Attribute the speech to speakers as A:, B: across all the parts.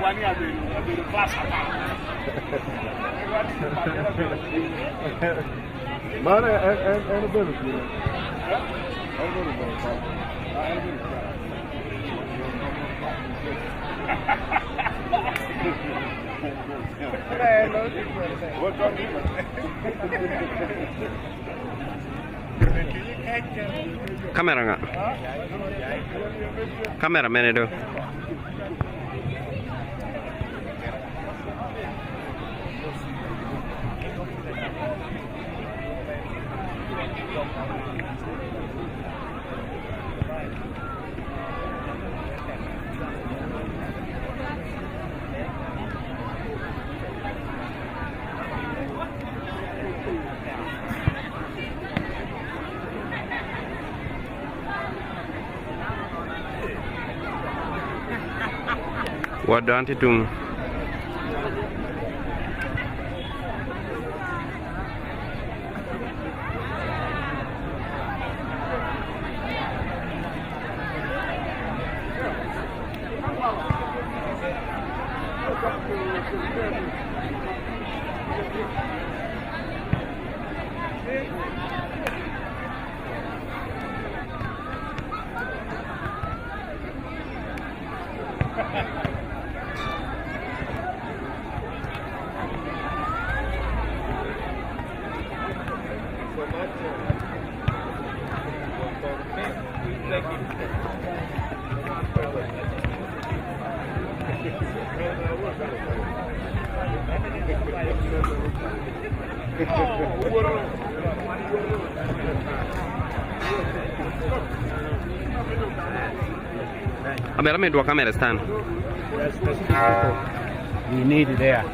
A: Man, and ability.
B: Kamera nggak? Kamera mana itu? Waduh anti tung. Vabbè, la mia due camere stanno.
A: We need it there.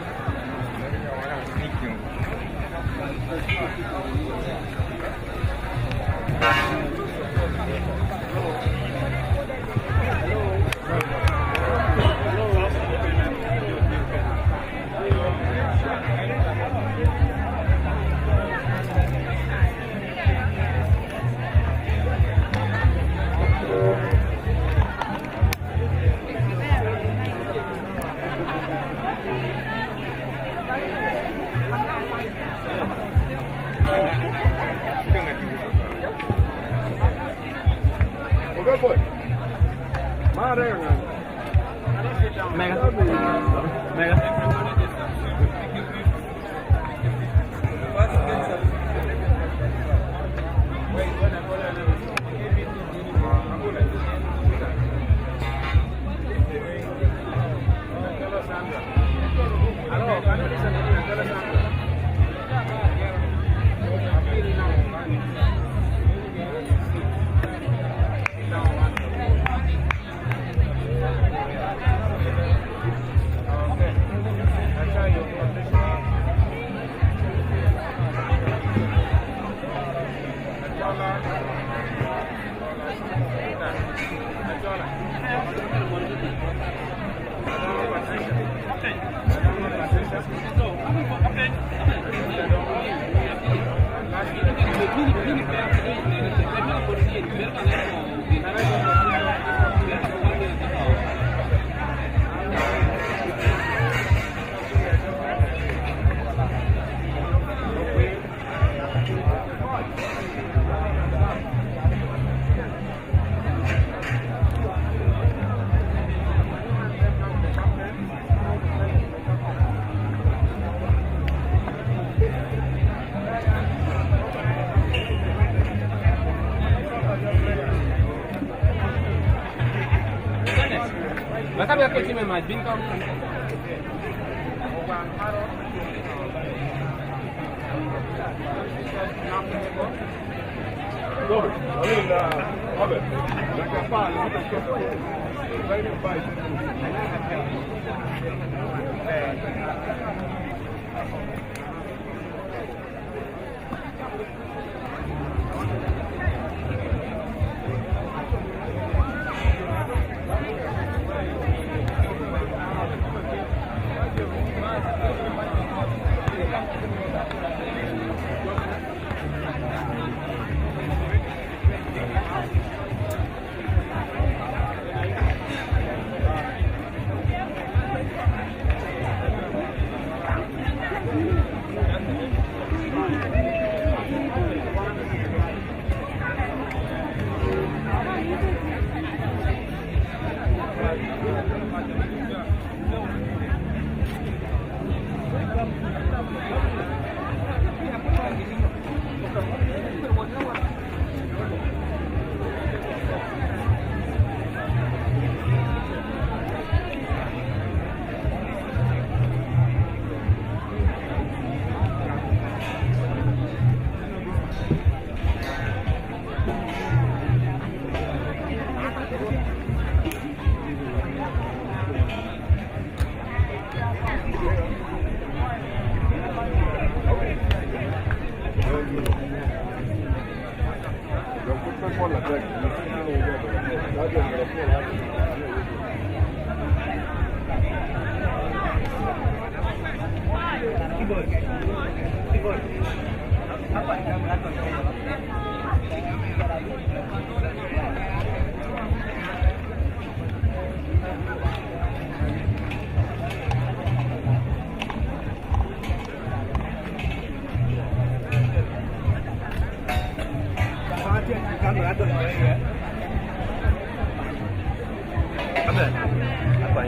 C: Sabi ako si Mama, bin ka.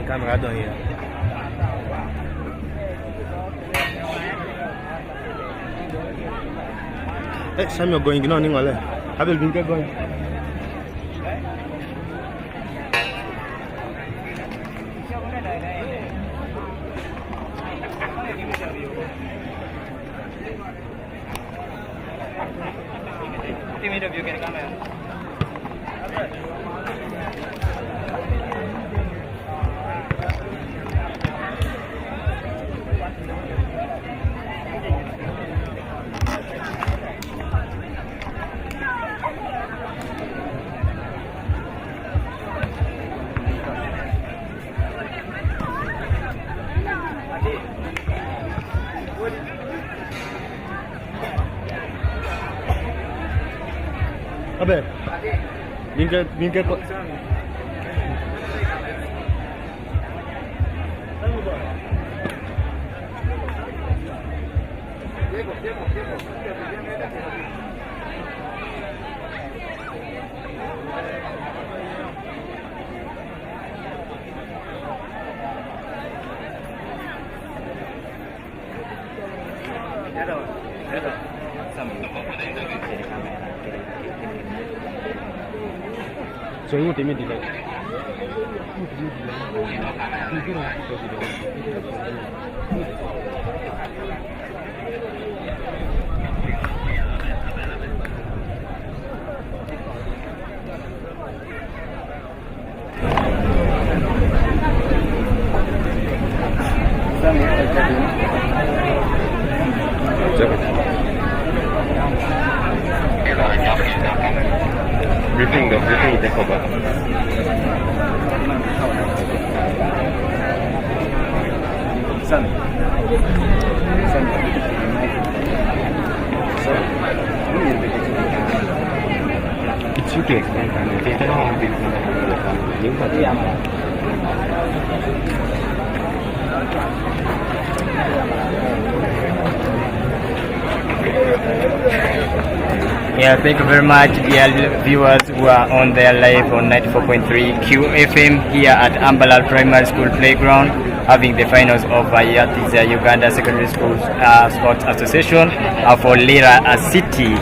A: Camera down here. Samuel going, you know, I will be going. Abe, vinke ko. So you want to delay?
B: Briefing take over. It's you to explain.
D: Yeah, thank you very much, dear viewers who are on their live on 94.3 QFM here at Ambalal Primary School Playground, having the finals of Uganda Secondary School Sports Association for Lira City.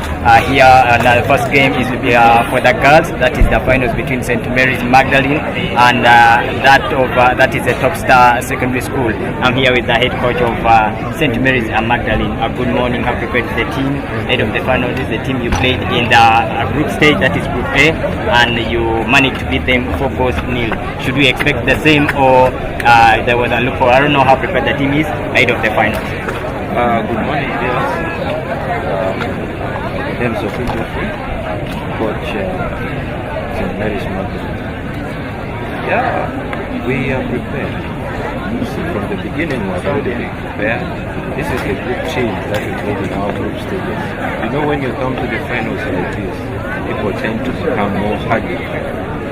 D: Here, the first game is for the girls. That is the finals between St. Mary's Magdalene and that is a top star secondary school. I'm here with the head coach of St. Mary's Magdalene. Good morning. How prepared the team ahead of the finals? This is the team you played in the group stage, that is Group A, and you managed to beat them 4 goals to 0. Should we expect the same, or there was a loophole? I don't know how prepared the team is ahead of the finals.
E: Good morning, viewers. In terms of injury, Coach St. Mary's Magdalene. Yeah, we are prepared. From the beginning, we have already been prepared. This is the group change that we played in our group stages. You know, when you come to the finals like this, people tend to become more hardy.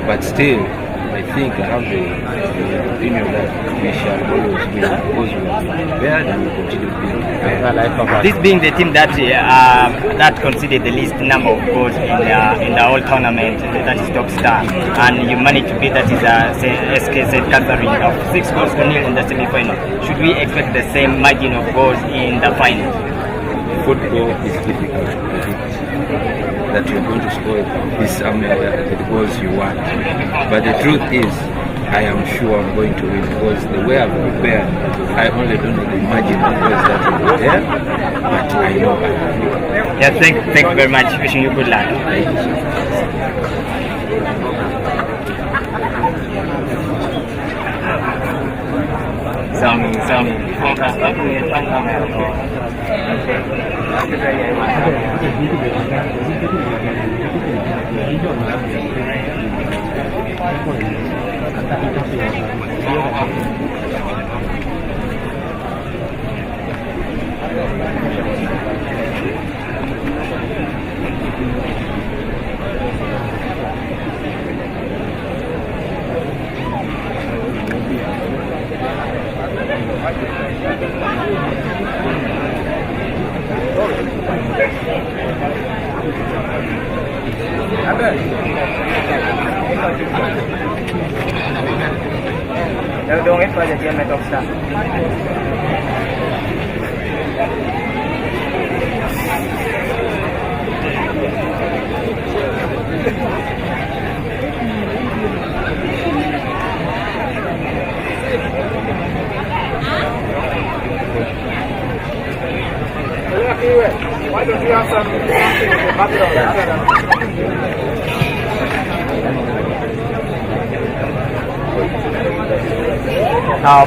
E: But still, I think I have the opinion that we shall always win because we are prepared and we continue being prepared.
D: This being the team that that conceded the least number of goals in the whole tournament, that is top star, and you managed to beat that is SK St. Catherine of 6 goals to 0 in the semi-final. Should we expect the same margin of goals in the final?
E: Football is difficult to predict that you're going to score the goals you want. But the truth is, I am sure I'm going to win because the way I've prepared, I only don't know the margin of goals that will be there, but I know I will win.
D: Yeah, thank you very much. Wishing you good luck.
E: Thank you so much.
D: Đâu đông hết qua giờ kia mày tộc sao?
C: Why don't you have some background?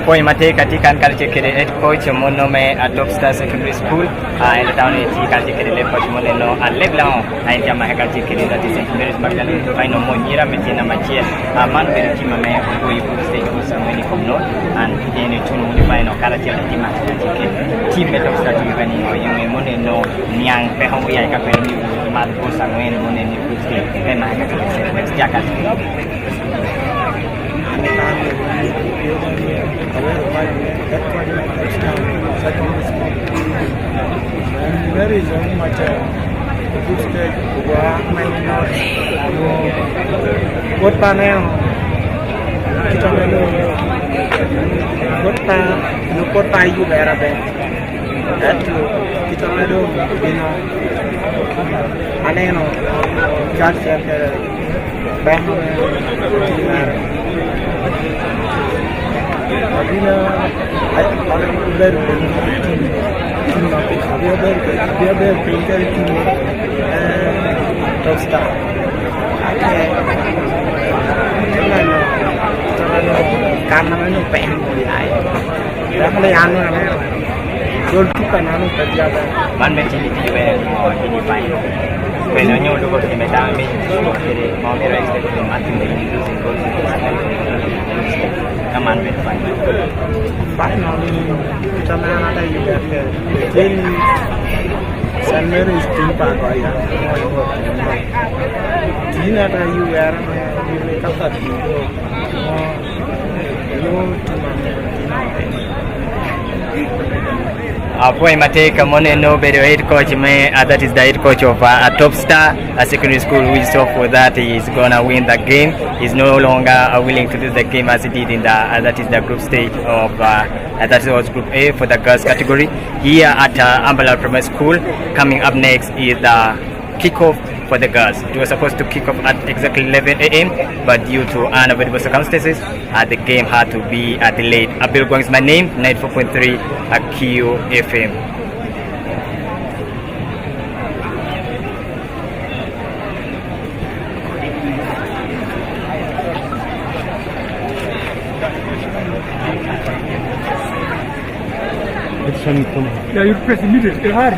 D: Poi mateka tikan kalche kede head coach monome at Topstar Secondary School in the town of kalche kede le coach moneno and leblan and jama kalche kede that is Mary's Magdalene final monira metina machia man be tima me go you stage for some many come no and in to no final kalche tima team me Topstar to even no yung moneno niang pe ho yai ka pe ni man ko sangwen moneni ku stage e ma ka kalche jakat
F: There is only much a good stage where many not good panel kita melu good pa you better than that kita melu bina aneno chat center bank Adina, other painter team Topstar. Karena mana pengen mulai, dah mulai anu namanya, jual tukan anu terjaga.
D: Man mencari jual ini fine. Kalau nyu dulu kita mencari jadi mau kita ekspor mati dari itu singkong kaman ben fine.
F: Finally, kita mana ada juga jadi summer is timpa kaya. Ini ada juga di kata itu.
D: Poi mateka moneno bedo head coach me that is the head coach of Topstar secondary school who is so for that he is gonna win the game. He's no longer willing to lose the game as he did in the that is the group stage of that was group A for the girls category here at Ambalal Primary School. Coming up next is the kickoff for the girls. It was supposed to kick off at exactly 11 a.m. but due to unavoidable circumstances the game had to be delayed. Abdul Gwang is my name, 94.3 at QFM.
F: Yeah, you press immediately. Hard.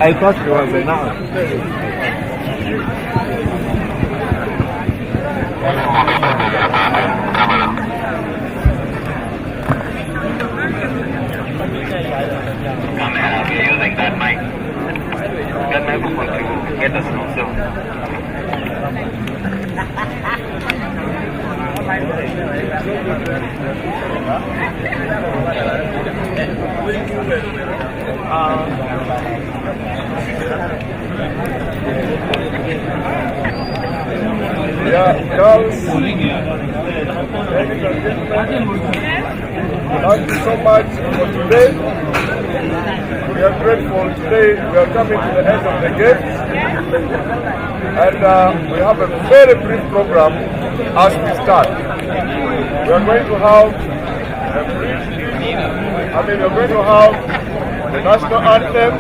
C: I thought it was a noun.
G: I'll be using that mic. That microphone to get us also.
C: Yeah, girls. Thank you so much for today. We are grateful today. We are coming to the end of the game. And we have a very brief program as we start. We are going to have we are going to have the national anthem,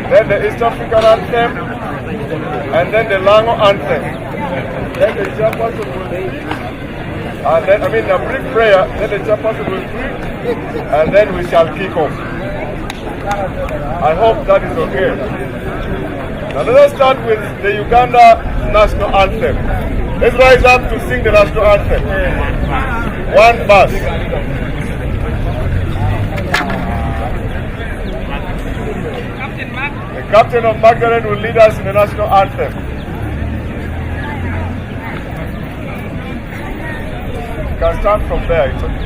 C: then the East African anthem, and then the Lango anthem. Then the chairperson will, a brief prayer, then the chairperson will preach, and then we shall kick off. I hope that is okay. Now let us start with the Uganda national anthem. Let's rise up to sing the national anthem. One verse. The captain of Magdalene will lead us in the national anthem. You can start from there. It's okay.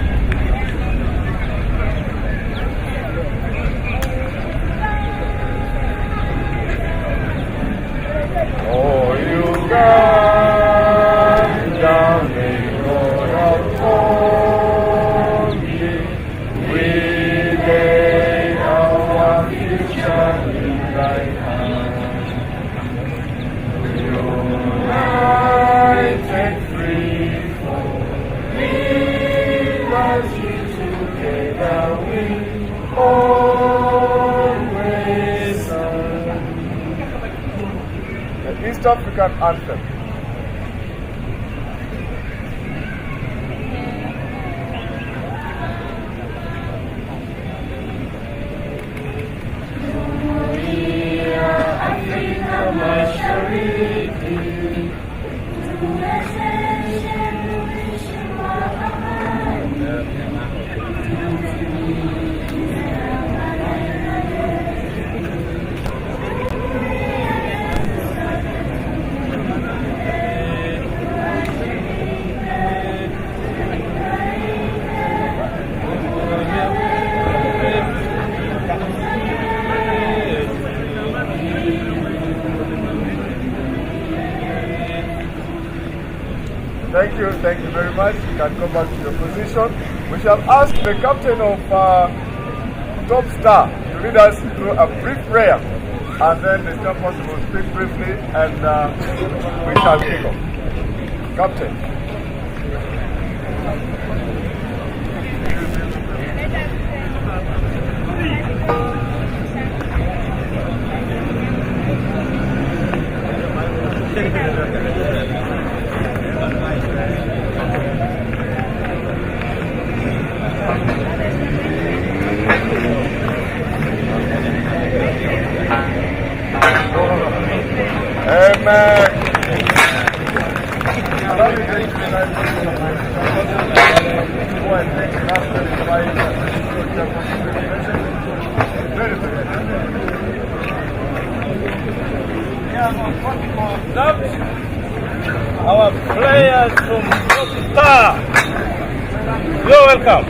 C: Oh, Uganda, may God uphold thee. We lay our future in thy hand. United, free, live as you together we always serve. The East African anthem. Thank you very much. You can come back to your position. We shall ask the captain of Top Star to lead us through a brief prayer, and then the chairperson will speak briefly, and we shall kick off. Captain. Amen. Our players from Star, you're welcome.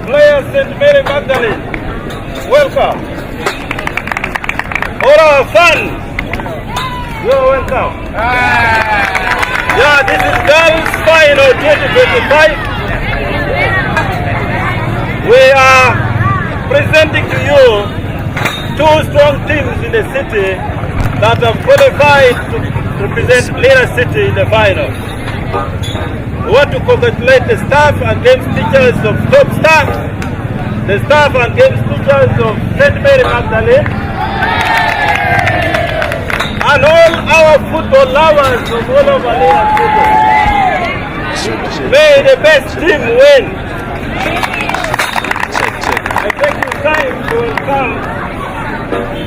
C: Players St. Mary Magdalene, welcome. All our fans, you're welcome. final 2025. We are presenting to you two strong teams in the city that have qualified to represent Lira City in the final. We want to congratulate the staff and games teachers of Top Star, the staff and games teachers of St. Mary Magdalene, and all our football lovers from all over Lira City. May the best team win. I take this time to welcome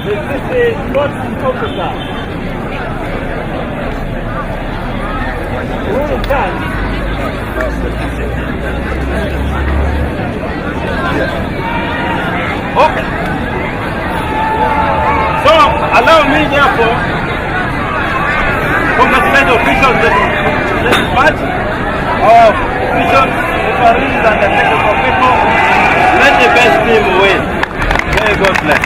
C: the city sports officer. Who is that? Okay. So, allow me therefore congratulate the officials of this match, our officials, referees and the technical people. Let the best team win. May God bless.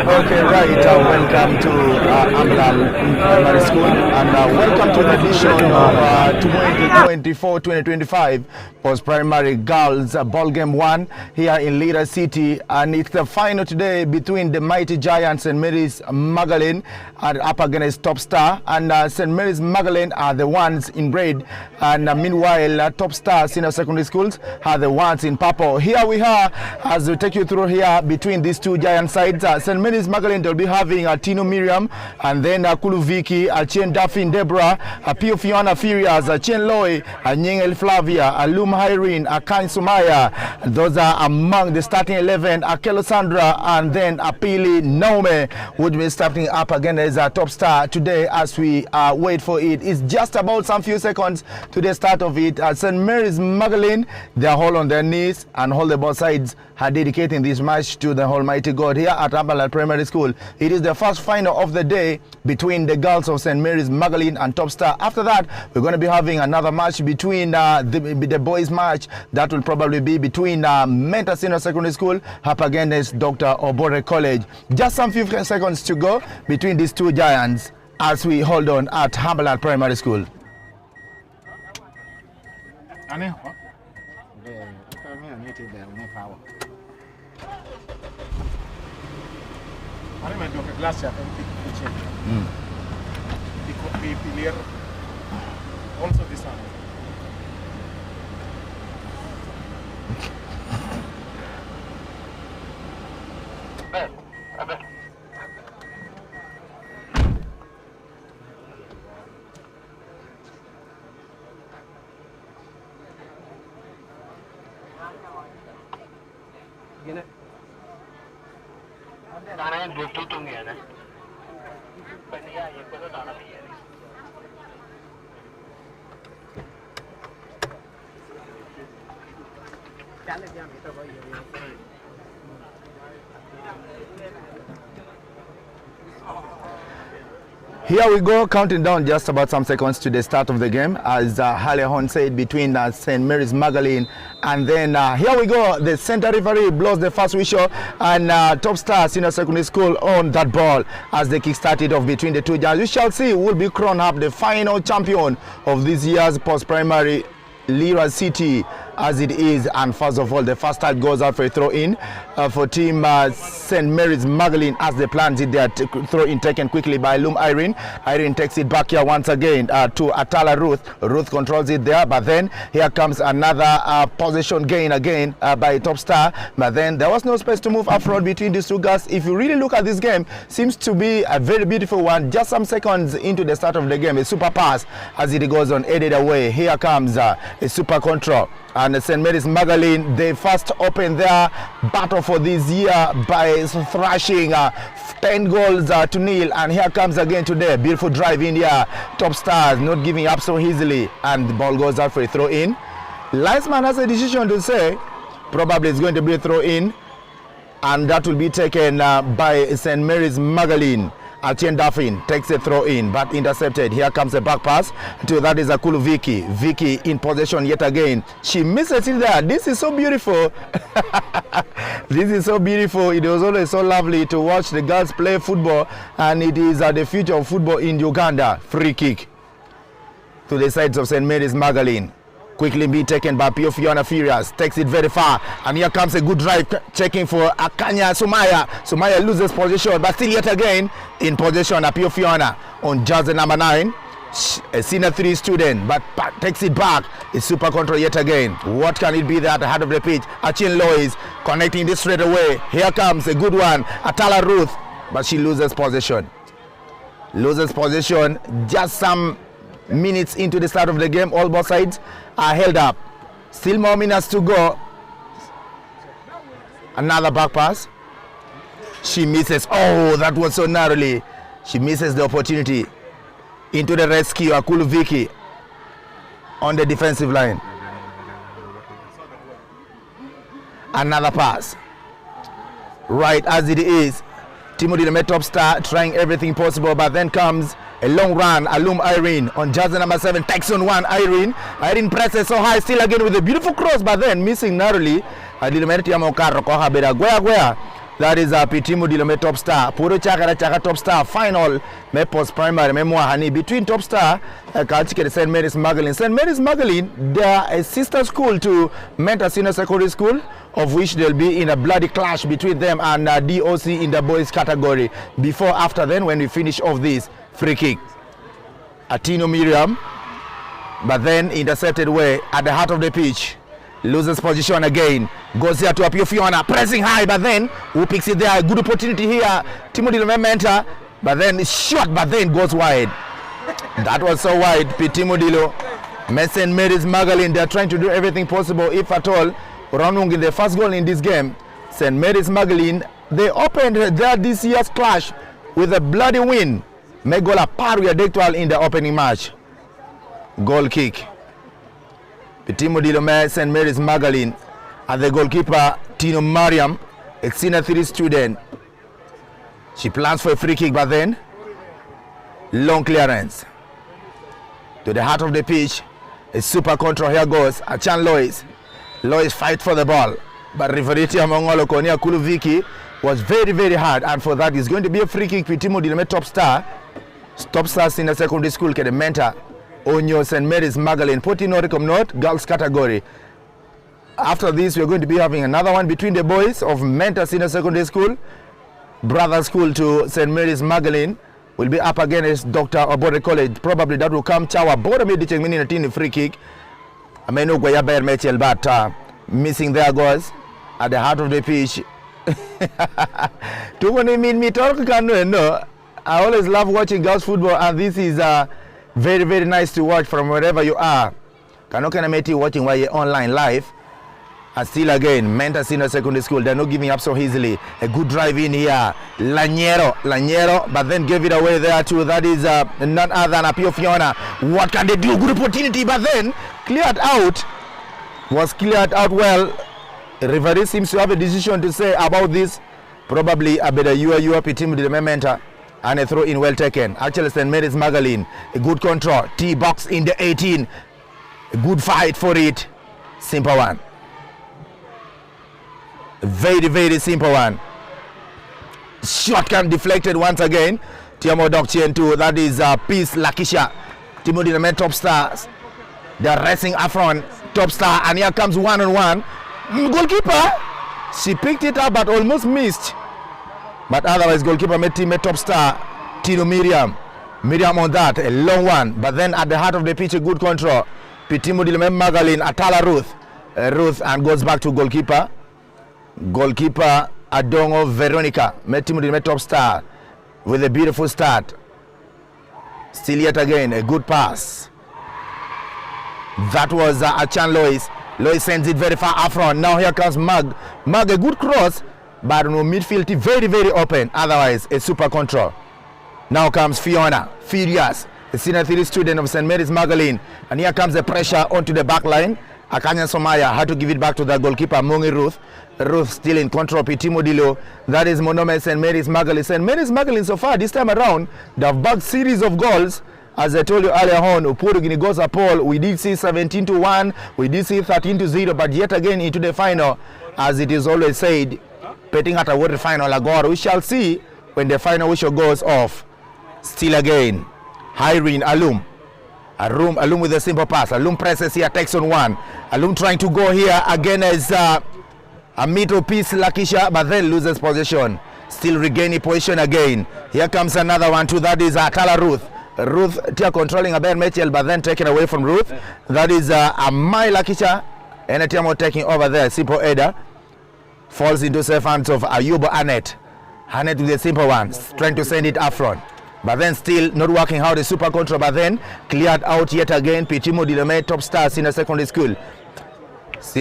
H: Okay, right. Welcome to Amlal Primary School, and welcome to the edition of 2024-2025 Post-Primary Girls Ball Game 1 here in Lira City, and it's the final today between the mighty giants St. Mary's Magdalene and up against Top Star, and St. Mary's Magdalene are the ones in red, and meanwhile Top Star Senior Secondary Schools are the ones in purple. Here we are as we take you through here between these two giant sides. sides, St. Mary's Magdalene, they'll be having Tino Miriam, and then Kulu Vicky, Chen Daphne Deborah, Pio Fiona Furias, Chen Loy, Nyengel Flavia, Alum Irene, Akan Sumaya. Those are among the starting 11. Akelo Sandra, and then Apili Naume would be starting up again as a top star today as we wait for it. It's just about some few seconds to the start of it. St. Mary's Magdalene, they are all on their knees and all the both sides are dedicating this match to the Almighty God here at Ambalal Primary School. It is the first final of the day between the girls of St. Mary's Magdalene and Top Star. After that, we're going to be having another match between the boys match that will probably be between Mentor Senior Secondary School up against Dr. Obore College. Just some few seconds to go between these two giants as we hold on at Ambalal Primary School.
C: Also this one.
H: Here we go, counting down just about some seconds to the start of the game, as Halehon said, between St. Mary's Magdalene and then here we go, the center referee blows the first whistle, and Top Star Senior Secondary School on that ball as they kick-started off between the two giants. We shall see who will be crowned up the final champion of this year's post-primary Lira City as it is. And first of all, the first start goes out for a throw-in for team St. Mary's Magdalene as they planned it there. Throw-in taken quickly by Lum Irene. Irene takes it back here once again to Atala Ruth. Ruth controls it there, but then here comes another possession gain again by Top Star. But then there was no space to move up front between these two guys. If you really look at this game, seems to be a very beautiful one. Just some seconds into the start of the game, a super pass as it goes on, headed away. Here comes a super control. And St. Mary's Magdalene, they first opened their battle for this year by thrashing 10 goals to 0. And here comes again today, beautiful drive in here. Top Stars not giving up so easily. And the ball goes out for a throw-in. Linesman has a decision to say, probably it's going to be a throw-in. And that will be taken by St. Mary's Magdalene. Chen Daphne takes a throw in, but intercepted. Here comes a back pass to that is Akulu Vicky. Vicky in possession yet again. She misses it there. This is so beautiful. This is so beautiful. It was always so lovely to watch the girls play football, and it is the future of football in Uganda. Free kick to the sides of St. Mary's Magdalene. Quickly be taken by Pio Fiona Furious. Takes it very far. And here comes a good drive checking for Akanya Sumaya. Sumaya loses possession, but still yet again in possession. Pio Fiona on jersey number 9. A senior 3 student, but takes it back. It's super control yet again. What can it be there at the heart of the pitch? Achin Lois connecting this straight away. Here comes a good one. Atala Ruth, but she loses possession. Loses possession. Just some minutes into the start of the game, all both sides are held up. Still more minutes to go. Another back pass. She misses. Oh, that was so narrowly. She misses the opportunity. Into the rescue, Akulu Vicky on the defensive line. Another pass. Right as it is. Timothy the Top Star trying everything possible, but then comes a long run. Alum Irene on jersey number 7 takes on 1. Irene presses so high, still again with a beautiful cross, but then missing narrowly. That is Pitimo Dilome Top Star. Puro Chaka Top Star final. Me post primary memoir between Top Star and St. Mary's Magdalene. St. Mary's Magdalene, they are a sister school to Mentor Senior Secondary School, of which they'll be in a bloody clash between them and DOC in the boys category. Before, after then, when we finish off this free kick. Atino Miriam, but then intercepted way at the heart of the pitch. Loses position again. Goes here to appeal Fiona, pressing high, but then who picks it there? Good opportunity here. Timothy Lementa, but then shot, but then goes wide. That was so wide. Timodilo, St. Mary's Magdalene, they're trying to do everything possible, if at all. Running in the first goal in this game. St. Mary's Magdalene, they opened their this year's clash with a bloody win. Megola Paria Dectual in the opening match. Goal kick. Timodilo, St. Mary's Magdalene, and the goalkeeper, Tino Mariam, a senior 3 student. She plans for a free kick, but then long clearance to the heart of the pitch. A super control. Here goes Achan Lois. Lois fight for the ball, but referee Mongolo Konia Kuluviki was very, very hard, and for that is going to be a free kick. Pitimo Dileme top star in the secondary school. Ke the mentor Onyo St. Mary's Magdalene Potino Recom North girls category. After this, we're going to be having another one between the boys of Mentor Senior Secondary School. Brother school to St. Mary's Magdalene will be up against Dr. Obore College. Probably that will come Chawa Bora Medicheng Mini Natini free kick. I may know Goya Bayer Mechel, but missing there goes at the heart of the pitch. No. I always love watching girls football, and this is very, very nice to watch from wherever you are. Kanokana Meti watching while you're online live. And still again, Mentor Senior Secondary School, they're not giving up so easily. A good drive in here. Laniero, but then gave it away there too. That is none other than Apio Fiona. What can they do? Good opportunity, but then cleared out. Was cleared out well. The referee seems to have a decision to say about this. Probably a better UAP team with the Mentor. And a throw in well taken. Actually, St. Mary's Magdalene, a good control. T-box in the 18. A good fight for it. Simple one. Very, very simple one. Shotgun deflected once again. Tiamo Dokchen too. That is Peace Lakisha. Timothy the top stars. They're racing up front. Top star. And here comes 1-on-1. Goalkeeper. She picked it up but almost missed. But otherwise, goalkeeper made teammate top star. Tino Miriam. Miriam on that. A long one. But then at the heart of the pitch, a good control. Pitimo Dileme Magdalene. Atala Ruth. Ruth and goes back to goalkeeper. Goalkeeper Adongo Veronica met Timothy top star with a beautiful start. Still yet again a good pass. That was Achan Lois. Lois sends it very far up front. Now here comes Mag. Mag a good cross, but no midfield very, very open. Otherwise a super control. Now comes Fiona. Furious, a senior 3 student of St. Mary's Magdalene, and here comes the pressure onto the back line. Akanya Somaya had to give it back to the goalkeeper Mungi Ruth. Ruth still in control. Pitimo Dilo. That is Monome St. Mary's Magdalene. St. Mary's Magdalene so far this time around, they've bagged series of goals. As I told you earlier on, Upuru Ginigosa Paul, we did see 17-1, we did see 13-0, but yet again into the final, as it is always said, petting at a world final agora. We shall see when the final whistle goes off. Still again, Irene Alum. Alum with a simple pass. Alum presses here, takes on one. Alum trying to go here again as a middle piece Lakisha, but then loses possession. Still regaining position again. Here comes another one too. That is Atala Ruth. Ruth here controlling a bad Mitchell, but then taken away from Ruth. That is Mai Lakisha. And a Tiamo taking over there. Simple header. Falls into safe hands of Ayubo Annette. Annette with a simple one. Trying to send it up front. But then still not working out the super control, but then cleared out yet again. Pitimo Dileme top stars in a secondary school.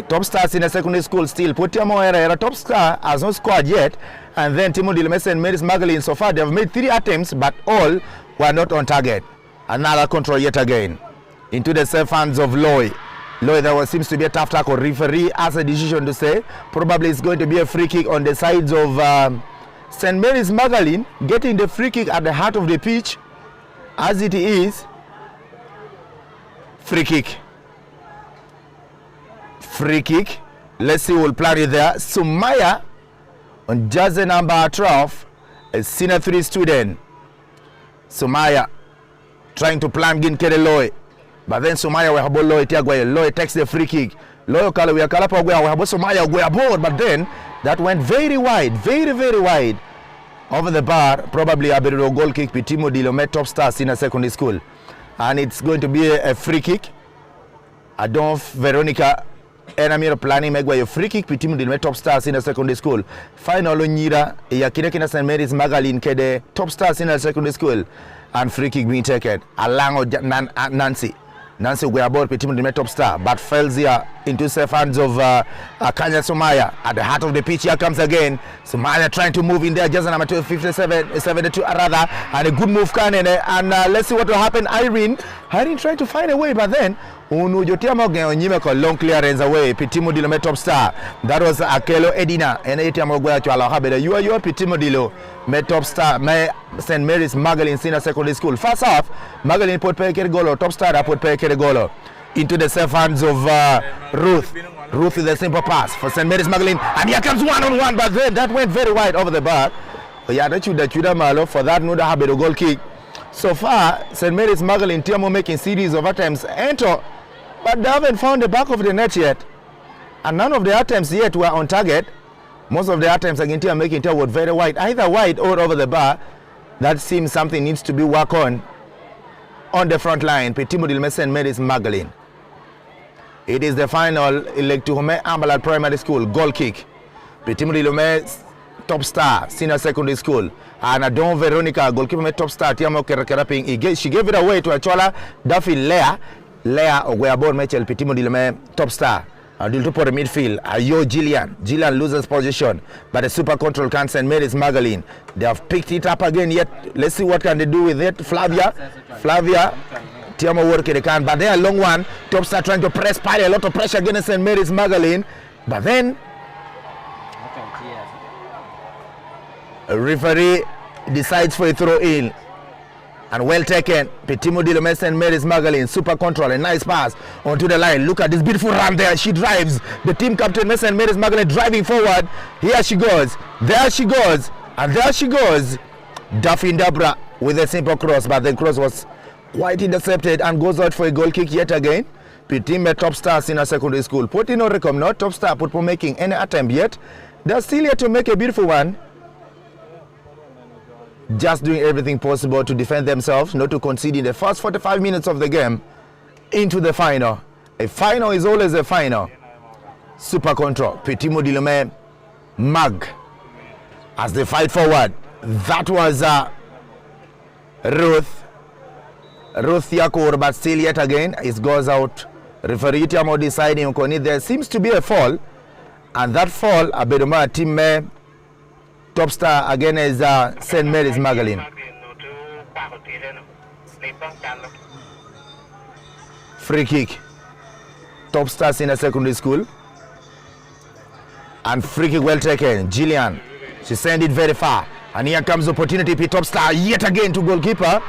H: Top stars in a secondary school still. Potiamo Herrera top star has not scored yet. And then Timo Dileme and Mary's Magdalene so far they have made 3 attempts, but all were not on target. Another control yet again. Into the safe hands of Loy. Loy, there seems to be a tough tackle. Referee has a decision to say. Probably it's going to be a free kick on the sides of St. Mary's Magdalene, getting the free kick at the heart of the pitch. As it is, free kick. Free kick. Let's see who will plan it there. Sumaya on jersey number 12, a senior 3 student. Sumaya trying to plan Ginkere Loy. But then Sumaya we have Loy Tiagwe. Loy takes the free kick. Loy Kala we have Sumaya we are bored, but then that went very wide, very, very wide. Over the bar, probably a better goal kick. Pitimo Dilome top stars in a secondary school. And it's going to be a free kick. Adolf Veronica and I'm planning make way free kick pitimu the top stars in a secondary school. Final Nyira ya Kinekina St. Mary's Magdalene kede top stars in a secondary school and free kick being taken. Alango Nancy we about pitimu the top star but fails here into safe hands of Kanya Sumaya at the heart of the pitch. Here comes again Sumaya trying to move in there, just number 72 rather, and a good move Kanene, and let's see what will happen. Irene trying to find a way, but then Unu Jotiamo Nyimeko long clearance away. Pitimu Dilo top star. That was Akelo Edina and Etiamo Guachalo Habeda. You are Pitimu Dilo top star. St. Mary's Magdalene Senior Secondary School. First off, Magdalene put Pekere Golo, top star put Pekere Golo into the safe hands of Ruth. Ruth with a simple pass for St. Mary's Magdalene, and here comes one-on-one, but then that went very wide over the bar. Yeah, that should Malo for that Nuda Habedo goal kick. So far, St. Mary's Magdalene Tiamo making series of attempts enter, but they haven't found the back of the net yet, and none of the attempts yet were on target. Most of the attempts against Tiamo making Tiamo very wide, either wide or over the bar. That seems something needs to be worked on the front line. Petimo Dilme St. Mary's Magdalene. It is the final Electuhome Ambalal Primary School goal kick. Petimo Dilme top star Senior Secondary School. And Don Veronica goalkeeper top star Tiamo Kerakaping. She gave it away to Achola Duffy Lea Ogweabon Mitchell Petimo Dilme top star. Due for the midfield, Ayo Gillian loses position, but the super control can St. Mary's Magdalene. They have picked it up again yet. Let's see what can they do with it. Flavia, Tiamo work they can, but they are long one. Top star trying to press, pile a lot of pressure against St. Mary's Magdalene, but then a referee decides for a throw in. And well taken. Petimo Dilome St. Mary's Magdalene. Super control. A nice pass onto the line. Look at this beautiful run there. She drives. The team captain St. Mary's Magdalene driving forward. Here she goes. There she goes. And there she goes. Duffy Dabra with a simple cross. But the cross was quite intercepted and goes out for a goal kick yet again. Petimo top stars in a secondary school. Potino Recom not top star put for making any attempt yet. They're still here to make a beautiful one. Just doing everything possible to defend themselves, not to concede in the first 45 minutes of the game into the final. A final is always a final. Super control. Petimo Dilome Mag as they fight forward. That was Ruth Yakur, but still yet again it goes out. Referee Tiamo deciding there seems to be a fall, and that fall Abedoma team top star again is St. Mary's Magdalene. Free kick. Top stars in a secondary school. And free kick well taken. Gillian. She sent it very far. And here comes the opportunity. Top star yet again to goalkeeper.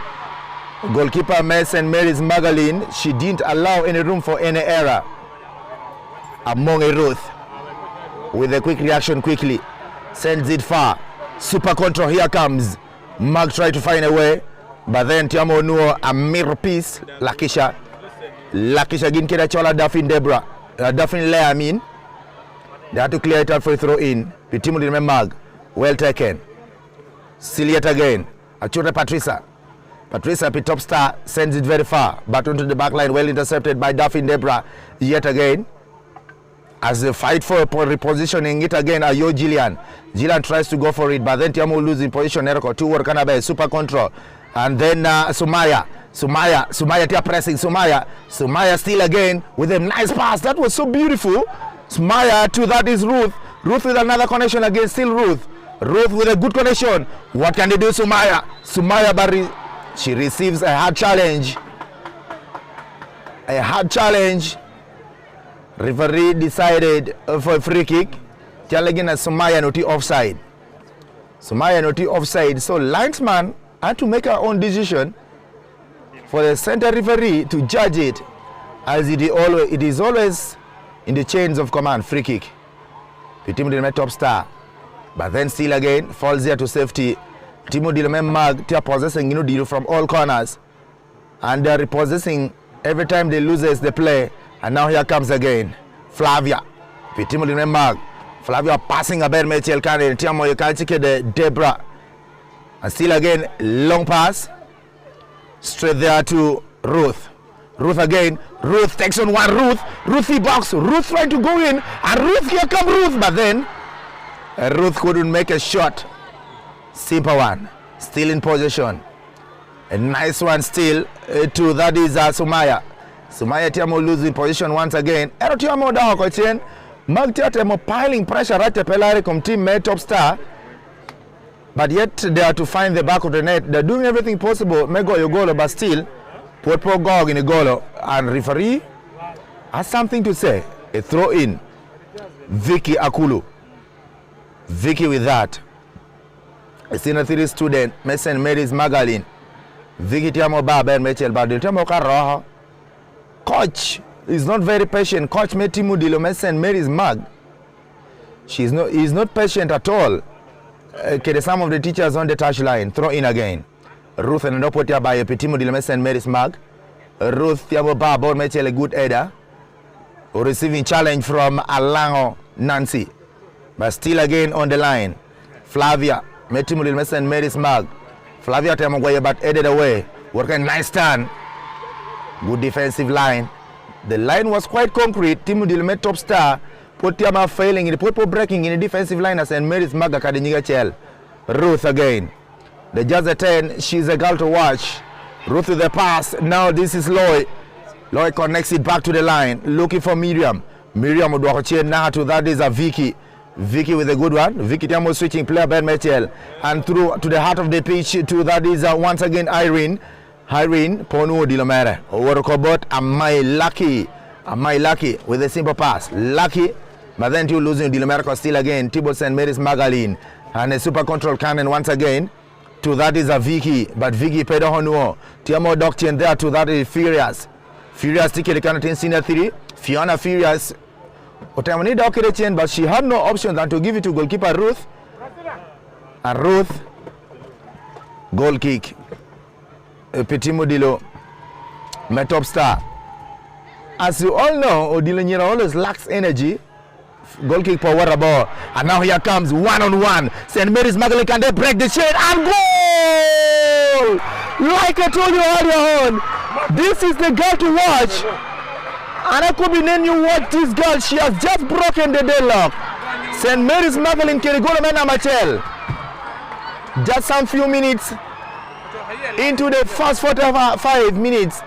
H: Goalkeeper St. Mary's Magdalene. She didn't allow any room for any error. Among a Ruth. With a quick reaction quickly. Sends it far. Super control. Here comes. Mag try to find a way. But then Tiamo Nuo a mirror piece. Lakisha Ginkeda Chola Daphne Debra. Daphne Lea I mean. They had to clear it out for a throw in. Petimo Dilme Mag. Well taken. Still yet again. Achura Patricia top star sends it very far. But onto the back line. Well intercepted by Daphne Debra. Yet again. As they fight for repositioning it again, Ayo Gillian Gillian tries to go for it, but then Tiamo losing position. Eriko 2 work Kanabe, super control. And then Sumaya Tia pressing. Sumaya still again with a nice pass. That was so beautiful. Sumaya to that is Ruth with another connection again, still Ruth with a good connection. What can they do? Sumaya Barry, she receives a hard challenge. Referee decided for a free kick. Challenging a Sumaya Noti offside. So linesman had to make her own decision for the center referee to judge it, as it is always in the chains of command. Free kick. Petimo Dilme top star. But then still again falls there to safety. Petimo Dilme Mag they are possessing deal from all corners. And they are repossessing every time they loses the play. And now here comes again Flavia. Petimo Dilme Mag. Flavia passing a bad Mitchell Kane. Tiamo Yokanchike de Debra. And still again long pass. Straight there to Ruth Ruth again. Ruth takes on one. Ruthie box. Ruth trying to go in. And Ruth, here come Ruth. But then Ruth couldn't make a shot. Simple one. Still in possession. A nice one still to that is Sumaya. Sumaya Tiamo losing position once again. Ero Tiamo down Kochen. Mag Tiamo piling pressure right to Pelari come team mate top star. But yet they are to find the back of the net. They're doing everything possible. Mego Yogolo, but still put poor Gog in the goal. And referee has something to say. A throw in. Vicky Akulu. Vicky with that. A senior 3 student, Mason Mary's Magdalene. Vicky Tiamo Baba Mitchell Badil Tiamo Karoha. Coach is not very patient. Coach Metimu Dilo Mason Mary's Mag. He's not patient at all. Okay, some of the teachers on the touchline. Throw in again. Ruth and Nopotia by Petimu Dilo Mason Mary's Mag. Ruth Tiamo Baba Mitchell a good header. Receiving challenge from Alango Nancy. But still again on the line. Flavia Metimu Dilo Mason Mary's Mag. Flavia Tiamo but headed away. Working nice turn. Good defensive line. The line was quite concrete. Timu Dilme top star. Potiama failing in the Popo breaking in the defensive line as and Mary's Maga Kadiniga Chel. Ruth again. The just a 10. She's a girl to watch. Ruth with the pass. Now this is Loy. Loy connects it back to the line. Looking for Miriam. Miriam would walk now to that is a Vicky. Vicky with a good one. Vicky Tiamo switching player Ben Mitchell. And through to the heart of the pitch to that is once again Irene. Irene Ponu Dilomere. Overcobot. Am I lucky with a simple pass. Lucky. But then you losing Dilomere still again. Thibaut St. Mary's Magdalene. And a super control cannon once again. To that is a Vicky. But Vicky Pedro Honuo. Tiamo Doctrine there to that is Furious. Furious ticket the cannon senior 3. Fiona Furious. But she had no option than to give it to goalkeeper Ruth. And Ruth, goal kick. Petit Modilo, my top star. As you all know, Odilo Nyira always lacks energy. Goal kick for water ball. And now here comes one-on-one. St. Mary's Magdalene, can they break the chain? And goal! Like I told you earlier on, this is the girl to watch. And I could be naming you what this girl, she has just broken the deadlock. St. Mary's Magdalene Kirigola Mena Machel. Just some few minutes into the first 45 minutes,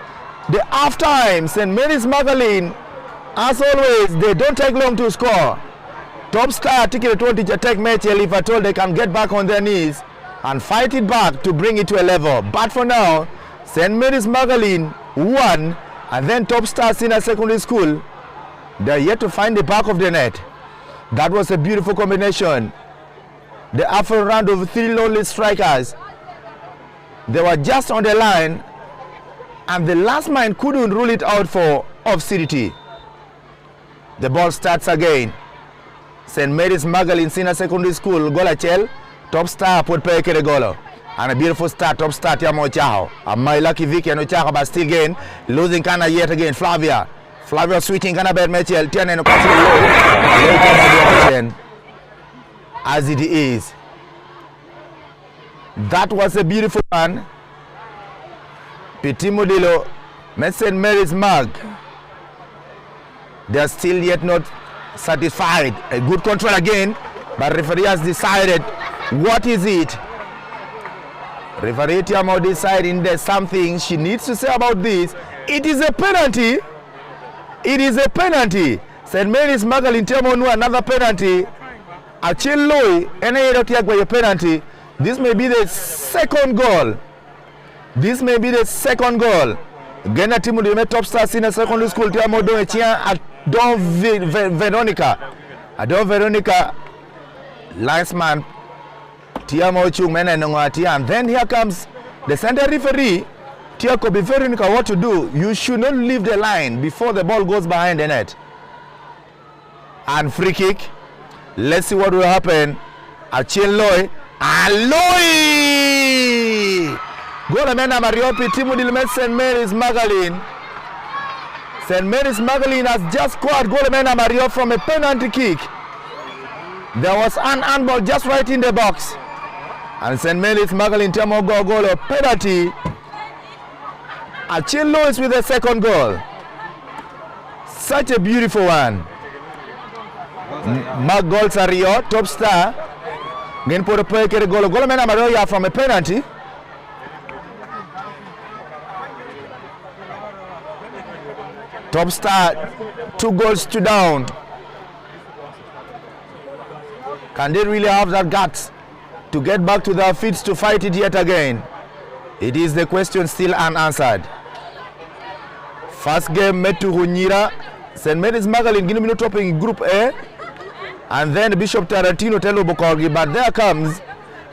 H: the half time, St. Mary's Magdalene, as always, they don't take long to score. Top star ticket 20 to take Machel if at all they can get back on their knees and fight it back to bring it to a level. But for now, St. Mary's Magdalene won. And then top stars in a secondary school, they're yet to find the back of the net. That was a beautiful combination. The after round of 3 lonely strikers, they were just on the line, and the last man couldn't rule it out for obscenity. The ball starts again. St. Mary's Magdalene Senior Secondary School, Golachel, top star put Peke Golo. And a beautiful start, top start, Yamo Chao. And my lucky Vicky and Ochaka, but still again, losing Kana yet again. Flavia switching Kana Ben Mitchell, 10 and as it is. That was a beautiful one. Petit Modilo, St. Mary's Mag. They are still yet not satisfied. A good control again, but referee has decided. What is it? Referee Tiamo deciding there's something she needs to say about this. It is a penalty. It is a penalty. St. Mary's Magdalene Tiamo no another penalty. Achil Loy, a penalty. This may be the second goal. This may be the second goal. Gena Timu de top stars in a secondary school. Tiamo do at Don Veronica. Adon Veronica, linesman. Tiamo Chumena Nongati, and then here comes the center referee. Tia could be very unica what to do. You should not leave the line before the ball goes behind the net. And free kick. Let's see what will happen. Achil Loy. Aloy! Golamena Mariopi, Timudil St. Mary's Magdalene. St. Mary's Magdalene has just scored Golamena Mario from a penalty kick. There was an handball just right in the box. And St. Mary's Magdalene Tiamo Golo penalty. Achille Lewis with the second goal. Such a beautiful one. Mark goals are Rio, top star. Again, put a play, get a goal. Goal man Amaroya from a penalty. Top star, 2 goals to down. Can they really have that guts to get back to their feet to fight it yet again? It is the question still unanswered. First game met to Hunyira. St. Mary's Magdalene Guinea topping Group A. And then Bishop Tarantino Telo Bokorgi. But there comes,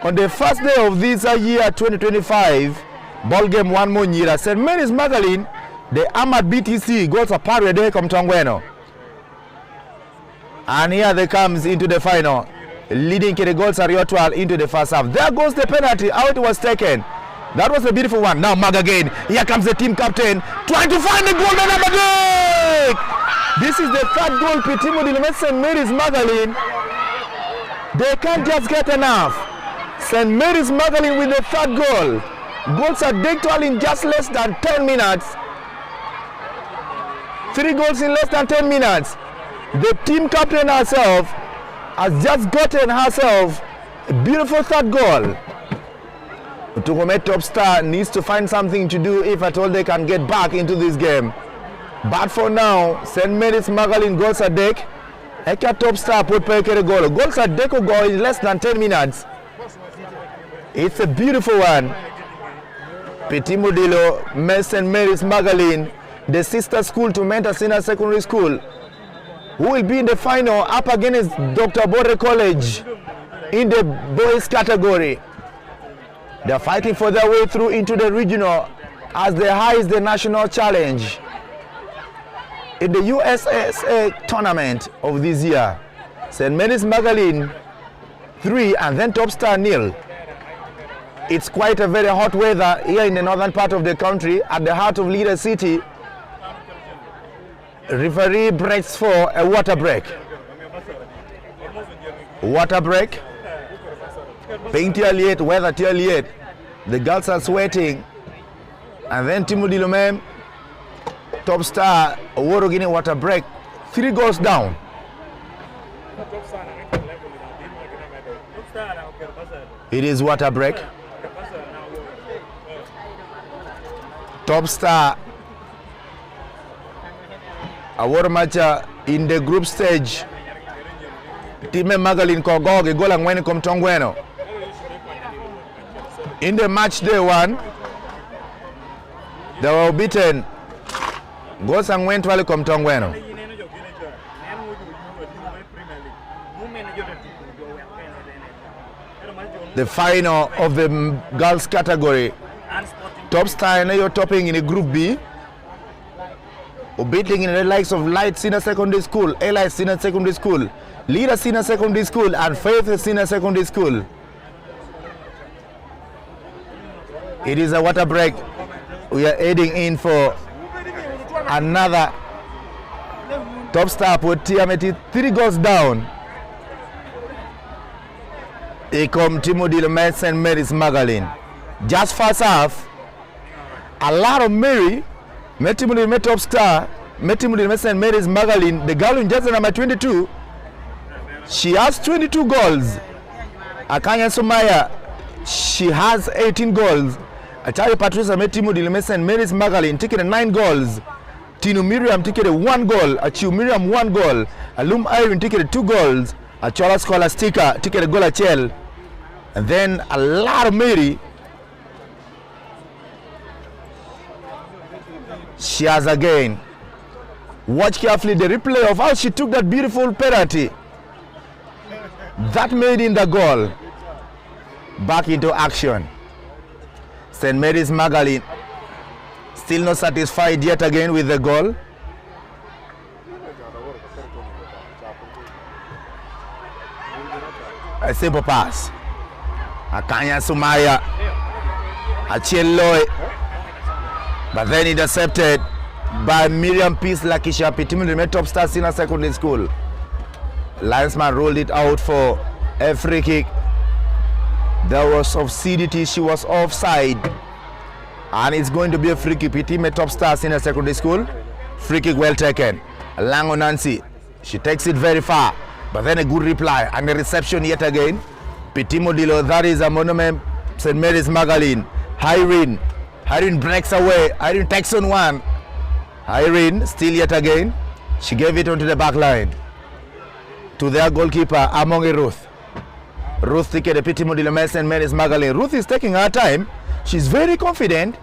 H: on the first day of this year 2025, ball game 1 Hunyira. St. Mary's Magdalene, the Ahmad BTC goes a parade there come Tongweno. And here they comes into the final, leading the goals are into the first half. There goes the penalty, how it was taken. That was a beautiful one. Now Mag again. Here comes the team captain trying to find the goal. This is the third goal. Pitimo Dilimet St. Mary's Magdalene. They can't just get enough. St. Mary's Magdalene with the third goal. Goals are decked all in just less than 10 minutes. 3 goals in less than 10 minutes. The team captain herself has just gotten herself a beautiful third goal. Utukume Top Star needs to find something to do if at all they can get back into this game. But for now, St. Mary's Magdalene goals are deck. Eka Top Star put Pekere goal. Goals are deck or goal in less than 10 minutes. It's a beautiful one. Pitimudilo, St. Mary's Magdalene, the sister school to Mentor Senior Secondary School, who will be in the final up against Dr. Bore College in the boys category. They're fighting for their way through into the regional as they highs the national challenge in the USSSA tournament of this year. St. Mary's Magdalene 3 and then Top Star 0. It's quite a very hot weather here in the northern part of the country at the heart of Lira City. Referee breaks for a water break. Water break. Paint Tialiet, weather Tialiet. The girls are sweating. And then Timothy Lumem, Top Star, Worogini water break. 3 goals down. It is water break. Top Star, Award match in the group stage. Team Magdalene Kogogi goal and when come Tongweno. In the match day 1, they were beaten. Goals and went to come Tongweno. The final of the girls category. Top Star and you're topping in a group B. Beating in the likes of Light Senior Secondary School, Eli Senior Secondary School, Lira Senior Secondary School, and Faith Senior Secondary School. It is a water break. We are heading in for another. Top Star put Tiameti 3 goals down. Here come Timothy Lumet St. Mary's Magdalene. Just first half, a lot of Mary. Metimuli met Top Star, Metimuli met St. Mary's Magdalene, the girl in jersey number 22. She has 22 goals. Akanya Sumaya, she has 18 goals. Achari Patricia Metimuli met St. Mary's Magdalene, taking 9 goals. Tinu Miriam taking 1 goal. Achiu Miriam 1 goal. Alum Irene taking 2 goals. Achola Scholastica taking a goal at Chel. And then a lot of Mary. She has again. Watch carefully the replay of how she took that beautiful penalty. That made in the goal. Back into action. St. Mary's Magdalene still not satisfied yet again with the goal. A simple pass. Akanya Sumaya. Achieloi. But then intercepted by Miriam Peace Lakisha Pitimuli Top Star Senior Secondary School. Linesman rolled it out for a free kick. There was of CDT, she was offside. And it's going to be a free kick. Pitime Top Star Senior Secondary School. Free kick well taken. Lango Nancy. She takes it very far. But then a good reply. And a reception yet again. Pitimo Dilo. That is a monument. St. Mary's Magdalene. Irene. Irene breaks away. Irene takes on one. Irene still yet again. She gave it onto the back line. To their goalkeeper, Amongi Ruth. Ruth took the Pitimo Dilo St. Mary's Magdalene. Ruth is taking her time. She's very confident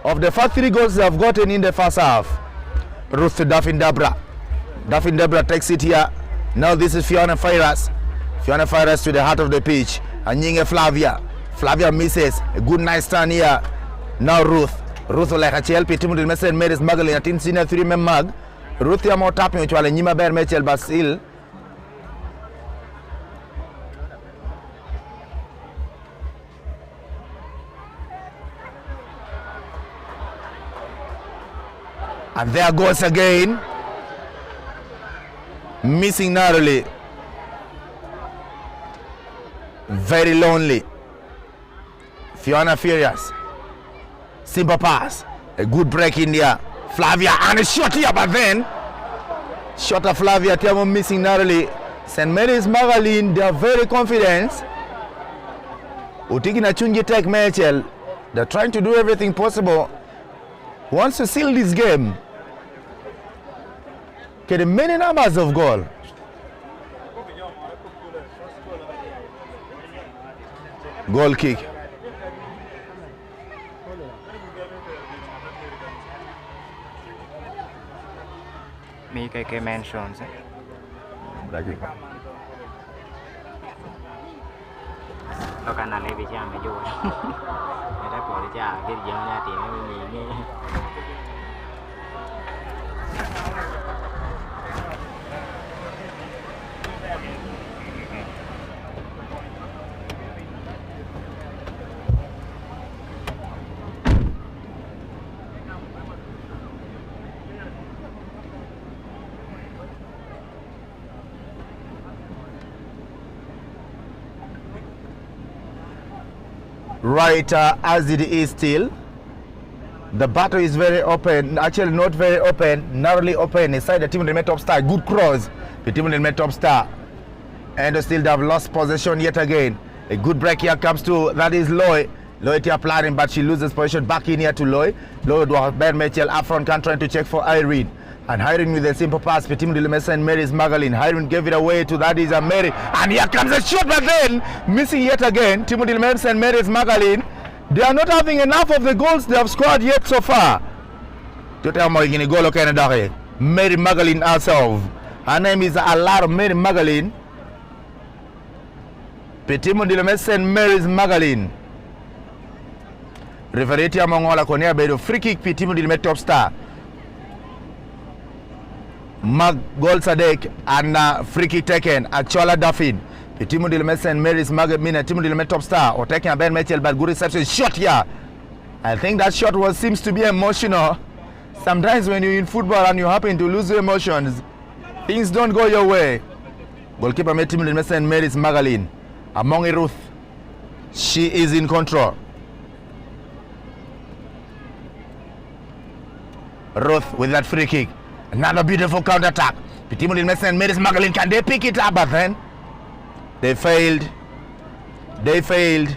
H: of the first 3 goals they have gotten in the first half. Ruth to Daphne Debra. Daphne Debra takes it here. Now this is Fiona Firas. Fiona Firas to the heart of the pitch. And Nyinge Flavia. Flavia misses. A good nice turn here. Now Ruth. Ruth will like a child. Pitimo Dilo St. Mary's Magdalene. I think senior 3 mag. Ruth ya more tapping which wale Nyima Bear Mitchell Basil. And there goes again. Missing narrowly. Very lonely. Fiona Furious. Simple pass. A good break in there. Flavia and a shot here, but then shot of Flavia. Tiamo missing narrowly. St. Mary's Magdalene, they are very confident. Utiki na Chunji Tech Mitchell. They're trying to do everything possible. Wants to seal this game. Get many numbers of goal. Goal kick.
D: Mi cái mentions. Lo cái này lấy về cha mày vô. Người ta bỏ đi cha cái giờ ra tiền nó bị nghe.
H: Right, as it is still, the battle is very open. Actually, not very open, narrowly open. Inside the team of the Top Star, good cross. The team of the Top Star, and still they have lost possession yet again. A good break here comes to that is Loy. Loy here planning, but she loses possession back in here to Loy. Loy will Ben Mitchell up front, can trying to check for Irene. And Irene with a simple pass. Pitimo Dilo St. Mary's Magdalene. Irene gave it away to that is a Mary. And here comes a shot, but then missing yet again. Pitimo Dilo St. Mary's Magdalene. They are not having enough of the goals they have scored yet so far. Mary Magdalene herself. Her name is Alar Mary Magdalene. Pitimo Dilo St. Mary's Magdalene. Referee Mongola Konya Bedo. Free kick Pitimo Dilo Top Star. Mag goal Sadek and free kick taken. Achola Daffin. Pitimo Dilo St. Mary's Magdalene. Pitimo Dilo Top Star. Or taking a Ben Mitchell, but good reception. Shot here. I think that shot seems to be emotional. Sometimes when you're in football and you happen to lose your emotions, things don't go your way. Goalkeeper Pitimo Dilo St. Mary's Magdalene. Among Ruth. She is in control. Ruth with that free kick. Another beautiful counter attack. Pitimo Dilo St. Mary's Magdalene, can they pick it up? But then they failed. They failed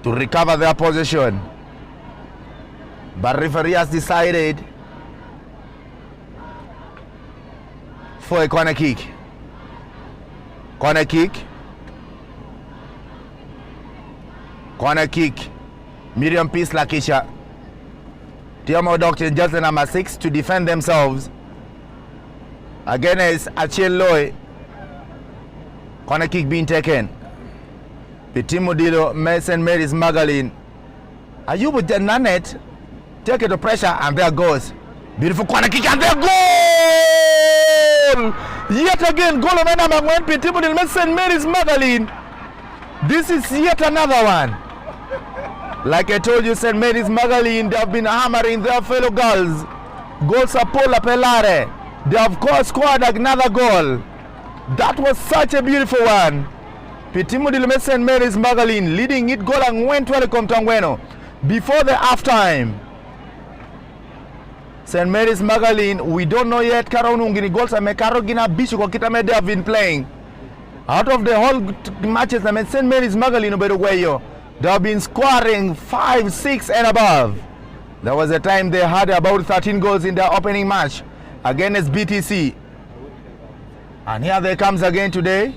H: to recover their possession. But referee has decided for a corner kick. Corner kick. Corner kick. Miriam Peace Lakisha. Tiamo Doctor just the number 6 to defend themselves against Achille Loy. Corner kick being taken. Pitimo Dilo St. Mary's Magdalene. Ayubu Nanet take it to pressure and there goes. Beautiful corner kick and there goal! Yet again, goal of Enamangwen Pitimo Dilo St. Mary's Magdalene. This is yet another one. Like I told you, St. Mary's Magdalene, they have been hammering their fellow girls. Goals are Paula Pelare. They have scored another goal. That was such a beautiful one. Pitimo Dilo St. Mary's Magdalene leading it goal and went to come Tangweno. before the halftime. St. Mary's Magdalene, we don't know yet. Karonungini goals and Mekarogina Bishu Kokita they have been playing. Out of the whole matches, I mean, St. Mary's Magdalene, they have been scoring 5, 6 and above. There was a time they had about 13 goals in their opening match against BTC. And here they comes again today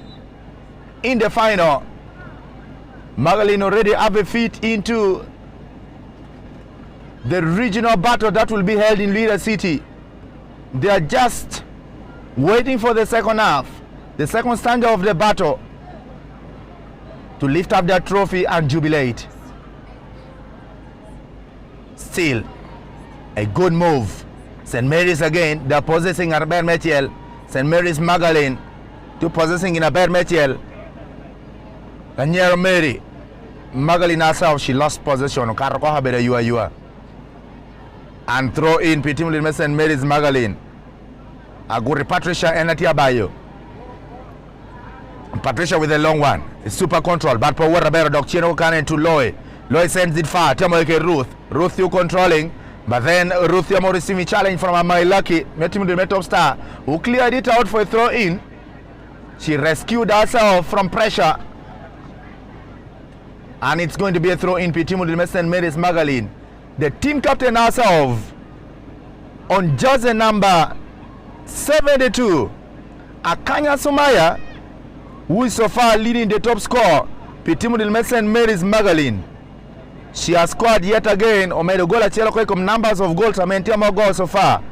H: in the final. Magdalene already have a feet into the regional battle that will be held in Lira City. They are just waiting for the second half, the second stanza of the battle, to lift up their trophy and jubilate. Still, a good move. St. Mary's again, they are possessing Arbert Metiel. St. Mary's Magdalene, to possessing in Arbert Metiel. And here Mary, Magdalene herself, she lost possession. And throw in Pitimuli St. Mary's Magdalene. A good Patricia Enatia Bayo. Patricia with a long one. It's super control. But Power Rabero Docchino Canon to Loy. Loy sends it far. Tamoke Ruth. Ruth still controlling. But then Ruth Yamo receiving challenge from my lucky Metimuli top star, who cleared it out for a throw in. She rescued herself from pressure. And it's going to be a throw in Pitimuli St. Mary's Magdalene. The team captain herself on jersey number 72, Akanya Sumaya, who is so far leading the top score, Pitimudi St. Mary's Magdalene. She has scored yet again. Omedo gola chelo kwa numbers of goals. Amentia more goals so far.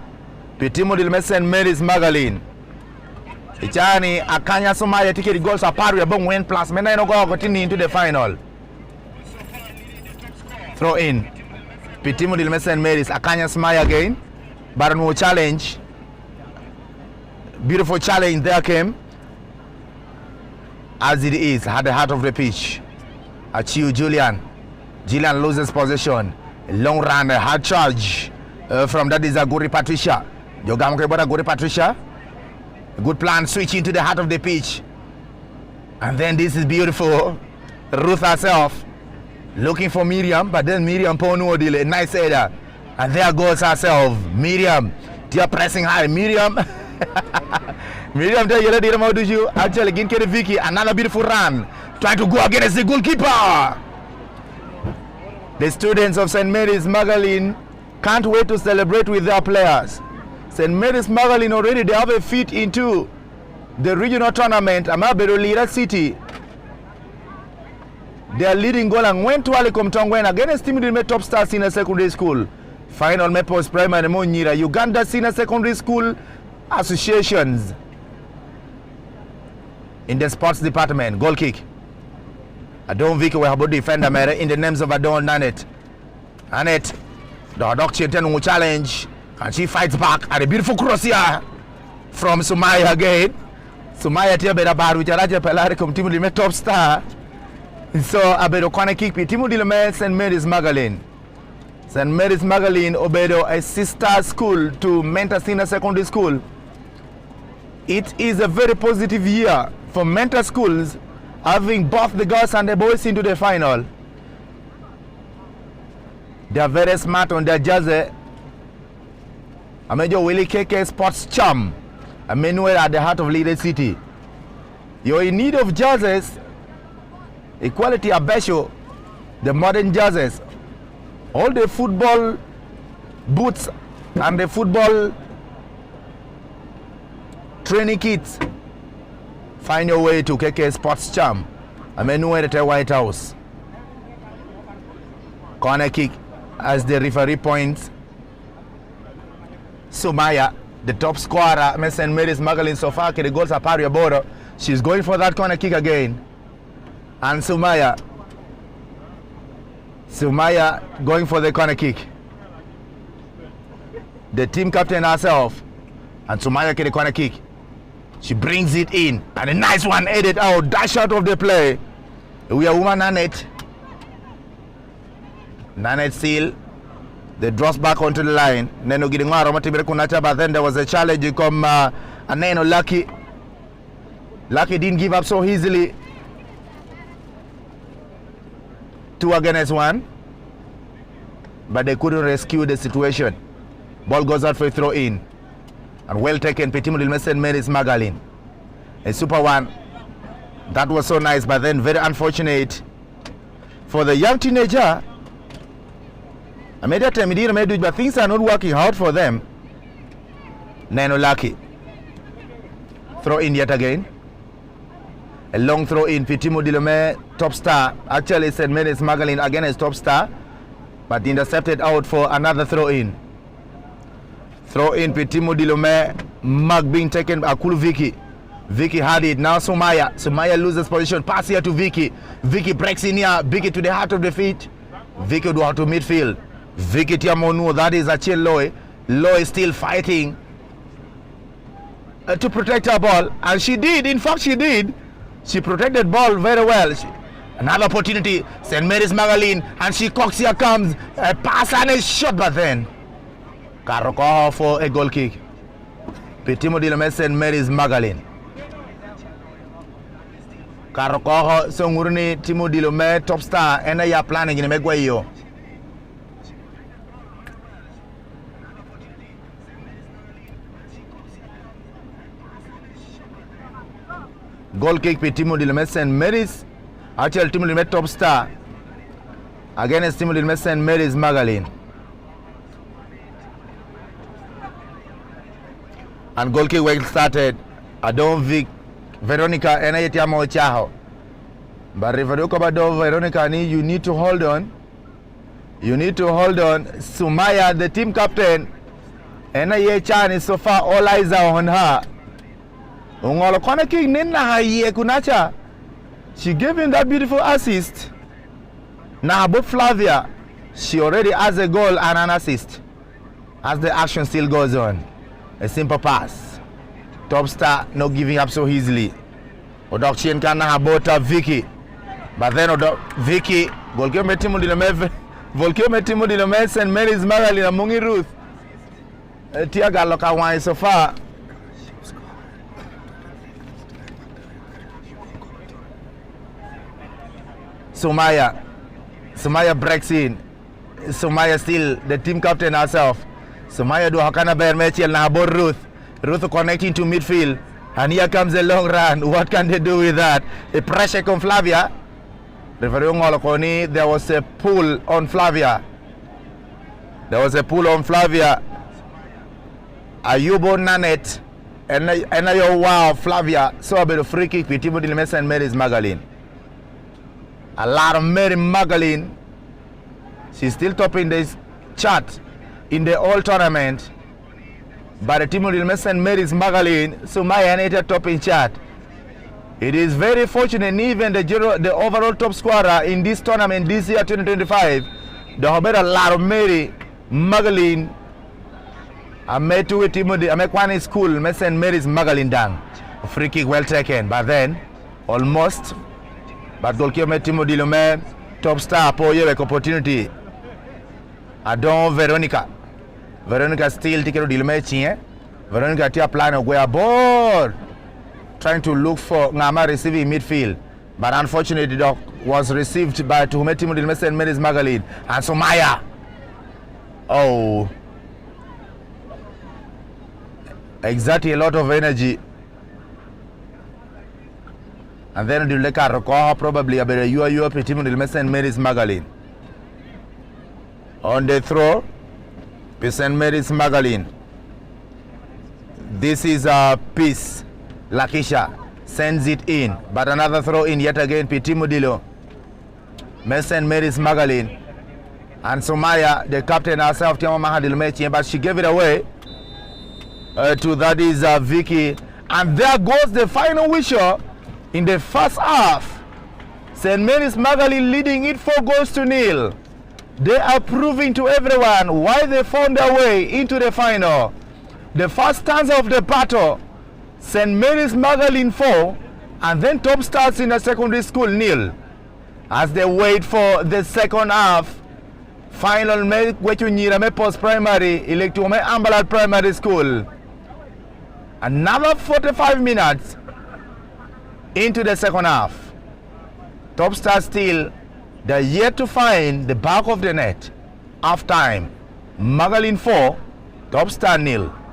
H: Pitimudi St. Mary's Magdalene. Ichani Akanya Sumaya ticket goals are par with win plus. Mena no go continue into the final. Throw in. Pitimudi St. Mary's. Akanya Sumaya again. Barano challenge. Beautiful challenge there came. As it is at the heart of the pitch. Achiu Julian. Julian loses possession. A long run, a hard charge from that is a Guri Patricia. Yogam Guri Patricia. A good plan, switching to the heart of the pitch. And then this is beautiful. Ruth herself looking for Miriam, but then Miriam Ponu Odile, nice header. And there goes herself. Miriam, they are pressing high. Miriam. Miriam, tell you that you actually again Vicky, another beautiful run. Trying to go against the goalkeeper. The students of St. Mary's Magdalene can't wait to celebrate with their players. St. Mary's Magdalene already they have a feet into the regional tournament. Amabero Lira City. They are leading goal and went to Alikom Tongwen against Timidime Top Star Senior Secondary School. Final Mepos Primary Monira Uganda Senior Secondary School Associations. In the sports department, goal kick. Adon Vicky will have a defender in the names of Adon Nanette. Nanette, the doctor will challenge, and she fights back at a beautiful cross here from Sumaya again. Sumaya Tiabeda Bar, which Raja Pelarikum Timothy top star. So Abedo corner kick, Timothy St. Mary's Magdalene. St. Mary's Magdalene Obedo, a sister school to Mentor Senior Secondary School. It is a very positive year for mentor schools, having both the girls and the boys into the final. They are very smart on their jersey. Amejo Willie KK Sports Charm. Emmanuel at the heart of Lira City. You're in need of jerseys. Equality Abesho. The modern jerseys. All the football boots and the football training kits. Find your way to KK Sports Charm. Emmanuel at the White House. Corner kick as the referee points. Sumaya, the top scorer, St. Mary's Magdalene so far, the goals are Paria Boro. She's going for that corner kick again. And Sumaya going for the corner kick. The team captain herself. And Sumaya get the corner kick. She brings it in. And a nice one headed out. Dash out of the play. We are woman Nanette. Nanette still. They drops back onto the line. Neno Gidingaro Matibere Kunacha, but then there was a challenge. You come Neno Lucky. Lucky didn't give up so easily. 2 against 1. but they couldn't rescue the situation. Ball goes out for a throw in. And well taken, Petit Moudil St. Mary's Magaline. A super one. That was so nice, but then very unfortunate for the young teenager. I made that time, but things are not working out for them. Nano lucky. Throw in yet again. A long throw in. Petit Moudil top star. Actually, St. Mary's Magaline again as top star, but intercepted out for another throw in. Throw in Petit Moudil Mag being taken by Akulu Vicky. Vicky had it. Now Sumaya. Sumaya loses position. Pass here to Vicky. Vicky breaks in here. Vicky to the heart of the feet. Vicky do out to midfield. Vicky Tiamonu. That is Achille Loy. Loy still fighting to protect her ball. And she did. In fact, she did. She protected ball very well. Another opportunity. St. Mary's Magaline. And she cocks. Here comes a pass and a shot. But then Karoko for a goal kick. Petit Moudil St. Mary's Magaline. Karoko Songurni Timo Dilome top star and ya planning in Megwayo. Goal kick Petit Moudil St. Mary's. Actually Timo Dilome top star against Timo Dilome St. Mary's Magaline. And goal kick well started. Adon Vic Veronica and Ayetiamo Chaho. But Veronica, you need to hold on. You need to hold on. Sumaya, the team captain, and Ayechan is so far all eyes are on her. Ungolokona King Nina Haye Kunacha. She gave him that beautiful assist. Now both Flavia, she already has a goal and an assist. As the action still goes on. A simple pass. Top star not giving up so easily. Odok Chien can have Vicky. But then Vicky, Volkyo Timo Dilome St. Mary's Magaline Mungi Ruth. Tiaga Loka wine so far. Sumaya breaks in. Sumaya still the team captain herself. Sumaya do Hakana Bear Mechiel na about Ruth. Ruth connecting to midfield, and here comes a long run. What can they do with that? A pressure on Flavia. Referee Ngolokoni, there was a pull on Flavia. There was a pull on Flavia. Ayubo Nanet, and wow, Flavia. So a bit of free kick with Timo Dilime St. Mary's Magaline. A lot of Mary Magaline. She's still topping this chart in the whole tournament. But the Timo Dilime St. Mary's Magaline, Sumaya and topping chart. It is very fortunate, even the overall top scorer in this tournament this year 2025, the Hobera Laro Mary Magaline, I met with Timothy, I met one school, St. Mary's Magaline down. Free kick well taken, but then almost. But goalkeeper Timothy Dilome, top star, for you opportunity. Adon Veronica. Veronica still taking Dilome Chien. Veronica tia plan of where board. Trying to look for Ngama receiving midfield, but unfortunately the was received by Tuhumeti Mudil St. Mary's Magaline and Sumaya. Oh, exactly, a lot of energy. And then the Leka Rokoha probably about a UAU Petit Mudil St. Mary's Magaline. On the throw, St. Mary's Magaline. This is a piece. Lakisha sends it in, but another throw in yet again. Petit Mudilo, St. Mary's Magaline, and Sumaya, the captain herself, but she gave it away to that is Vicky, and there goes the final whistle in the first half. St. Mary's Magaline leading it 4-0. They are proving to everyone why they found their way into the final. The first stanza of the battle, St. Mary's Magaline 4, and then Top Stars in a secondary school 0. As they wait for the second half, final Nyirame post-primary, Electume Ambalal Primary School. Another 45 minutes into the second half. Top Stars still, they're yet to find the back of the net. half time. Magaline 4, Top Star 0.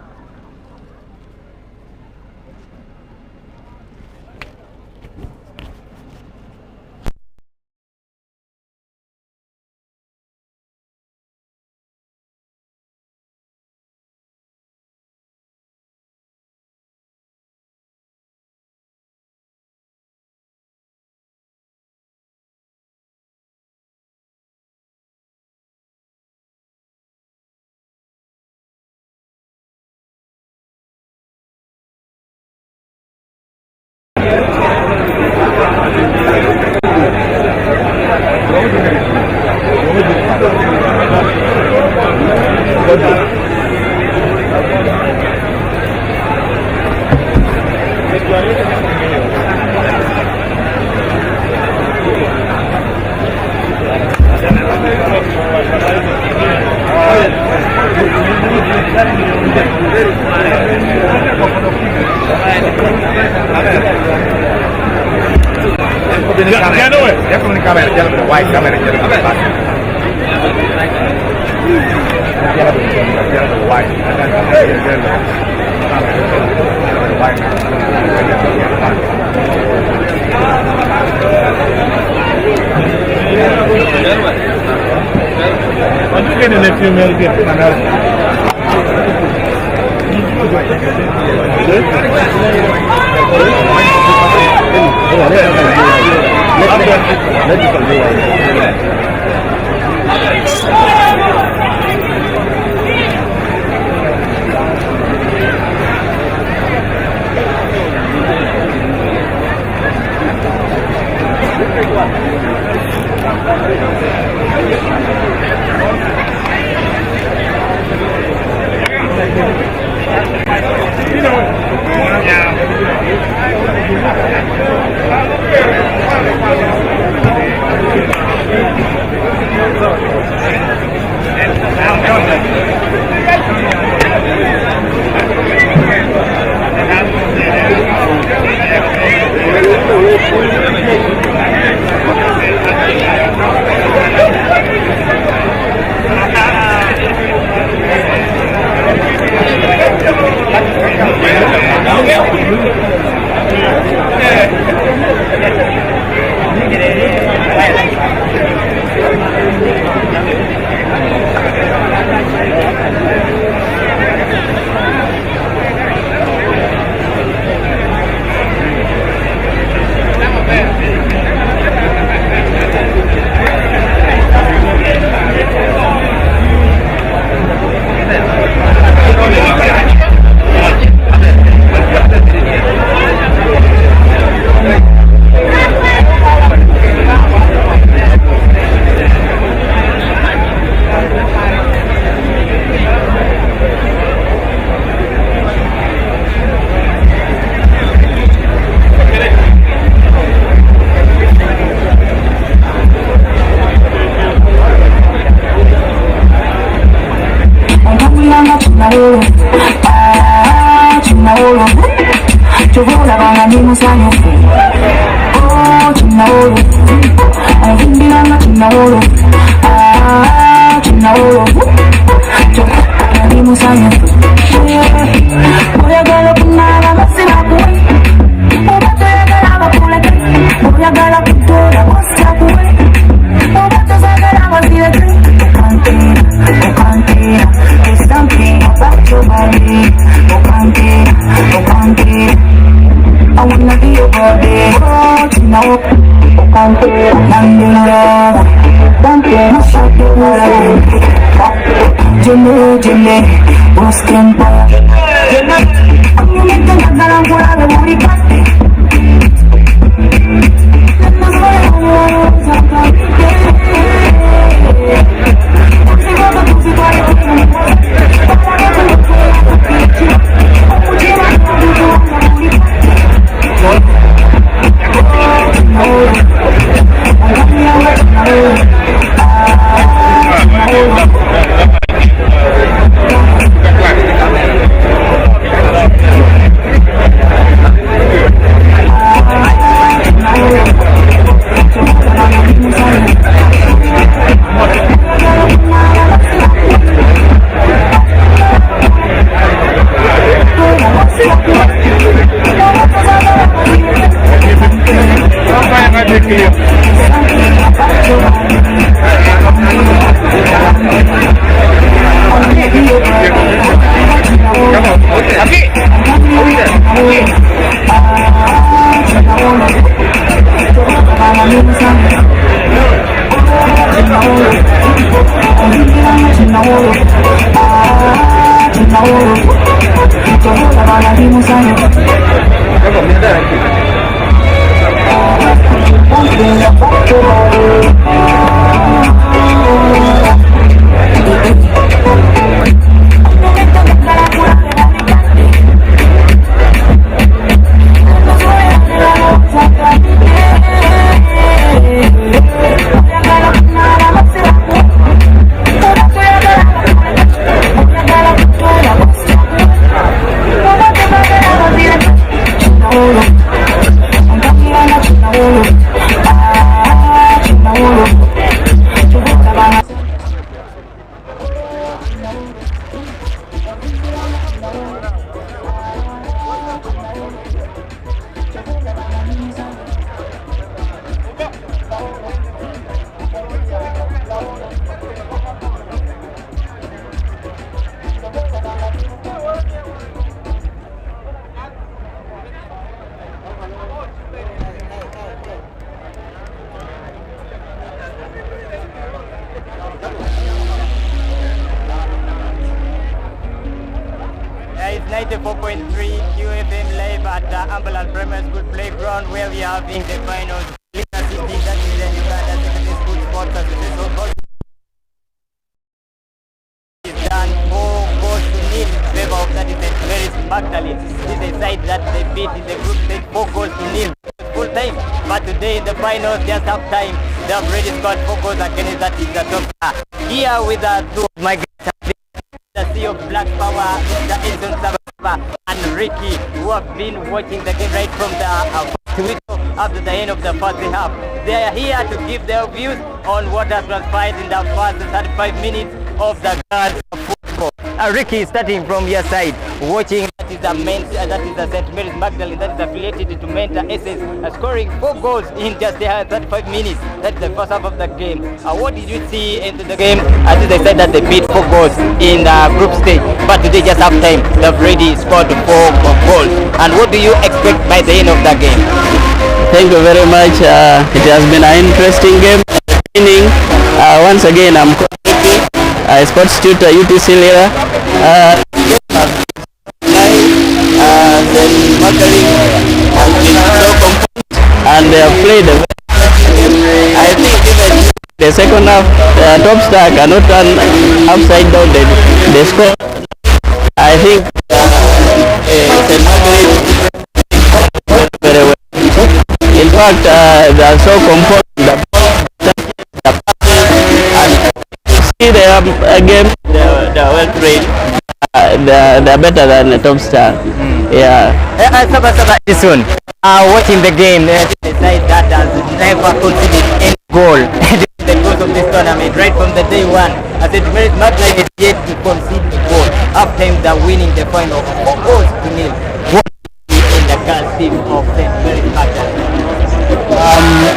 D: It's 94.3 QFM live at the Ambalal Primary School Playground, where we are having the finals. Lira City, that is the Uganda Secondary School Sports Association. Is done 4 goals to nil in favor of that is the St. Magdalene. This is a side that they beat in the group stage 4 goals to nil. Full time, but today in the finals, just half time, they have already scored 4 goals against that is the top star. Here with two of my guys, the Sea of Black Power, the Edson Sababa and Ricky, who have been watching the game right from the after the end of the first half. They are here to give their views on what has transpired in the first 35 minutes of the girls of football. Ricky, starting from your side, watching that is the St. Mary's Magdalene that is affiliated to Mentor SS, scoring 4 goals in just 35 minutes. That's the first half of the game. What did you see into the game? As they said that they beat 4 goals in the group stage, but today just half time they've already scored 4 goals. And what do you expect by the end of the game?
I: Thank you very much. It has been an interesting game. Once again, I'm sports tutor UTC Lira. And they have played I think even the second half top star cannot turn upside down the score. I think very well. In fact, they are so composed. See they have a game, they are well trained. They are better than the top star. Yeah.
D: This one, watching the game, the side that has never conceded any goal during the course of this tournament, right from the day one. As it is not like it's yet to concede a goal. Half time they're winning the final 4 goals to nil. What in the girls team of St. Mary's Magdalene?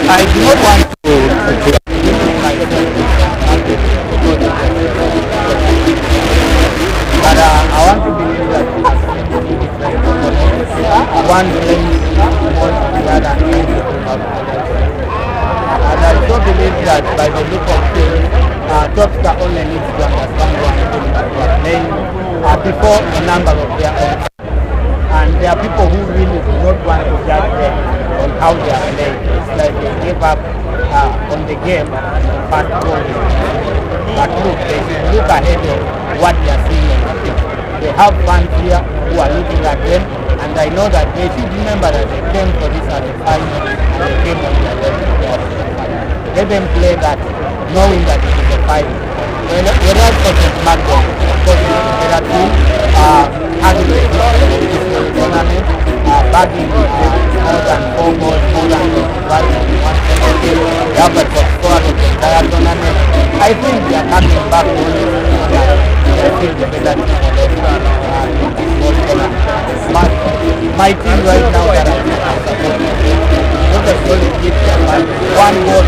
F: I do not want to but I want to believe that one playing more the other. And I also believe that by the look of things, top star only needs to understand one thing, that they are playing before a number of their own. And there are people who really do not want to judge them on how they are playing. It's like they give up on the game but goal. But look, they should look ahead of what they are seeing on the pitch. They have fans here who are looking at them, and I know that they should remember that they came for this as a final and they came on the level. Let them play that, knowing that it is a final. Whereas for the Magdalene, of course, there are two having a tournament, bagging more than 4 goals, more than 1 game. They have a top scorer of the entire tournament. I think they are coming back only I feel the better but my team right now that I'm supporting, don't only give them 1 goal.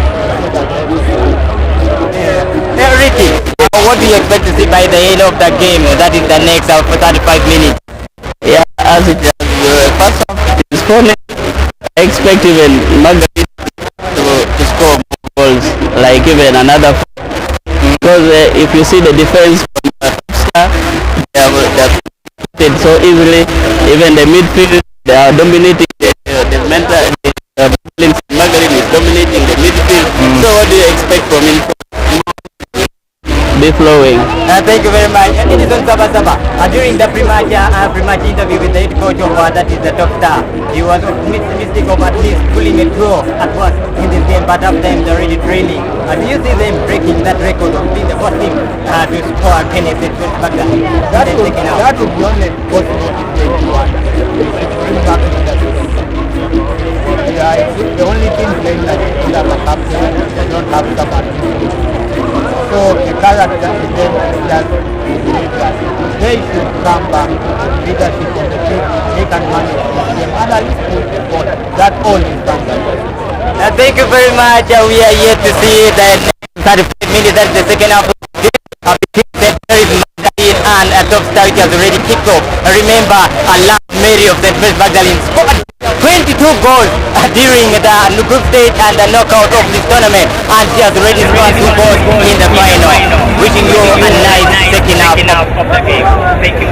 D: Ricky, what do you expect to see by the end of the game? That is the next 35 minutes.
I: Yeah, as it is first half is 4 I expect even Magdalene to score more goals, like even another 4. Because if you see the defense from the top star, they are so easily. Even the midfield, they are dominating the mental. Magarin is dominating the midfield. So what do you expect from him? Be flowing.
D: Thank you very much. It is on Sabasaba. During the pre-match interview with the head coach of that is the top star, he was optimistic of at least pulling a draw at first in this game, but after they're already trailing. Do you see them breaking that record of being the first team to score 10 at back then?
F: That would be only possible if they won. The only thing playing like that are captain, they don't have somebody. So the character is them just they should come back to leadership of the team. They can manage the game and at least put the ball. That all is done.
D: Thank you very much. We are here to see that 35 minutes. That's the second half of the game. And a top star which has already kicked off. Remember, Mary of St. Mary's Magdalene scored 22 goals during the group stage and the knockout of this tournament, and she has already scored 2 goals in the final. Wishing you a nice second half of the game. Thank you.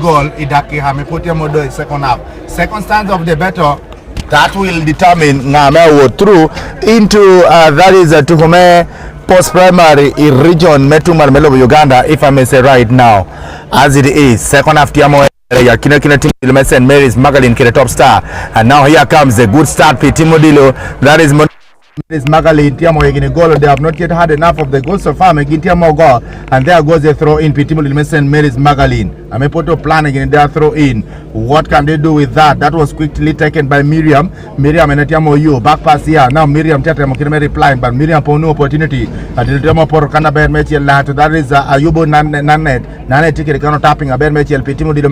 H: Goal idaki hamepotia modo second half. Second stanza of the battle that will determine ngame wo through into that is Tuhume post primary in region Metumar Melo Uganda, if I may say right now, as it is second half tiamo ya kina team St. Mary's Magdalene kile top star, and now here comes a good start for Timodilo. That is Magdalene Tiamo again a goal. They have not yet had enough of the goals so far. Again Tiamo goal, and there goes a throw in. Timodilo St. Mary's Magdalene. Amepoto plan again their throw in. What can they do with that? That was quickly taken by Miriam. Miriam and Tiamo you back pass here. Now Miriam Tiamo can reply, but Miriam for no opportunity. Tiamo por kana bear Mechiel Lato. That is Ayubo Nanet ticket cannot tapping a bear Mechiel Timodilo.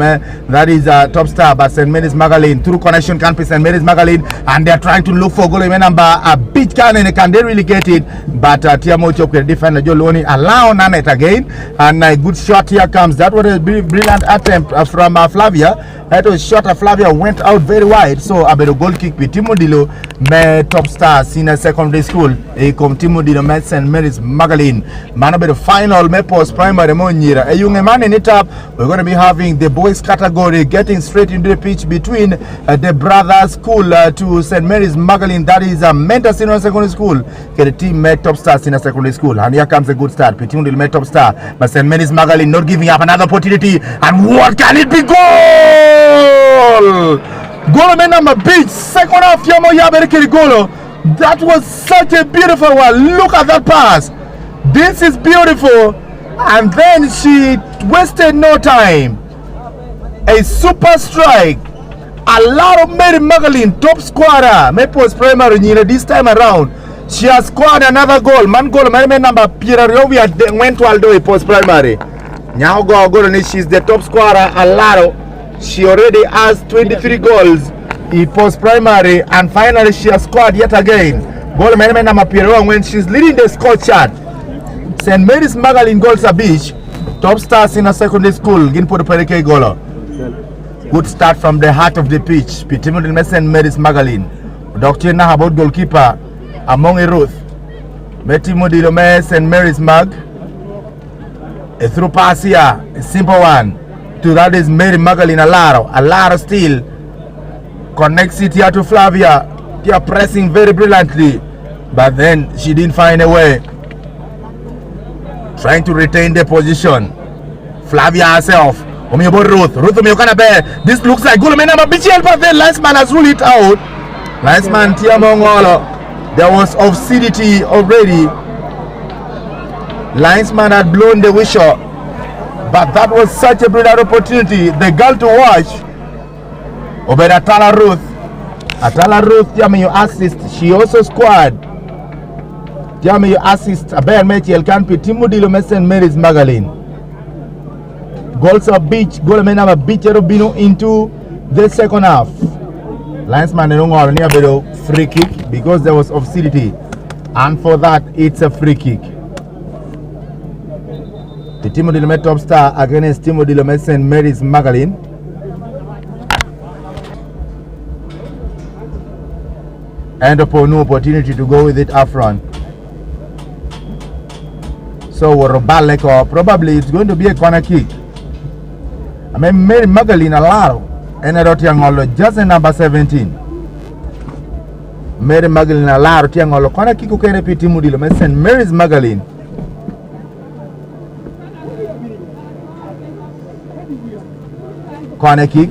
H: That is top star, but St. Mary's Magdalene through connection can be St. Mary's Magdalene, and they are trying to look for goal number a bit. Can they really get it? But Tiamo Chok defender Joloni allow Nanet again, and a good shot here comes. That was a brilliant attempt from Flavia. That was shot. Flavia went out very wide, so a better goal kick. Timodilo me top star senior secondary school. A come Timodilo me St. Mary's Magdalene. Man the final me post primary monira. A young man in it up. We're going to be having the boys category getting straight into the pitch between the brothers school to St. Mary's Magdalene. That is a mentor senior secondary school. Get a team met top star senior secondary school, and here comes a good start. Timodilo met top star, but St. Mary's Magdalene not giving up another opportunity. And what can it be? Goal! Goal number beach. Second half Yamo Yaberikiri Golo. That was such a beautiful one. Look at that pass. This is beautiful. And then she wasted no time. A super strike. A lot of Mary Magdalene, top scorer. Maples primary this time around. She has scored another goal. Man goal number Pierre went to Aldo post primary. Now go she's the top scorer. A lot of She already has 23 goals in post-primary, and finally she has scored yet again. Goal when she's leading the score chart. St. Mary's Magalin goals a beach. Top stars in a secondary school. Ginpo Golo. Good start from the heart of the pitch. Pitimudil St. Mary's Magalin. Dr. Nahabot goalkeeper among a Ruth. Metimudil St. Mary's Mag. A through pass here. A simple one. To that is Mary Magalin Alaro. Alaro still connects it here to Flavia. They are pressing very brilliantly, but then she didn't find a way. Trying to retain the position. Flavia herself. Ruth. This looks like goal. But then Linesman has ruled it out. Linesman Tiamongolo. There was obscenity already. Linesman had blown the whistle. But that was such a brilliant opportunity. The girl to watch. Atala Ruth. Atala Ruth, you assist. She also scored. You assist. Aber Mechiel Kanpi Timudilo St. Mary's Magalin. Goals of beach. Goal menama beach Rubino into the second half. Linesman near below free kick because there was obscenity. And for that, it's a free kick. The Timudilo top star against Timudilo St. Mary's Magalin. And upon no opportunity to go with it up front. So Robaleko, probably it's going to be a corner kick. I mean Mary Magalin Alaro and Rotiangolo just in number 17. Mary Magalin Alaro Tiangolo corner kick can repeat Timudilo St. Mary's Magalin. Corner kick.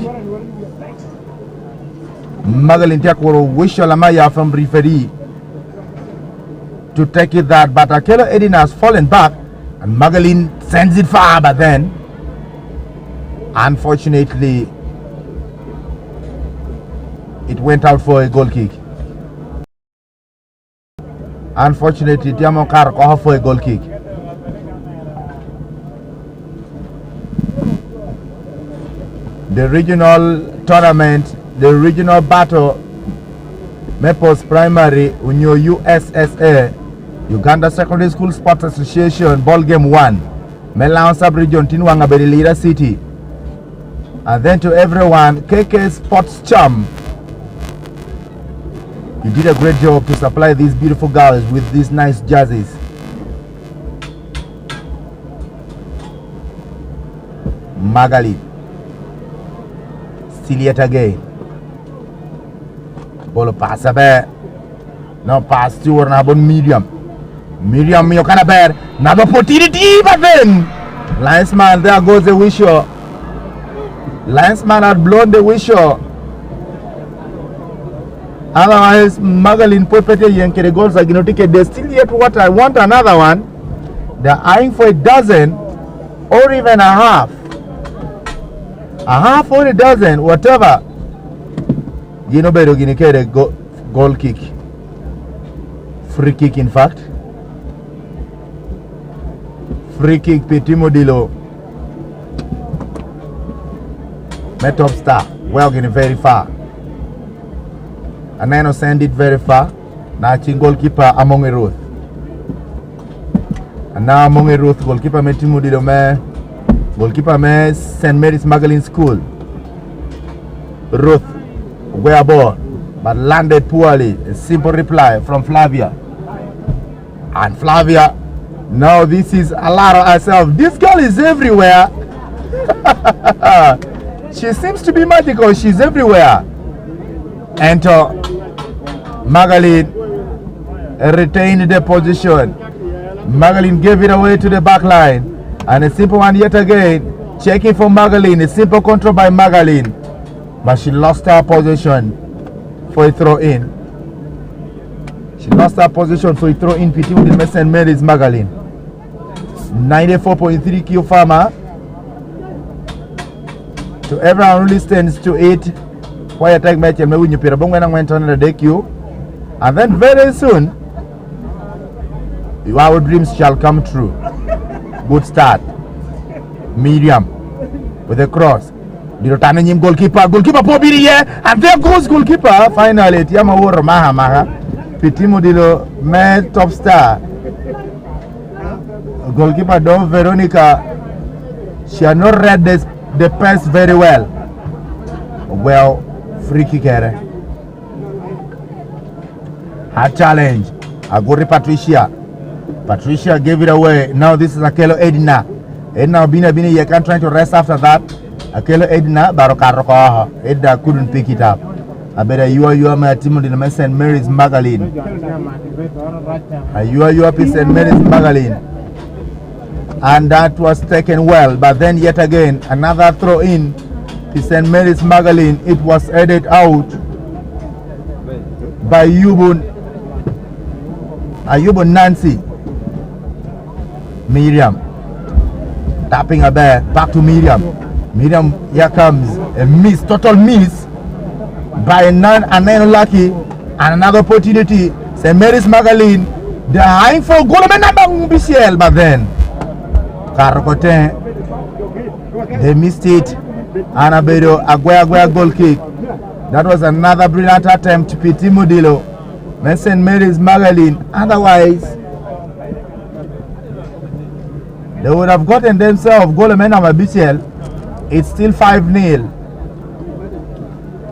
H: Magalin Tiakoro Wishalamaya from referee to take it that, but Akelo Edin has fallen back and Magalin sends it far, but then unfortunately it went out for a goal kick. Unfortunately Tiamokar called for a goal kick. The regional tournament, the regional battle, Maples Primary, Unyo USSSA, Uganda Secondary School Sports Association, Ball Game 1, Melan Sub-Region, Tinwanga, Lira City. And then to everyone, KK Sports Chum. You did a great job to supply these beautiful girls with these nice jerseys. Magali. Still yet again. Ball pass a bear. No pass to or about medium. Medium, you can bear. Another opportunity, but then Linesman, there goes the whistle. Linesman had blown the whistle. Otherwise, Magalin Popete Yankee the goals are going to take. They still yet what I want another one. They're eyeing for a dozen or even a half. A half or a dozen, whatever. You know, better get a goal kick. Free kick, in fact. Free kick, Pitimodilo. Met top star. Well, getting very far. And then send it very far. Now, goalkeeper among a Ruth. And now, among a Ruth, goalkeeper Metimodilo, goalkeeper me St. Mary's Magalin School. Ruth, where ball, but landed poorly. A simple reply from Flavia. And Flavia, now this is Alara herself. This girl is everywhere. She seems to be magical. She's everywhere. Enter Magalin retained the position. Magalin gave it away to the back line. And a simple one yet again. Checking for Magalin. A simple control by Magalin. But she lost her position for a throw in. She lost her position for a throw in. PT with the St. Mary's Magalin. 94.3 Q Farmer. To everyone who listens to it. Why attack match and maybe you put a bong when I went on the DQ. And then very soon, our dreams shall come true. Good start. Medium with a cross. Biro tane nyim goalkeeper Pobiri here, and there goes goalkeeper. Finally, Tiama Woro Maha. Pitimo Dilo met top star. Goalkeeper Dom Veronica. She had not read the pass very well. Well, free kick here. Hard challenge. Aguri Patricia. Patricia gave it away. Now this is Akelo Edna. Edna Bini you can't try to rest after that. Akelo Edna Barokaro. Edna couldn't pick it up. I bet you are my team in the St. Mary's Magdalene. You are St. Mary's Magdalene. And that was taken well. But then yet again, another throw in to St. Mary's Magdalene. It was headed out by Ayubu Nancy. Miriam tapping her back to Miriam. Miriam, here comes a miss, total miss by an unlucky, and another opportunity. St. Mary's Magdalene, they're eyeing for goal, but then Karokote, they missed it. Anabedo Aguaya goal kick. That was another brilliant attempt to Piti Mudilo. St. Mary's Magdalene. Otherwise, they would have gotten themselves goal and BCL. It's still 5-0.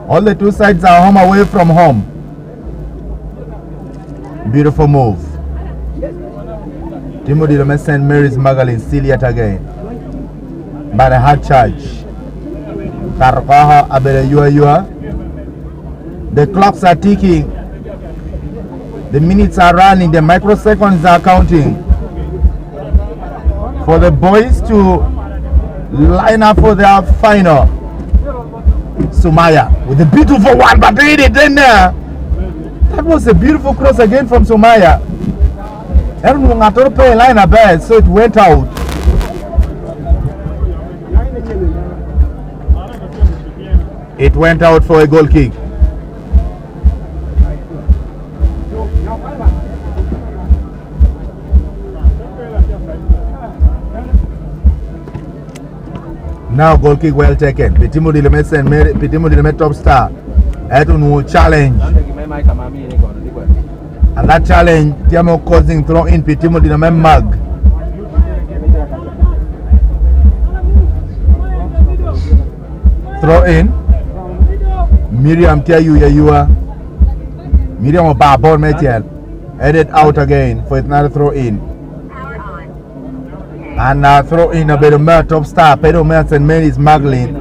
H: All the two sides are home away from home. Beautiful move. Timothy St. Mary's Magdalene still yet again. But a hard charge. Karkaha Abere Yua. The clocks are ticking. The minutes are running. The microseconds are counting. For the boys to line up for their final. Sumaya with a beautiful one, but read it in there. That was a beautiful cross again from Sumaya. Everyone had to pay line up there, so it went out. It went out for a goal kick. Now goal kick well taken. Pitimo Dileme top star. Etun challenge. And that challenge, Tiamo causing throw in Pitimo Dileme mug. Throw in. Miriam tell you are. Miriam or ball Metiel. Headed out again for another throw in. And throw in a bit of top star, Pedro St. Mary's Magdalene.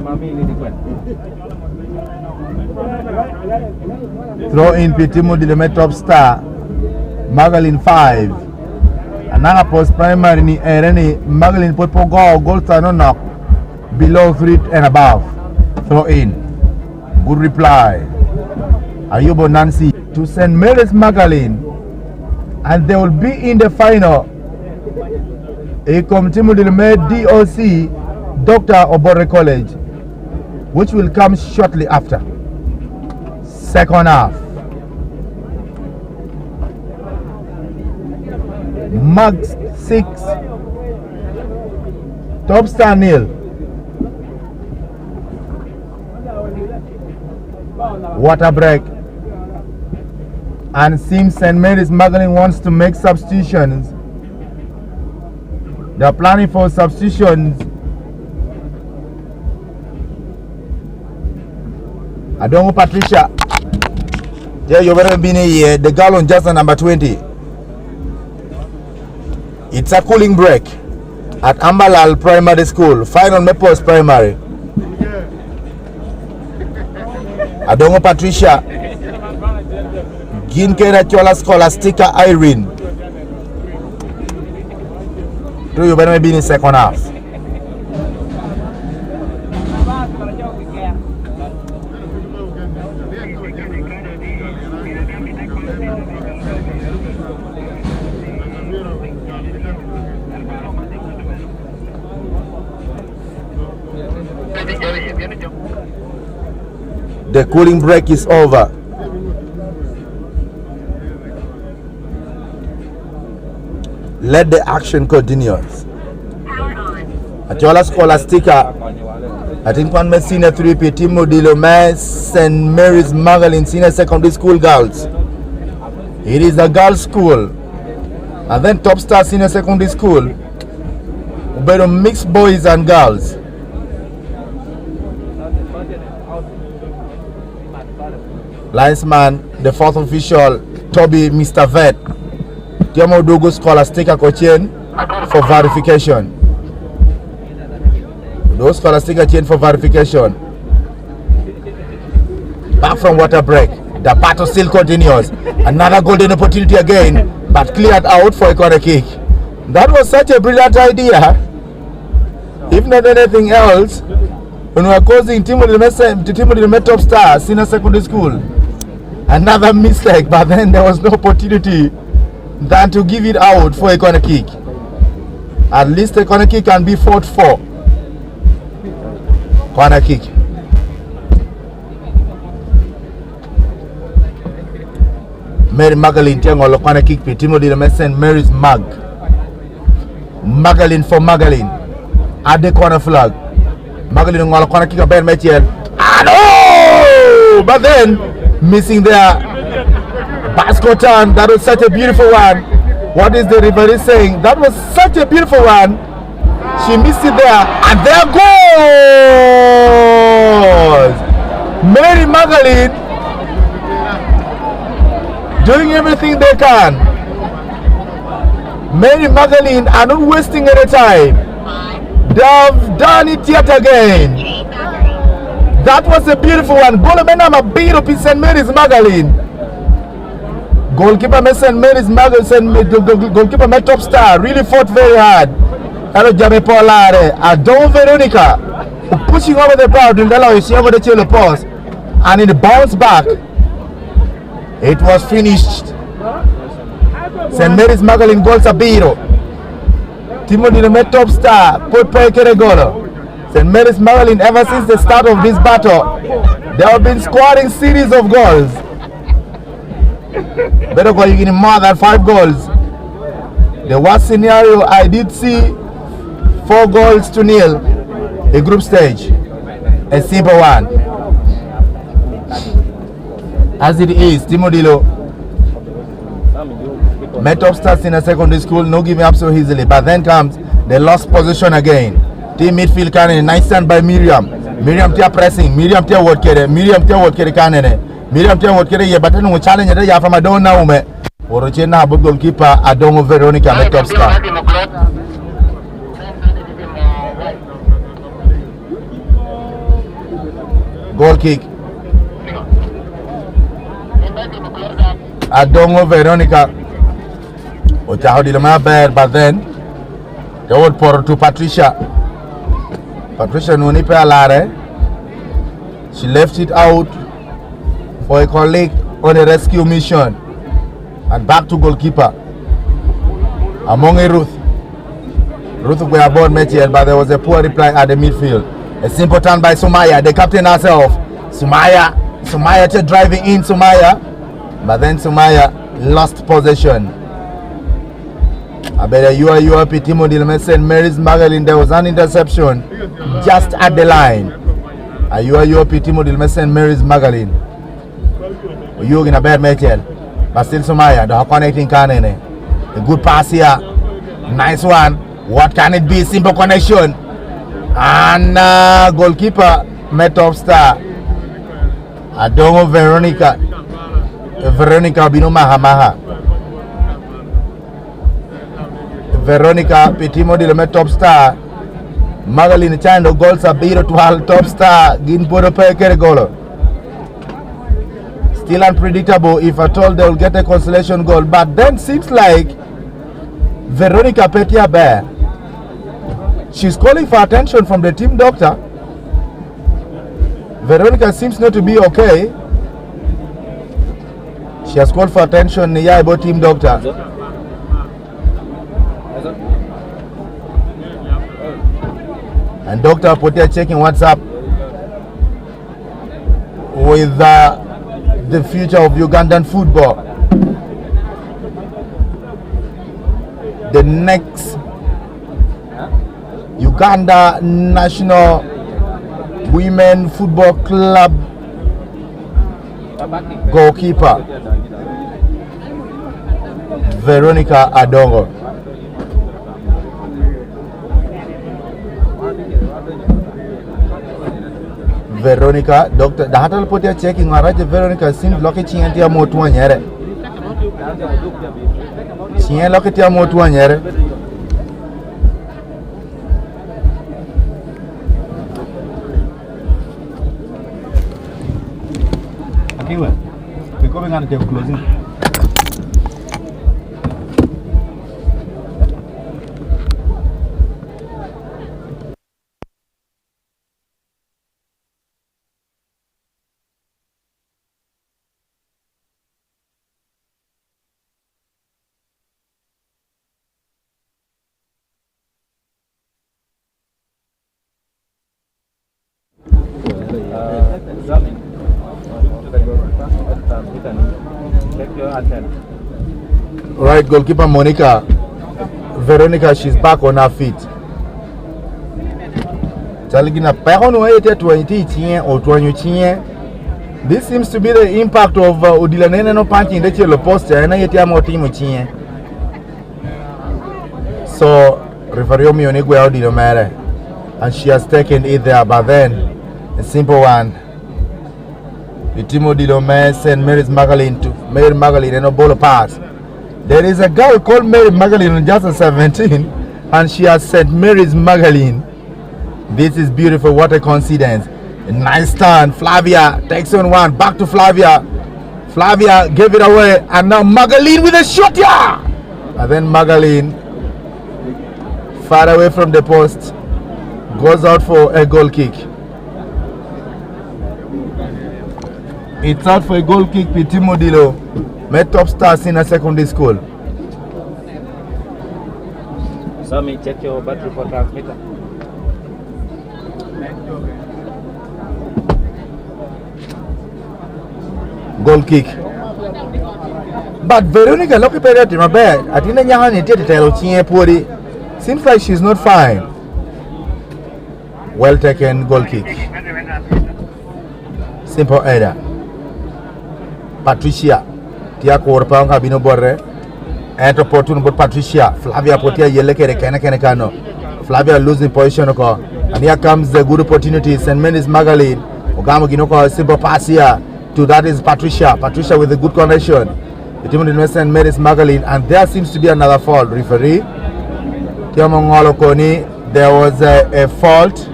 H: Throw in Pitimo Dileme top star, Magdalene 5. Another post primary ni Ereni Magdalene put goal no knock below 3 and above. Throw in. Good reply. Ayubo Nancy to St. Mary's Magdalene, and they will be in the final. A Timothy DOC Dr. Obore College, which will come shortly after. Second half. Max 6, Top Star 0. Water break. And seems St. Mary's Magdalene wants to make substitutions. They are planning for substitutions. I don't know, Patricia. Yeah, you've already been here. The girl on just number 20. It's a cooling break at Ambalal Primary School. Final Maples Primary. I don't know, Patricia. Ginkera Chola Scholastica Irene. You better be in the second half. The cooling break is over. Let the action continue. Achola Scholastica I think one may senior 3P Timo Dilome St. Mary's Magdalene Senior Secondary School girls. It is a girls' school. And then Top Star Senior Secondary School. But mixed boys and girls. Linesman, the fourth official, Toby Mr. Vet. Tiamo Dogo scholars take a chain for verification. Those scholars take a chain for verification. Back from water break. The battle still continues. Another golden opportunity again, but cleared out for a corner kick. That was such a brilliant idea. If not anything else, when we were causing Timothy Top Star Senior Secondary School another mistake, but then there was no opportunity than to give it out for a corner kick. At least a corner kick can be fought for. Corner kick. Mary Magdalene Tiangolo corner kick. Timothy St. Mary's Mag. Magdalene for Magdalene. At the corner flag. Magdalene Ngolo corner kick a bad match here. And oh! But then missing there. Basco turn. That was such a beautiful one. What is the referee saying? That was such a beautiful one. She missed it there. And there goes Mary Magdalene doing everything they can. Mary Magdalene are not wasting any time. They've done it yet again. That was a beautiful one. Goalkeeper beat up St. Mary's Magdalene. Goalkeeper St. Mary's Magdalene. Goalkeeper Top Star really fought very hard. Hello, Jabe Paulare. Adon Veronica pushing over the crowd and she over the chillo pause. And it bounced back. It was finished. St. Mary's Magdalene goals a biro. Timothy the Top Star put Pekere Golo. St. Mary's Magdalene, ever since the start of this battle, they have been scoring series of goals. Better go, you getting more than 5 goals. The worst scenario I did see 4 goals to nil, a group stage, a simple one. As it is, Timodilo met Top Stars in a secondary school, no giving up so easily. But then comes the lost position again. Team midfield cannon, nice stand by Miriam. Miriam tia pressing, Miriam tia what kere, Miriam tia what kere cannon. Miriam tia what kere ye, but no challenge ya from Adon Naume. Orochena Abu goalkeeper Adongo Veronica met Top Star. Goal kick. Adongo Veronica. Ochahodi Lama bad, but then they would pour to Patricia. Patricia Nunipe Alare. She left it out for a colleague on a rescue mission. And back to goalkeeper. Among Ruth. Ruth were aboard Metiel, but there was a poor reply at the midfield. A simple turn by Sumaya, the captain herself. Sumaya driving in Sumaya. But then Sumaya lost possession. I bet you are Timothy St. Mary's Magdalene. There was an interception just at the line. You are Timothy St. Mary's Magdalene. You in a bad Metiel. But still Sumaya, the connecting cannon. A good pass here. Nice one. What can it be? Simple connection. And goalkeeper met Top Star. Adongo Veronica. Veronica Bino Mahamaha. Veronica Pitimo de met Top Star. Magdalene Chando goals a biro to Hal Top Star. Gin Poro Pekere Golo. Still unpredictable. If at all they will get a consolation goal. But then seems like Veronica Petia Bear. She's calling for attention from the team doctor. Veronica seems not to be okay. She has called for attention about team doctor. And Dr. Potia checking what's up with the future of Ugandan football. The next Uganda national Women Football Club goalkeeper Veronica Adongo. Veronica, Doctor, the hotel put your checking right. Veronica seems lucky she ain't here more to one year. She ain't lucky to more to one year. Okay, well, we're coming on to the closing. Right, goalkeeper Monica. Veronica, she's back on her feet. This seems to be the impact of Udilanene no punching the chelo poster and I get more team. So, referee Mionigwe Audino Mare, and she has taken it there, but then a simple one. The Timo Dilome sent Mary Magdalene and a ball of pass. There is a girl called Mary Magdalene just 17, and she has sent Mary's Magdalene. This is beautiful. What a coincidence. A nice turn. Flavia takes on one. Back to Flavia. Flavia gave it away, and now Magdalene with a shot. Yeah! And then Magdalene, far away from the post, goes out for a goal kick. It's out for a goal kick. Pitimo Dilo met top stars in a secondary school.
E: Sammy, check your battery for transmitter.
H: Goal kick. But Veronica, look at my bed. I didn't know seems like she's not fine. Well taken goal kick. Simple error. Patricia. Tia Korpanga Bino Borre. Enter opportune but Patricia. Flavia Potia Yeleke Kano. Flavia losing position. And here comes the good opportunity. St. Mary's Magdalene. Ogamo Ginoko simple pass here. To that is Patricia. Patricia with a good connection. The team in St. Mary's Magdalene. And there seems to be another fault. Referee. Tiamongolo Koni. There was a fault.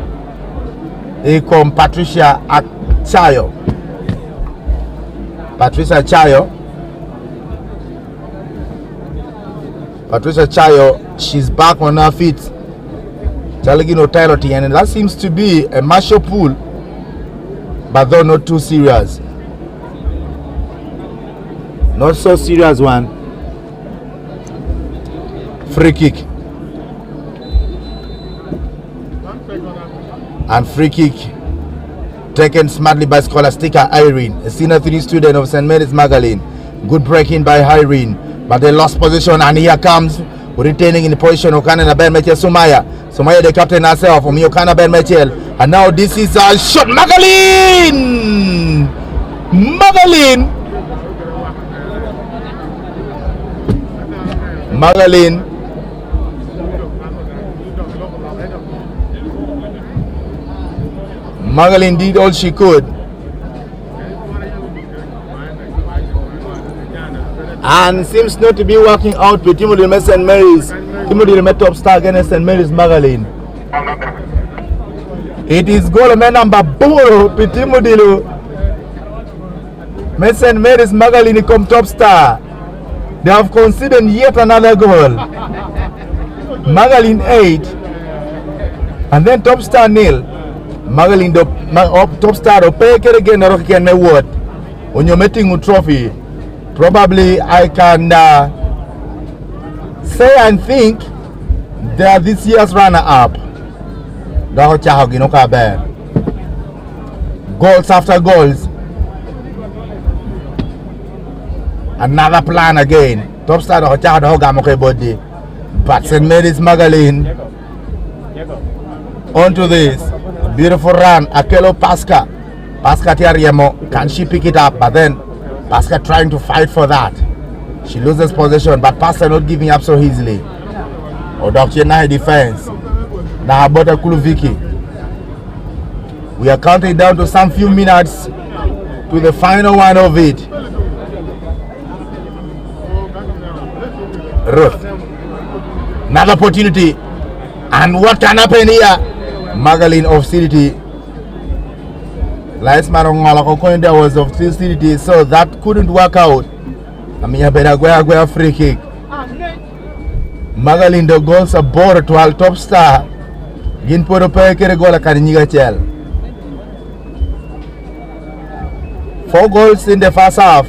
H: Ekom Patricia Chayo. Patricia Chayo. Patricia Chayo, she's back on her feet. Chaligino Taylorty, and that seems to be a Marshall pool, but though not too serious. Not so serious one. Free kick. And free kick taken smartly by Scholastica Irene, a senior 3 student of St. Mary's Magdalene. Good breaking by Irene, but they lost position, and here comes retaining in the position Okana Ben Mechel Sumaya. Sumaya the captain herself from Okana Ben Mechel, and now this is a shot. Magdalene! Magdalene! Magdalene! Magdalene did all she could. And seems not to be working out with Timothy St. Mary's. Timothy met top star against St. Mary's Magdalene. It is goal number 4 Timothy St. Mary's Magdalene come top star. They have conceded yet another goal. Magdalene 8 and then top star nil. Magdalene top star pay again Rocky Award when you're meeting a trophy. Probably I can say and think they are this year's runner-up. Goals after goals. Another plan again. Top star body. But St. Mary's Magdalene onto this. Beautiful run. Akelo Pasca. Pasca Tiariemo. Can she pick it up? But then Pasca trying to fight for that. She loses possession, but Pasca not giving up so easily. Odokye na defense. Now Abota Kuluviki. We are counting down to some few minutes to the final one of it. Ruth. Another opportunity. And what can happen here? Magaline of City. Last man on Malakokoinda was of City, so that couldn't work out. I mean, I better go a free kick. Magaline the goals are bored to our top star. Gin poro pekere gola karinyiga chel. 4 goals in the first half.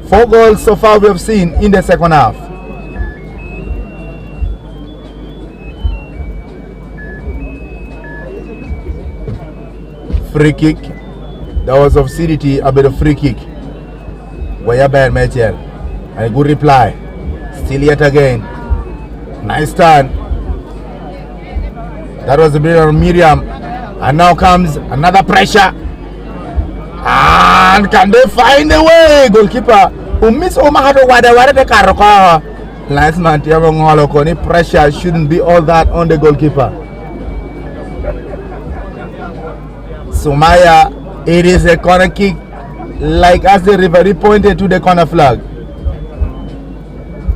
H: 4 goals so far we have seen in the second half. Free kick. That was of CDT, a bit of free kick. Waya bad Michael. And a good reply. Still yet again. Nice turn. That was a bit of Miriam. And now comes another pressure. And can they find a way? Goalkeeper who miss Omaha whatever the car. Linesman Tiago Ngolokoni pressure shouldn't be all that on the goalkeeper. Sumaya, it is a corner kick, like as the referee pointed to the corner flag.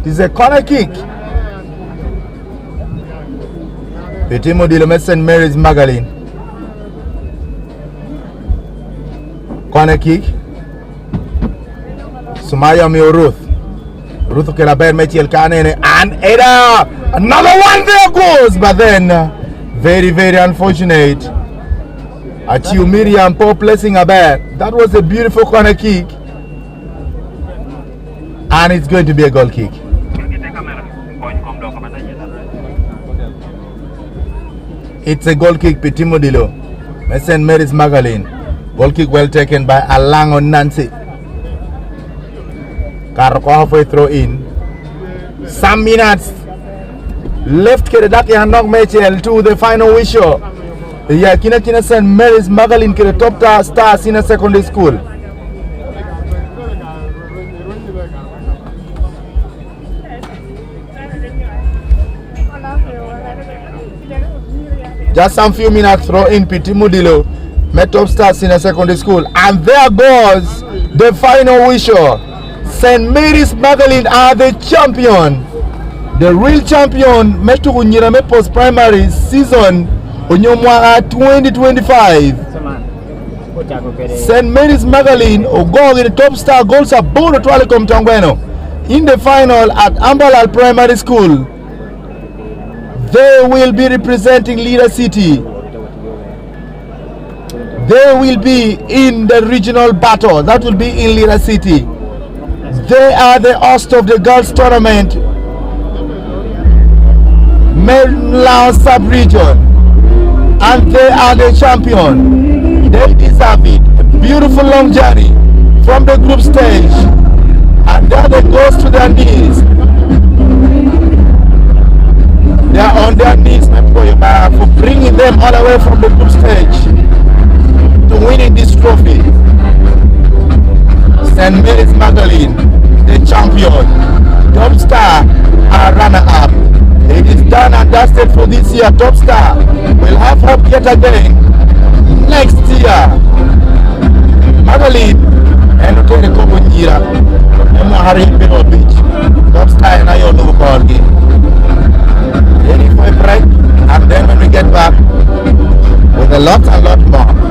H: It is a corner kick. Petimo Dilomet St. Mary's Magaline. Corner kick. Sumaya Mio Ruth. Ruth Kelaber Mechiel Kanene and Ada. Another one there goes, but then very, very unfortunate. Achiu Miriam Poe placing a bet. That was a beautiful corner kick. And it's going to be a goal kick. It's a goal kick, Petimo Dilo. St. Mary's Magaline. Goal kick well taken by Alango Nancy. Karoko halfway throw in. Some minutes left. Kedaki and knock Michael to the final whistle. Yeah, Kina St. Mary's Magaline ke the top star senior secondary school. Just some few minutes throw in Pitimudilo, met top star senior secondary school, and there goes the final whistle. St. Mary's Magaline are the champion, the real champion. Metu Unyirame post primary season. Onyomwa 2025. St. Mary's Magaline Ogog in the top star goals are Bono Twalekom Tongweno in the final at Ambalal Primary School. They will be representing Lira City. They will be in the regional battle. That will be in Lira City. They are the host of the girls tournament, Mainland sub-region. And they are the champion. They deserve it. A beautiful long journey from the group stage. And then they go to their knees. They are on their knees for bringing them all the way from the group stage to winning this trophy. St. Mary's Magaline, the champion. Top star are runner-up. It is done and dusted for this year. Top star will have hope yet again next year. Magaline and Otene Kobonyira and Mahari Pino Beach. Top star and I all over call game. Ready for a break, and then when we get back with a lot more.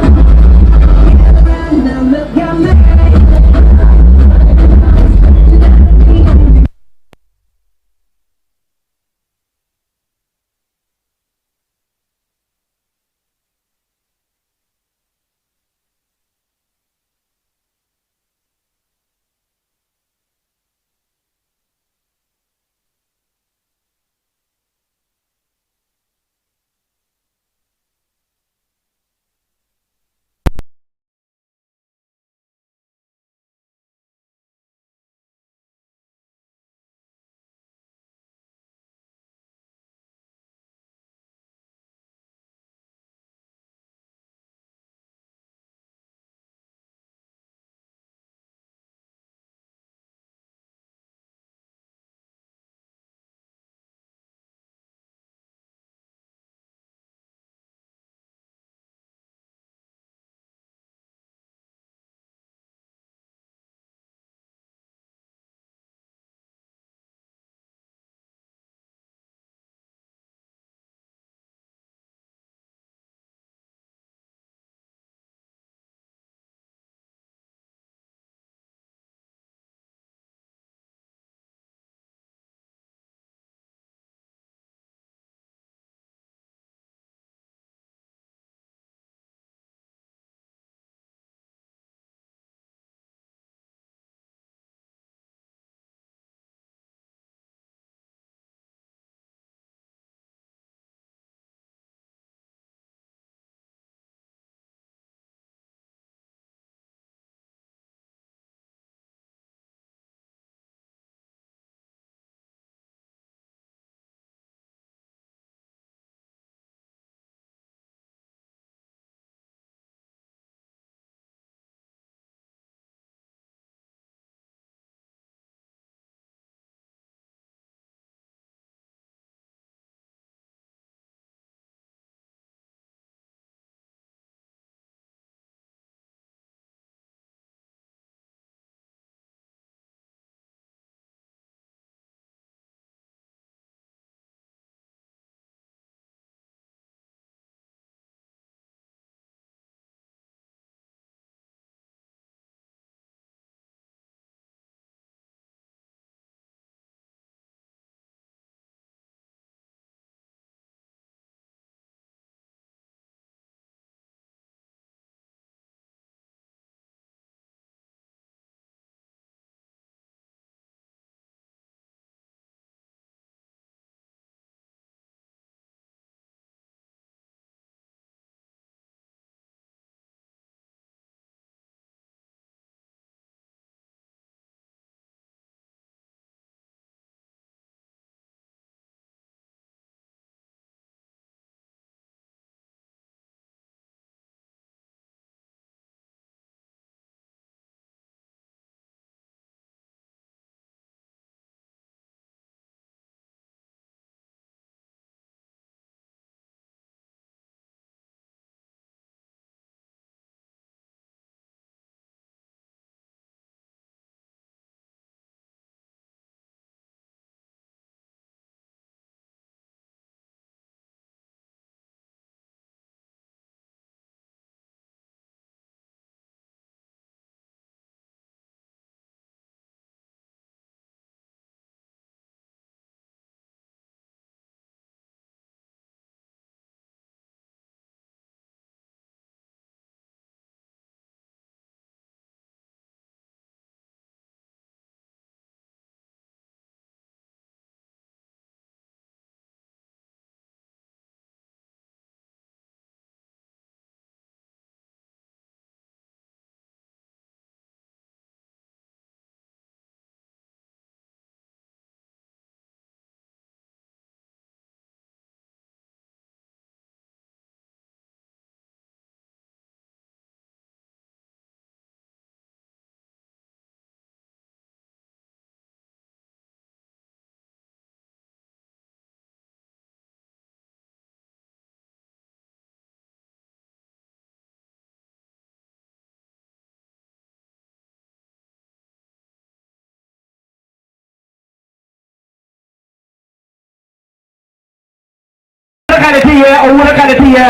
J: Kanatia, Owula Kanatia,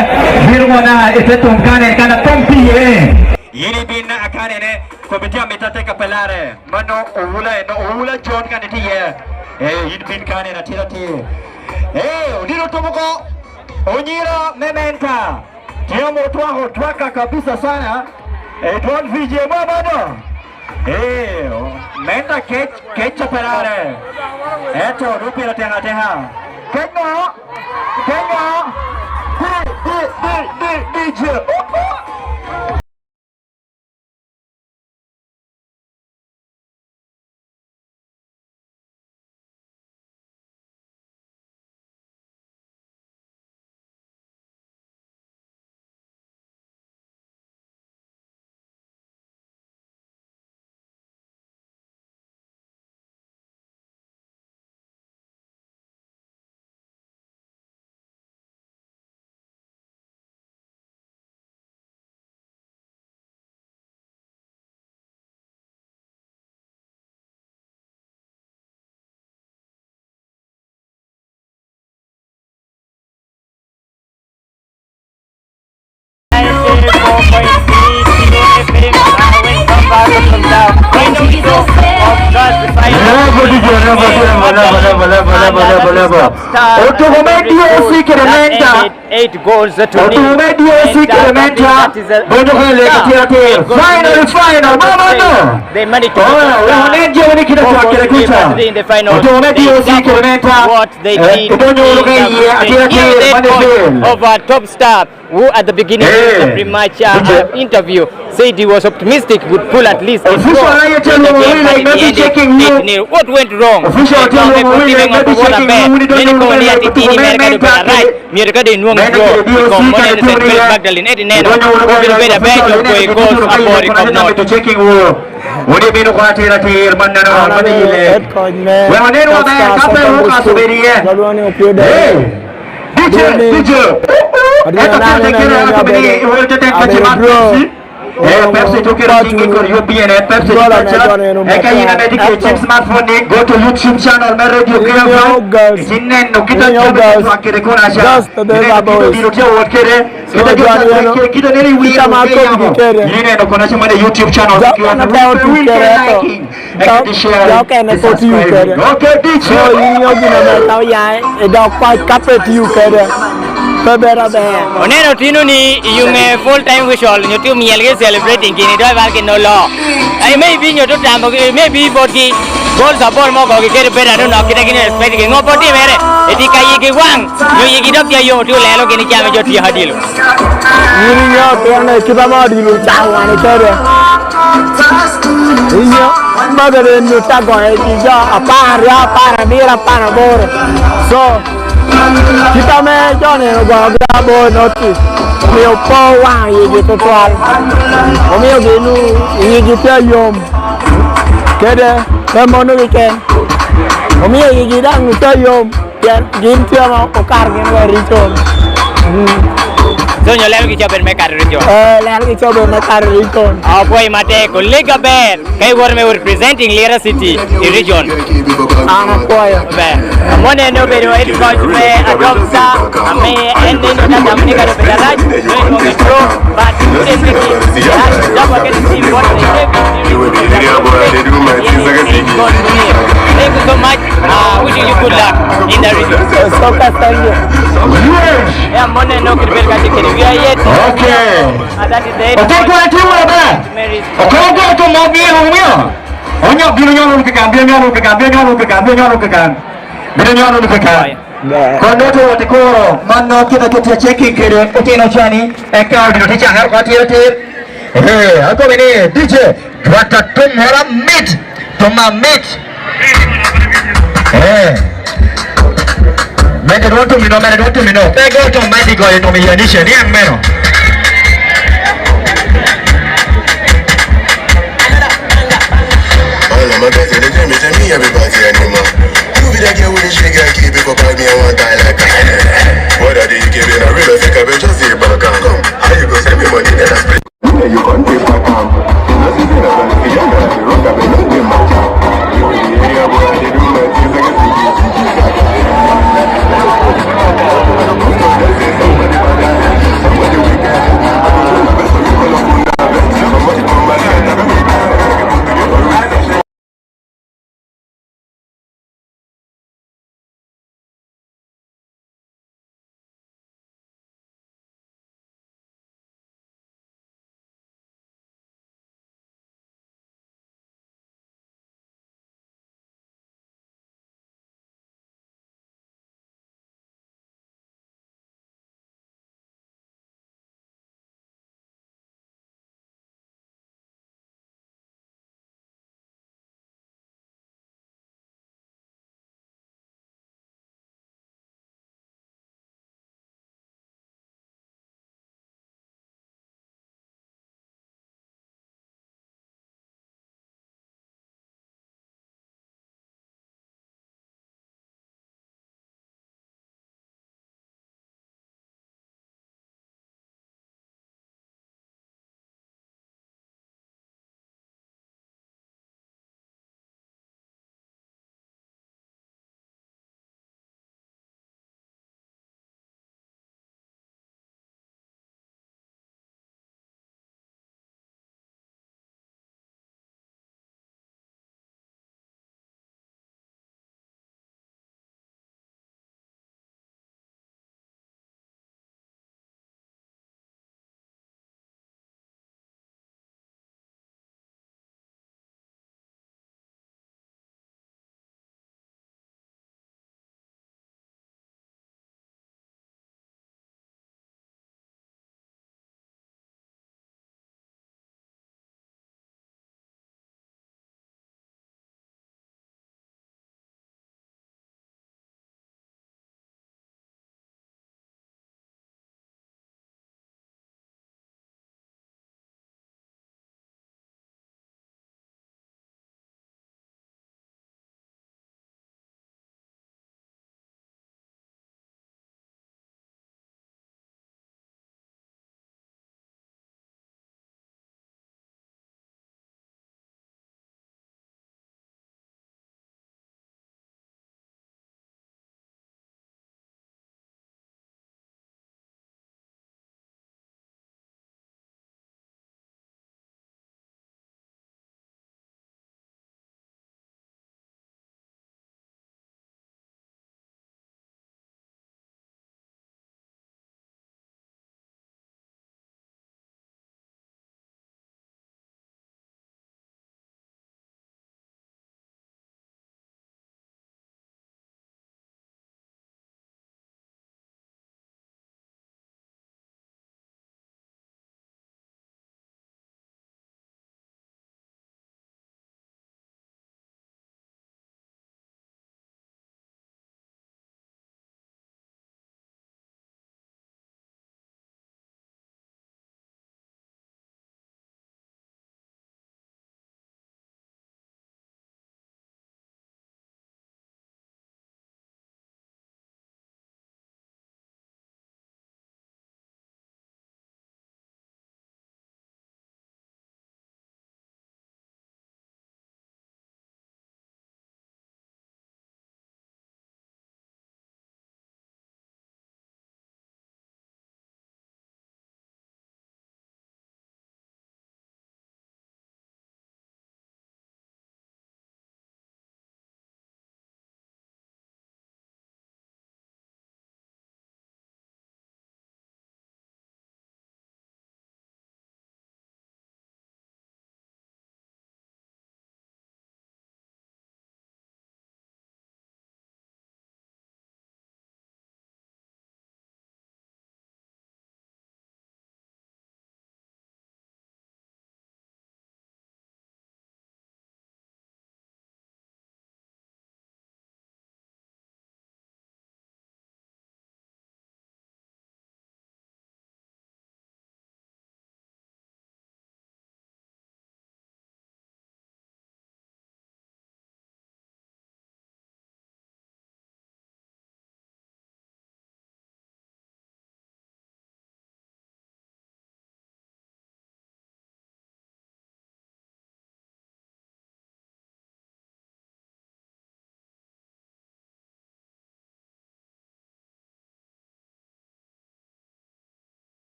J: Birwana, it's a Tomkane, Kanatompi. Yini bin Akane, Komitia Metateka Pelare, Mano, Owula, John Kanatia, Yin bin Kane, Atirati. Hey, Dino Tomoko, Onyira, Mementa, Tiamo Tuaho, Twaka Kabisa Sana, Tuan Vijay Mabado. Hey, Menta Ketcha Pelare, Eto, Rupira Teha. Kenya, DJ.
D: Eight goals to
J: final,
D: they managed to in the final. What they did of our top star, who at the beginning of the pre-match interview said he was optimistic would pull at least a score. What went wrong?
J: Pepsi took it for European Pepsi go to YouTube channel
D: Oneno tinuni yume full time visual nyotu mielge celebrating kini do barke no law. I may be nyotu tambo maybe body goal support mo ko ke better no kita kini respect ke ngopoti mere eti kai ke wang yo yigi dok ya yo tu lelo kini chame joti hadilo.
F: Yini yo perne kita ma dilu changwane kere. Inyo magare no tago e ja para mira para bor. So kita me Johnny no gua bo notice meu po wa yigi total o meu genu yigi te yom kede be mono weekend o meu yigi dang te yom ya gim te ma o kar gen wa richon
D: so nyo lelo ki chober me kar richon
F: lelo ki chober me kar richon
D: apoi mate kollega ber kai wor me representing Lira city region
F: ana koy
D: be mone no be no edit coach me adopsa ame ende no da mne karo be garaj no mo metro but today me ki double get team what they thank you so much wishing you good luck in the region
F: so ka thank you
D: yeah mone no ki be garaj ki we are yet
J: okay
D: that is it
J: okay go to ba okay go to mo bi ho mi onyo biru nyo ke kan kondo to tekoro manno kita kita checking kere utino chani ekar dino ticha har kwatira te ako bene DJ wata tumhora meet tuma meet mene rotu mino pego to medico e to mi yanisha ni meno
K: my best in the gym, it's me, everybody anymore. You be that girl with the shake and keep it up on me, I want die like a what are they giving a real fake up and just say back and come. How you go send me money that I spend? You can't take back home. That's the thing about it. You're not the rock up and not in my town. Yeah, boy, they do my things like a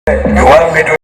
K: You want me to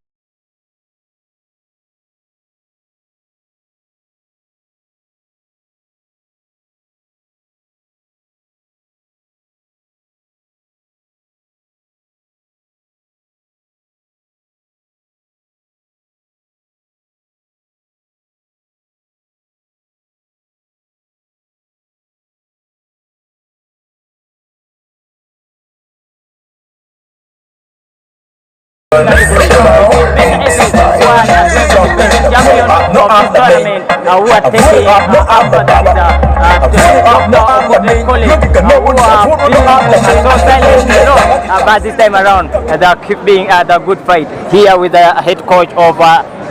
D: but this time around they're keeping the good fight here with the head coach of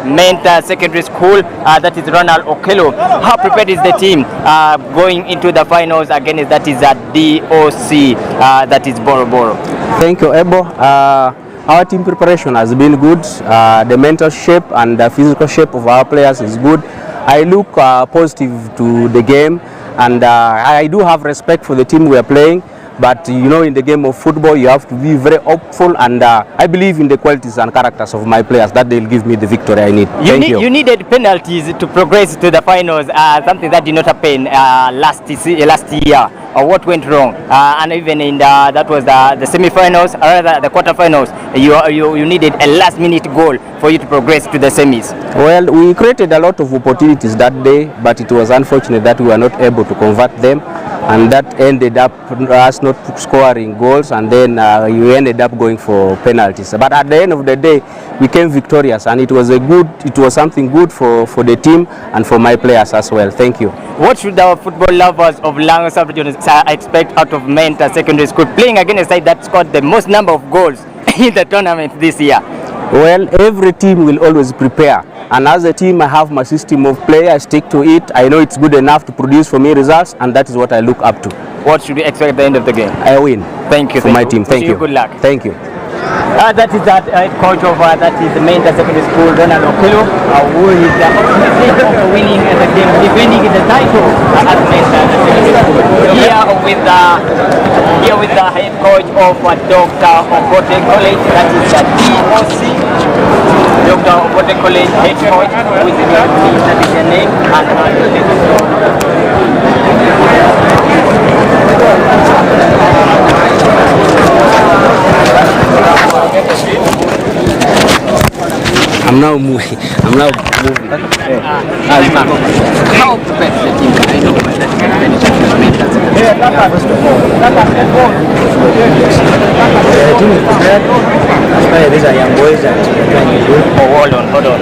D: Menta Secondary School, that is Ronald Okello. How prepared is the team going into the finals against that is DOC, that is Boro Boro?
L: Thank you, Ebo. Our team preparation has been good. The mental shape and the physical shape of our players is good. I look positive to the game, and I do have respect for the team we are playing. But you know, in the game of football, you have to be very hopeful, and I believe in the qualities and characters of my players that they'll give me the victory I need. Thank you.
D: You needed penalties to progress to the finals, something that did not happen last year. What went wrong? And even in that was the semi-finals, or rather the quarter-finals, you needed a last-minute goal for you to progress to the semis.
L: Well, we created a lot of opportunities that day, but it was unfortunate that we were not able to convert them, and that ended up us not scoring goals, and then we ended up going for penalties. But at the end of the day, we came victorious, and it was something good for the team and for my players as well. Thank you.
D: What should the football lovers of Lango Sub-Region expect out of Menta Secondary School, playing against a side that scored the most number of goals in the tournament this year?
L: Well, every team will always prepare, and as a team I have my system of play. I stick to it. I know it's good enough to produce for me results, and that is what I look up to.
D: What should we expect at the end of the game?
L: I win.
D: Thank you
L: for my team. Thank you.
D: Good luck.
L: Thank you.
D: That is that coach of that is the Menta Secondary School, Ronald Okello, who is optimistic of winning the game, defending the title at Menta Secondary School. Here with the head coach of Dr. Obote College, that is the DOC. Dr. Obote College head coach, who is that is the name
L: I'm now moving.
D: How prepared the team? I know
F: The team is prepared. As far as these are young boys that are trying to do.
D: Oh, hold on.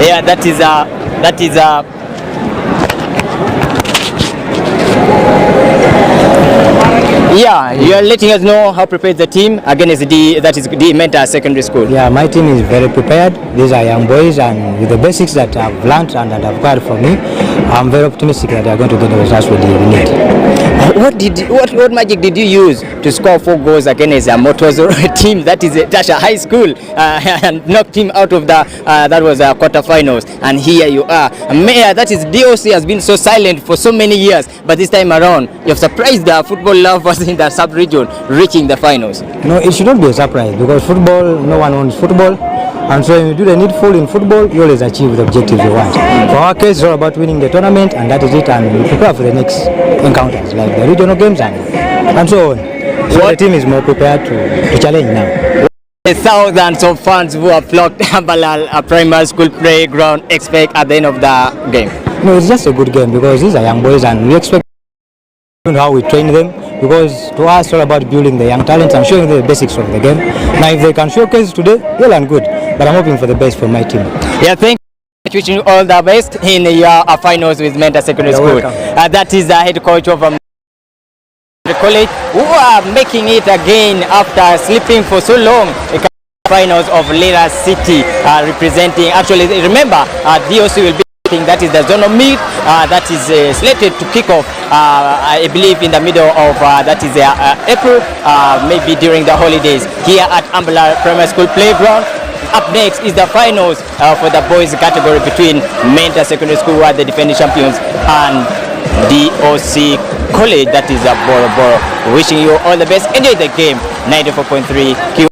D: Yeah, that is yeah, you are letting us know how prepared the team against that is the Menta Secondary School.
F: Yeah, my team is very prepared. These are young boys, and with the basics that I've learned and that I've got from me, I'm very optimistic that they are going to get the results we need.
D: What magic did you use to score 4 goals against a Motozo team that is Tasha High School and knocked him out of the that was quarterfinals, and here you are. Mayor, that is DOC has been so silent for so many years, but this time around you've surprised the football lovers in the sub-region reaching the finals.
F: No, it should not be a surprise, because football, no one owns football, and so when you do the needful in football, you always achieve the objective you want. For our case, it's all about winning the tournament, and that is it, and we prepare for the next encounters like the regional games and so on. So the team is more prepared to challenge now.
D: The thousands of fans who have flocked Ambalal Primary School playground expect at the end of the game.
F: No, it's just a good game, because these are young boys, and we expect how we train them, because to us it's all about building the young talents and showing them the basics of the game. Now if they can showcase today, well and good, but I'm hoping for the best for my team.
D: Yeah, thank you. Wishing you all the best in your finals with Menta Secondary School. That is the head coach of the college, who are making it again after sleeping for so long. Finals of Lira City, representing, actually remember, DOC will be, that is the zonal meet that is slated to kick off I believe in the middle of that is April, maybe during the holidays here at Ambala Primary School playground. Up next is the finals for the boys category between Menta Secondary School, who are the defending champions, and DOC College, that is Boro Boro. Wishing you all the best. Enjoy the game. 94.3 Q.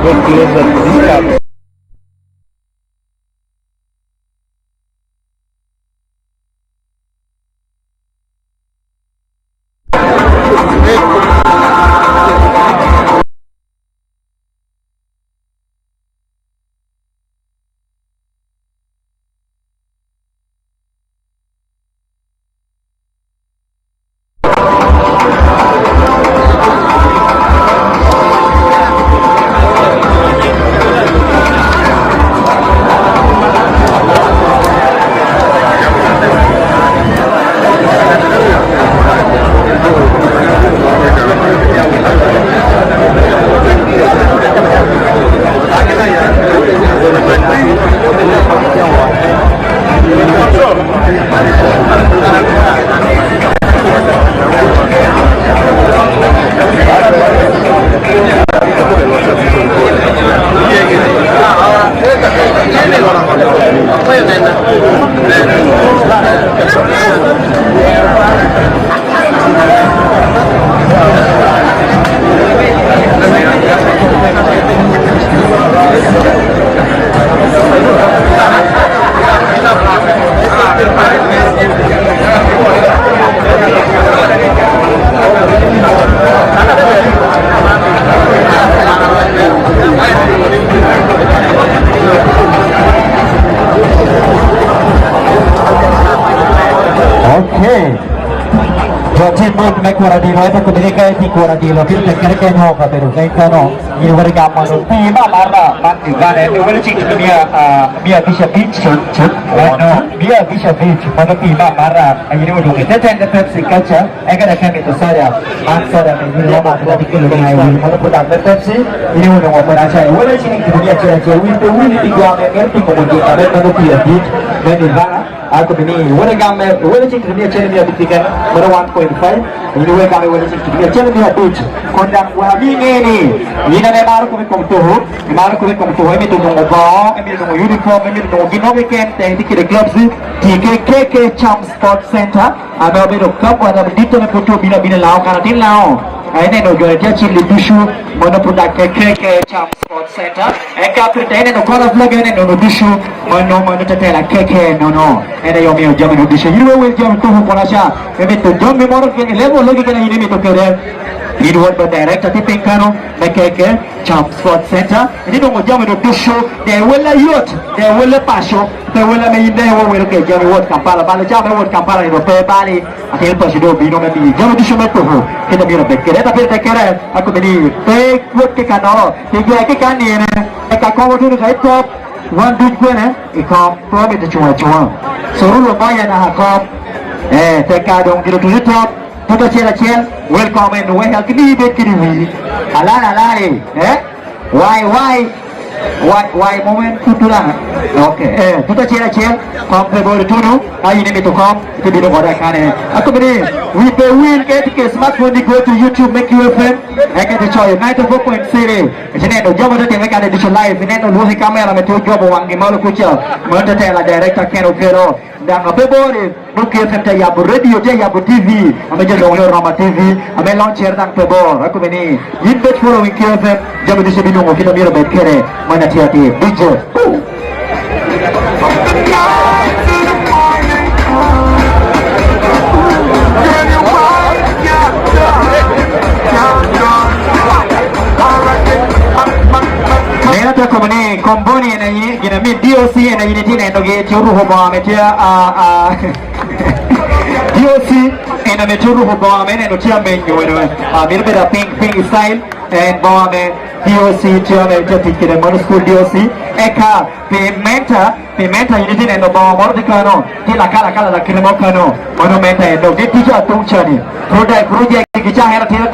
A: go closer to this card.
J: Kuradilo ito kumilika di kuradilo kita kerja nyoba beru kain kano ini warga malu tiba marda mati gane ini wala cik dunia biar bisa beach no biar bisa beach mana tiba marda ini udah kita tenda Pepsi kaca agar kami itu saja maksudnya ini lama tidak dikelu dengan ini mana pun ada Pepsi ini udah mau percaya wala cik dunia cerita itu ini tiga mengerti kemudian ada mana biar beach dan di mana aku ini wala cik dunia cerita buktikan mana 1.5 ini wala kami wala cik dunia cerita beach kondang wabi ini na baru kami komtuh, baru kami komtuh. Kami tu nunggu bawang, kami nunggu uniform, kami nunggu gino weekend. Tadi kita club si TKK Champ Sport Center. Ada beru cup, ada berdita na foto bina lau, karena tin lau. Ini nunggu dia cili dusu, mana pun dak KK Champ Sport Center. Eka pertama ini nunggu golf lagi, ini nunggu dusu, mana tetela KK no. Ini yang miu jam nunggu dusu. Ini wel jam tu hukonasya. Kami tu jam memori kini level lagi kena ini tu keren. Ini buat berdirect tapi pengkano mereka Champ Sport Center ini dong jam itu dusu dia wala yacht dia wala pasho dia wala main dia wala ke jam buat Kampala bala jam buat Kampala itu Bali akhir pas itu bino nanti jam itu cuma tu kita biro berkira tapi terkira aku beri buat ke kano tiga ke kani mereka kau tu nak top one big one ikam problem itu cuma suruh lumayan kau terkadang dong kira tu top Tuta cela welcome and well kini bet kini alai why moment tutulang okay tuta cela kom Februari tunu ini betul kom itu di negara kane aku beri we pay win get smartphone di go to YouTube make you FM get the choice 94.0 jadi no job ada tengah ada di live ini no luhi kamera metu job wangi malu kucel mana tela director kero dan Februari mungkin kita ya radio je ya TV ame je dong Rama TV ame launcher dan Februari aku beri in bet following KFM jam di sini nunggu kita mira bet kere mana tiati DJ Komune komboni na ini gina mi DOC na ini tina ndoge churu hoba metia DOC ena me churu hoba mene no tia menyo mir beda pink style and bawa me DOC tia me jati kire mon school DOC eka pimenta ini tina no bawa mor dikano tila kala da kire mo kano monumenta endo de tija tungchani project kita hera tira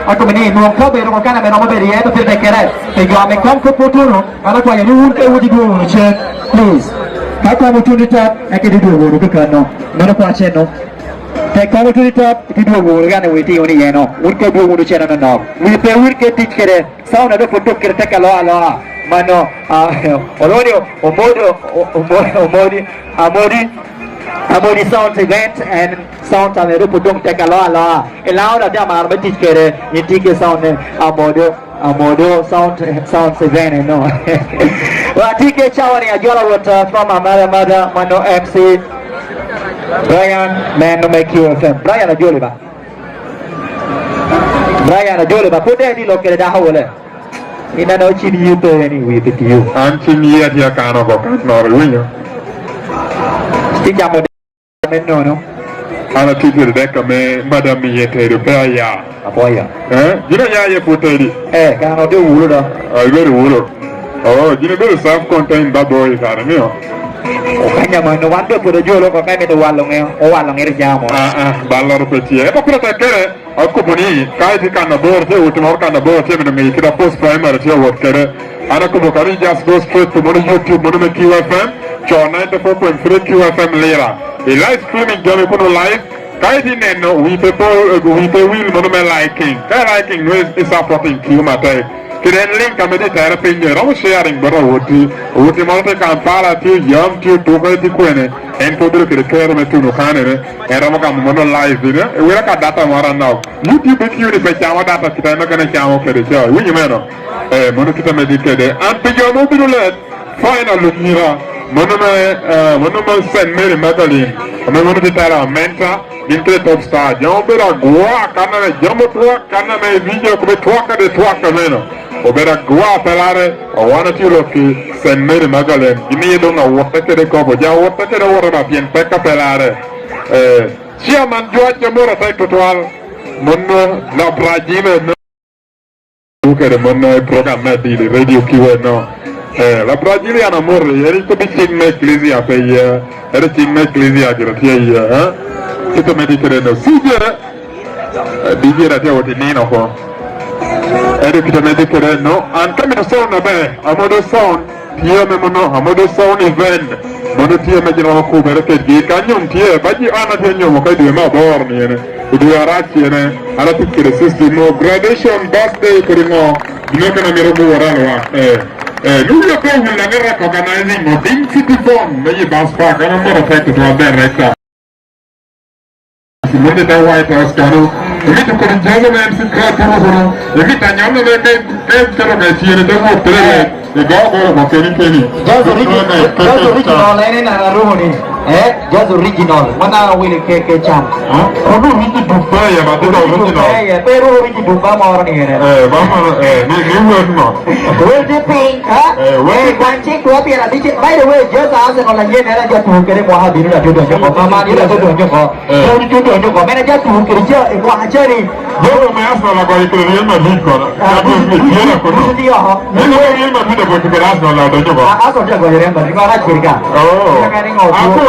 J: aku meni no ko be ro kana me no be rie to te kere te ga me kom ko poturo ala kwa ni un te wudi go check please ka ko mo tuni tap e ke du go ro ka no no kwa che no te ko mo tuni tap ti du go ga ne witi oni ye no un ke du go che no we pe wir ke tit kere sauna do foto kere te ka lo ala mano Amodi sound event and sound tameru pudung tekalo ala elau da dia mar betis kere inti ke sound amodi Amodo sound seven no. Watike chawani ajola wata from mother mano MC Brian man no make you FM. Brian ajole ba. Brian ajole ba. Put any local da hole. Ina no chini you to any with you.
C: Chini ya dia kano ko no winyo.
J: Stick mo no.
C: Ana tidur deka me madam yete repair ya.
J: Apoya.
C: Jina ya ye puteri.
J: Kano de wulo da.
C: Very wulo. Oh, jina very self contained bad boy kana mio.
J: Kanya mo no wando puro jolo ko kami to walong e o walong e jamo.
C: Ballar peti. E pa pura takere akko boni kai di kana borte ultimo kana borte me me kira post primary je work kere. Ana ko bokari just go straight to mon YouTube mon me QFM. Cho 94.3 QFM Lira. The live streaming job is live. Guys, no, we people will not be liking. Liking is supporting Q matter. Then link a meditate in your own sharing, but would multi Kampala to young to the Quene and to the care of the Canada and Ramaka Mono live. We are at data more now. YouTube is you if I data to the Canadian show. We know Monokita medicated and beyond mobile final Lira. Monument Saint Mary Magdalene. Monument Tara Menta, Dintre Top Star. Jambera Gua, Canada, Jambotua, Canada, Video, Tuaka de Tuaka Meno. Obera Gua Pelare, or one or two of Saint Mary Magdalene. You need to know what the cover, Jan, what the water of Yen Pekka Pelare. Chairman George Jamora Taitotual, Mono, La Bragina, look at the Mono program, the radio keyword no. La Brasiliana morre, eri to bikin me ecclesia pe ye, eri tin me ecclesia gratia ye, Kito medicare no sije, bigira te oti nino ko. Eri kito medicare no, and come to sound abe, amodo sound, tie me mono, amodo sound event, mono tie me jino ko bereke di kanyum tie, baji ana te nyum ko di ma bor ni ne, di arachi ne, ala tikire system no graduation birthday kurimo, dino kana mero bo waralo nous le pays où la guerre organizing nothing city form, mais il passe pas quand on a fait tout le directeur. Si vous êtes à White House, Caro, et vite pour une chose, même si c'est très bon, et vite à Nyam, mais qu'est-ce que l'on a tiré de vous, les gars, on va faire une penny. Just original, and I don't know.
J: Just original. Mana will ke cham.
C: Odu wiki dupa ya batera original.
J: Pero wiki dupa ma orang ni.
C: Bama ni word no.
J: Will the pink, one check to appear at it. By the way, just as on a yen and just to get a more happy to do your mama, you have to do your call. So you do your manager to get a quantity.
C: You may ask for a guy to real Madrid.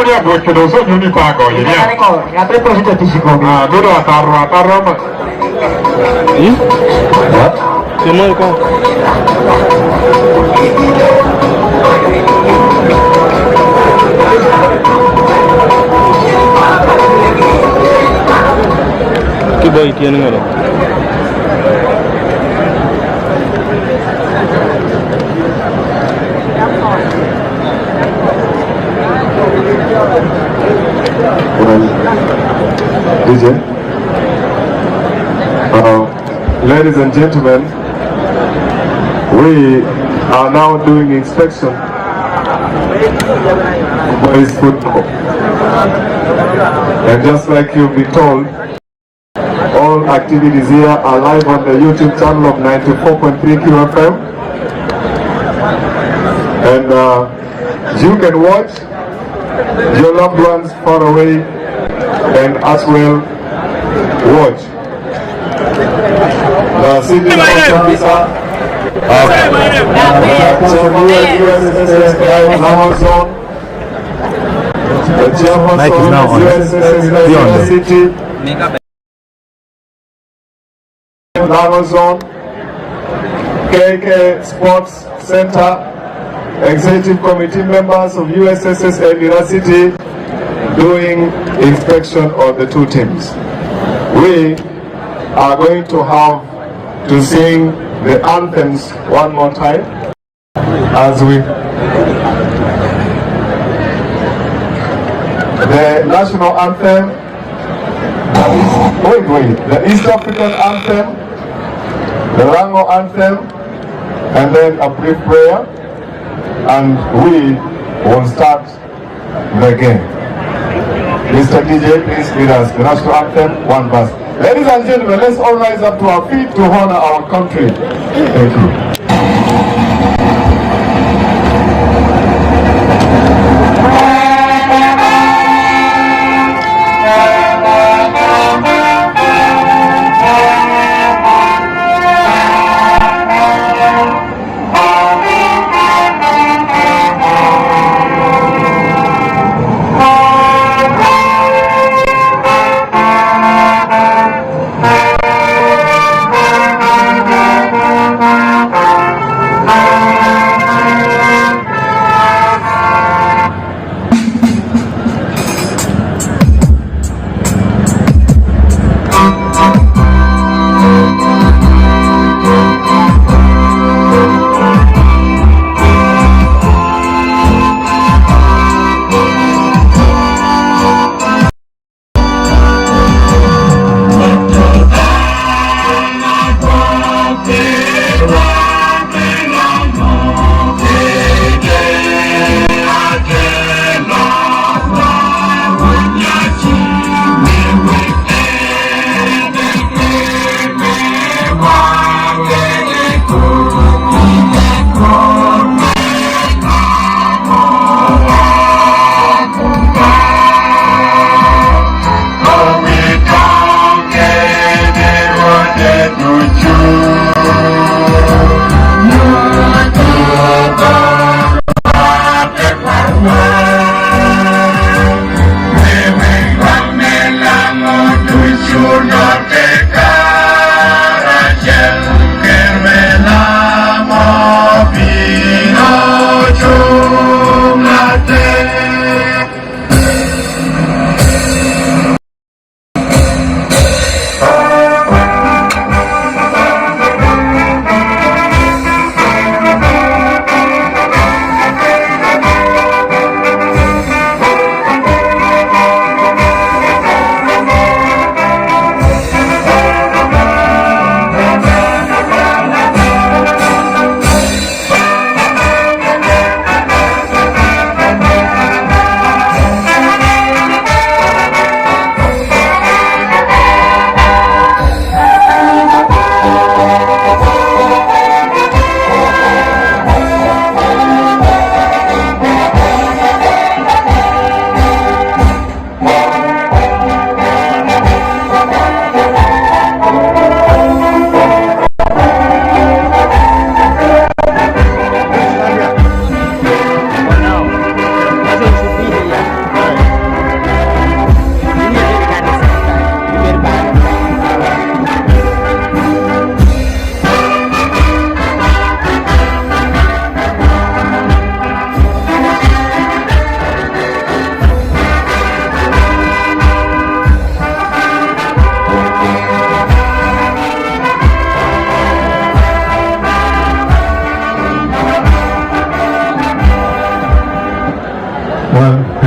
C: Che non so di pago ieri.
J: A proposito ti si come.
C: Dove a Roma.
A: Che noi qua. Che vuoi tienere?
C: DJ. Ladies and gentlemen, we are now doing inspection of boys football. And just like you've been told, all activities here are live on the YouTube channel of 94.3 QFM. And you can watch your loved ones far away and as well watch. The city officer the chairperson of USSSA city, Amazon, KK Sports Center, executive committee members of USSSA Lira City doing inspection of the two teams. We are going to have to sing the anthems one more time as we the national anthem, the East African anthem, the Rango anthem, and then a brief prayer, and we will start the game. Mr. DJ, please lead us. The national anthem, one verse. Ladies and gentlemen, let's all rise up to our feet to honor our country. Thank you.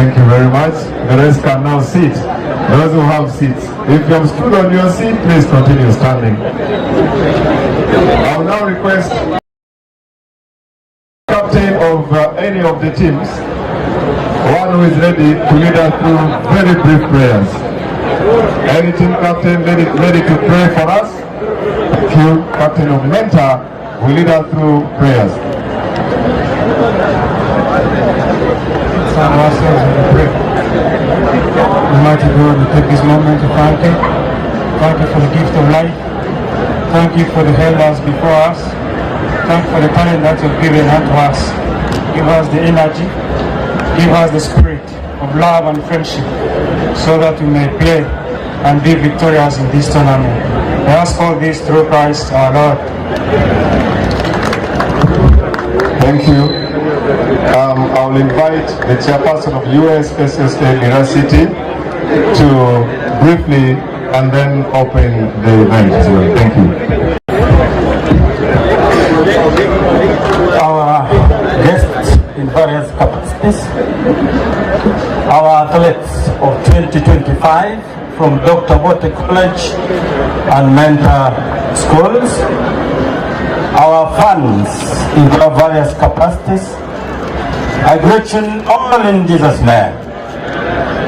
C: Thank you very much. The rest can now sit. Those who have seats. If you have stood on your seat, please continue standing. I will now request captain of any of the teams, one who is ready to lead us through very brief prayers. Any team captain ready to pray for us? Thank you. Captain of Mentor will lead us through prayers.
M: Ourselves in prayer. Almighty God, we take this moment to thank you. Thank you for the gift of life. Thank you for the elders before us. Thank you for the talent that you've given unto us. Give us the energy. Give us the spirit of love and friendship so that we may play and be victorious in this tournament. I ask all this through Christ our Lord.
C: Thank you. I will invite the chairperson of USSSA Lira City to briefly and then open the event as well. Thank you.
M: Our guests in various capacities, our athletes of 2025 from Dr. Bote College and Mentor Schools,
N: our fans in their various capacities. I greet you all in Jesus' name.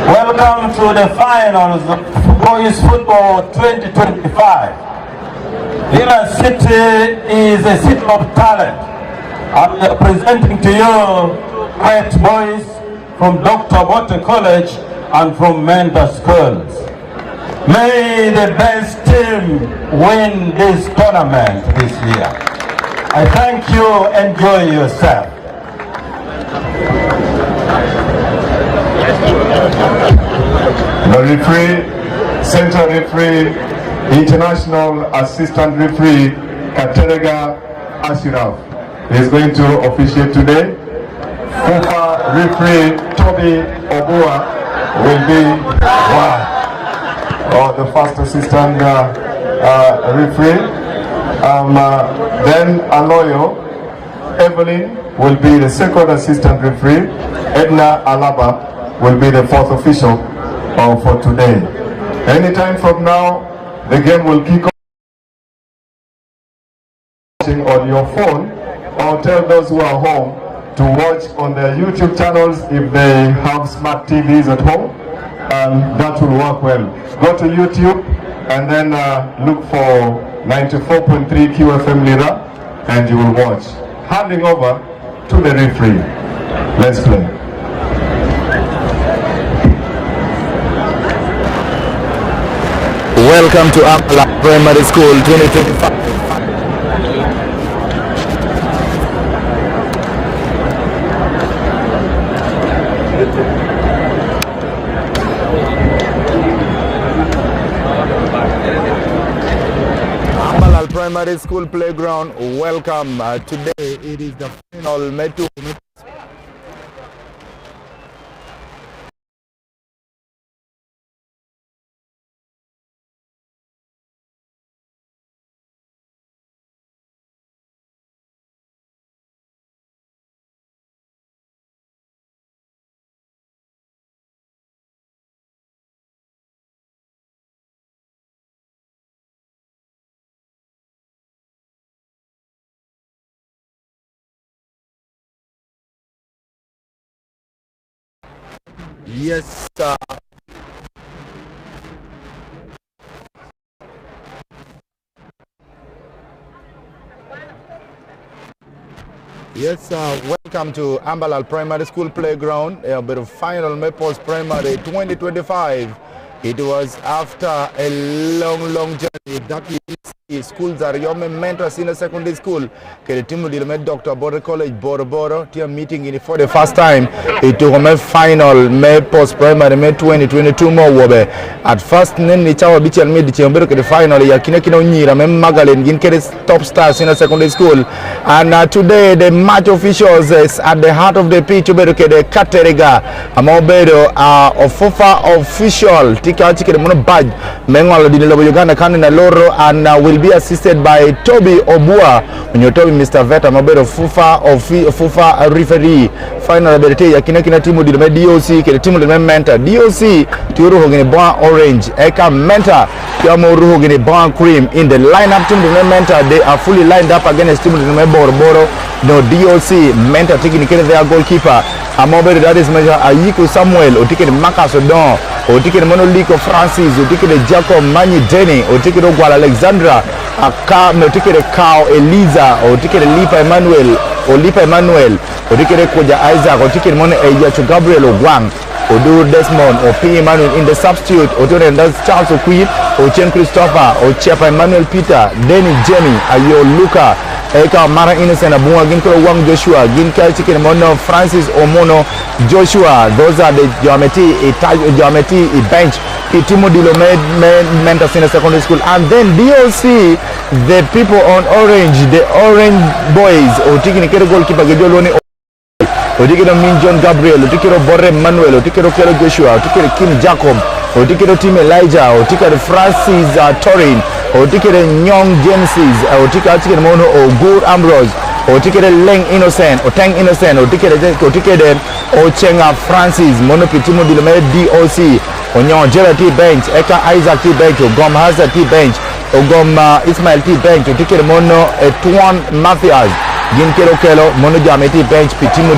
N: Welcome to the finals of Boys Football 2025. Lira City is a city of talent. I'm presenting to you great boys from Dr. Botte College and from Mentor Schools. May the best team win this tournament this year. I thank you. Enjoy yourself.
C: The referee, central referee, international assistant referee, Katerega Ashraf is going to officiate today. FIFA referee Toby Obua will be the first assistant referee. Then Aloyo Evelyn will be the second assistant referee. Edna Alaba will be the fourth official for today. Anytime from now, the game will kick off on your phone, or tell those who are home to watch on their YouTube channels if they have smart TVs at home. That will work well. Go to YouTube and then look for 94.3 QFM Lira and you will watch. Handing over to the referee. Let's play.
H: Welcome to Ambala Primary School 2025. Ambala Primary School playground. Welcome. Today it is the final Metu. Yes, sir. Yes, welcome to Ambalal Primary School playground. A bit of final Maples Primary 2025. It was after a long journey that schools are your mentor senior secondary school. The team will met Dr. Botte College Boro team meeting in for the first time. It took a final May post primary May 2022 more wobe. At first Nini Chawa Beach and mid the final Yakinekino Nira Mem Magalin Ginkeris top star senior secondary school. And today the match officials is at the heart of the pitch to the Katerega Amobedo of FUFA official Tika Chicken Mono Badge Mengal Dinilo Uganda Kanina Loro and will be assisted by Toby Obua. When you told me Mr. Veta Mabero FUFA referee final ability Yakinekina Timu Dime DOC Timu Dime Mentor DOC Turu Hogini Bon Orange Eka Mentor Yamo Ruhogini Bon Cream in the lineup Timu Dime Mentor. They are fully lined up against Timu Dime Boro. No DOC Mentor taking their goalkeeper Amobe that is measure Ayiku Samuel or ticket Marcus Odon or ticket Monolico Francis or ticket Jacob Mani Denny or ticket Ogwal Alexandra no ticket Cow Eliza or ticket Lipa Emmanuel or ticket Koja Isaac or ticket Mone Eyachu Gabriel Ogwang or do Desmond or P. Emmanuel in the substitute or to that's Charles O'Queen or Chen Christopher or Chepa Emmanuel Peter Denny Jenny Ayo Luca Eka Mara Innocent Abunga Ginkro Wang Joshua Ginka Chicken Mono Francis Omono Joshua. Those are the geometry bench Itimo Dilo mentor senior secondary school. And then DOC the people on orange, the orange boys or taking a goalkeeper Gedioloni Otikiro Min John Gabriel, Otikiro Borre Manuel, Otikiro Kelo Joshua, Otikiro Kim Jacob, Otikiro Tim Elijah, Otikiro Francis Torin, Otikiro Nyong Genesis, Otikiro Mono Ogur Ambrose, Otikiro Leng Innocent, Oteng Innocent, Otikiro Ochenga Francis, Mono Pitimo Dilome DOC, Onyon Jera T Bench, Eka Isaac T Bench, Gom Hazard T Bench, ogom Ismail T bench tikere mono Tuan Mafias gin kelo mono jameti bench Pitimo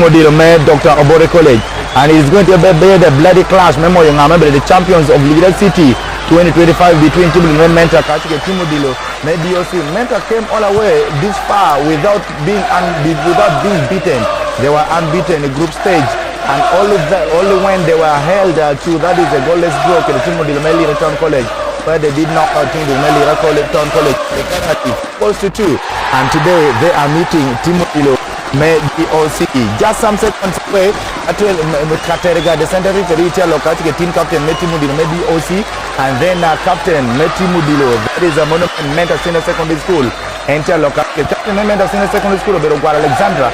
H: Dilo me Dr. Obore College, and it's going to be the bloody clash memo yung member the champions of Lira City 2025 between Timothy and Menta Kachike Timo Dilo. Maybe you see Menta came all the way this far without being beaten. They were unbeaten in group stage, and only when they were held to that is a goalless draw in the Timo Dilo Lira Town College, where they did not out Timo Dilo Lira Town College. They close to 2, and today they are meeting Timo Dilo May DOC just some seconds away. Katerega, the center referee, Lokati, team captain Metimu Dilo, maybe DOC, and then captain Metimu Dilo. That is a monument Menta Senior Secondary School. Enter Lokati, captain Menta Senior Secondary School, Obedo Alexandra.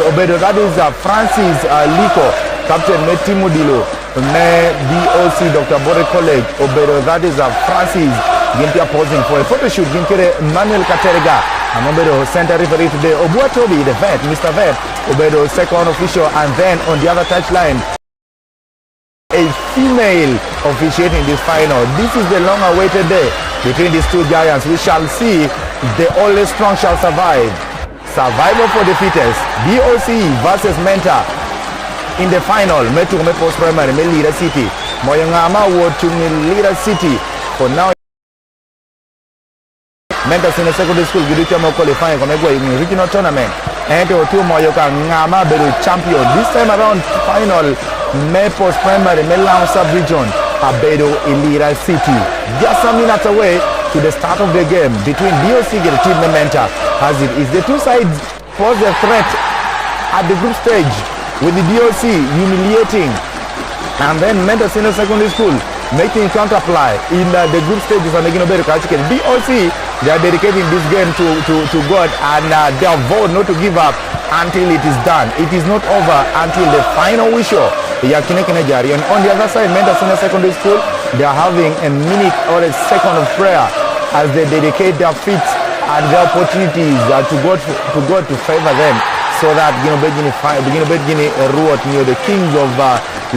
H: Obedo, that is Francis Liko, captain Metimu Dilo. May DOC, Dr. Bore College, Obedo, that is Francis. Gimpia posing for a photo shoot. Gimpia Manuel Katerega. Obedo center referee today. Obuatobi, the vet, Mr. Vet. Obedo second official, and then on the other touchline, a female officiating this final. This is the long-awaited day between these two giants. We shall see the only strong shall survive. Survival for the fittest. DOC versus Menta in the final. Metu post primary Lira City. Moyangama would to Lira City for now. Menta Senior Secondary School Giducha mo qualifying from in regional tournament. And to Moyoka Ngama Beru champion. This time around final May post primary Melan sub-region Abedo Lira City. Just some minutes away to the start of the game between DOC and Team Menta, as it is. The two sides pose a threat at the group stage with the DOC humiliating, and then Menta Senior Secondary School making counterplay in the group stages and making a better catch. DOC, they are dedicating this game to God, and they have vowed not to give up until it is done. It is not over until the final whistle. And on the other side, Menta Senior Secondary School, they are having a minute or a second of prayer as they dedicate their feet and their opportunities to God to favor them, so that Begini Ruot near the kings of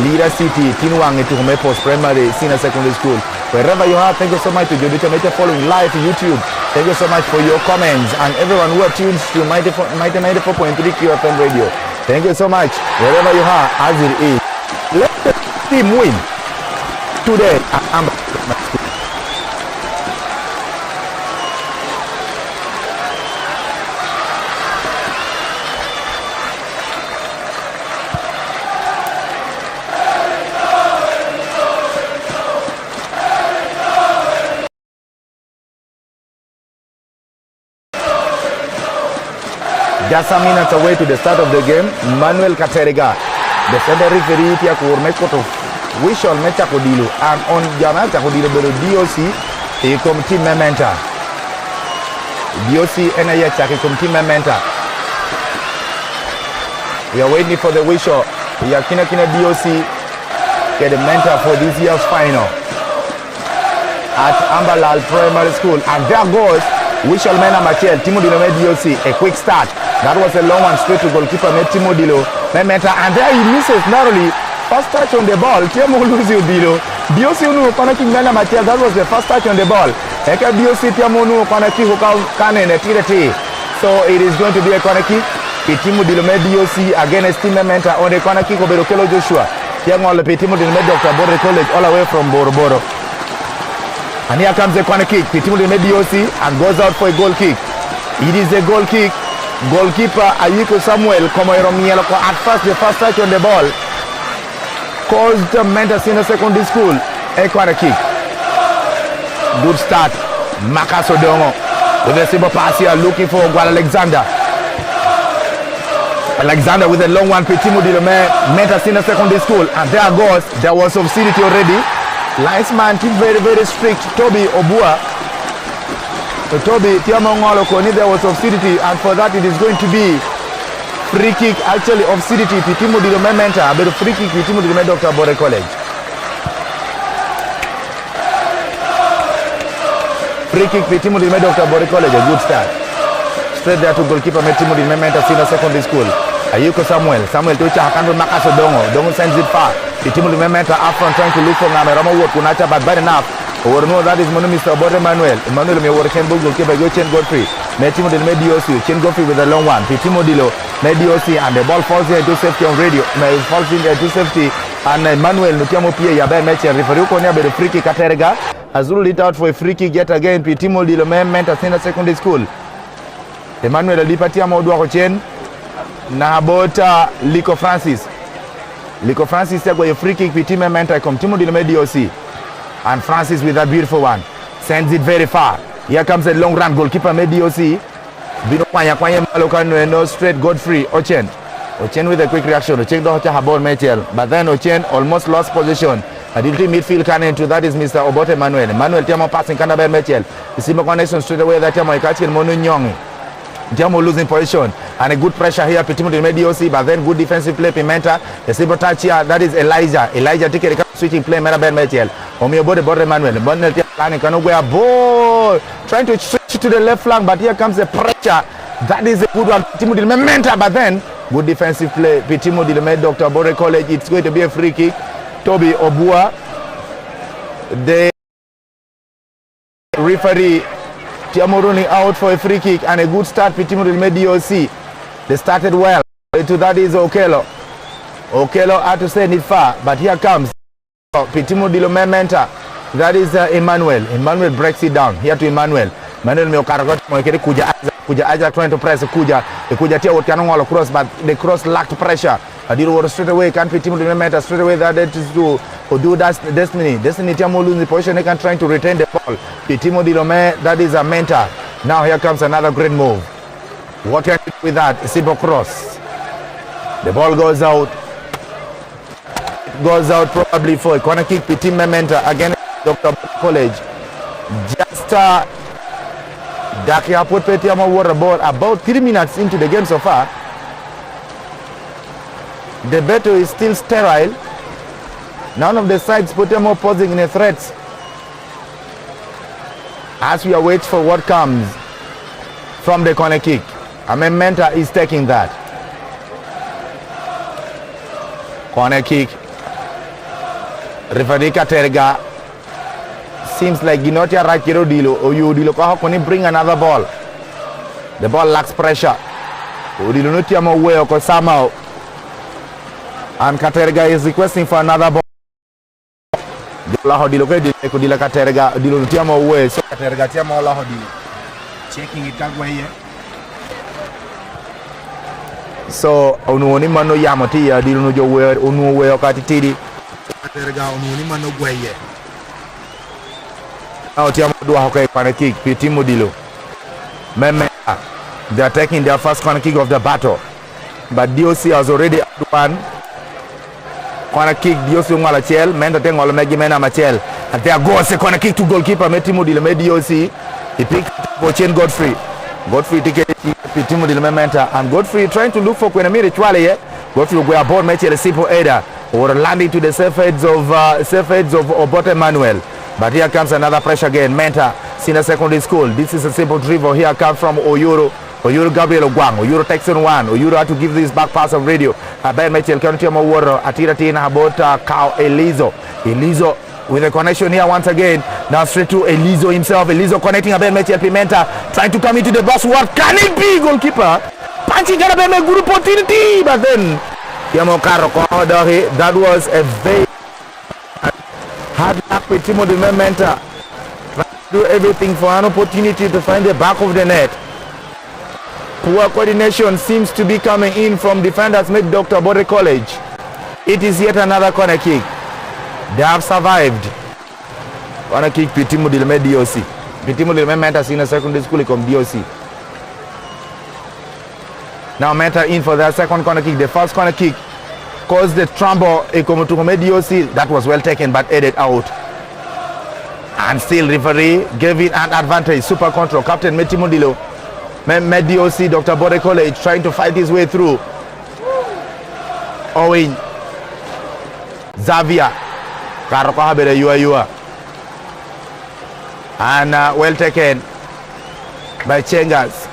H: Lira City, Tinuang to Home Post Primary Senior Secondary School. Wherever you are, thank you so much to Jodita Meta following live on YouTube. Thank you so much for your comments, and everyone who are tuned to 94.3 QFM radio. Thank you so much wherever you are as it is. Let the team win today at Amber Primary School. Just some minutes away to the start of the game, Manuel Katerega, the center referee, Tiakur Mekoto, Wishal Metakodilo, and on Jana Takodilo DOC, he come Team Menta. DOC NIA Taki come Team Menta. We are waiting for the whistle. We are Kina DOC get the mentor for this year's final at Ambalal Primary School, and there goes Wishal Mena Machel, Timo Dilo DOC, a quick start. That was a long one straight to goalkeeper Timo Dilo. Menta, and there he misses narrowly. First touch on the ball. Timo Luzio Dilo. DOC no connecting Mena Machel. That was the first touch on the ball. Eka DOC Timo no connecting Kane Tirete. So it is going to be a corner kick. Timo Dilo DOC against Team Menta on the corner kick of Berokelo Joshua. Timo Dilo Dr. Bore College all the way from Boroboro. And here comes the corner kick. Timo Dilo DOC and goes out for a goal kick. It is a goal kick. Goalkeeper Ayiko Samuel Komoiro Mieloko at first the first touch on the ball caused Menta Senior Secondary School a corner kick. Good start. Makaso Dongo with a simple pass here looking for Gual Alexander. Alexander with a long one. Petimo Dilome, Menta Senior Secondary School, and there goes. There was substitute already. Linesman very, very strict. Toby Obua. Toby Tiamongolo Koni, there was obscenity, and for that it is going to be free kick, actually obscenity. Pitimo Dilome Menta, but free kick Pitimo Dilome Dr. Bore College. Free kick Pitimo Dilome Dr. Bore College, a good start. Straight there to goalkeeper Pitimo Dilome Menta Senior Secondary School. Ayuko Samuel to Chakanro Makaso Dongo sends it far. Pitimo the Mementa up front trying to look for Namerama Wood, Kunacha, but bad enough. Or no, that is Monu Mr. Obote Emmanuel. Emmanuel may work and goalkeeper, go Chen Godfrey. Metimo the Mediosi, Chen Godfrey with a long one. Pitimo Dilo, Mediosi, and the ball falls into safety on radio. Falls into safety, and Emmanuel Nutiamo Pia, Yabe Mecha, referee Konya, the free kick at Terega. Has ruled it out for a free kick yet again. Pitimo Dilo Mementa Senior Secondary School. Emmanuel Lipatia Modua Chen. Na about Lico Francis. Lico Francis take a free kick. Pitimo Mementa come Timo Dilo Mediosi. And Francis with that beautiful one sends it very far. Here comes a long run. Goalkeeper Mediosi. Bino Kwanya Malokano no straight Godfrey Ochen. Ochen with a quick reaction. Ochen don't have ball Mitchell. But then Ochen almost lost position. A dirty midfield coming into that is Mr. Obote Emmanuel. Emmanuel Tiamo passing Canada Mitchell. The Simo connection straight away that Tiamo catching Monu Nyong. Tiamo losing position. And a good pressure here. Pitimo the Mediosi. But then good defensive play. Pimenta. The Simo touch here. That is Elijah. Elijah take a switching play. Mera Mitchell. Omi Obote Emmanuel. Emmanuel planning Kanogwea ball. Trying to switch to the left flank. But here comes the pressure. That is a good one. Pitimo the Mementa. But then good defensive play. Pitimo the Med Dr. Bore College. It's going to be a free kick. Toby Obua, the referee, Tiamo running out for a free kick and a good start. Pitimo the Mediosi. They started well. To that is Okelo. Okelo had to send it far, but here comes Pitimo the Mementa. That is Emmanuel. Emmanuel breaks it down. Here to Emmanuel. Emmanuel Meokaragot Moekere Kuja Aja trying to press Kuja. The Kuja Tia would cannot cross, but the cross lacked pressure. Adiro was straight away, can't Pitimo the Mementa straight away that is to do that Destiny. Destiny Tiamo losing the position, they can trying to retain the ball. Pitimo the Lome, that is a mentor. Now here comes another great move. What can you do with that? Simple cross. The ball goes out. It goes out probably for a corner kick. Pitimo Mementa against Dr. College. Just Dakia put Petiamo water ball about 3 minutes into the game so far. The battle is still sterile. None of the sides put them more posing in a threat. As we await for what comes from the corner kick. Mementa is taking that. Corner kick. Referee Katerga seems like Ginotia Rakiro Dilo or you Dilo. How can he bring another ball? The ball lacks pressure. Udilo Nutiamo way or somehow. And Katerga is requesting for another ball. Katerga Dilo Tiamo away. So Katerga Tiamo Lahodilo. Checking it Kagway. So Onuni Mano Yamati, Dilo no word, Unu way or Katiti. Katerga Onuni Mano Guay. Now Tiamo do a hockey corner kick, Pitimo Dilo. Mementa. They are taking their first corner kick of the battle. But DOC has already had one. Corner kick, Diosi Malachel, Menda Tengol Megimena Machel. And there goes a corner kick to goalkeeper Metimo Dilo Mediosi. He picked for Chen Godfrey. Godfrey ticket Pitimo Dilo Mementa. And Godfrey trying to look for Kwenamiri Twale. Godfrey will go aboard Mechel a simple header. Or landing to the safe heads of Obote Emmanuel. But here comes another pressure again. Menta, Senior Secondary School. This is a simple dribble. Here comes from Oyuro. Oyuro Gabriel Ogwang. Oyuro Texan 1. Oyuro had to give this back pass of radio. Ben Mitchell counting more water. Atira Tina about Cow Elizo. Elizo with a connection here once again. Now straight to Elizo himself. Elizo connecting Ben Mitchell Pimenta. Trying to come into the box. What can it be? Goalkeeper punching a good opportunity. But then that was a very hard luck with Timo the Mementa. Trying to do everything for an opportunity to find the back of the net. Poor coordination seems to be coming in from defenders made Dr. Bore College. It is yet another corner kick. They have survived. Corner kick Pitimo the DOC. Pitimo the Mementa Senior Secondary School come DOC. Now Menta in for their second corner kick. The first corner kick caused the trouble to DOC. That was well taken but headed out. And still referee gave it an advantage. Super control. Captain Metimo Dilo. Mediosi, Dr. Bore College trying to fight his way through. Owen Xavier Karoka Habere Yua. And well taken by Chengas.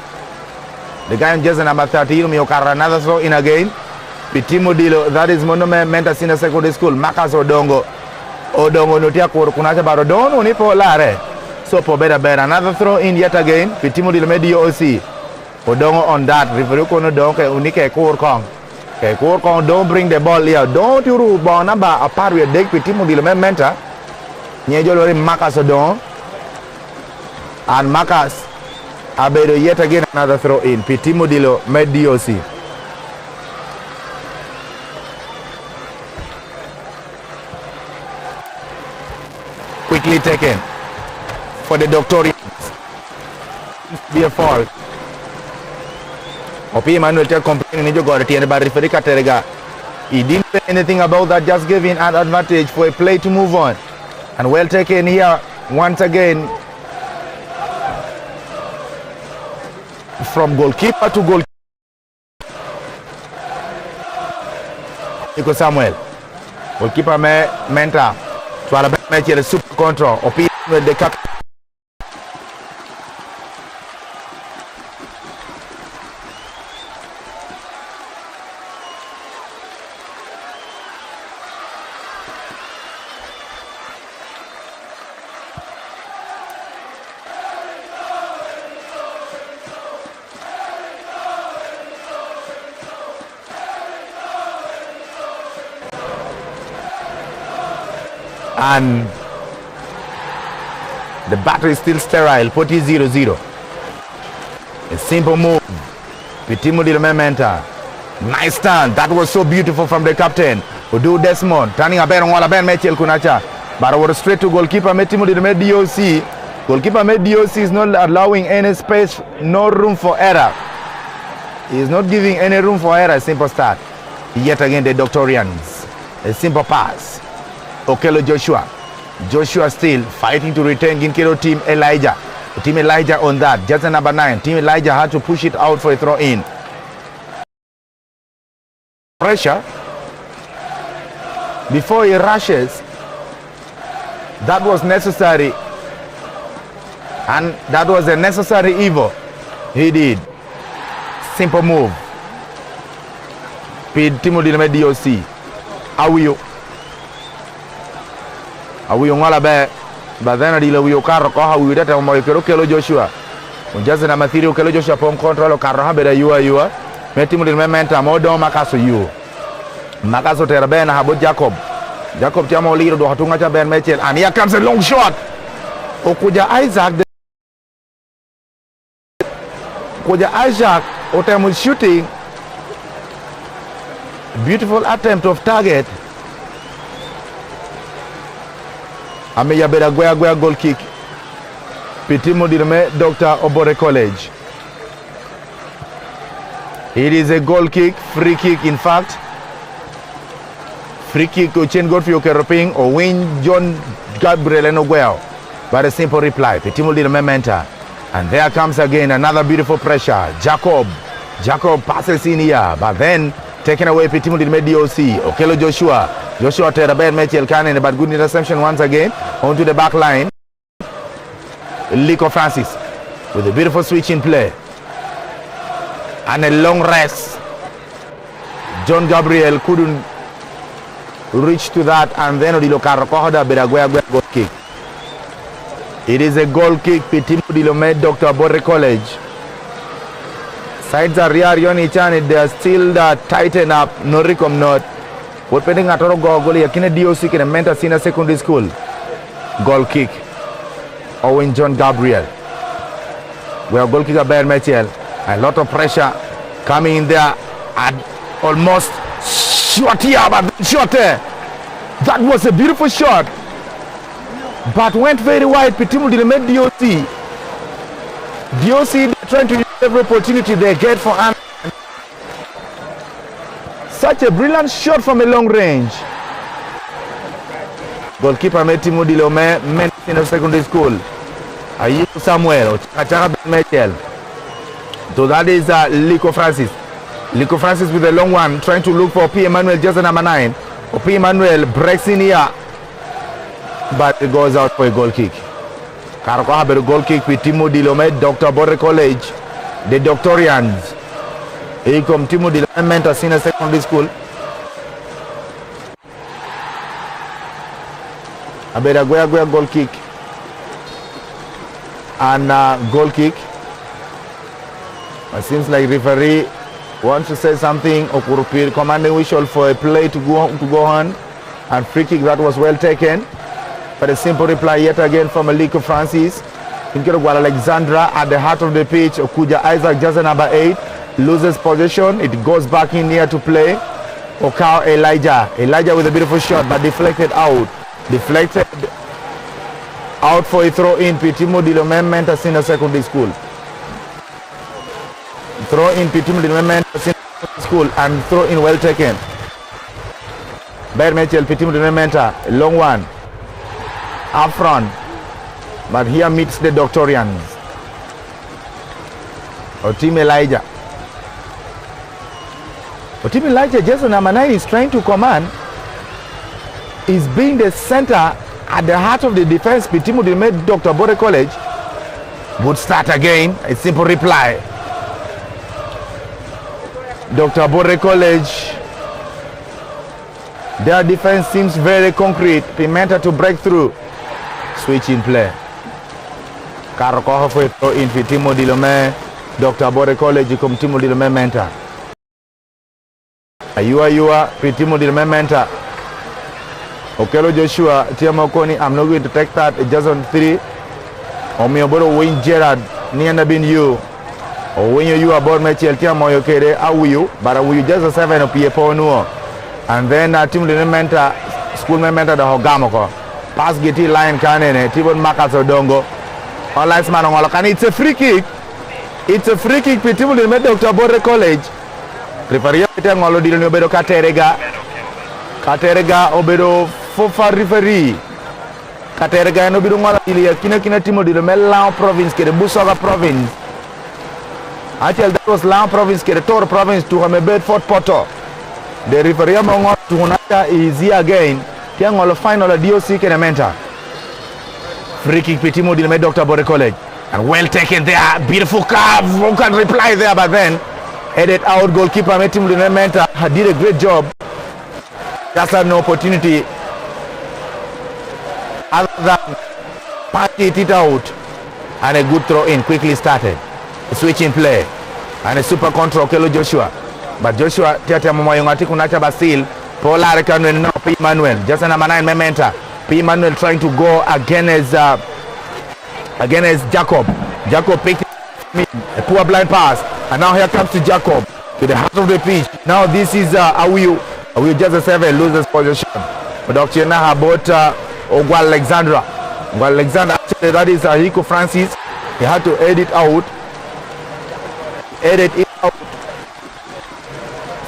H: The guy in jersey number 13, Miokara, another throw in again. Pitimo Dilo, that is Monome Mentor Senior Secondary School, Makas Odongo. Odongo Notia Kunacha Barodon, Unipo Lare. So for better, another throw in yet again. Pitimo Dilo Medio OC. Odongo on that. Referee Kono Donke Unike Korkong. Okay, Korkong, don't bring the ball here. Don't you rule ball number apart with Dick Pitimo Dilo Mentor. Nyejolori Makas Odon. And Makas Abedo yet again another throw in. Pitimo Dilo Medio OC. Quickly taken for the Doctorians. Be a fault. Opi Emmanuel tell complaining you got it and by referee Katerega. He didn't say anything about that, just giving an advantage for a play to move on. And well taken here once again from goalkeeper to goalkeeper. Nico Samuel. Goalkeeper Menta. To our match here, super control. Opi with the cap. And the battery is still sterile. Put it 0-0. A simple move. Pitimo Dilo Menta. Nice turn. That was so beautiful from the captain. Udu Desmond. Turning a bear on wala ben Metiel Kunacha. But over straight to goalkeeper Pitimo Dilo DOC. Goalkeeper DOC is not allowing any space, no room for error. He is not giving any room for error. Simple start. Yet again the Doctorians. A simple pass. Okelo Joshua. Joshua still fighting to retain Ginkero team Elijah. Team Elijah on that. Just number 9. Team Elijah had to push it out for a throw in. Pressure. Before he rushes. That was necessary. And that was a necessary evil. He did. Simple move. Pitimo Dilo DOC. Awiyo. Awiyo ngala be. Badana Dilo wiyo karo koha wiyo data Okelo Joshua. Unjaze na mathiri Okelo Joshua pon control karo habeda yua. Pitimo Dilo Menta modo makaso yu. Makaso terabena habo Jacob. Jacob tiamo Lira do hatunga cha Ben Mitchell. And here comes a long shot. Okuja Isaac. Okuja Isaac. Otemu shooting. Beautiful attempt of target. Ameya Beda Gwea goal kick. Pitimo Dilo Dr. Obore College. It is a goal kick, free kick in fact. Free kick to Chen Godfrey Okeroping or win John Gabriel and Oguel. But a simple reply. Pitimo Dilo Menta. And there comes again another beautiful pressure. Jacob passes in here, but then taken away Pitimo Dilo DOC. Okelo Joshua Teraben Mitchell Cannon, but good interception once again onto the back line. Lico Francis with a beautiful switch in play. And a long rest. John Gabriel couldn't reach to that, and then Odilo Karakohoda Bedagwea goal kick. It is a goal kick. Pitimo Dilo Dr. Obore College. Sides are rear Yoni Chan, they are still tighten up, no recom not. What pending at all goal yakina DOC in a Mentor Senior Secondary School. Goal kick. Owen John Gabriel. We are goal kicker Ben Mitchell. A lot of pressure coming in there and almost shot here, but shot there. That was a beautiful shot. But went very wide. Pitimo Dilo DOC. DOC trying to use every opportunity they get for an such a brilliant shot from a long range. Goalkeeper Pitimo Dilo Mentor Secondary School. Ayu Samuel Mitchell. So that is Lico Francis. Lico Francis with a long one, trying to look for P. Emmanuel, just number 9. P. Emmanuel breaks in here, but it goes out for a goal kick. Karako have a goal kick with Pitimo Dilo Dr. Obore College. The Doctorians. Here come Pitimo Dilo Mentor Senior Secondary School. Abeda goal kick. And goal kick. It seems like referee wants to say something. Okurupir commanding whistle for a play to go on. And free kick that was well taken. But a simple reply yet again from Aliko Francis. Nkirogwala Alexandra at the heart of the pitch. Okuja Isaac, jersey number 8, loses possession. It goes back in here to play. Okao Elijah with a beautiful shot, but deflected out. Deflected out for a throw in. Pitimo Dilome Mentor Senior Secondary School. Throw in Pitimo Dilome Mentor Senior Secondary School, and throw in well taken. Bad Mitchell, Pitimo Dilome Mentor, long one. Up front. But here meets the Doctorians. Otim Elijah, Jason number 9 is trying to command. Is being the center at the heart of the defense. Pitimo made Dr. Bore College. Good start again. A simple reply. Dr. Bore College. Their defense seems very concrete. Pimenta to break through. Switch in play. Karokoho for throw in Pitimo Dilome. Dr. Bore College come Timo Dilome Mentor. Ayua Pitimo Dilome Mentor. Okelo Joshua Tiamo Koni, I'm not going to take that. Just on 3. Omioboro win Gerard Nianda bin you. Or when you about Mechel Tiamo Yokere, Awuyu, but Awuyu just a 7 of Piepo Nuo. And then Timo Dilome Mentor, school mentor the Hogamoko. Pass Giti Lion Canene, Tibon Makas Odongo. All lights man on all, and it's a free kick. It's a free kick. Pitimo Dilome Dr. Bore College. Referee Ngolo Dilome Obedo Katerega Obedo Fofa referee. Katerega no Obedo Ngolo Ilia Kina Timo Dilome Lao province ke the Busoga province. Actually that was Lao province ke the Tor province to Hame Bedford Poto. The referee Mongo to Hunaka is here again. Ngolo final DOC ke the mentor. Free kick Pitimo Dilome Dr. Bore College. And well taken there. Beautiful curve. Who can reply there, but then headed out. Goalkeeper Pitimo Dilome Mentor did a great job. Just had no opportunity other than packet it out. And a good throw in quickly started. A switch in play. And a super control Kelo Joshua. But Joshua Tiata Momoyongati Kunacha Basil. Paula Rekanwen now P. Manuel. Just a number 9 Mementa. P. Manuel trying to go against Jacob. Jacob picked a poor blind pass, and now here comes to Jacob to the heart of the pitch. Now this is Awuyu just a 7 loses possession. But Dr. Naha bought Ogwal Alexandra. Actually that is Hiko Francis. He had to edit it out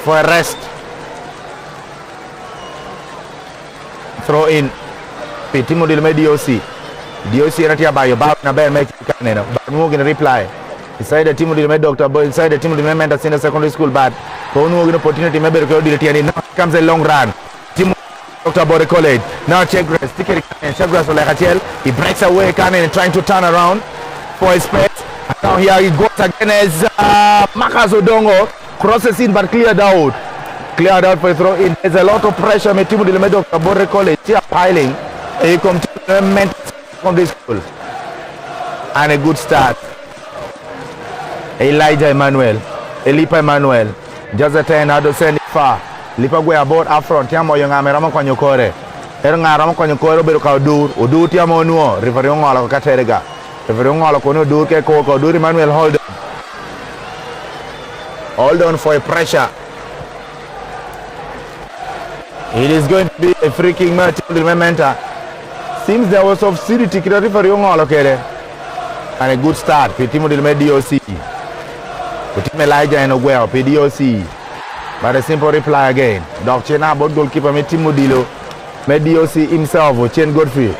H: for a rest. Throw in. Pitimo Dilome DOC Ratia by your back na bear make caneno. But no going to reply. Inside the Timo Dilome Doctor, but inside the Timo Dilome Mentor Senior Secondary School, but no opportunity maybe to and now comes a long run. Timo Dr. Bore College. Now check grass, stick it check grass like a tail. He breaks away Cannon and trying to turn around for his space. Now here he goes again as Makas Odongo crosses in but cleared out for a throw in. There's a lot of pressure. Timo Dilome Dr. Bore College here piling. He comes to the from this school. And a good start. Elijah Emmanuel. Elipa Emmanuel. Just a 10 how to send it far. Lipa go about up front. Tiamo yung amerama kwa nyokore. Ero nga rama kwa nyokore bedo ka odur tiamo nuo. Referee ngola ko katerega. Referee ngola ko no dur ke ko odur Emmanuel hold on for a pressure. It is going to be a free kick match. Remember, seems there was obscenity referee ngola kere. And a good start. Pitimo Dilome DOC. Pitimo Elijah and Ogwell PDOC. But a simple reply again. Dr. Nabot goalkeeper Pitimo Dilo. DOC himself, Chen Godfrey.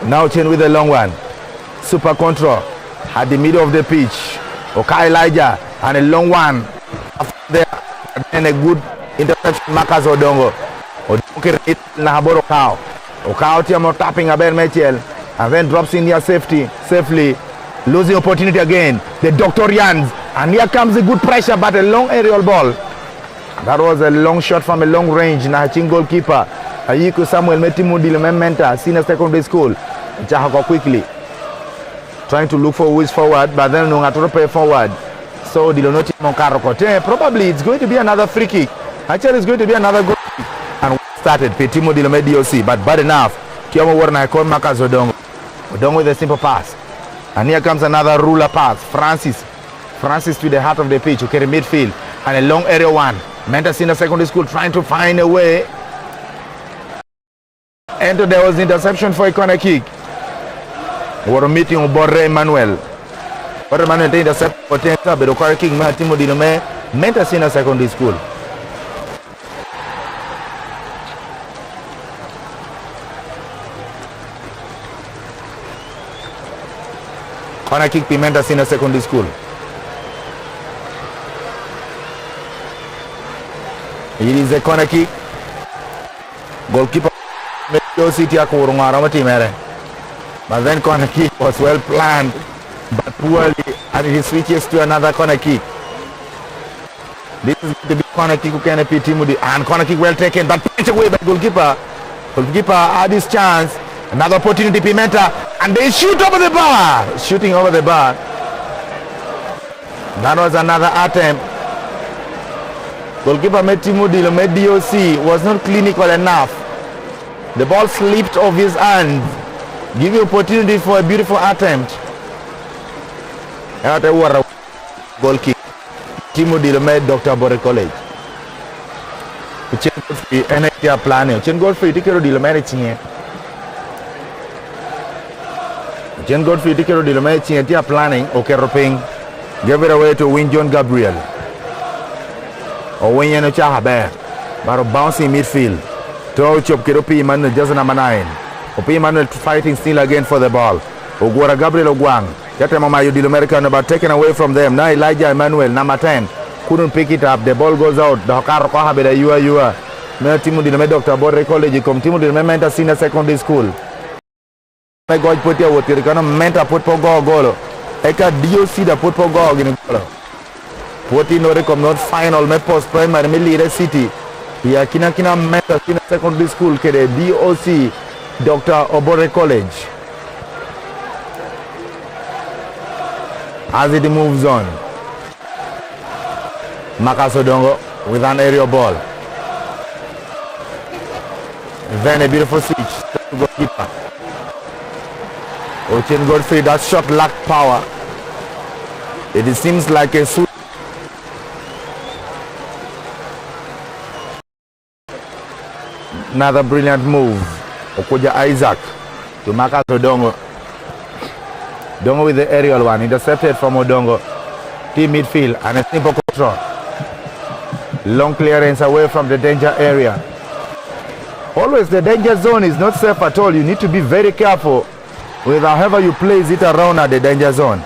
H: Now Chen with a long one. Super control at the middle of the pitch. Oka Elijah and a long one. After there, and a good interception. Makas Odongo. Odongo Nahaboro Okao. Okao Tiamo tapping a bear Mitchell. And then drops in here safely, losing opportunity again. The Doctorians, and here comes a good pressure, but a long aerial ball. That was a long shot from a long range. Nahachin goalkeeper Ayiko Samuel Metimu Dilementa, senior secondary school. Jahako quickly. Trying to look for who is forward, but then no play forward. So Dilonoti Monkaroko. Probably it's going to be another free kick. Actually, it's going to be another goal kick. And started Petimo Dilome DOC, but bad enough. Kiyomo Warna called Makas Odongo. Odongo with a simple pass. And here comes another ruler pass. Francis to the heart of the pitch to carry midfield. And a long area one. Mentor Senior Secondary School trying to find a way. And there was interception for a corner kick. We're meeting with Borre Emmanuel. Borre Emmanuel intercept for 10 but the corner kick Timo Dinome. Mentor Senior Secondary School. Corner kick Pimenta Senior Secondary School. It is a corner kick. Goalkeeper City but then corner kick was well planned but poorly, and he switches to another corner kick. This is the big corner kick who can beat Timudi, and corner kick well taken but punched away by goalkeeper. Goalkeeper had his chance. Another opportunity Pimenta, and they shoot over the bar. Shooting over the bar. That was another attempt. Goalkeeper Metimudi DOC was not clinical enough. The ball slipped off his hand. Give you opportunity for a beautiful attempt. Out a goal kick. Timudi made Dr. Bore College. Uchengo NHR planning. Uchengo free ticket of the American. Uchengo free ticket of the American planning. Okay, roping. Give it away to Win John Gabriel. Or when you know Chahaber. But bouncing midfield. Throw chop Kiropi Emmanuel just number 9. Opi Emmanuel fighting still again for the ball. Ogwara Gabriel Ogwang. Yatemama Yudil American but taken away from them. Now Elijah Emmanuel number 10 couldn't pick it up. The ball goes out. The Hokaro Kohabeda Yua. Timu Diname Dr. Bore College. Come Timu Diname Senior Secondary School. My God put your work. You can mentor put for goal. Eka DOC the put for goal in goal. Poti no recom not final me post primary Lira City. Here Kina Mentor Senior Secondary School kede DOC Dr. Obore College. As it moves on, Makasodongo with an aerial ball. Then a beautiful switch to goalkeeper. Ochen Godfrey, that shot lacked power. It seems like a switch. Another brilliant move. Okuja Isaac to Marcus Odongo. Odongo with the aerial one, intercepted from Odongo. Team midfield and a simple control. Long clearance away from the danger area. Always the danger zone is not safe at all. You need to be very careful with however you place it around at the danger zone.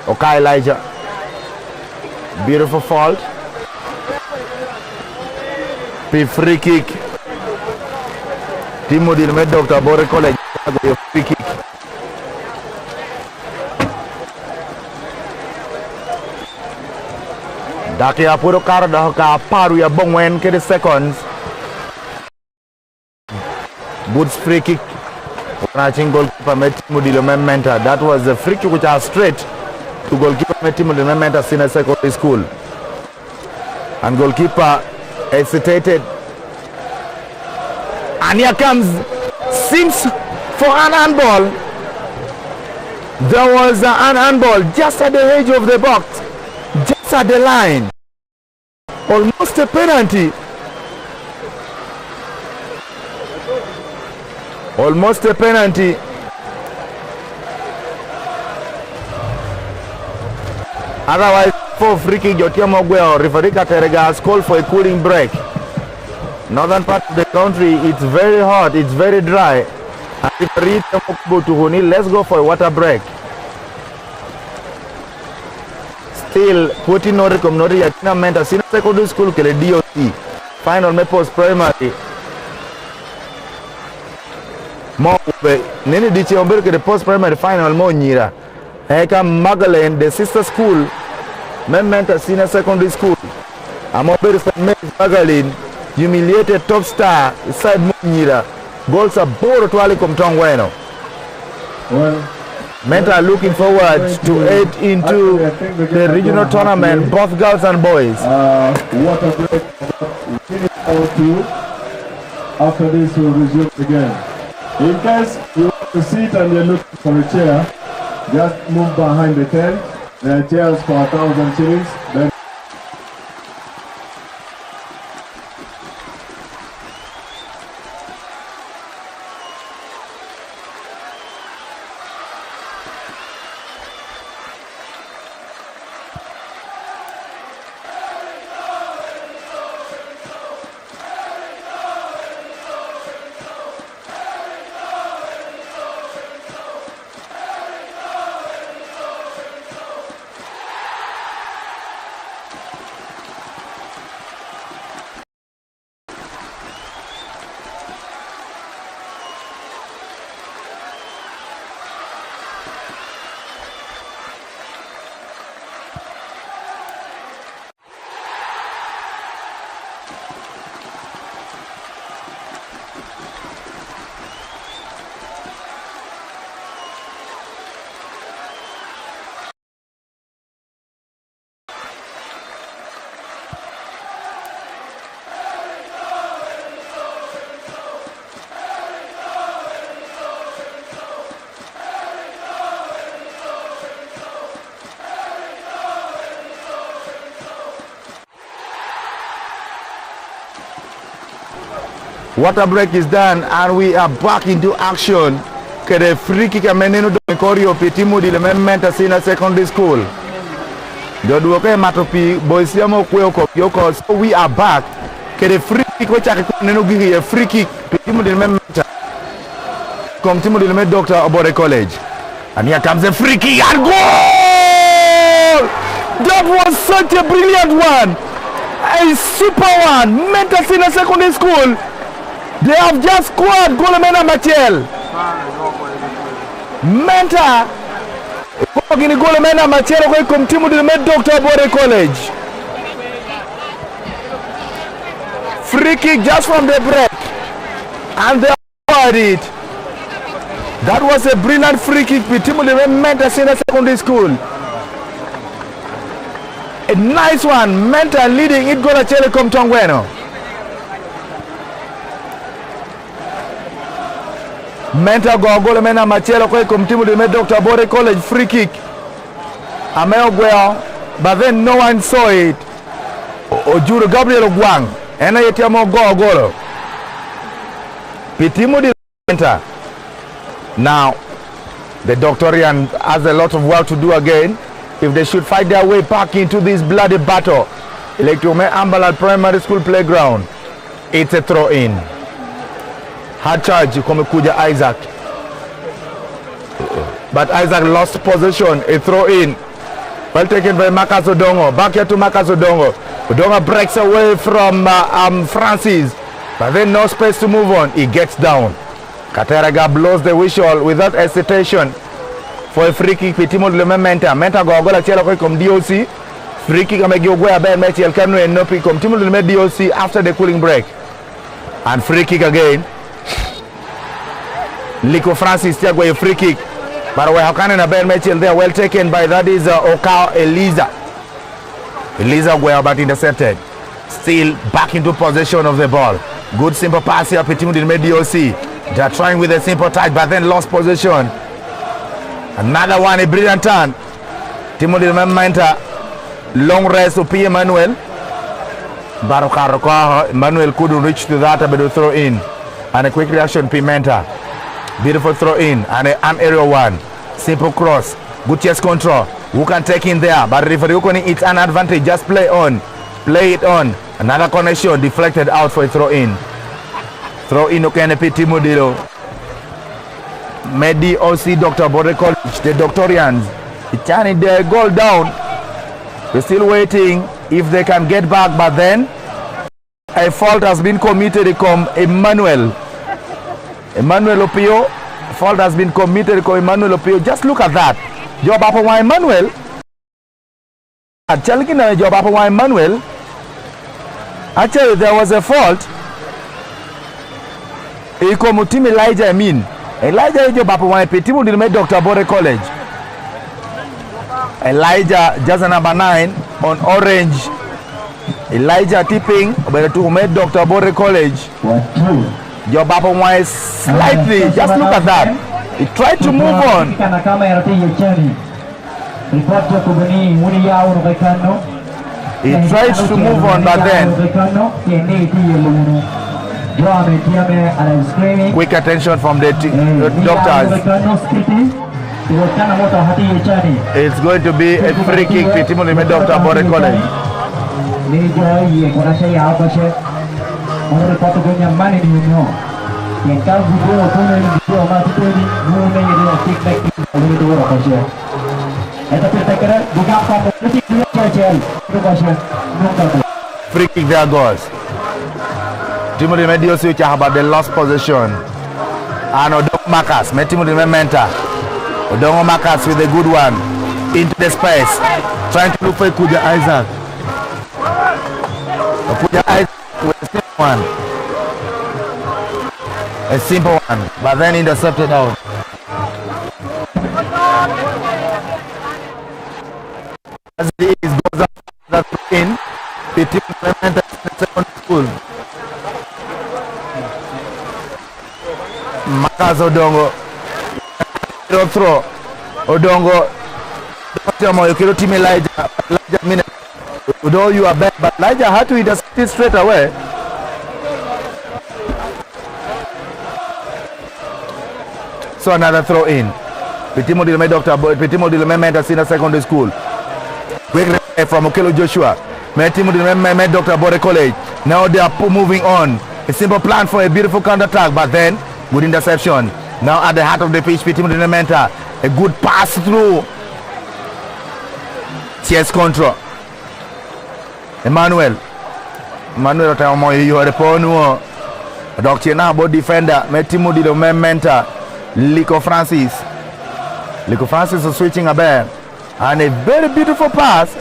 H: Okay, Elijah. Beautiful fault. Free kick. Timo Dilme Dr. Bore College. Free kick. Daki apuro karo dahoka paru ya bongwen ke the seconds. Boots free kick. Watching goalkeeper Timo Dilme Mentor. That was a free kick which are straight to goalkeeper Timo Dilme Mentor Senior Secondary School. And goalkeeper hesitated, and here comes Sims for an handball. There was an handball just at the edge of the box, just at the line, almost a penalty. Almost a penalty. Otherwise, for free kick, Jotiamo Guel, referee Katerega has called for a cooling break. Northern part of the country, it's very hot, it's very dry. And referee Tuhuni, let's go for a water break. Still, putting no recommendation at Mentor Senior Secondary School, Kele DOC. Final Maples Primary. More, Nini Dichi Omberke, the post primary final, more Nira. Eka Magdalene, the sister school. Mentor Senior Secondary School. Amobere St. Magdalene humiliated top star side Lira. Goals are boro twali kumtongweno.
C: Well,
H: Menta looking forward to head into the regional tournament, both girls and boys.
C: What a break. Finish our two. After this, we'll resume again. In case you want to sit and you're looking for a chair, just move behind the tent. There are chairs for 1,000 shillings. Then
H: Water break is done and we are back into action. Kede free kick ameneno do korio petimu di Menta Senior Secondary School. Dodu oke matopi boys yamo kwe yoko. So we are back. Kede free kick which neno gigi a free kick petimu di Menta. Come timu di Dr. Obore College. And here comes a free kick and goal! That was such a brilliant one. A super one. Menta Senior Secondary School. They have just scored Golomena Machel. Menta Gini Golomena Machel ko kumtimu di Dr. Obore College. Free kick just from the break. And they scored it. That was a brilliant free kick with Timu di Menta Senior Secondary School. A nice one. Menta leading it gola Telecom Tongweno. Menta Golomena Machel ko kumtimu di Dr. Obore College free kick. Ameo Gweo, but then no one saw it. Ojuru Gabriel Ogwang. Ena yetiamo golo. Pitimu di Menta. Now, the Doctorian has a lot of work to do again if they should fight their way back into this bloody battle. Electrome Ambalal Primary School playground. It's a throw-in. Hard charge, Komekuja Isaac. But Isaac lost possession, a throw-in. Well taken by Marcus Odongo. Back here to Marcus Odongo. Odongo breaks away from Francis. But then no space to move on. He gets down. Kateraga blows the whistle without hesitation for a free kick. Pitimo de Menta. Menta gogola chela kwa DOC. Free kick amegiogwa Ben Mechi Elkanu and Nopi come Timo de DOC after the cooling break. And free kick again. Liko Francis Tiago a free kick. But we have Kanen and Ben Mechi there, well taken by that is Okao Eliza. Eliza well but intercepted. Still back into possession of the ball. Good simple pass here. Pitimo de DOC. They are trying with a simple touch but then lost possession. Another one, a brilliant turn. Timothy Menta. Long rest to P. Emmanuel. Baroka Emmanuel couldn't reach to that, but to throw in. And a quick reaction, Pimenta. Beautiful throw in. And an aerial one. Simple cross. Good chest control. Who can take in there? But referee Ukoni, it's an advantage. Just play on. Play it on. Another connection deflected out for a throw in. Throw in Okene Timudilo. Medi OC Dr. Obore College. The Doctorians. Turning their goal down. We're still waiting if they can get back, but then a fault has been committed. Emmanuel Opio. Fault has been committed. Emmanuel Opio. Just look at that. Job up on Emmanuel. Chalking job up on Emmanuel. Actually, there was a fault. Iko mutimi Elijah Amin. Elijah ijo bapo waipi. Timu dilime Dr. Bore College. Elijah just number 9 on orange. Elijah tipping. But to made Dr. Bore College. Your bapo wai slightly. Just look at that. He tried to move on. He tried to move on, but then quick attention from the doctors. It's going to be a free kick to Timothy Dr. Bore College. Free kick there goes. Timothy Medios which about the last position. And Odongo Marcus, Timothy Mementa. Odongo Marcus with a good one. Into the space. Trying to look for Kuja Isaac. Kuja Isaac with a simple one. A simple one. But then intercepted out. As it is, goes up that in the team implemented second school. Marcus Odongo throw Odongo you killed team Elijah minute. Although you are back, but Elijah had to intercept it straight away. So another throw in. Pitimo Dilme Dr. Pitimo Dilme Mentor Senior Secondary School. Quick from Okelo Joshua. Pitimo Dilme Dr. Bore College. Now they are moving on. A simple plan for a beautiful counter attack, but then good interception. Now at the heart of the pitch, Pitimo Dilme Mentor. A good pass through. Chest control. Emmanuel Otaomo, you are the Pono. Dr. Nabo defender. Pitimo Dilme Mentor. Lico Francis is switching a bear and a very beautiful pass.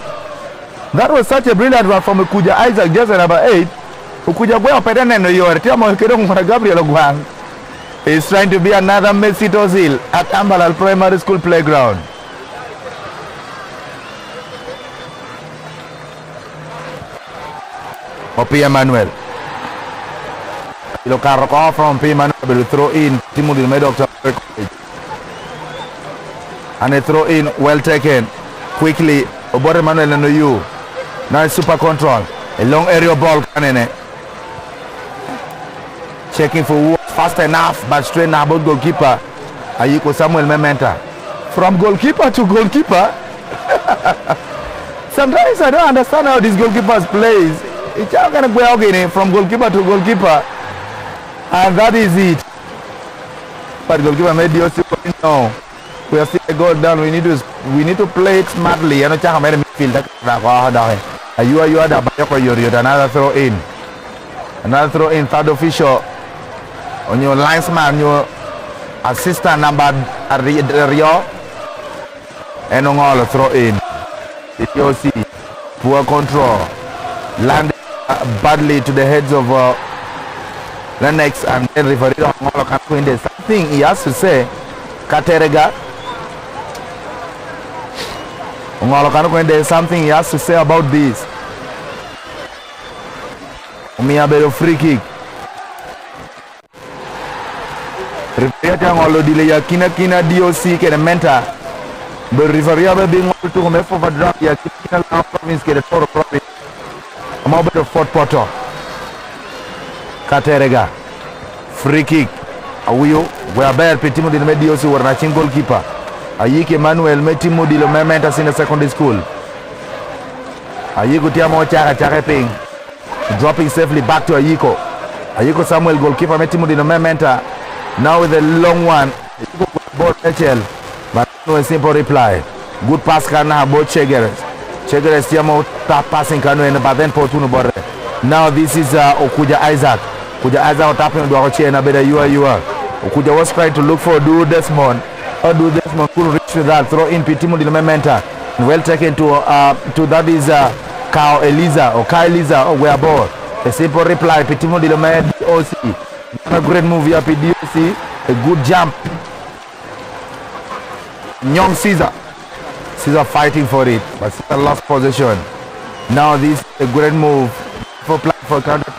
H: That was such a brilliant one from Kuja Isaac, just number 8. Ukuja Boy Pedane no Yor, Tiamo Gabriel Ogwang is trying to be another Messi Tozil at Ambalal Primary School playground. P. Emmanuel. Look at from P. Emmanuel will throw in Timothy Medok and a throw in well taken quickly. Obore Emmanuel and you. Now it's super control. A long aerial ball Kanene. Checking for fast enough but straight now about goalkeeper. Ayiko Samuel Mementa. From goalkeeper to goalkeeper. Sometimes I don't understand how these goalkeepers plays. It's all gonna go again from goalkeeper to goalkeeper. And that is it. But goalkeeper made the also no. We are still a goal down. We need to play it smartly. And check how many midfield. You are the another throw in. Another throw in, third official. On your linesman, your assistant number Rio. And on all throw in. The poor control. Landed badly to the heads of Lennox and then referee there's something he has to say. Katerega there's something he has to say about this. Umiabero free kick. Referee delay ya kina DOC ke mentor. But referee being able to come for drop ya kina province ke the Toro province. Mobile Fort Porto. Katerega. Free kick. Awiyo. We are bad. Petimo Dilme Diosi were matching goalkeeper. Ayike Emmanuel Metimo Dilme Mementa Senior Secondary School. Ayiko Tiamo Chaka Ping. Dropping safely back to Ayiko. Ayiko Samuel goalkeeper Metimo Dilme Mementa. Now with a long one. Ayiko ball HL. But no simple reply. Good pass Kana both Chegeres. Chegeres Tiamo passing Kanu but then Portuno Borre. Now this is Okuja Isaac. Okuja Isaac tapping the Oche and Abeda you are. Okuja was trying to look for Do Desmond. Or Do Desmond couldn't reach to that. Throw in Pitimo Dilme Mementa. Well taken to that is Kyle Eliza or Kyle Eliza or where ball. A simple reply, Pitimo Dilome, DOC. A great move here, DOC. A good jump. Young Caesar. Caesar fighting for it, but Caesar lost possession. Now this is a great move for play for counter.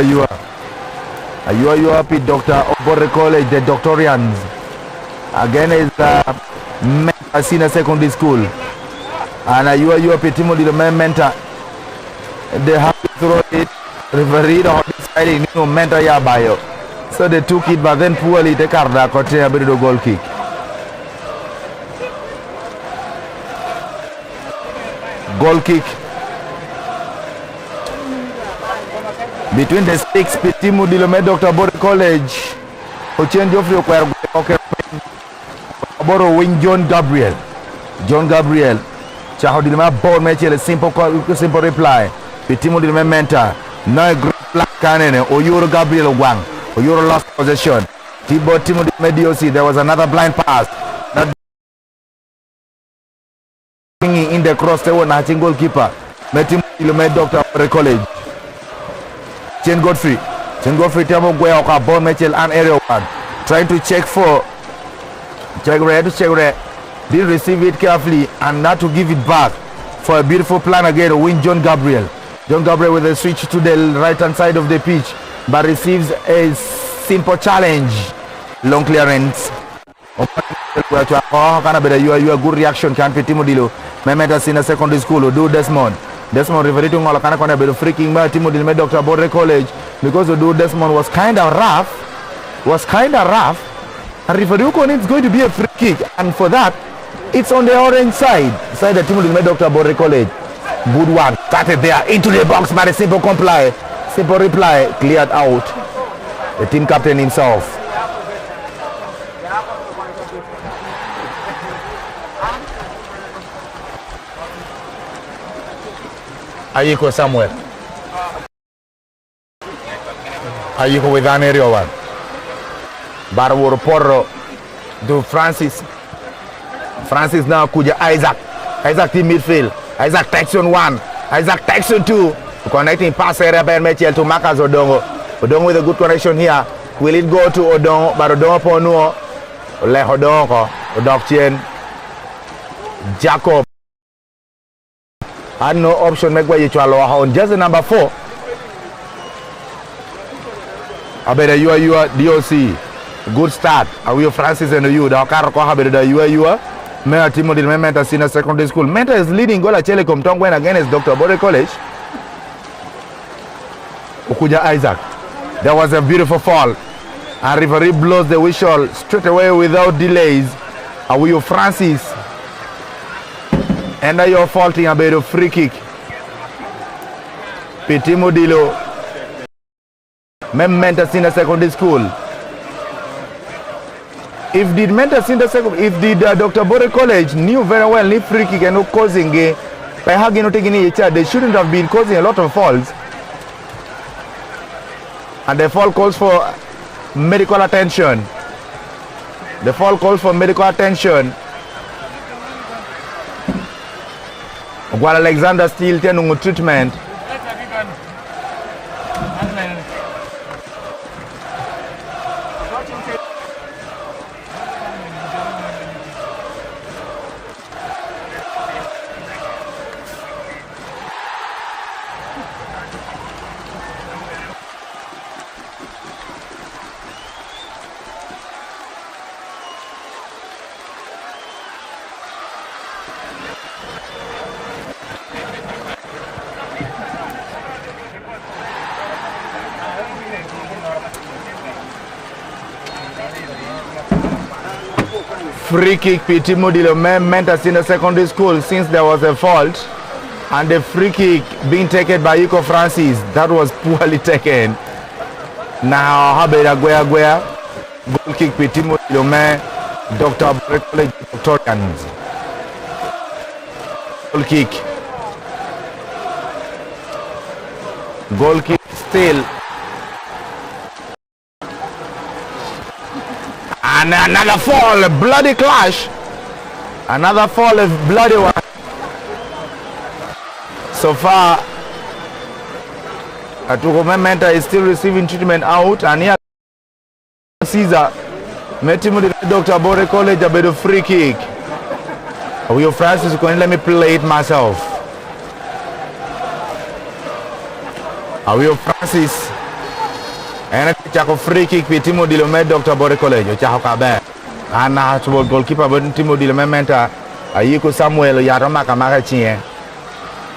H: You are Dr. Obore College, the Doctorians. Again is Senior Secondary School. And you are Pitimo the mentor. They have to throw it. Referee or deciding no mentor ya bio. So they took it, but then poorly the Karda got a bit of goal kick. Goal kick between the sticks. Pitimo Dilome Dr. Obore College. Ochen Geoffrey Oboro win John Gabriel. Chaho Dilome ball match a simple reply. Pitimo Dilome mentor. No a great black cannon. Oyuro Gabriel Wang. Oyuro lost possession. Timo Dilome DOC. There was another blind pass. In the cross, they were not goalkeeper. Pitimo Dilome Dr. Obore College. Chen Godfrey Tamo Guayoka, ball Mitchell and area one. Trying to check red. Didn't receive it carefully and not to give it back for a beautiful plan again to win John Gabriel. With a switch to the right hand side of the pitch, but receives a simple challenge. Long clearance. You a good reaction can Pitimo Dilo. Mementas in a secondary school do Desmond referee to Malakana Kona be freaking by Pitimo Dilome Dr. Obore College because Desmond was kind of rough. And referee it's going to be a free kick, and for that it's on the orange side the Pitimo Dilome Dr. Obore College. Good one, started there into the box, but a simple reply cleared out. The team captain himself. Ayiko Samuel. Ayiko with an area one. Barwur Porro to Francis now Kuja Isaac team midfield. Isaac Texon 1. Isaac Texon 2. Connecting pass area by Mitchell to Marcus Odongo with a good connection here. Will it go to Odongo? But Odongo Ponuo. Le Odongo. Odokchen. Jacob. Had no option make way to allow on just the number 4. I bet you are DOC. Good start. Are we Francis and you? The car ko have the you are. Mayor Pitimo Dilome Mentor Senior Secondary School. Mentor is leading goal at Telecom Tongwen against Dr. Obore College. Okuja Isaac. There was a beautiful fall. And referee blows the whistle straight away without delays. Are we Francis? And you're faulting about a free kick. Pitimo Dilo. Mentor Senior Secondary School. If the Dr. Obore College knew very well the free kick and no causing they shouldn't have been causing a lot of falls. And the fall calls for medical attention. While Alexander still taking treatment. Free kick Pitimo Dilome Mentor Senior Secondary School since there was a fault, and the free kick being taken by Iko Francis that was poorly taken. Now Habeda Guea goal kick Pitimo Dilome Dr. Obore College Victorians. Goal kick still. And another fall, a bloody clash. Another fall, a bloody one. So far, Atuko Mementa is still receiving treatment out, and here Caesar Metimu Dr. Bore College a bit of free kick. Will Francis going let me play it myself. Will Francis and a Chaco free kick with Timo Dilome Dr. Bore College, Chahokabe. And now to goalkeeper but Timo Dilome Menta, Ayuko Samuel Yaramaka Marachien.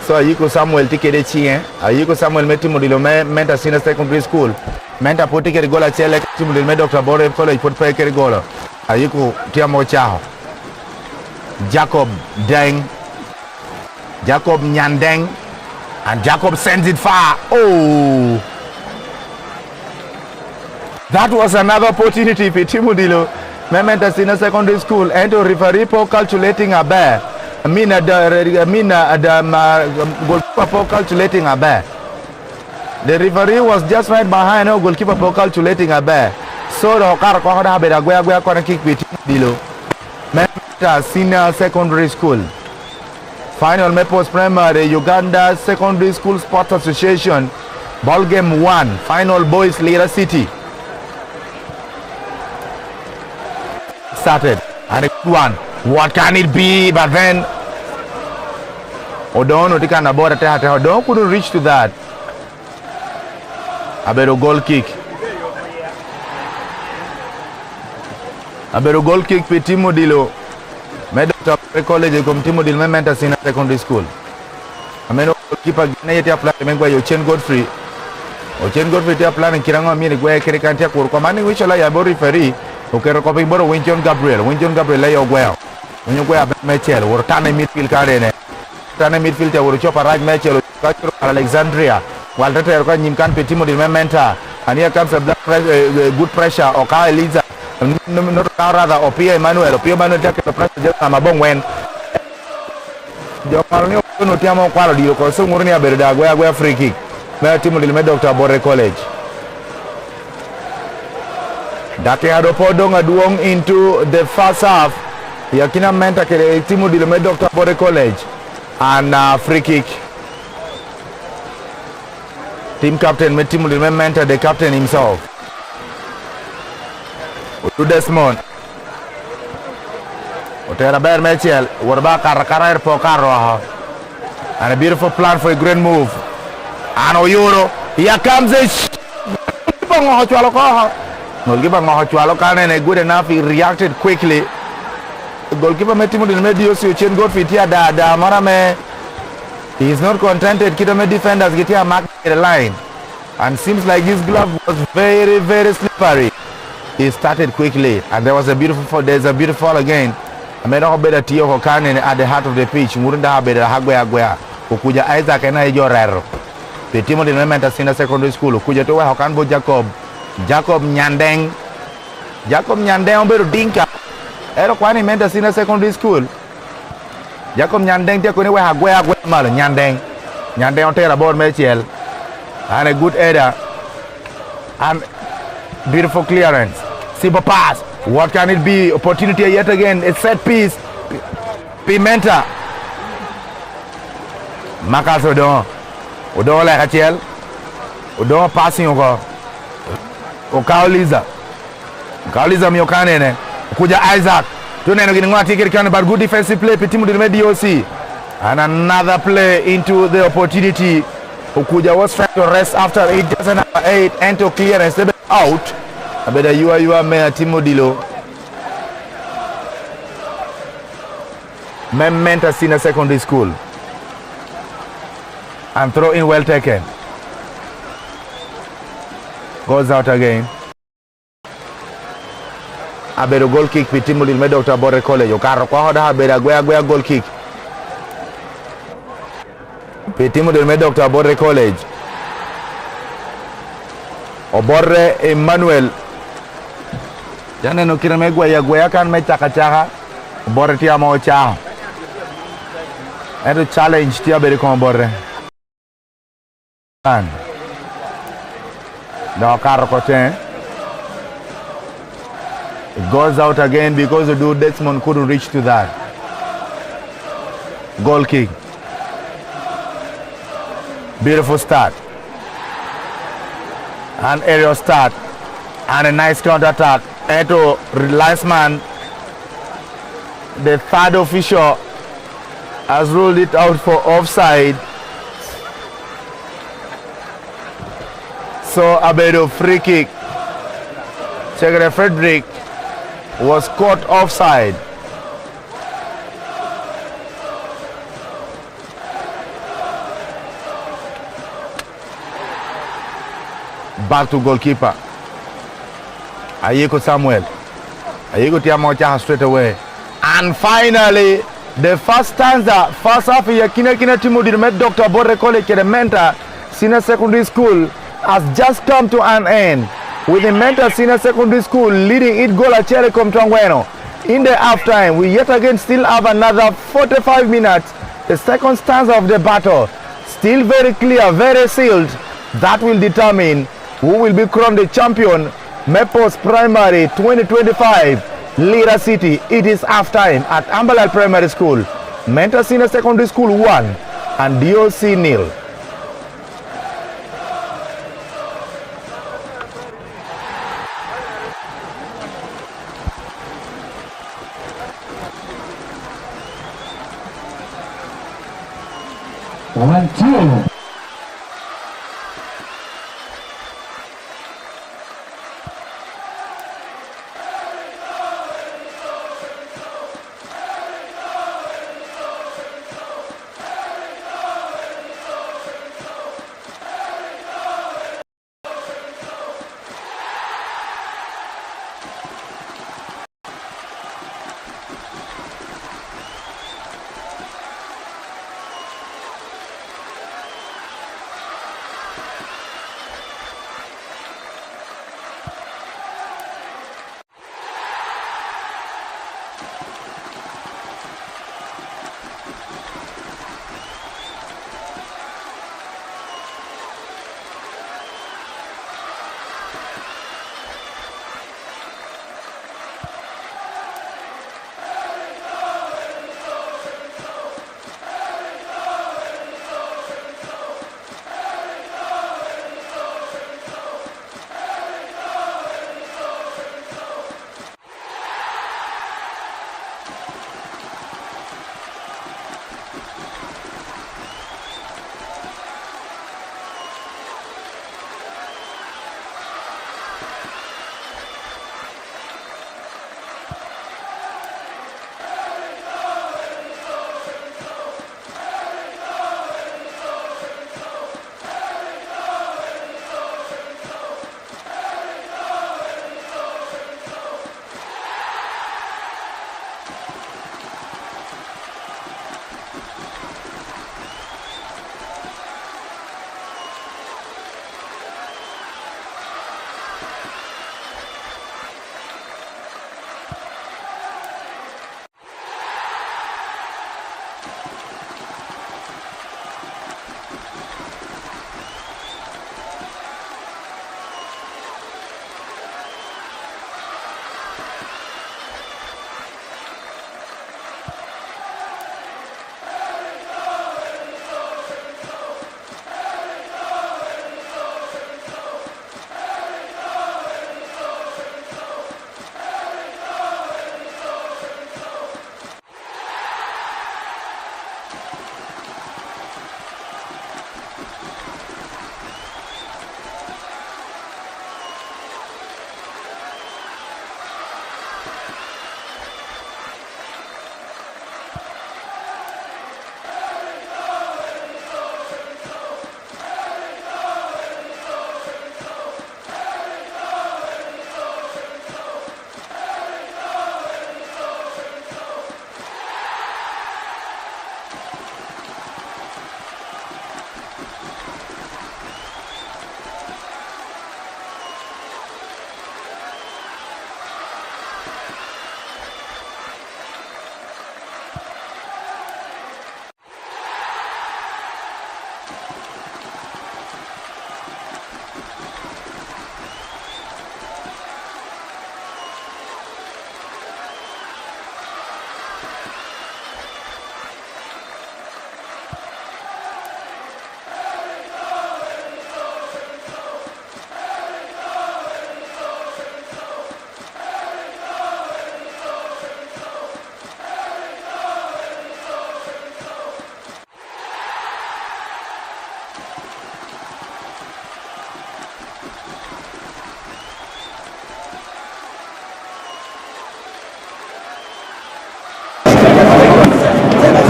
H: So Ayuko Samuel Tikede Chien, Ayuko Samuel Metimo Dilome Menta Senior Secondary School. Menta put ticket goal at Chele Timo Dilome Dr. Bore College put play goal. Ayuko Tiamo Chao. Jacob Deng, Jacob Nyandeng, and Jacob sends it far. Oh, that was another opportunity for Timudilo. Mementa Senior Secondary School and to referee for calculating a bear. Goalkeeper for calculating a bear. The referee was just right behind no goalkeeper for calculating a bear. So the Hokara Kohada Bedagua corner kick with Timudilo. Senior Secondary School. Final Maples Primary, Uganda Secondary School Sports Association. Ball game 1. Final boys Lira City. Started. And a good one. What can it be? But then Odon couldn't reach to that. A better goal kick. A better goal kick for Timo Dilo. Dr. College come Timo Dilo Mementa Senior Secondary School. I mean keeper Gana plan Mengwa Yochen Godfrey. Ochen Godfrey plan Kiranga Mini Gwe Kirikantia commanding which I have referee who can copy Boro Winjon Gabriel lay well. When you go up Mitchell or Tana midfield Karen. Tana midfielder will chop a right Mitchell Alexandria. While the Nim can be Timo Dilo Mementa. And here comes a good pressure or Kyle Liza. Not rather or Pierre Emmanuel take the pressure just Amabong when Jokarno Tiamo quality or so Murnia Berda where free kick. Where Timothy Dr. Bore College. Dati Adopodong Aduong into the first half. Yakina Menta Timothy Dr. Bore College and free kick. Team captain Timothy Menta, the captain himself. To Desmond Otera Bear Mitchell Warba Karakara Pokaro and a beautiful plan for a great move. And Oyuro, here comes it. Goalkeeper Mahachualokan and a good enough, he reacted quickly. Goalkeeper Metimo Mediosi Chen Godfrey da Marame. He is not contented. Kitame defenders get here mark the line. And seems like his glove was very, very slippery. He started quickly, and there's a beautiful fall again. I made a better Tio Hokanen at the heart of the pitch. Murunda better Hagwea, Ukuja Isaac and Jorero. The team of the Mementa Senior Secondary School, Kuja to Hokanbo Jacob Nyandeng, Beru Dinka, Eroquani Menta Senior Secondary School. Jacob Nyandeng, Jacob Hagwea, Nyandeng Otera Board Mechiel, and a good header, and beautiful clearance. Simple pass. What can it be? Opportunity yet again. It's set piece. Pimenta. Marcus Odon. Odon like Hachel. Odon passing over. Okauliza. Okauliza Miyokane. Kuja Isaac. Tuneno getting ticket can but good defensive play. Petimu the DOC. And another play into the opportunity. Okuja was trying to rest after 8 doesn't have 8 and to clearance out. I bet you are Mayor Timodilo. Mementa Senior Secondary School. And throw in well taken. Goes out again. I bet a goal kick with Timodil Dr. Bore College. Okaro Kwahoda bet a goal kick. Timodil Dr. Bore College. Obore Emmanuel. Jana no kirame gwa kan me chaka Bore tia mo cha. And challenge tia beri kon Bore. And now Karokoten. It goes out again because the dude Desmond couldn't reach to that. Goal kick. Beautiful start. An aerial start. And a nice counter attack. Eto linesman, the third official, has ruled it out for offside. So Abedo free kick. Secretary Frederick was caught offside. Back to goalkeeper. Ayeko Samuel. Ayeko Tiamocha straight away. And finally, the first stanza, first half ya kina timu dirmet Dr. Borre College Menta Senior Secondary School has just come to an end, with the Menta Senior Secondary School leading it goal at Cherecom Tangweno. In the halftime, we yet again still have another 45 minutes. The second stanza of the battle, still very clear, very sealed. That will determine who will be crowned the champion. Mepos Primary 2025, Lira City. It is halftime at Ambalal Primary School. Menta Senior Secondary School 1 and DOC 0.
J: One, two.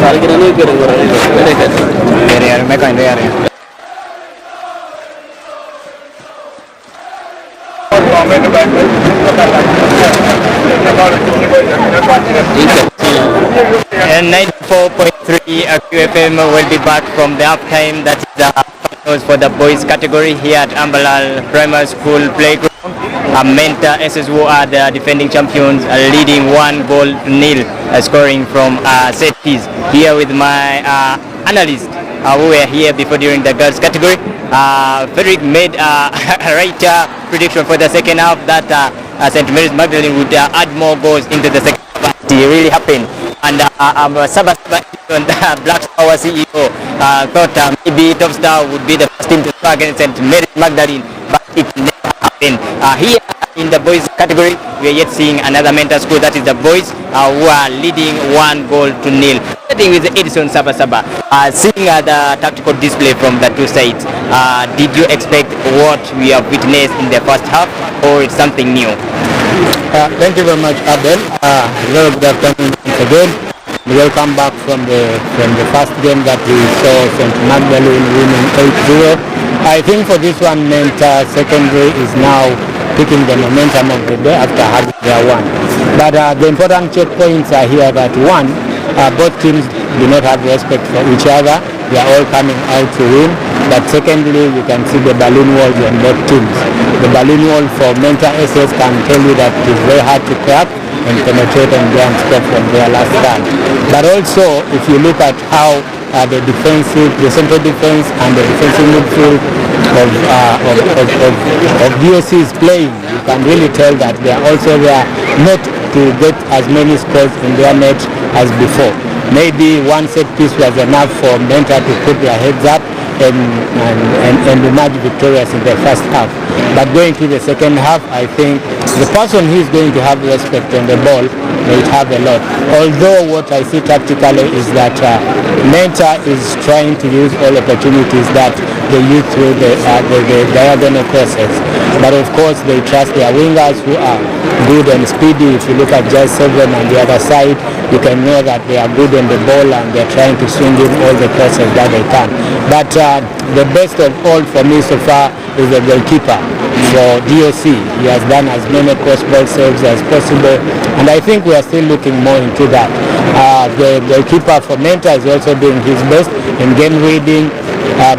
D: And 94.3 QFM will be back from the halftime. That is the finals for the boys category here at Ambalal Primary School Playground. Menta SSU are the defending champions, leading 1-0, scoring from set piece. Here with my analyst who were here before during the girls category. Frederick made a right prediction for the second half that St. Mary's Magdalene would add more goals into the second half. It really happened. And Saba Black Power CEO thought maybe Top Star would be the first team to score against St. Mary's Magdalene, but it never happened. Here in the boys category, we are yet seeing another mental school, that is the boys who are leading 1-0. Starting with Edison Saba, seeing the tactical display from the two sides, did you expect what we have witnessed in the first half, or it's something new?
F: Thank you very much, Abel. Very good afternoon once again. Welcome back from the first game that we saw St. Magdalene winning 8-0. I think for this one meant secondary is now picking the momentum of the day after having their one. But the important checkpoints are here that one, both teams do not have respect for each other. They are all coming out to win. But secondly, you can see the balloon walls on both teams. The balloon wall for Menta SS can tell you that it is very hard to crack and penetrate and go and stop from their last stand. But also, if you look at how the central defense and the defensive midfield of DOC is playing, you can really tell that they are also there not to get as many scores in their net as before. Maybe one set piece was enough for Menta to put their heads up and emerge victorious in the first half. But going to the second half, I think the person who is going to have respect on the ball may have a lot. Although what I see tactically is that Menta is trying to use all opportunities that they use through the diagonal crosses. But of course they trust their wingers who are good and speedy. If you look at Jazz 7 on the other side, you can know that they are good on the ball and they're trying to swing in all the crosses that they can. But the best of all for me so far is the goalkeeper for DOC. He has done as many cross-ball saves as possible, and I think we are still looking more into that. The goalkeeper for Menta is also doing his best in game reading,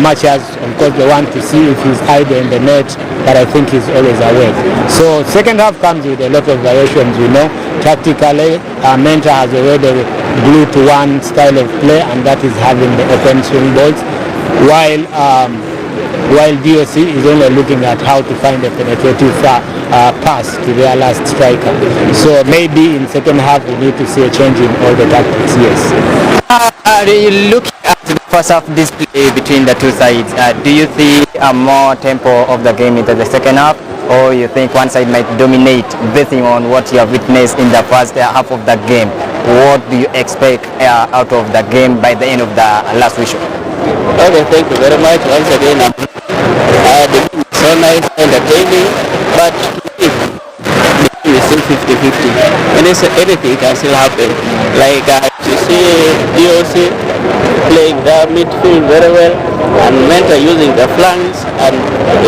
F: much as of course they want to see if he's hiding in the net, but I think he's always aware. So second half comes with a lot of variations, you know. Tactically, Menta has already glued to one style of play, and that is having the open swing balls, while DOC is only looking at how to find a penetrative pass to their last striker. So maybe in second half we need to see a change in all the tactics, yes.
D: Looking at the first half display between the two sides, do you see a more tempo of the game into the second half, or you think one side might dominate based on what you have witnessed in the first half of the game? What do you expect out of the game by the end of the last whistle?
I: Okay, thank you very much once again. The game is so nice, entertaining, but the game is still 50-50. And anything can still happen. Like you see DOC playing the midfield very well, and Menta using the flanks, and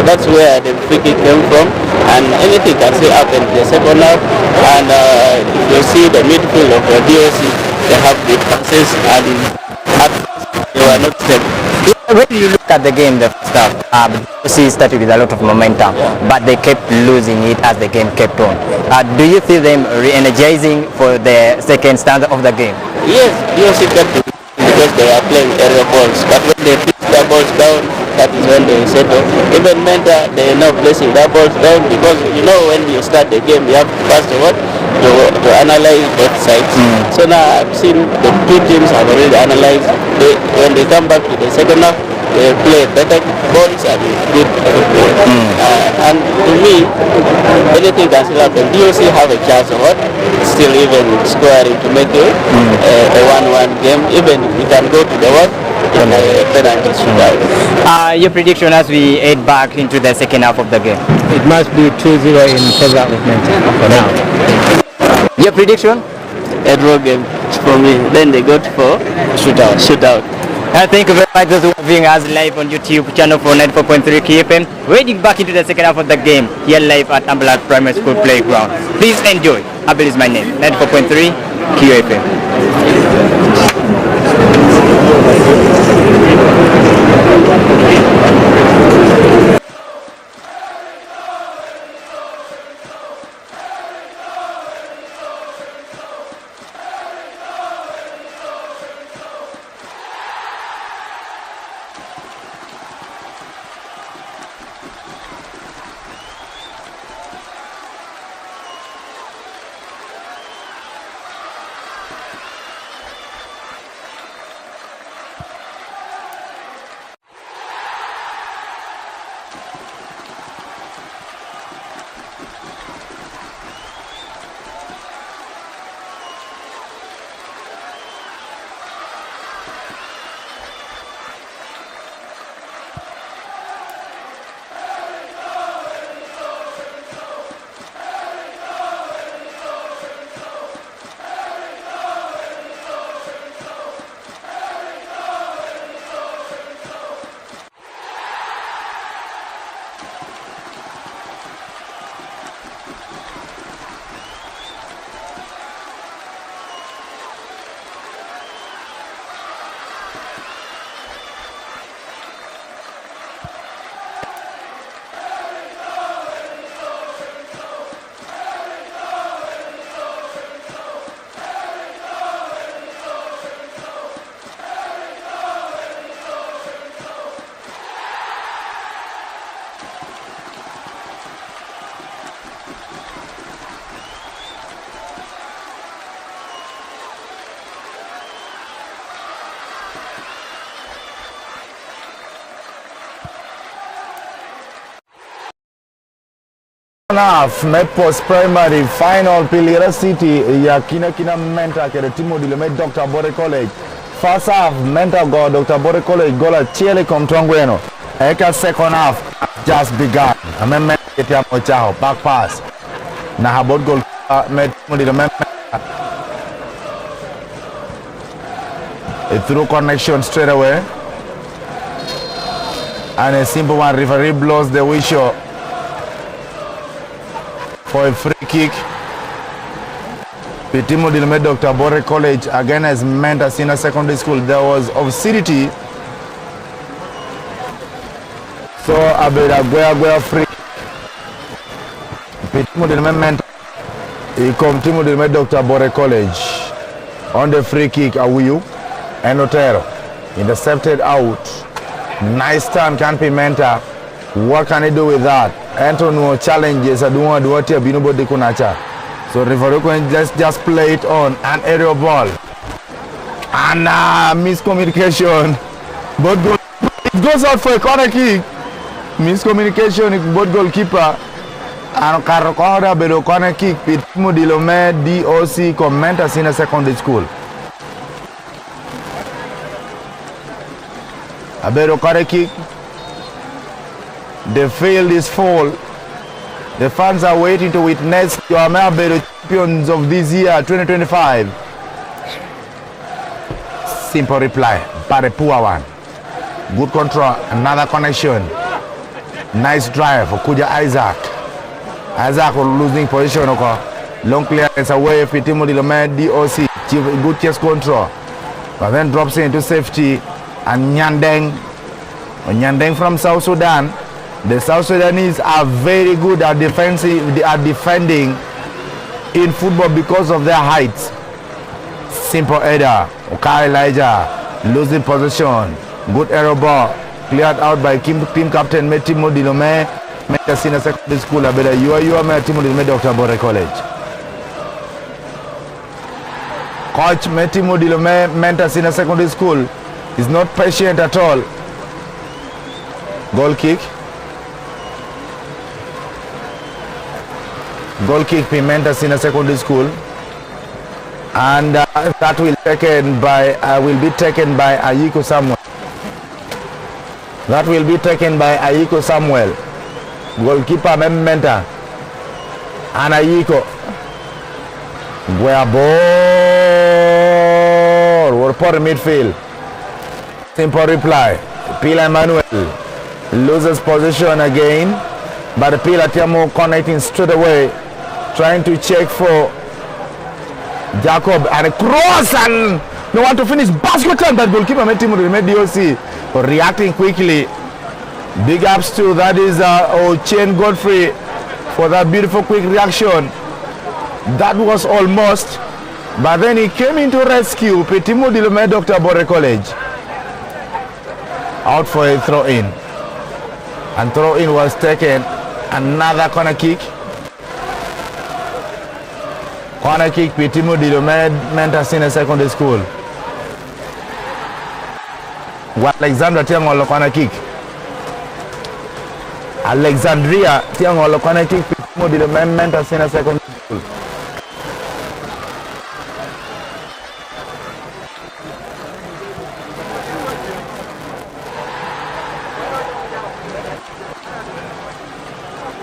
I: that's where the free kick came from. And anything can still happen in the second half. And you see the midfield of the DOC, they have the passes, and they were not stable.
D: When you look at the game, the first half, DOC started with a lot of momentum, but they kept losing it as the game kept on. Do you see them re-energizing for the second stanza of the game?
I: Yes, DOC kept it because they are playing aerial balls, but when they pitch their balls down, that is when they settle. Even Menta, they are not placing their balls down, because you know when you start the game, you have to first of all to analyze both sides. So now I've seen the two teams have already analyzed. When they come back to the second half, they play better balls and good football. And to me, anything can still happen. DOC have a chance of what? Still even scoring to make it a 1-1 game. Even we can go to the what? Penalty shootout.
D: Your prediction as we head back into the second half of the game?
F: It must be 2-0 in favor of Menta for now.
D: Your prediction?
I: a draw game for me. Then they got for shootout.
D: Thank you very much those who are viewing us live on YouTube channel for 94.3 KFM. We're heading back into the second half of the game here live at Ambalat Primary School Playground. Please enjoy. Abel is my name. 94.3 KFM.
H: Half Post Primary final Lira City ya kina mentor ke timu dilome Dr. Bore College. First half mentor go Dr. Bore College gola chele komtwangweno. Eka second half just begun. Ameme ketia mochao back pass. Na habot goal met timu dilome a through connection straight away. And a simple one, referee blows the whistle for a free kick. Pitimo Dilme Dr. Bore College again as Mentor Senior Secondary School. There was obscenity. So Abeda Guea free. Pitimo Dilme Mentor. He come Timo Dilme Dr. Bore College on the free kick. Awiyu and Otero intercepted out. Nice turn, can be Mentor. What can he do with that? Antonio challenges Aduma Duarte Binubo de Kunacha. So referee can just play it on an aerial ball. And miscommunication. Both goal, it goes out for a corner kick. Miscommunication, both goalkeeper. And Karakoda below corner kick. Pitmu Dilome DOC Commenta Senior Secondary School. A better corner kick. The field is full. The fans are waiting to witness your Amabero champions of this year, 2025. Simple reply, but a poor one. Good control, another connection. Nice drive for Kuja Isaac. Isaac was losing position. Long clearance away for Timo Dilome DOC. Good chest control. But then drops into safety. And Nyandeng from South Sudan. The South Sudanese are very good at defensive. They are defending in football because of their height. Simple header. Okai Elijah losing possession. Good arrow ball cleared out by team captain Metimo Dilome. Mentor Senior Secondary School. Abeda you are Metimo Dilome Dr. Bore College. Coach Metimo Dilome Mentor Senior Secondary School is not patient at all. Goal kick. Goal kick Pimenta Senior Secondary School, and that will be taken by Ayiko Samuel. That will be taken by Ayiko Samuel. Goalkeeper Mementa and Ayiko. Where ball Por midfield. Simple reply. Pila Emmanuel loses position again, but Pila Tiamo connecting straight away, trying to check for Jacob, and a cross, and no one to finish basket time, but goalkeeper Metimu DOC reacting quickly. Big ups to that is Ochen Godfrey for that beautiful quick reaction. That was almost, but then he came into rescue. Petimu Dilume Dr. Bore College out for a throw in, and throw in was taken. Another corner kick. Corner kick, Petimu Dilume Mentor Senior Secondary School. Alexandra Tiangolo corner kick. Alexandria Tiangolo corner kick, Petimu Dilume Mentor Senior Secondary School.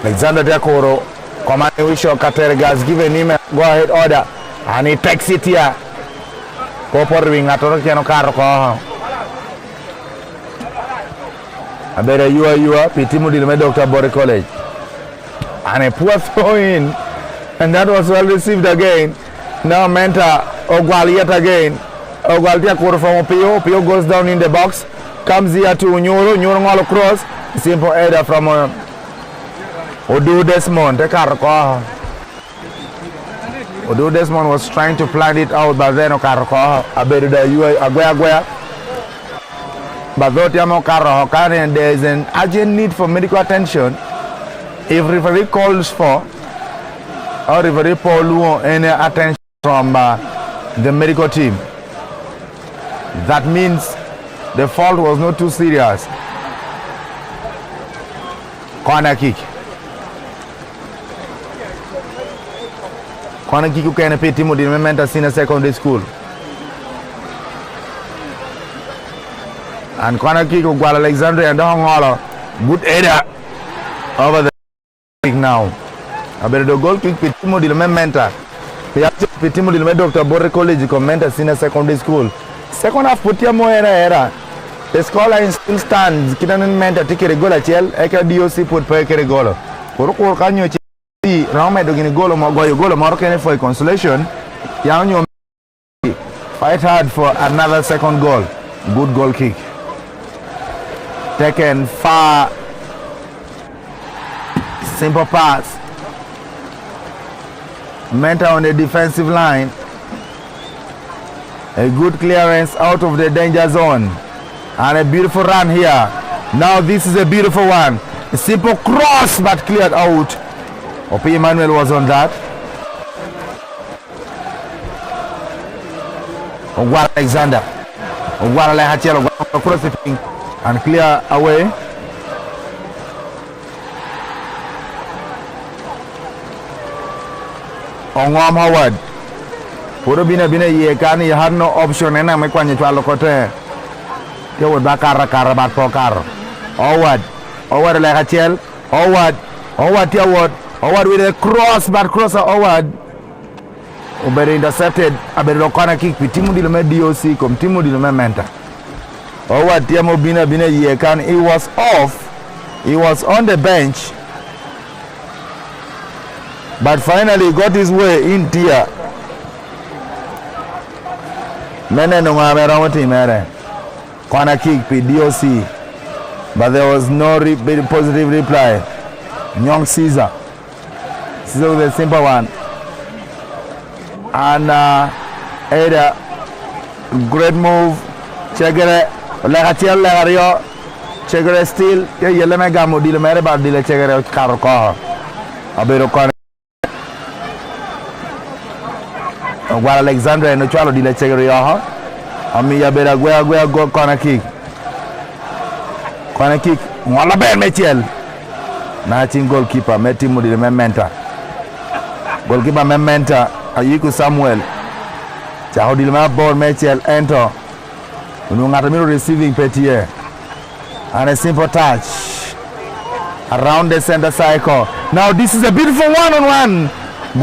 H: Alexander Diakoro, commanding Wisho Katerga, has given him a go-ahead order, and he takes it here. Popor wing at Rokiano Karoko. I better you are Petimu Dilume Dr. Bore College. And a poor throw in, and that was well received again. Now Mentor Ogwal yet again. Ogwal Diakoro from Pio. Pio goes down in the box, comes here to Nyoro. Nyoro all across. Simple header from Odu Desmond. Odu Desmond was trying to plan it out, but then Okaroko Aberuda Agwea. But though Tiamo Karo and there is an urgent need for medical attention. If referee calls for, or referee Paul any attention from the medical team, that means the fault was not too serious. Corner kick. Corner kick, you can pay Timothy Mentor Senior Secondary School. And corner kick of Alexandria and Dongholo. Good header over the kick now. I better the goal kick Pitimo Dilume Mentor. Pitimo Dilume Dr. Bore College Mentor Senior Secondary School. Second half Putiamo era. The scoreline still stands. Kidanen Mentor take a goal at Chel. Eka DOC put per goal. Koro Kanyo Raume dogini goal Moroccan for a consolation. Yanyo fight hard for another second goal. Good goal kick. Taken far. Simple pass. Mentor on the defensive line. A good clearance out of the danger zone. And a beautiful run here. Now this is a beautiful one. A simple cross but cleared out. Opi Emmanuel was on that. Ogwal Alexander. Ogwal Alehachel. Ogwal crossing and clear away. Ongwam Howard. Puro bina ye kani had no option and I'm going to allocote. You would back back for car. Howard Alehachel. Howard with a cross, but crosser Howard. Obere intercepted. Abero corner kick. Petimu Dilume DOC. Petimu Dilume Mentor. Howard Tiamo Bina Yekan. He was off. He was on the bench. But finally got his way in here. Mene no Mameramoti Mere. Corner kick DOC. But there was no positive reply. Young Caesar. Caesar with a simple one. And Ada, great move. Chegere, Lagatiel Lagario, Chegere still, Yelemegamo, Dilemereba, Dile Chegere, Karoko, Abero. While Alexandra and Ochalo Dile Chegere, Amia Bera Guea go corner kick. Corner kick, Walaber Metiel. Nothing goalkeeper, Metimu Dilume Mentor. Goalkeeper Mentor, Ayuku Samuel. Chaho Dilume ball Metiel enter. Unungatamiro receiving Petier. And a simple touch around the center cycle. Now this is a beautiful one-on-one.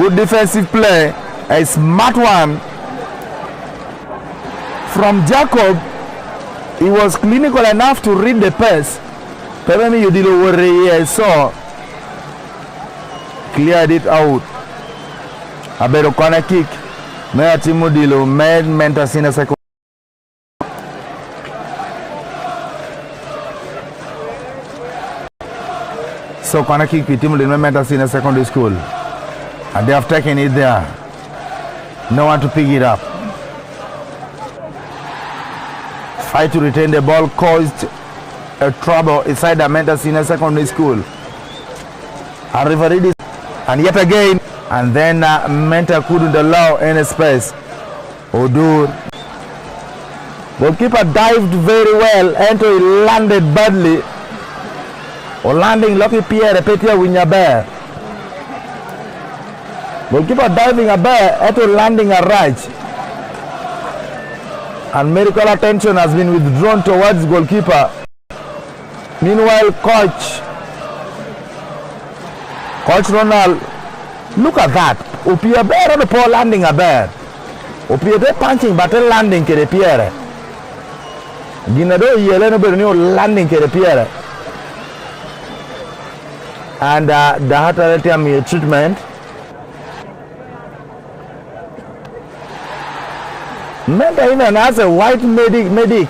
H: Good defensive play. A smart one from Jacob, he was clinical enough to read the pass. Pevemi Yudilo Wore, I saw, cleared it out. A better corner kick. Mea Timudilo made Mentas in a second. So corner kick Timudilo Mentas in a secondary school. And they have taken it there. No one to pick it up. Fight to retain the ball caused a trouble inside the Mentas Senior Secondary School. And referee this, and yet again, and then Menta couldn't allow any space. Odur. Goalkeeper dived very well, and he landed badly. Or landing lucky Pierre Petia Winyaber. Goalkeeper diving a bear, Eto landing a right. And medical attention has been withdrawn towards goalkeeper. Meanwhile, Coach Ronald, look at that. Upia bear on the poor landing a bear. Upia de punching but landing ke de Pierre. Ginado yeleno benio landing ke de Pierre. And the heart treatment. Menta even has a white medic.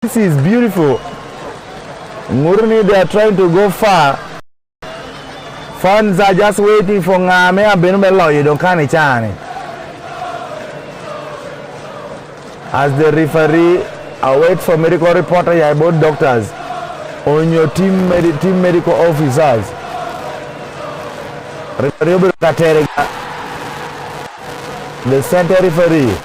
H: This is beautiful. Murni, they are trying to go far. Fans are just waiting for Ngame and Benumelo. You don't can't chani. As the referee awaits for medical reporter, you have both doctors on your team medical officers. Referee the center referee.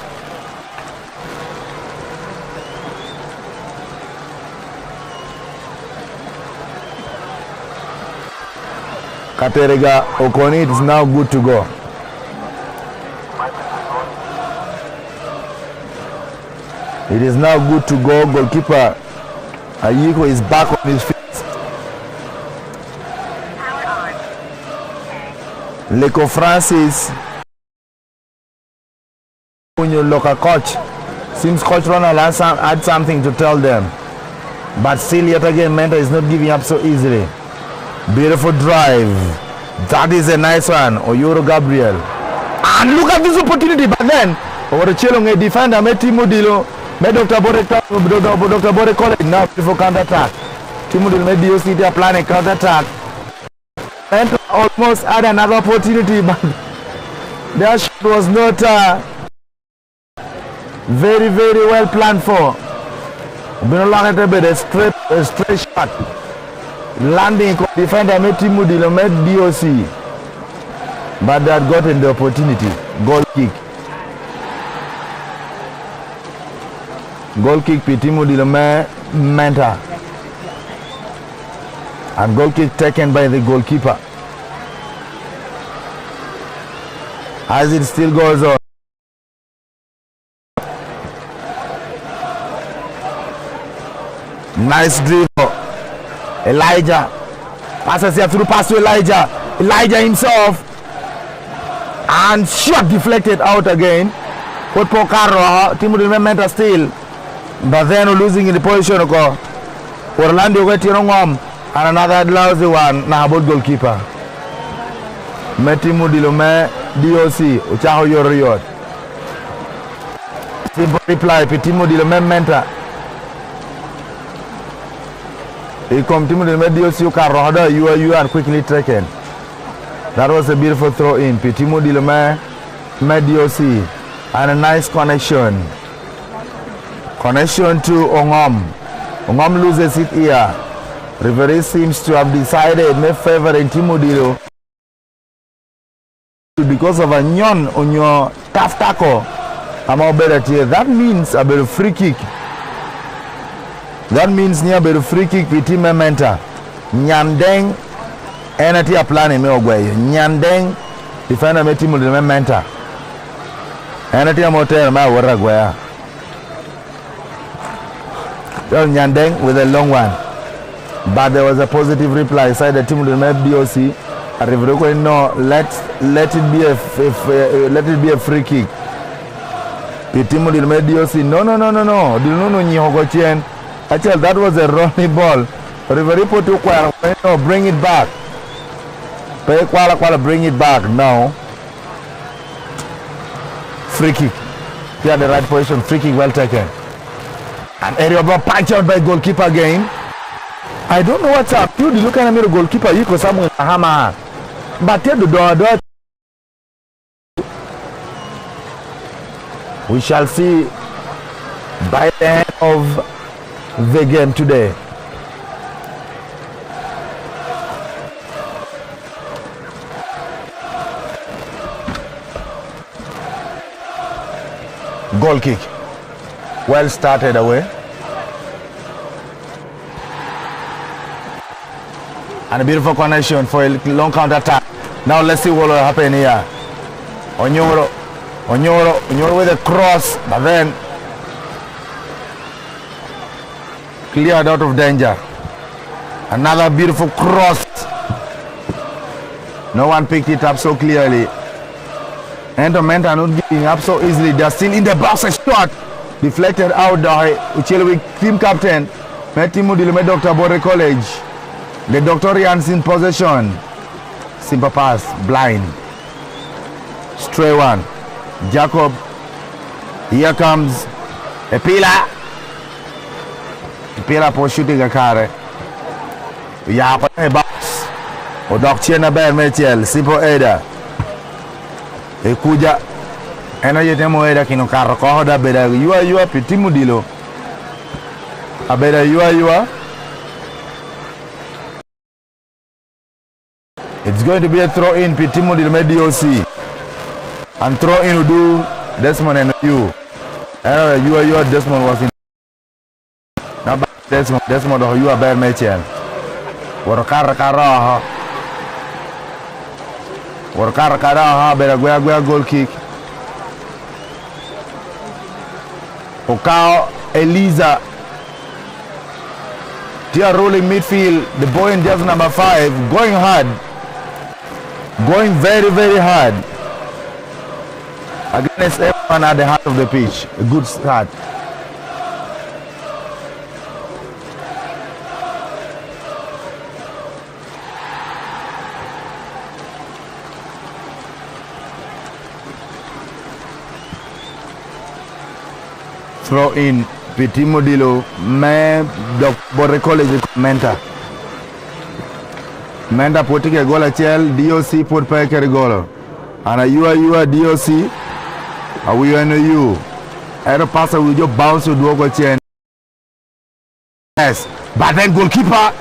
H: Katerega Okoni, it is now good to go. It is now good to go. Goalkeeper Ayiko is back on his feet. Leko Francis, your local coach, seems Coach Ronald had something to tell them, but still yet again Menta is not giving up so easily. Beautiful drive, that is a nice one. Oyoro Gabriel, and look at this opportunity. But then over the Chelong defender met Timudilo, met Dr. Bore College now before counter attack. Timudilo made the OCT plan a counter attack and almost had another opportunity, but their shot was not very well planned for. A straight shot. Landing defender made Timudilo made DOC. But they had gotten the opportunity. Goal kick. Goal kick Timudilo Menta. And goal kick taken by the goalkeeper. As it still goes on. Nice dribble. Elijah passes here through pass to Elijah. Elijah himself. And shot deflected out again. Put Pokaro. Timothy Menta still. But then losing in the position. Orlando Wetirongom. And another lousy one. Now about goalkeeper. Metimu Dilome DOC. Uchaho Yoriot. Simple reply. Petimu Dilome Menta. He come to the DOC. You are quickly taken. That was a beautiful throw in. Petimu Dilome DOC. And a nice connection. Connection to Ongom. Ongom loses it here. Referee seems to have decided may favor Timudilo because of a nyon on your tough tackle. That means a bit of free kick. That means near bit of free kick with Team Menta. Nyandeng enati a plan me ogwe. Nyandeng defender me Team Menta. Enati a motor ma waragwe. Nyandeng with a long one. But there was a positive reply inside the team of the DOC. Referee no, let it be a free kick. Pitimo dil mediosi. No. Diluno nyihogo chien. Actually, that was a running ball. Referee put to Kwala. No, bring it back. Kwala, bring it back now. Free kick. Yeah, the right position. Free kick well taken. An area ball punch out by goalkeeper again. I don't know what's up. You look at me, the goalkeeper. You could someone hammer. But tell the door. We shall see by the end of the game today. Goal kick. Well started away. And a beautiful connection for a long counter attack. Now let's see what will happen here. Onyoro with a cross, but then cleared out of danger. Another beautiful cross. No one picked it up so clearly. Enterment are not giving up so easily. They're still in the box. A shot deflected out by Uchelwi team captain Metimu Dilume Dr. Bore College. The Doctorians in possession. Simple pass, blind. Stray one. Jacob. Here comes Epila. Epila for shooting a car. Yeah, a box. Odokchena Ben Metiel. Simple Ada. Ekuja. Eno temo Ada kino karo kohoda beda. You are Pitimu Dilo. Abeda you are. It's going to be a throw in. Pitimo Dil Mediosi. And throw in will do Desmond and you. You are Desmond was in. Now Desmond or you are bad Metiel. Workara Karaha. Better go goal kick. Okao Eliza. They are rolling midfield. The boy in jersey number 5 going hard. Going very, very hard. Against everyone at the heart of the pitch. A good start. Throw in Pitimo Dilo, Bore College Menta. Menta putting a goal at DOC put Packer goal. And you are DOC. Are we on you? Every passer will just bounce to Dwogo Chen. Yes, but then goalkeeper.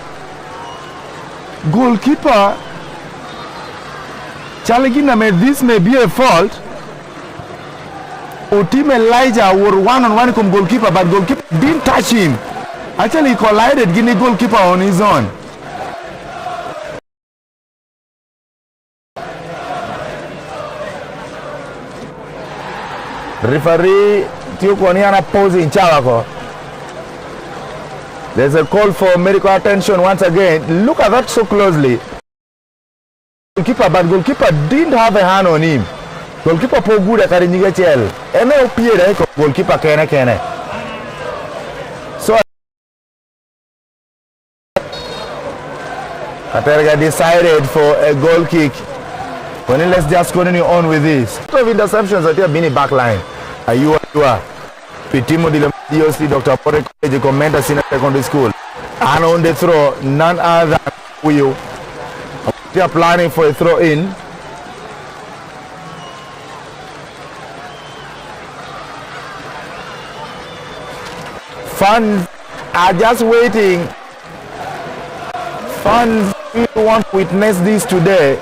H: Chalagina made this may be a fault. Team Elijah were one-on-one with goalkeeper, but goalkeeper didn't touch him. Actually, he collided Guinea goalkeeper on his own. Referee Tiukoniana posing Chavako. There's a call for medical attention once again. Look at that so closely. Goalkeeper didn't have a hand on him. Goalkeeper po good at Karinjiga Chel. Ene opie goalkeeper kene. So Katerga decided for a goal kick. Well, let's just continue on with this. A lot of interceptions that have been in back line. You are Pitimo DOC Dr. Bore College Commander Senior Secondary School. And on the throw, none other than you. They are planning for a throw in. Fans are just waiting. Fans really want to witness this today.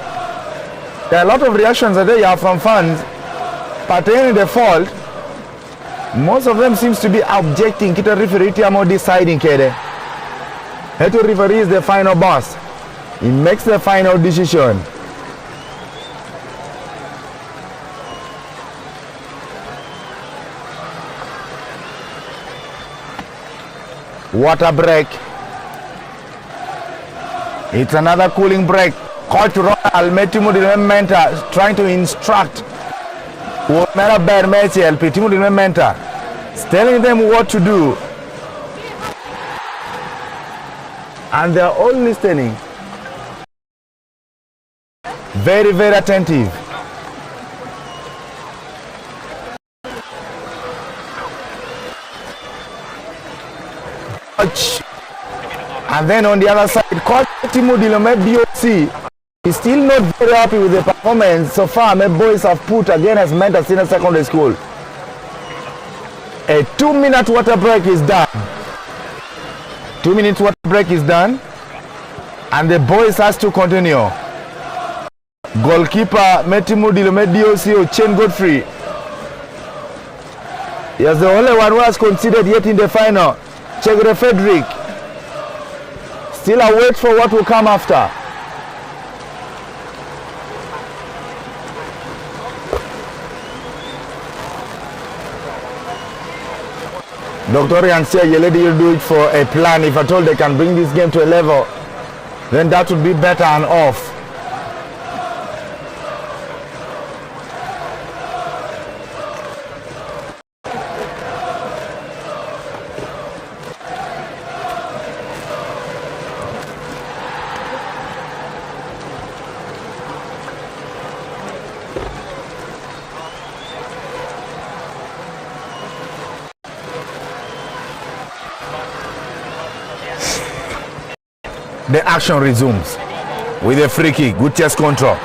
H: There are a lot of reactions that they have from fans pertaining the fault. Most of them seems to be objecting. Kita referee tiamo deciding kede. Heto referee is the final boss. He makes the final decision. Water break. It's another cooling break Coach Royal Metimu Mentor trying to instruct Womera Bear Metiel Petimu Mentor, telling them what to do. And they're all listening. Very, very attentive. Coach. And then on the other side, Coach Timudilome BOC is still not very happy with the performance so far my boys have put against Mentor Senior Secondary School. A 2-minute water break is done. 2 minutes water break is done. And the boys has to continue. Goalkeeper Metimudilome DOC Chen Godfrey. He is the only one who has conceded yet in the final. Chegre Frederick. Still await for what will come after. Dr. Ryan said, you lady, you do it for a plan. If at all they can bring this game to a level, then that would be better and off. The action resumes with a free kick. Good chest control.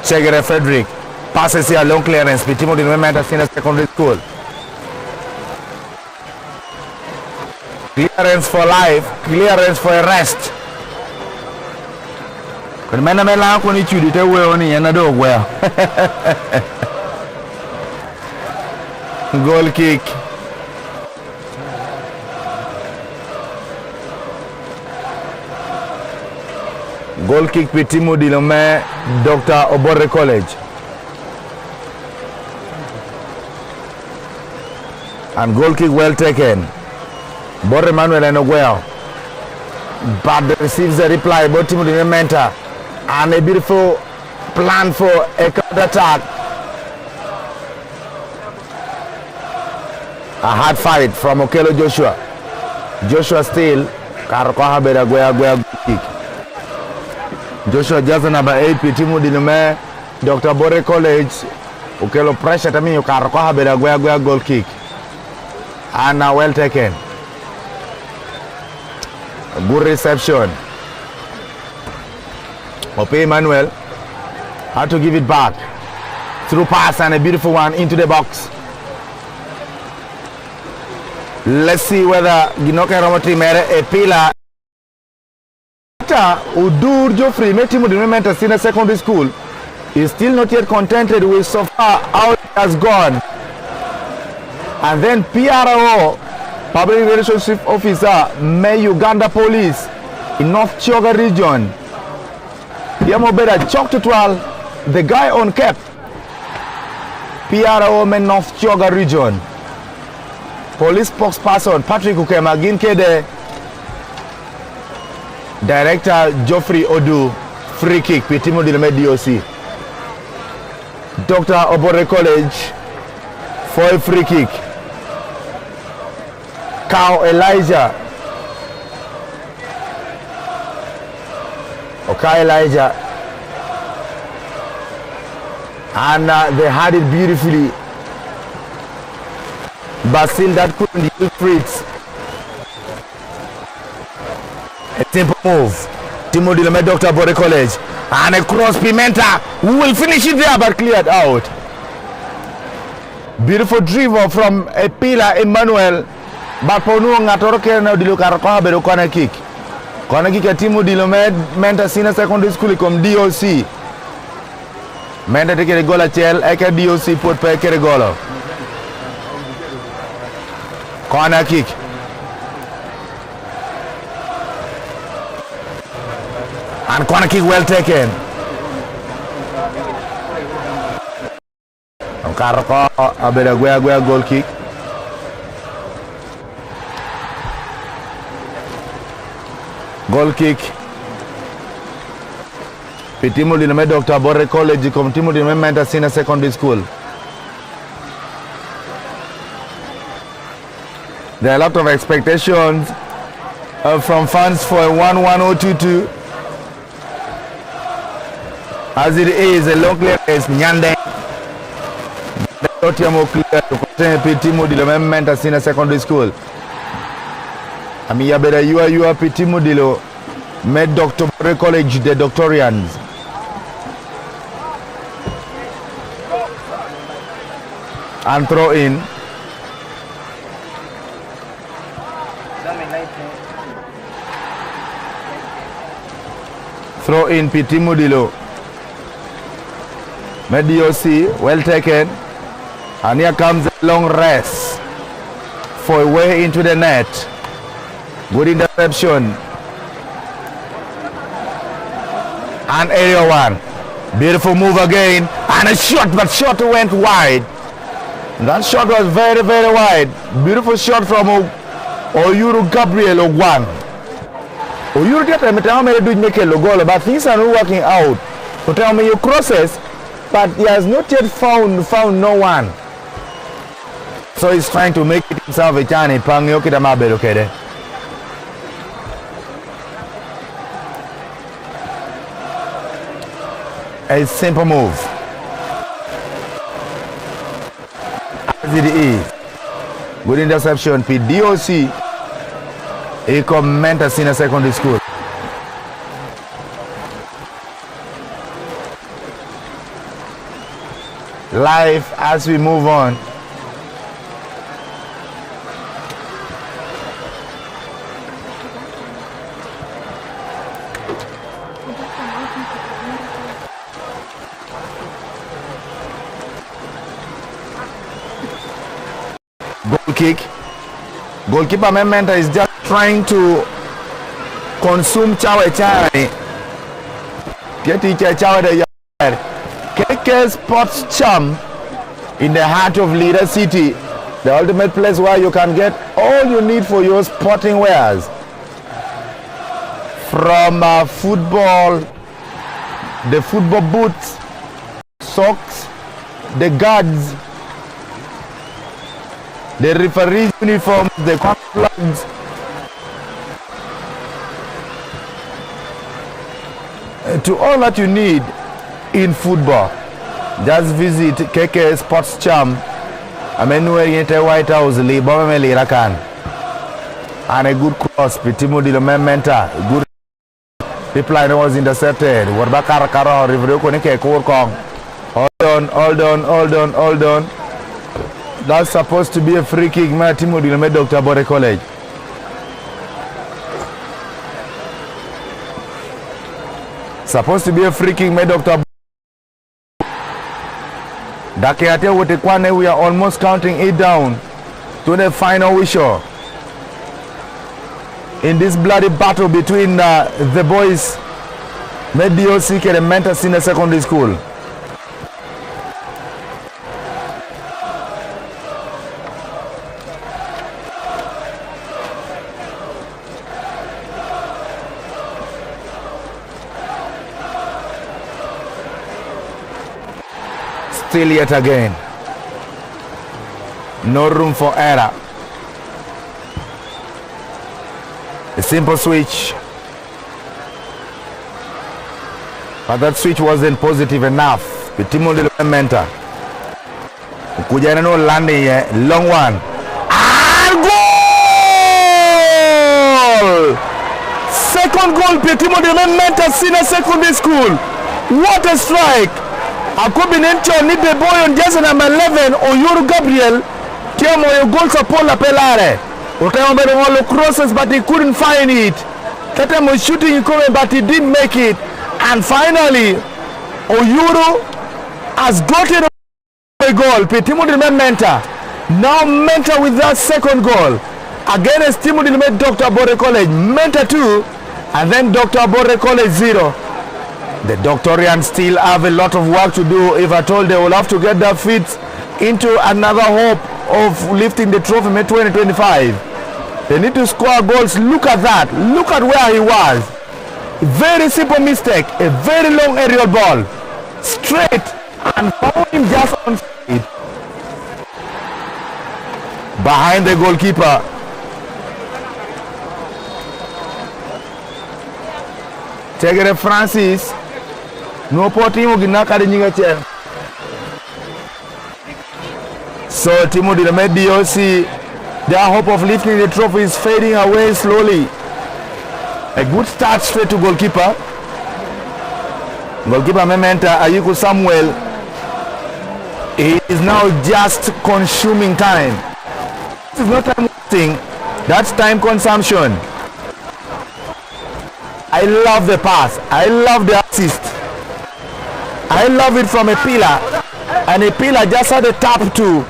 H: Chegere Frederick passes here, long clearance. Petimo Mentor Mentor Senior Secondary School. Clearance for life. Clearance for a rest. Goal kick. Goal kick Petimu Dilome, Dr. Obore College. And goal kick well taken. Bore Manuel and Oguel. But receives a reply. Petimu Dilome Mentor. And a beautiful plan for a counter attack. A hard fight from Okelo Joshua. Joshua still. Karokoha Beda kick. Joshua Jason number 8, Petimu Dilome, Dr. Bore College, Ukelo pressure tami Karokoha Beda goal kick. And now well taken. A good reception. Ope Emmanuel had to give it back. Through pass and a beautiful one into the box. Let's see whether Ginoke Romotri mere a pillar. Udur Geoffrey Metimu Mentor Senior Secondary School is still not yet contented with so far how it has gone. And then PRO, Public Relationship Officer, May Uganda Police in North Choga region. Yamobeda Choktutwal, the guy on cap. PRO May North Choga region. Police spokesperson Patrick Ukemagin Kede. Director Geoffrey Odu, free kick, Petimu Dilome DOC. Dr. Obore College for a free kick. Cow Elijah. Okay, Elijah. And they had it beautifully. But still that couldn't use Fritz. A simple move. Timo Dilome, Dr. Bore College. And a cross Pimenta who will finish it there but cleared out. Beautiful dribble from a pillar Emmanuel. But Ponu Ngatoroke na Dilukarokoha Bedo corner kick. Corner kick at Timo Dilome Mentor Senior Secondary School come DOC. Mentor take a goal at Chel, Eka DOC put per Keregolo. Corner kick. And corner kick well taken. Karoko Abedagwea goal kick. Goal kick. Pitimu Diname Dr. Bore College, Timu Diname Mentor Senior Secondary School. There are a lot of expectations from fans for a 1-1-0-2-2. As it is, a long clearance, Nyande. Totiamo clear to Pitimu Diname Mentor Senior Secondary School. Amiya beda you are Pitimu Dilo met Dr. Bore College, the Doctorians. And throw in. Throw in Pitimu Dilo. Mediosi, well taken. And here comes a long rest for a way into the net. Good interception. And area one. Beautiful move again. And a shot, but shot went wide. That shot was very, very wide. Beautiful shot from Oyuru Gabriel Ogwan. Oyuru get me tell me do make a goal, but things are not working out. To tell me you crosses, but he has not yet found no one. So he's trying to make it himself a chance. Pangyoki Damabe okay. A simple move. As it is. Good interception. PDOC. A commenter Senior Secondary School. Live as we move on. Goal kick. Goalkeeper Mementa is just trying to consume Chawe Chai. Get each Chawe the yard. KK Sports Charm in the heart of Lira City. The ultimate place where you can get all you need for your sporting wares. From football, the football boots, socks, the guards, the referees' uniforms, the flags, to all that you need in football. Just visit KK Sports Charm. Amenue White House, Lira Kan. And a good cross, Pitimu Dilo Mementa. Good reply was intercepted. Warbakar Karo, Rivero Koneke Korkong. Hold on. That's supposed to be a free kick. Pitimu Dilo Dr. Bore College. Supposed to be a free kick made Dr. Dakeate Wotekwane, we are almost counting it down to the final whistle in this bloody battle between the boys Medio Sike and Mentor Senior Secondary School. Still yet again, no room for error. A simple switch, but that switch wasn't positive enough. Pitimu Dilo Mementa Kujana no landing here, long one, and goal! Second goal, Pitimu Dilo Mementa Senior Secondary School. What a strike! Akobinencho ni the boy on jersey number 11 Oyuru Gabriel Tiamo your goal support la pelare. Otamo bedo all crosses but he couldn't find it. Tatamo shooting but he didn't make it. And finally Oyuru has gotten a goal. Pitimu Dilo Mementa now Mentor with that second goal against Timu Dilo Dr. Bore College. Mentor 2 and then Dr. Bore College 0. The Doctorians still have a lot of work to do. If at all, they will have to get their feet into another hope of lifting the trophy in 2025. They need to score goals. Look at that. Look at where he was. Very simple mistake. A very long aerial ball. Straight and found him just on side. Behind the goalkeeper. Tegere Francis. No potimo ginaka de nyinga. So Timothy the DOC, their hope of lifting the trophy is fading away slowly. A good start straight to goalkeeper. Goalkeeper Mementa Ayuku Samuel. He is now just consuming time. This is not time wasting. That's time consumption. I love the pass. I love the assist. I love it from a pillar. And a pillar just had a tap to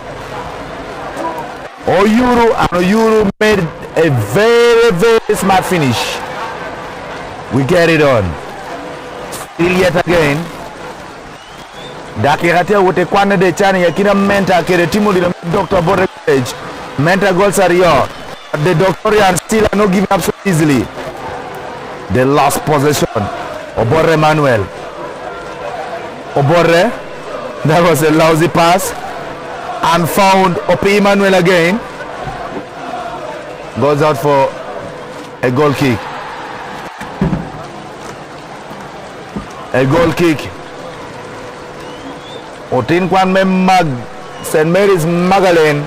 H: Oyuru, and Oyuru made a very, very smart finish. We get it on. Still yet again. Dakiratia wote kwane de chani yakina menta kere timu di Dr. Borre College. Menta goals are here. The Doctorians still are not giving up so easily. They lost possession. Oborre Manuel. Oborre. That was a lousy pass. And found Opi Emmanuel again. Goes out for a goal kick. A goal kick. Otinkwan Mag St. Mary's Magdalene.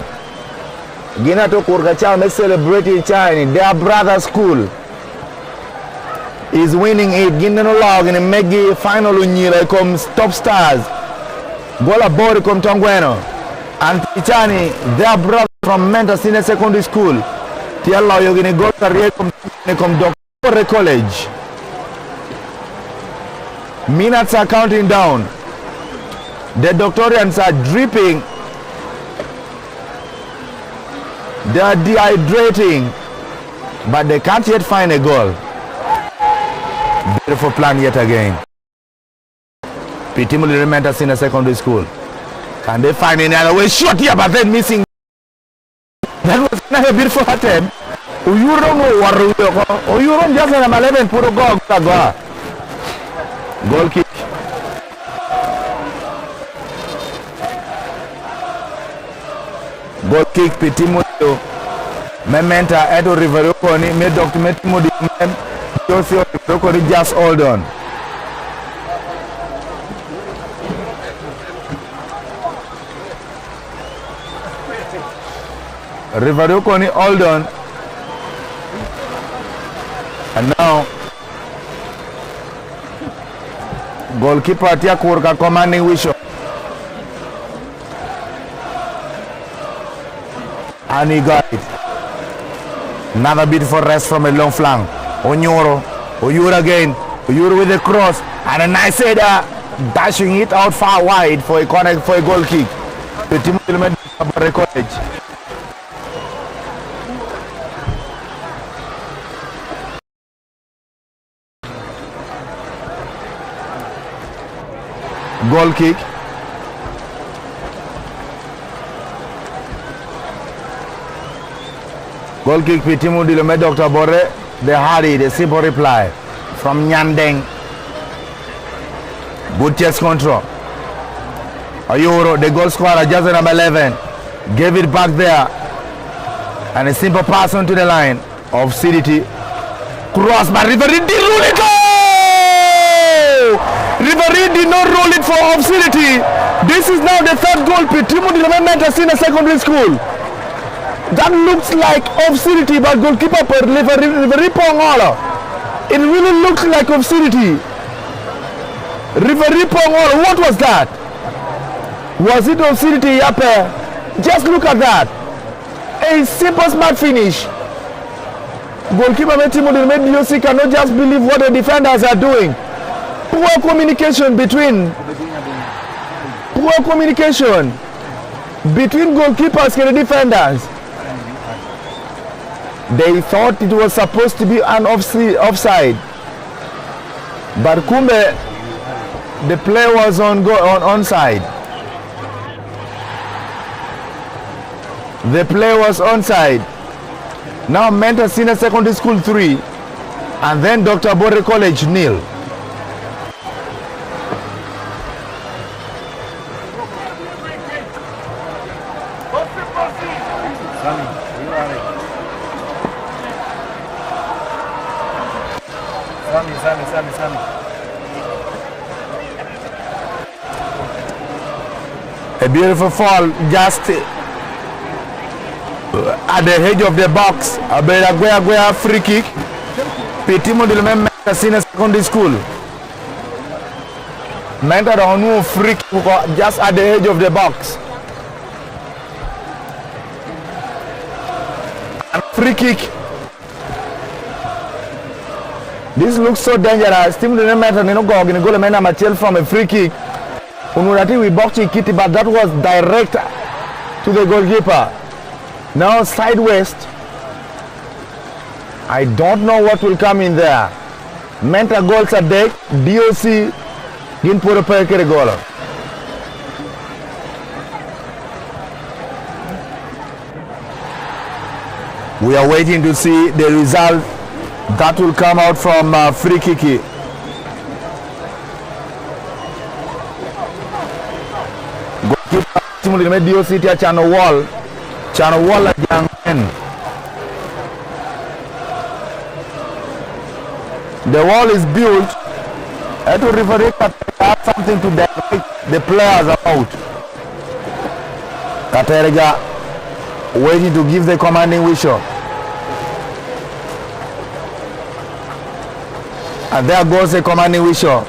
H: Gina to Kurgachao may celebrate China. Their brother school is winning it. Gina no log in a Megi final unila comes top stars. Gola Bori come Tongweno. And Tichani, their brother from Mentor Senior Secondary School. Tiala Yogini go career come Dr. College. Minutes are counting down. The Doctorians are dripping. They are dehydrating. But they can't yet find a goal. Beautiful plan yet again. Pitimuli Mentor Senior Secondary School. Can they find another way? Shot here, but then missing. That was not a beautiful attempt. You don't know what you don't just have 11 put a goal. Goal kick. Goal kick, Pitimodo. Mementa, Edo Riveroconi, made Dr. Metimodi, Josio Riveroconi just hold on. Riveroconi hold on. And now goalkeeper Tia Kurka commanding Wisho. And he got it. Another beautiful rest from a long flank. Onyoro. Oyuru again. Oyuru with the cross. And a nice header. Dashing it out far wide for a corner, for a goal kick. The team will College. Goal kick. Goal kick Pitimu Dilome Dr. Borre. The hardy, the simple reply from Nyandeng. Good chest control. Oyuru, the goal scorer, just number 11. Gave it back there. And a simple pass onto the line of CDT. Cross by Riverin did rule it. Riverin did not rule it for obscenity. This is now the third goal. Pitimu Dilome Senior Secondary School. That looks like obscenity, but goalkeeper per Riverin Pongolo. It really looks like obscenity. Riverin Pongolo, what was that? Was it obscenity, Yape? Just look at that. A simple smart finish. Goalkeeper Metimodi Mediosi cannot just believe what the defenders are doing. Poor communication between goalkeepers and the defenders. They thought it was supposed to be an offside. But Kumbe, the play was on onside. The play was onside. Now Mentor Senior Secondary School 3, And then Dr. Bore College nil.
A: Sammy.
H: A beautiful fall just at the edge of the box. A Guea free kick. Pitimo de Menta Senior Secondary School. Menta on free kick just at the edge of the box. And free kick. This looks so dangerous. Team de Menta no go in goal Mena Machel from a free kick. Unurati we box Kitty, but that was direct to the goalkeeper. Now sideways. I don't know what will come in there. Menta goals at deck. DOC didn't put a pair goal. We are waiting to see the result that will come out from free kick. Goalkeeper DOC channel wall at young men. The wall is built. And to referee have something to direct the players out. Katerega waiting to give the commanding whistle. And there goes the commanding whistle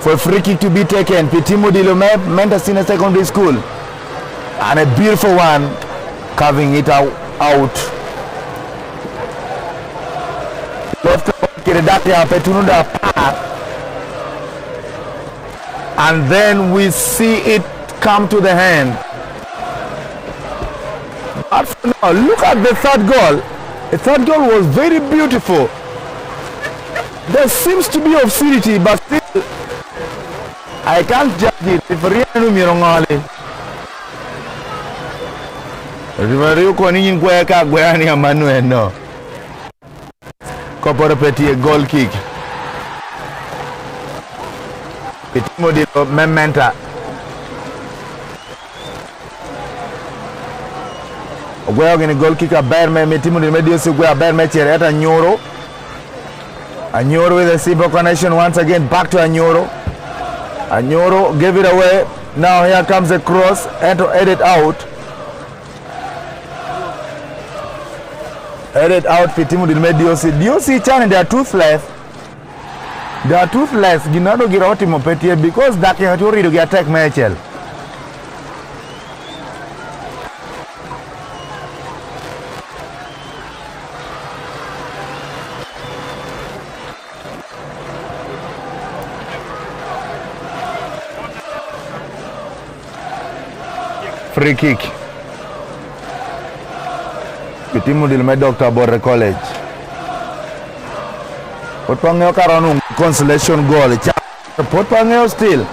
H: for a free kick to be taken. Pitimo de Lume, Menta Senior Secondary School. And a beautiful one carving it out. And then we see it come to the hand. But for now, look at the third goal. The third goal was very beautiful. There seems to be obscenity, but still, I can't judge it. A goal kick. Pitimo de Menta. Ogweo gini goal kicker Berme Pitimo de Medio Sigwea Berme Chereta Nyoro. Anyoro with a simple connection once again back to Anyoro. Anyoro gave it away. Now here comes the cross and to edit out. Edit out Pitimo de Medio DOC channel they are toothless. They are toothless. Ginado giroti mopetie because that you have to read to get attack Michael. Free kick. Pitimo de Dr. Bore College. Potpangeo Karonu consolation goal. Potpangeo still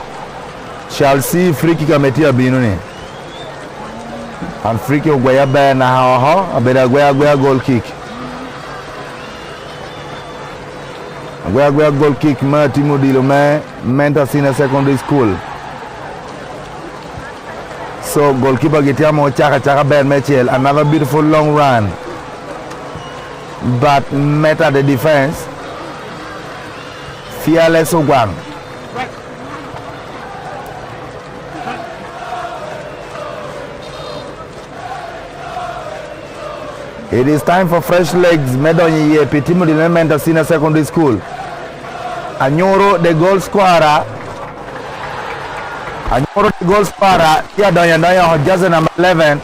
H: shall see free kick ametia binuni. And free kick Gwaya na ha Gwaya goal kick. Gwaya goal kick Pitimo de Menta Senior Secondary School. So goalkeeper Gitiamo Chaka Ben Mitchell, another beautiful long run. But met at the defense. Fearless Ogwang. It is time for fresh legs. Medonye Pitimo de Menta Senior Secondary School. Anyoro the goal scorer. Anyoro the goal scorer. Here Donya jersey number 11.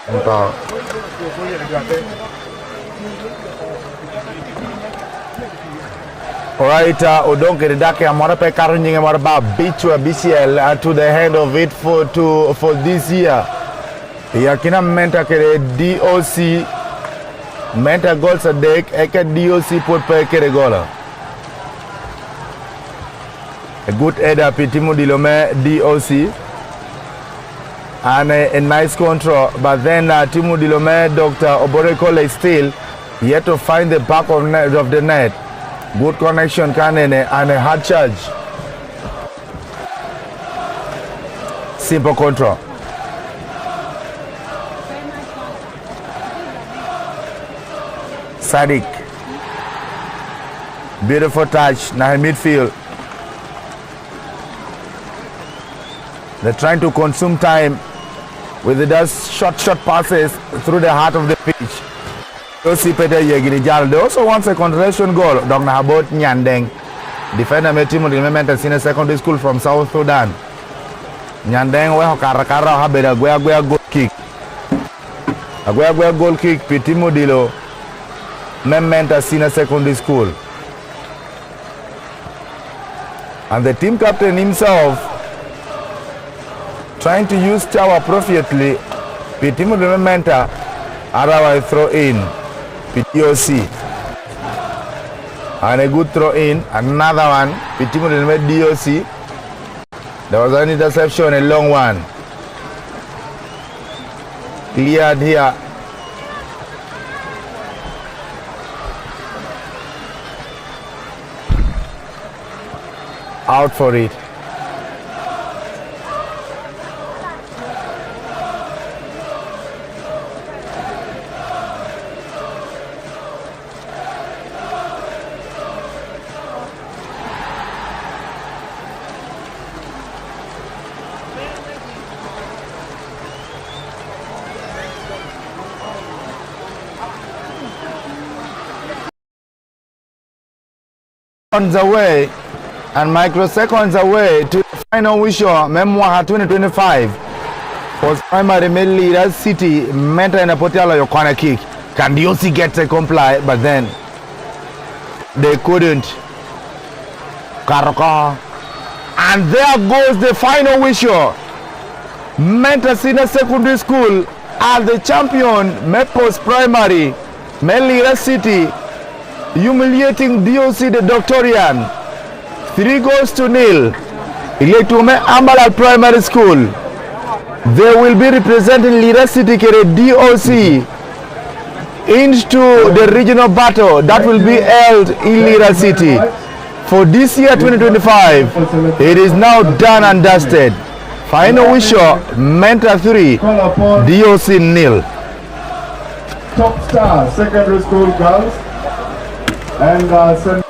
H: Alright, Odonke Dake Amorape Karunjing Amoraba Bichwa BCL to the end of it for this year. Yakina Menta Kere DOC Menta Goals a deck Eke DOC put per Kere Gola. A good header Pitimo Dilome DOC and a nice control, but then Timo Dilome, Dr. Oborekole is still yet to find the back of the net. Good connection, Kanene, and a hard charge. Simple control. Sadiq. Beautiful touch. Now in midfield. They're trying to consume time with those short passes through the heart of the pitch. They also want a consolation goal. Dr. Habot Nyandeng, defender Metimo Remember Senior Secondary School from South Sudan. Nyandeng we karakara habeda gwe goal kick. A gwe goal kick Pitimo Dilo Mementa Senior Secondary School. And the team captain himself trying to use Chow appropriately. Pitimo Mementa Arawa throw in. PTOC and a good throw in, another one. Pitimo DOC. There was an interception, a long one. Cleared here. Out for it. Away and microseconds away to the final whistle Memoir 2025 for primary Lira City Menta in a Potiala your corner kick. Can DOC get to comply, but then they couldn't. Karaka, and there goes the final whistle. Menta Senior Secondary School as the champion. Mepos Primary Lira City humiliating DOC the Doctorian 3-0. Iletume Ambalal Primary School. They will be representing Lira City Kere DOC into the regional battle that will be held in Lira City. For this year 2025, it is now done and dusted. Final whistle, Menta 3, DOC 0.
C: Top Star Secondary School girls and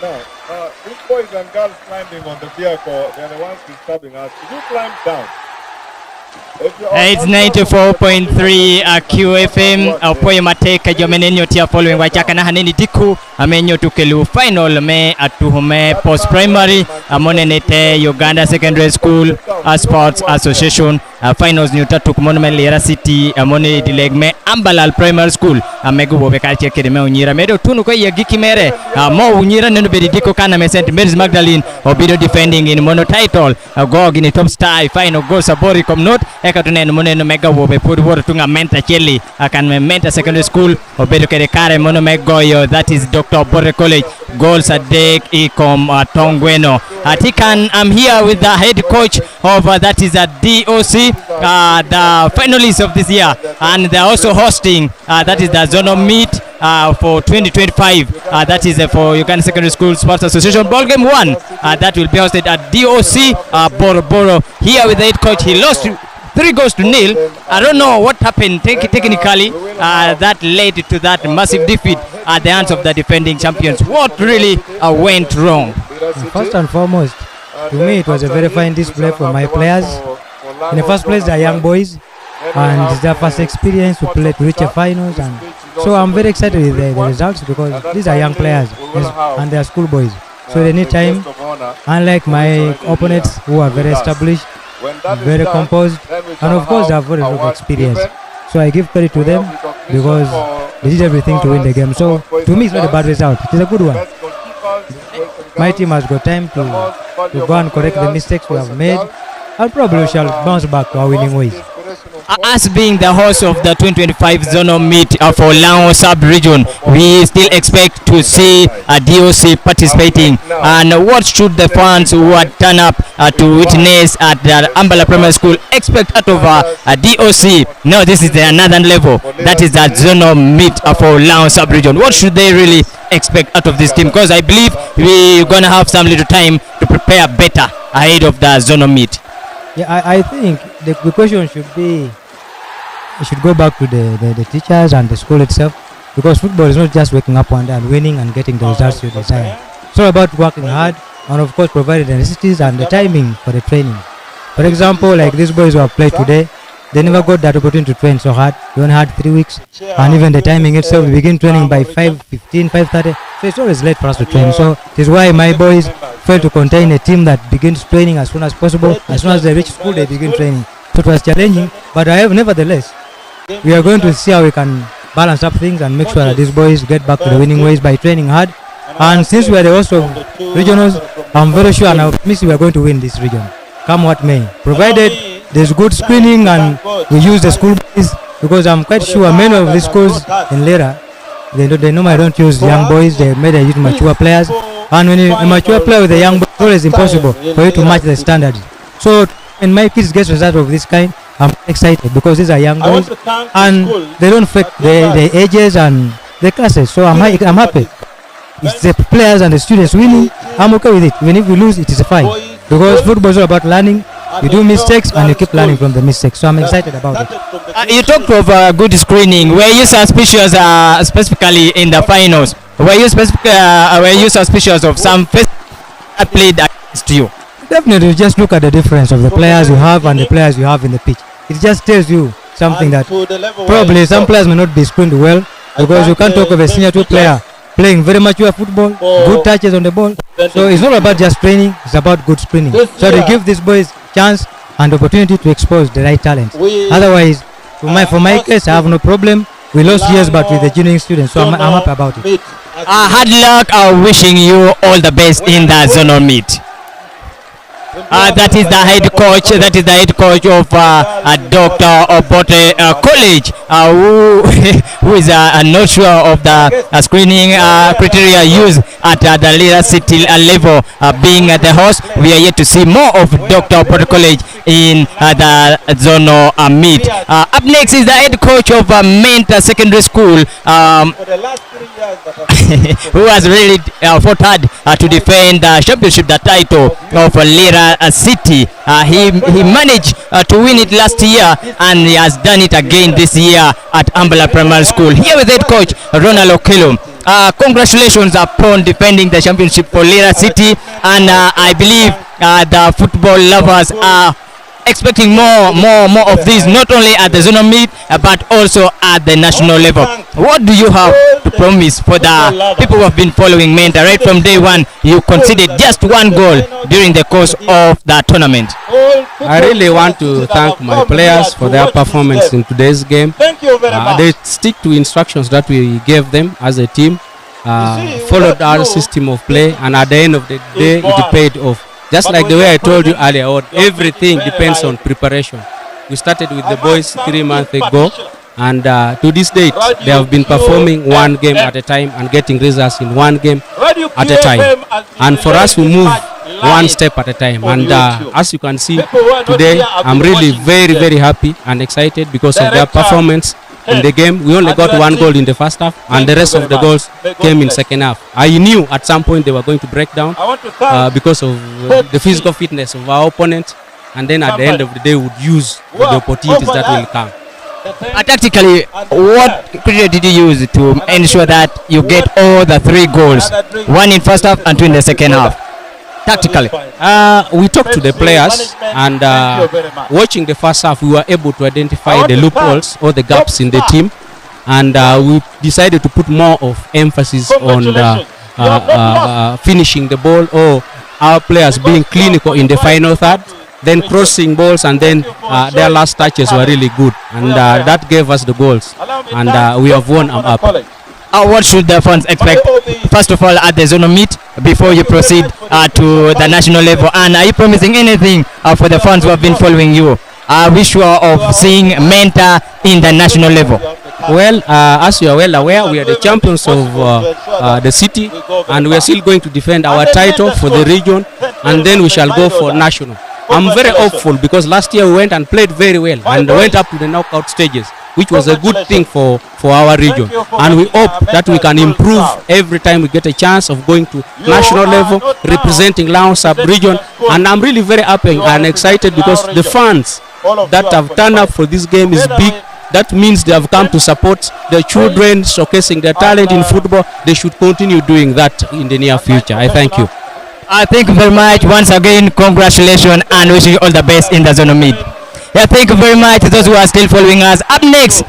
C: Now, these boys and girls climbing on the vehicle, they're the ones disturbing us. If you climb down,
D: It's 94.3 QFM apoyo mateka jomenenyo tia following wachaka na haneni diku amenyo tukelu final me atuhume post primary amonenete Uganda Secondary School Sports Association finals ni utatu kumonome Lira City amone dilegme Ambalal Primary School amegu bobe kalche kedeme unyira medo tunu kwa yagiki mere mo unyira nenu bedidiko kana me St. Mary's Magdalene obido defending in mono title gog in top star final go sabori komnot ekatunen moneno mega wobe put water tunga menta cheli akan me menta secondary school obedo kere kare mono megoyo that is Dr. Bore College goals at deck ikom tongweno atikan. I'm here with the head coach of that is a DOC the finalists of this year, and they're also hosting that is the zonal meet for 2025 that is for Uganda Secondary School Sports Association ball game 1 that will be hosted at DOC Boroboro. Here with the head coach, he lost 3-0. I don't know what happened technically that led to that massive defeat at the hands of the defending champions. What really went wrong?
O: First and foremost, to me it was a very fine display for my players. In the first place, they are young boys and it's their first experience to play to reach a finals, and so I'm very excited with the results because these are young players and they are school boys, so they need time, unlike my opponents who are very established, very composed, and of course they have very lot of experience. So I give credit to them because they did everything to win the game. So to me it's not a bad result, it is a good one. My team has got time to go and correct the mistakes we have made, and probably we shall bounce back to our winning ways.
D: As being the host of the 2025 zonal meet for Lao sub-region, we still expect to see a DOC participating. And what should the fans who are turn up to witness at the Ambala Primary School expect out of a DOC? No, this is another level. That is the zonal meet for Lao sub-region. What should they really expect out of this team? Because I believe we're going to have some little time to prepare better ahead of the zonal meet.
O: Yeah, I think the question should be, it should go back to the teachers and the school itself, because football is not just waking up one day and winning and getting the results you desire. It's all about working hard and of course providing the necessities and the timing for the training. For example, like these boys who have played today, they never got that opportunity to train so hard. They only had 3 weeks, and even the timing itself, we begin training by 5:15, 5:30, so it's always late for us to train. So this is why my boys fail to contain a team that begins training as soon as possible. As soon as they reach school, they begin training. So it was challenging, but nevertheless, we are going to see how we can balance up things and make sure that these boys get back to the winning ways by training hard. And since we are the host of regionals, I'm very sure and I promise we are going to win this region, come what may, provided there's good screening and we use the school boys, because I'm quite sure many of the schools in Lira, they normally don't use young boys, they use mature players, and when a mature player with a young boy, it's always impossible for you to match the standards. So when my kids get results of this kind, I'm excited because these are young boys and they don't fit the ages and the classes, so I'm happy. It's the players and the students winning, I'm okay with it. Even if we lose, it is fine, because football is all about learning. You do mistakes and you keep learning from the mistakes, so I'm excited about it.
D: You talked of good screening. Were you suspicious specifically in the finals? Were you suspicious of some that played against you?
O: Definitely, just look at the difference of the players you have and the players you have in the pitch. It just tells you something that probably some players may not be screened well, because you can't talk of a senior 2 player playing very mature football, good touches on the ball. So it's not about just training, it's about good screening. So to give these boys chance and opportunity to expose the right talent. Otherwise, for my case, I have no problem. We lost years, but with the junior students, so I'm happy about it.
D: Hard luck. Wishing you all the best in the zonal meet. That is the head coach. That is the head coach of Dr. Obote College, who is not sure of the screening criteria used at the Lira City level. Being the host, we are yet to see more of Dr. Obote College in the zonal meet. Up next is the head coach of Menta Secondary School, who has really fought hard to defend the championship, the title of Lira City. He managed to win it last year, and he has done it again this year at Ambala Primary School. Here with head coach Ronald Okelo. congratulations upon defending the championship for Lira City, and I believe the football lovers are expecting more of this, not only at the zonal meet but also at the national level. What do you have to promise for the people who have been following Menta right from day one? You conceded just one goal during the course of the tournament.
L: I really want to thank my players for their performance in today's game. They stick to instructions that we gave them as a team, followed our system of play, and at the end of the day it paid off. Just like the way I told you earlier on, everything depends on preparation. We started with the boys 3 months ago, and to this date, they have been performing one game at a time and getting results in one game at a time. And for us, we move one step at a time. And as you can see today, I'm really very happy and excited because of their performance in the game. We only got one goal in the first half, and the rest of the goals came in second half. I knew at some point they were going to break down because of the physical fitness of our opponent, and then at the end of the day would use the opportunities that will come.
D: Tactically, what criteria did you use to ensure that you get all the 3 goals, 1 in first half and 2 in the second half? Tactically,
L: we talked to the players, and watching the first half, we were able to identify the loopholes or the gaps in the team, and we decided to put more of emphasis on finishing the ball, or our players being clinical in the final third, then crossing balls, and then their last touches were really good, and that gave us the goals, and we have won up.
D: What should the fans expect, first of all, at the zonal meet before you proceed to the national level? And are you promising anything for the fans who have been following you? Are we sure of seeing Menta in the national level?
L: Well, as you are well aware, we are the champions of the city, and we are still going to defend our title for the region, and then we shall go for national. I'm very hopeful because last year we went and played very well and went up to the knockout stages, which was a good thing for our region, and we hope that we can improve every time we get a chance of going to national level representing Laon sub-region. And I'm really very happy and excited because the fans that have turned up for this game is big. That means they have come to support the children, showcasing their talent in football. They should continue doing that in the near future. I thank you.
D: Thank you very much once again. Congratulations and wishing you all the best in the zonal meet. Yeah, thank you very much to those who are still following us. Up next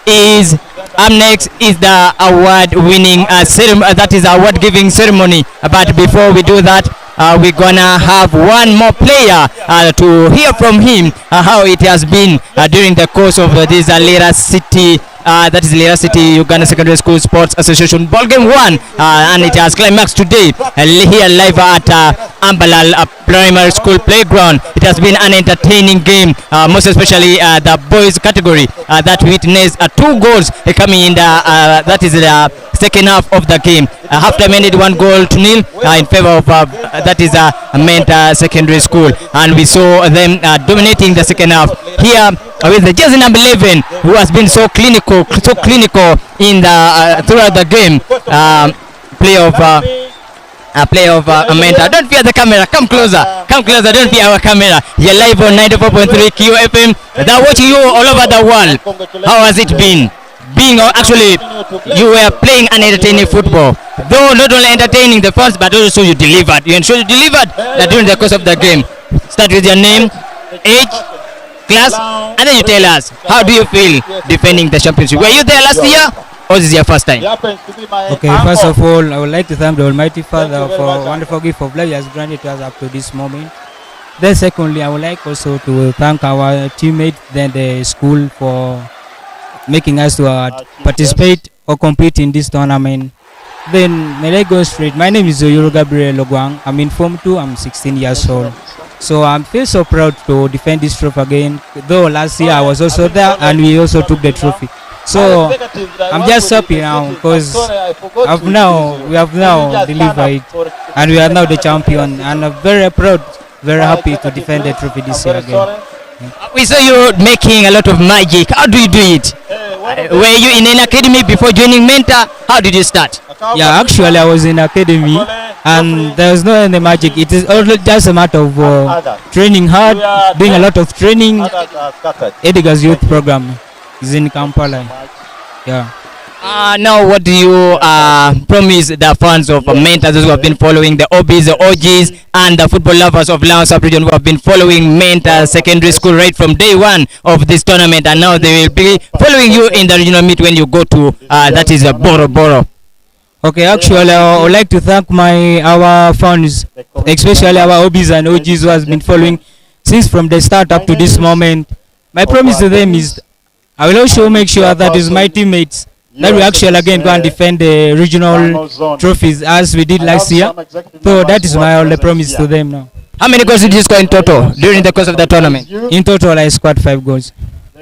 D: is the award-winning ceremony. That is award giving ceremony. But before we do that, we're gonna have one more player to hear from him how it has been during the course of this Lira City. That is Lira City Uganda Secondary School Sports Association Ball Game 1, and it has climaxed today here live at Ambalal Primary School Playground. It has been an entertaining game, most especially the boys category that witnessed 2 goals coming in the that is the second half of the game. Halftime ended 1 goal to nil in favor of that is Menta Secondary School, and we saw them dominating the second half here with the jersey number 11, who has been so clinical in the throughout the game. Play of Menta. Don't fear the camera. Come closer. Don't fear our camera. You're live on 94.3 QFM. They're watching you all over the world. How has it been? Actually, you were playing an entertaining football, though not only entertaining the fans, but also you delivered. You ensured you delivered during the course of the game. Start with your name, age, class, and then you tell us, how do you feel defending the championship? Were you there last year, or is this your first time?
O: Okay, first of all, I would like to thank the Almighty Father for a wonderful gift of life He has granted to us up to this moment. Then secondly, I would like also to thank our teammates, then the school, for making us to participate or compete in this tournament. Then may I go straight. My name is Zoyoro Gabriel Logwang. I'm in Form 2. I'm 16 years old. So I feel so proud to defend this trophy again. Though last year I was also there and we also took the trophy. So I'm just happy now because we have now delivered and we are now the champion. And I'm very proud, very happy to defend the trophy this year again.
D: We saw you making a lot of magic. How do you do it? Were you in an academy before joining Menta? How did you start?
O: Yeah, actually I was in academy and there was no any magic. It is only just a matter of training hard, doing a lot of training. Edgar's youth program is in Kampala. Yeah.
D: Now, what do you promise the fans of Mentor, those who have been following the OBs, the OGs, and the football lovers of Laos Sub-Region who have been following Mentor Secondary School right from day one of this tournament, and now they will be following you in the regional meet when you go to, that is Boro Boro?
O: Okay, actually, I would like to thank our fans, especially our OBs and OGs who has been following since from the start up to this moment. My promise to them is I will also make sure that is my teammates that we actually again go and defend the regional trophies as we did last year. So that is my only promise to them now.
D: How many goals did you score in total during the course of the tournament?
O: In total, I scored 5 goals.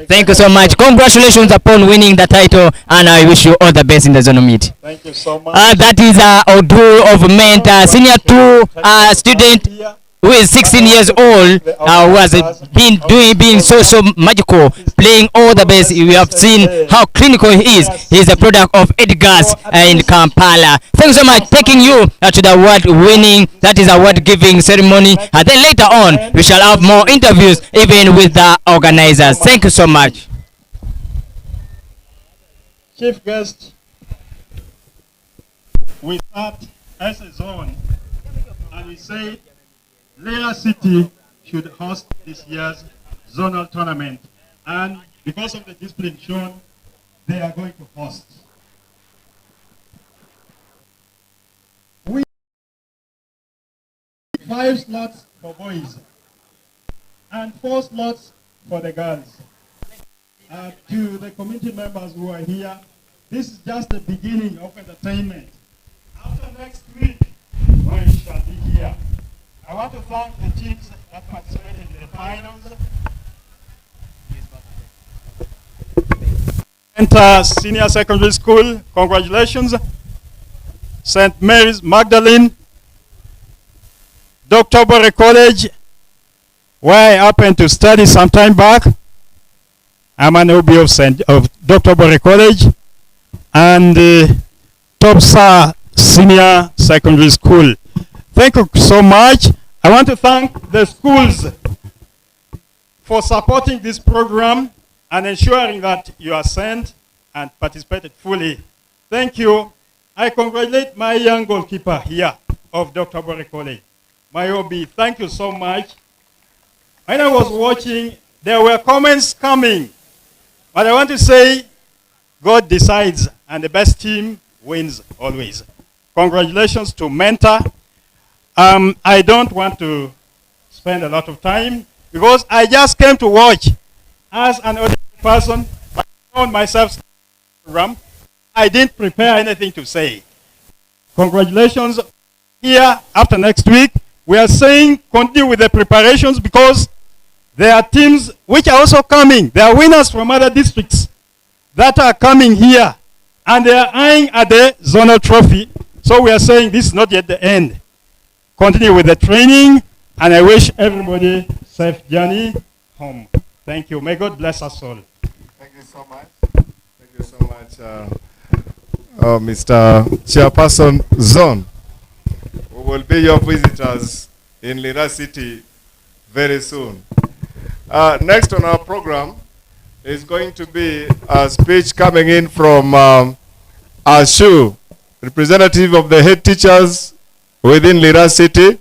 D: Thank you so much. Congratulations upon winning the title, and I wish you all the best in the zone meet.
C: Thank you so much.
D: That is Odu of Mentor, senior 2 student who is 16 years old, who has been so magical, playing all the best. We have seen how clinical he is. He is a product of Edgar's in Kampala. Thanks so much, taking you to the award-winning, that is award-giving ceremony. And then later on, we shall have more interviews, even with the organizers. Thank you so much.
C: Chief guest, we start as a zone, and we say Lira City should host this year's zonal tournament, and because of the discipline shown, they are going to host. We have 5 slots for boys and 4 slots for the girls. To the community members who are here, this is just the beginning of entertainment. After next week, we shall be here. I want to thank the teams that participated in the finals. Enter Senior Secondary School, congratulations. St. Mary's Magdalene, Dr. Bore College, where I happened to study some time back. I'm an OB of Dr. Bore College, and Topsa Senior Secondary School. Thank you so much. I want to thank the schools for supporting this program and ensuring that you are sent and participated fully. Thank you. I congratulate my young goalkeeper here of Dr. Bore College, my OB. Thank you so much. When I was watching, there were comments coming, but I want to say God decides and the best team wins always. Congratulations to Mentor. I don't want to spend a lot of time because I just came to watch as an ordinary person. I found myself ramp. I didn't prepare anything to say. Congratulations. Here, after next week, we are saying continue with the preparations because there are teams which are also coming. There are winners from other districts that are coming here, and they are eyeing at the zonal trophy. So we are saying this is not yet the end. Continue with the training, and I wish everybody safe journey home. Thank you. May God bless us all.
P: Thank you so much. Thank you so much, Mr. Chairperson Zone. We will be your visitors in Lira City very soon. Next on our program is going to be a speech coming in from Ashu, representative of the head teachers within Lira City.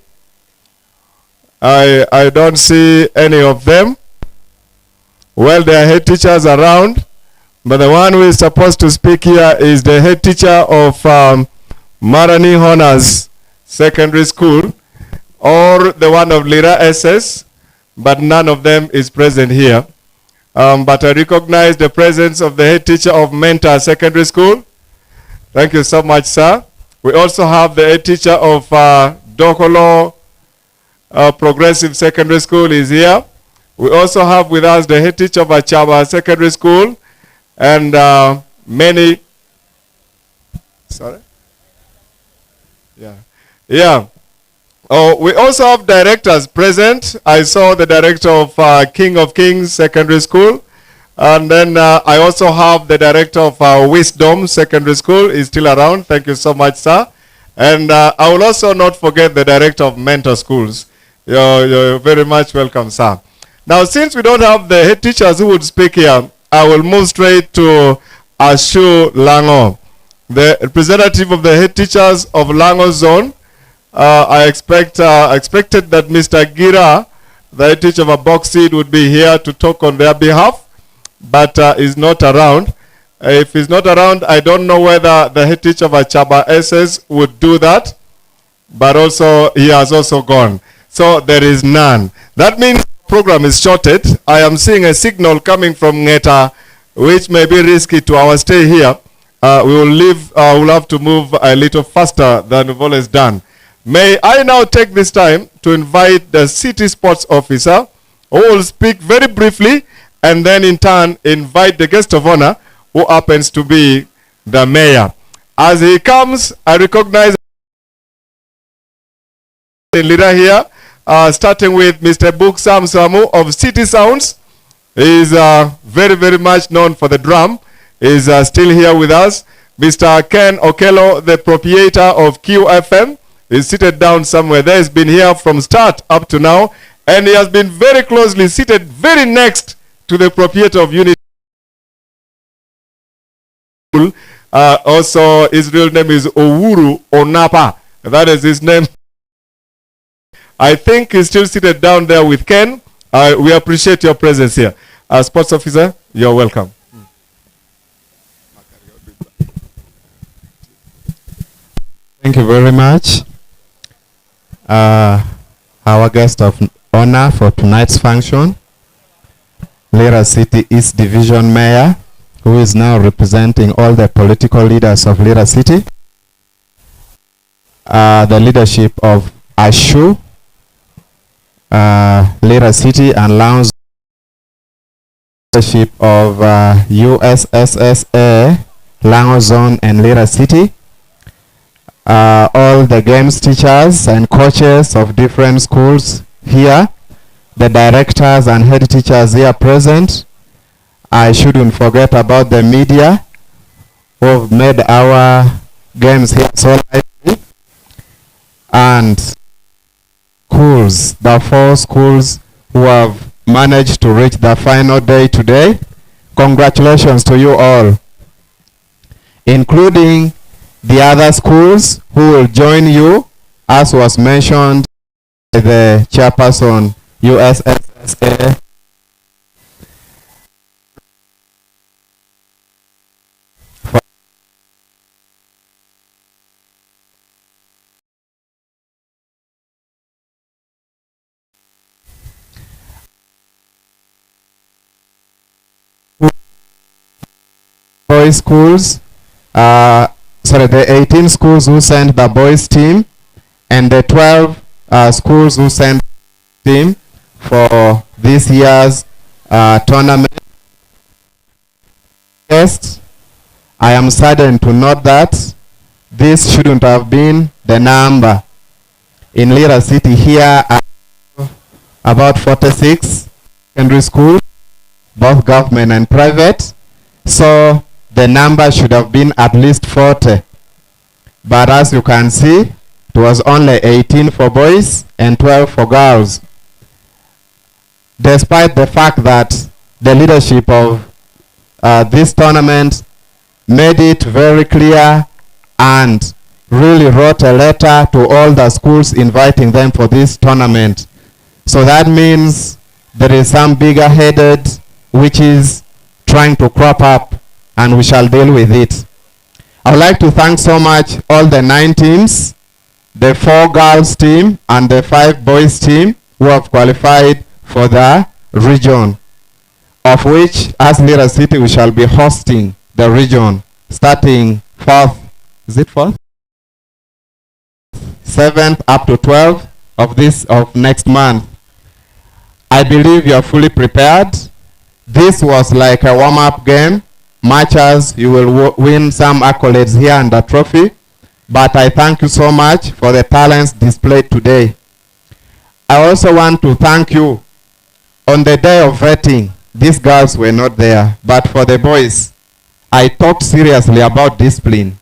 P: I don't see any of them. Well, there are head teachers around, but the one who is supposed to speak here is the head teacher of Marani Honors Secondary School, or the one of Lira SS, but none of them is present here. But I recognize the presence of the head teacher of Mentor Secondary School. Thank you so much, sir. We also have the head teacher of Dokolo Progressive Secondary School is here. We also have with us the head teacher of Achaba Secondary School and many. Sorry? Yeah. Oh, we also have directors present. I saw the director of King of Kings Secondary School. And then I also have the director of Wisdom Secondary School is still around. Thank you so much, sir. And I will also not forget the director of Mentor Schools. You're very much welcome, sir. Now, since we don't have the head teachers who would speak here, I will move straight to Ashu Lango, the representative of the head teachers of Lango Zone. I expected that Mr. Gira, the head teacher of Aboxid, would be here to talk on their behalf, but is not around. If he's not around, I don't know whether the head teacher of Achaba SS would do that, but also he has also gone. So there is none. That means the program is shorted. I am seeing a signal coming from Ngeta, which may be risky to our stay here. We will leave, we'll have to move a little faster than we've always done. May I now take this time to invite the city sports officer, who will speak very briefly, and then in turn invite the guest of honor, who happens to be the mayor. As he comes, I recognize Lira here, starting with Mr. Buksam Samu of City Sounds. He is very, very much known for the drum. He is still here with us. Mr. Ken Okello, the proprietor of QFM, is seated down somewhere there. He's been here from start up to now, and he has been very closely seated very next to the proprietor of Unity. Also, his real name is Owuru Onapa. That is his name. I think he's still seated down there with Ken. We appreciate your presence here. Sports officer, you're welcome.
Q: Thank you very much. Our guest of honor for tonight's function, Lira City East Division Mayor, who is now representing all the political leaders of Lira City, the leadership of Ashu, Lira City and Lounge, leadership of USSSA, Lango Zone and Lira City, all the games teachers and coaches of different schools here, the directors and head teachers here present. I shouldn't forget about the media who have made our games here so lively, and schools, the 4 schools who have managed to reach the final day today. Congratulations to you all, including the other schools who will join you, as was mentioned by the chairperson, USSSA. Boys schools, the 18 schools who sent the boys team, and the 12 schools who sent the team for this year's tournament. Yes, I am saddened to note that this shouldn't have been the number. In Lira City here are about 46 secondary schools, both government and private, so the number should have been at least 40. But as you can see, it was only 18 for boys and 12 for girls. Despite the fact that the leadership of this tournament made it very clear and really wrote a letter to all the schools inviting them for this tournament. So that means there is some bigger headed which is trying to crop up, and we shall deal with it. I would like to thank so much all the 9 teams, the 4 girls team and the 5 boys team who have qualified for the region, of which as Lira City we shall be hosting the region starting 4th, is it 4th? 7th up to 12th of next month. I believe you are fully prepared. This was like a warm-up game. Much as you will win some accolades here and a trophy, but I thank you so much for the talents displayed today. I also want to thank you. On the day of vetting, these girls were not there, but for the boys, I talked seriously about discipline.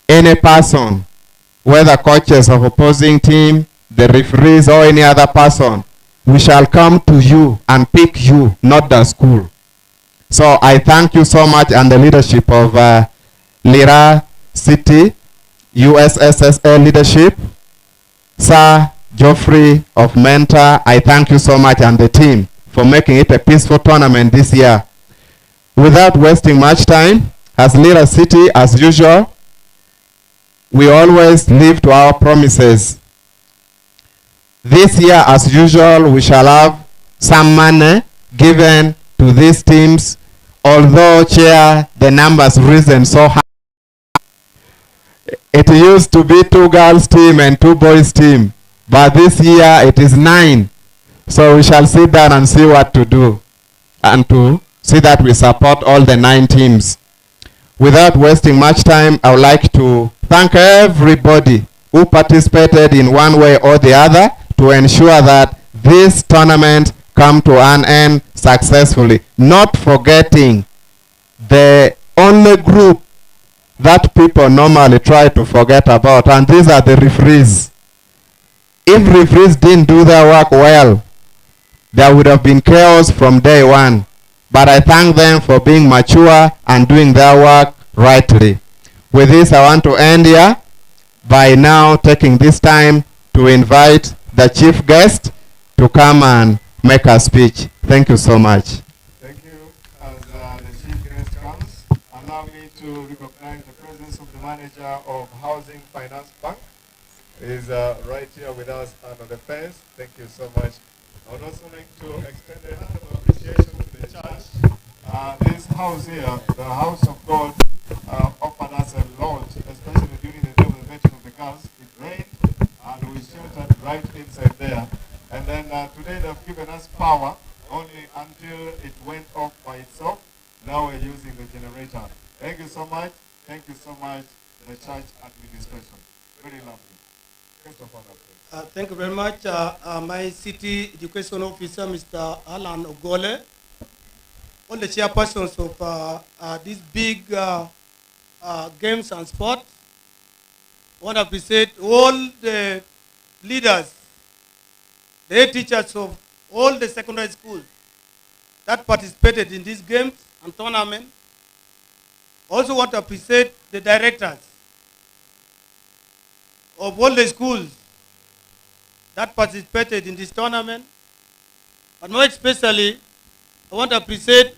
Q: Any person, whether coaches of opposing team, the referees or any other person we shall come to you and pick you, not the school. So I thank you so much and the leadership of Lira City, USSSA leadership. Sir Geoffrey of Mentor, I thank you so much and the team for making it a peaceful tournament this year. Without wasting much time, as Lira City, as usual, we always live to our promises. This year, as usual, we shall have some money given to these teams. Although, Chair, the numbers risen so high. It used to be 2 girls team and 2 boys team, but this year it is 9. So we shall sit down and see what to do, and to see that we support all the 9 teams. Without wasting much time, I would like to thank everybody who participated in one way or the other to ensure that this tournament come to an end successfully. Not forgetting the only group that people normally try to forget about, and these are the referees. If referees didn't do their work well, there would have been chaos from day one. But I thank them for being mature and doing their work rightly. With this, I want to end here by now taking this time to invite the chief guest to come and make a speech. Thank you so much.
C: Thank you. As the chief guest comes, allow me to recognize the presence of the manager of Housing Finance Bank. He is right here with us under the fence. Thank you so much. I would also like to extend a hand of appreciation to the church. This house here, the House of God, offered us a launch, especially during the day of the wedding of the girls. It rained and we sheltered right inside there. And then today they've given us power only until it went off by itself. Now we're using the generator. Thank you so much. Thank you so much, the church administration. Very lovely. First of all,
R: thank you very much. My city education officer, Mr. Alan Ogole, all the chairpersons of these big games and sport. I want to appreciate all the leaders, the head teachers of all the secondary schools that participated in these games and tournament. Also want to appreciate the directors of all the schools that participated in this tournament. But more especially, I want to appreciate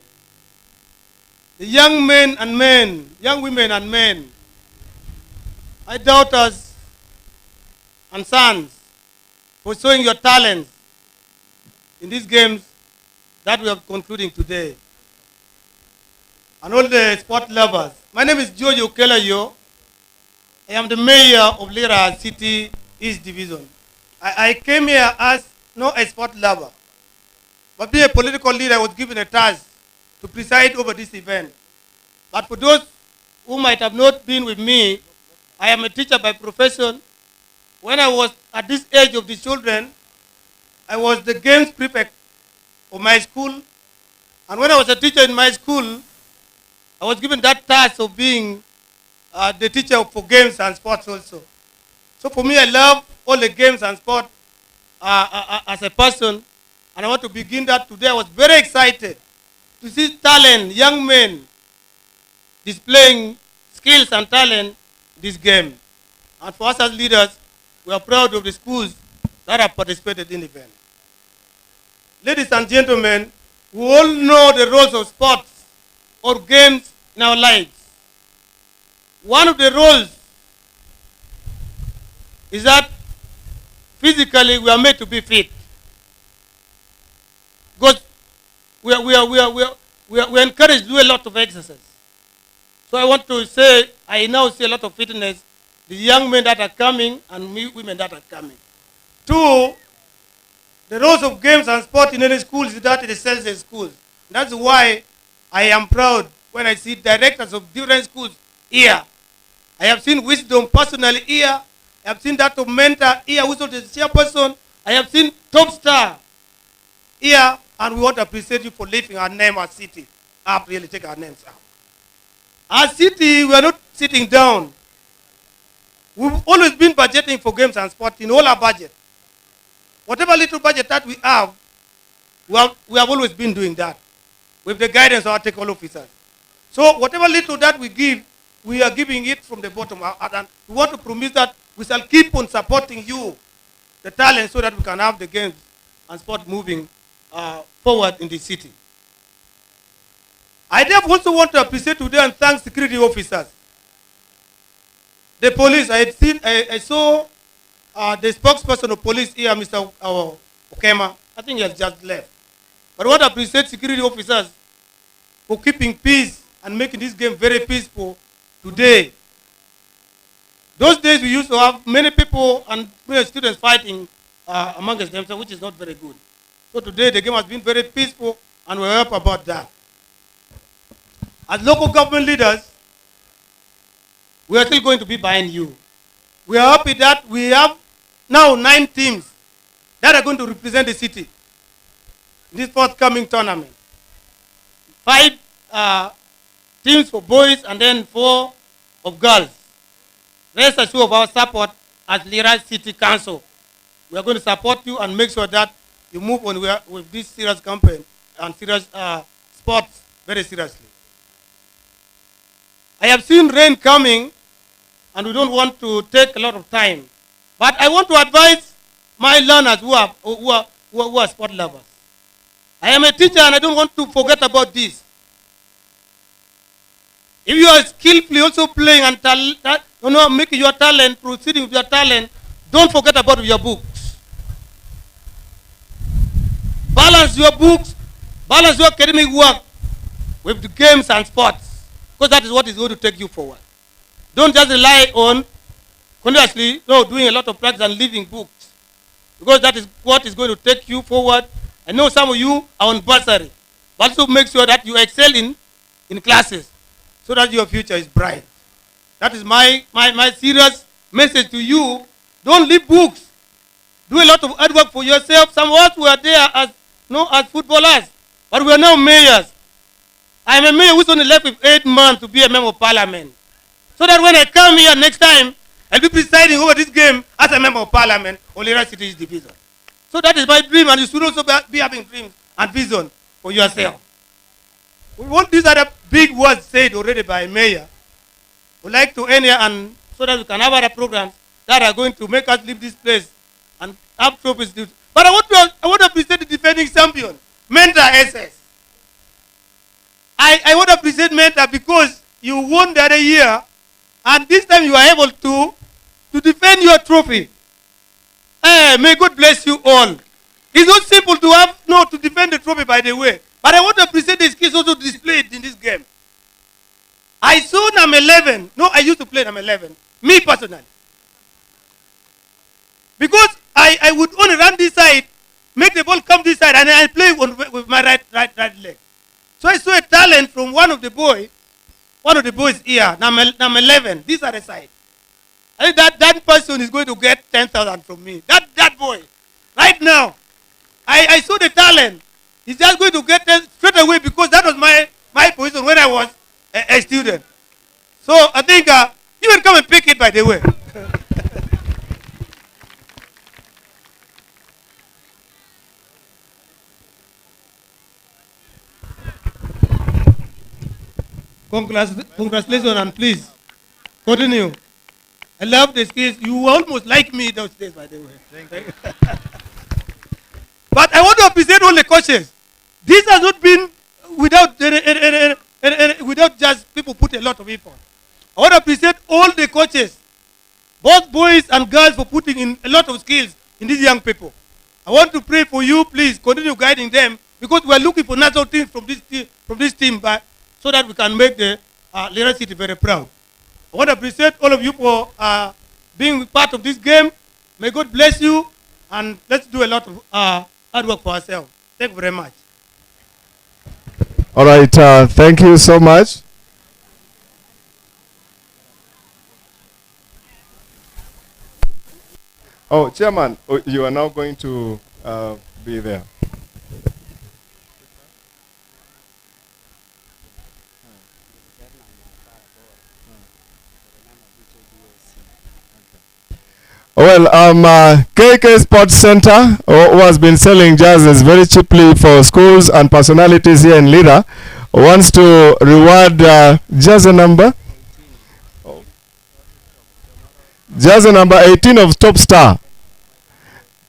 R: the young men and men, young women and men, my daughters and sons, for showing your talents in these games that we are concluding today. And all the sport lovers. My name is George Okelayo. I am the mayor of Lira City East Division. I came here as not a sport lover, but being a political leader, I was given a task to preside over this event. But for those who might have not been with me, I am a teacher by profession. When I was at this age of the children, I was the games prefect of my school. And when I was a teacher in my school, I was given that task of being the teacher for games and sports also. So for me, I love all the games and sport as a person. And I want to begin that today. I was very excited to see talent, young men, displaying skills and talent in this game. And for us as leaders, we are proud of the schools that have participated in the event. Ladies and gentlemen, we all know the roles of sports or games in our lives. One of the roles is that physically we are made to be fit. Because we are encouraged to do a lot of exercise. So I want to say, I now see a lot of fitness, the young men that are coming and women that are coming. Two, the roles of games and sport in any schools is that it excels in schools. That's why I am proud when I see directors of different schools here. I have seen Wisdom personally here. I have seen that of Mentor here, who's the chairperson. I have seen Top Star here, and we want to appreciate you for lifting our name, our city up, really take our names up. Our city, we are not sitting down. We've always been budgeting for games and sport in all our budget. Whatever little budget that we have, We have always been doing that with the guidance of our technical officers. So whatever little that we give, we are giving it from the bottom up. And we want to promise that we shall keep on supporting you, the talent, so that we can have the games and sport moving forward in the city. I also want to appreciate today and thank security officers. The police, I saw the spokesperson of police here, Mr. Okema. I think he has just left. But I want to appreciate security officers for keeping peace and making this game very peaceful today. Those days we used to have many people and many students fighting amongst themselves, which is not very good. So today the game has been very peaceful, and we're happy about that. As local government leaders, we are still going to be behind you. We are happy that we have now 9 teams that are going to represent the city in this forthcoming tournament. 5 teams for boys and then 4 of girls. Rest assured of our support as Lira City Council. We are going to support you and make sure that you move on with this serious campaign and serious sports very seriously. I have seen rain coming, and we don't want to take a lot of time. But I want to advise my learners who are sport lovers. I am a teacher, and I don't want to forget about this. If you are skillfully also playing and making your talent, proceeding with your talent, don't forget about your books. Balance your books, balance your academic work with the games and sports, because that is what is going to take you forward. Don't just rely on continuously doing a lot of practice and leaving books, because that is what is going to take you forward. I know some of you are on bursary, but also make sure that you excel in classes so that your future is bright. That is my serious message to you. Don't leave books. Do a lot of hard work for yourself. Some of us were there as footballers, but we are now mayors. I am a mayor who's only left with 8 months to be a member of parliament. So that when I come here next time, I'll be presiding over this game as a member of parliament on Lira City's division. So that is my dream, and you should also be having dreams and vision for yourself. We want these other big words said already by mayor. We'd like to end here, and so that we can have other programs that are going to make us leave this place and have trophies. But I want to appreciate the defending champion, Mentor SS. I want to appreciate Mentor because you won the other year, and this time you are able to defend your trophy. May God bless you all. It's not simple to defend the trophy, by the way. But I want to appreciate the skills also displayed in this game. I saw number 11. No, I used to play number 11. Me personally. Because I would only run this side, make the ball come this side, and I play with my right leg. So I saw a talent from one of the boys here, number 11. This other side. I think that person is going to get 10,000 from me. That boy, right now, I saw the talent. He's just going to get it straight away because that was my position when I was a student. So I think you will come and pick it, by the way. Congratulations, and please continue. I love the skills. You were almost like me those days, by the way. Thank you. But I want to appreciate all the coaches. This has not been without just people put a lot of effort. I want to appreciate all the coaches, both boys and girls, for putting in a lot of skills in these young people. I want to pray for you. Please continue guiding them, because we are looking for natural things from this team, so that we can make the Lira City very proud. I want to appreciate all of you for being part of this game. May God bless you, and let's do a lot of hard work for ourselves. Thank you very much.
P: All right, thank you so much. Oh, Chairman, you are now going to be there. Well, KK Sports Center, who has been selling jerseys very cheaply for schools and personalities here in Lira, wants to reward jersey number 18 of Top Star,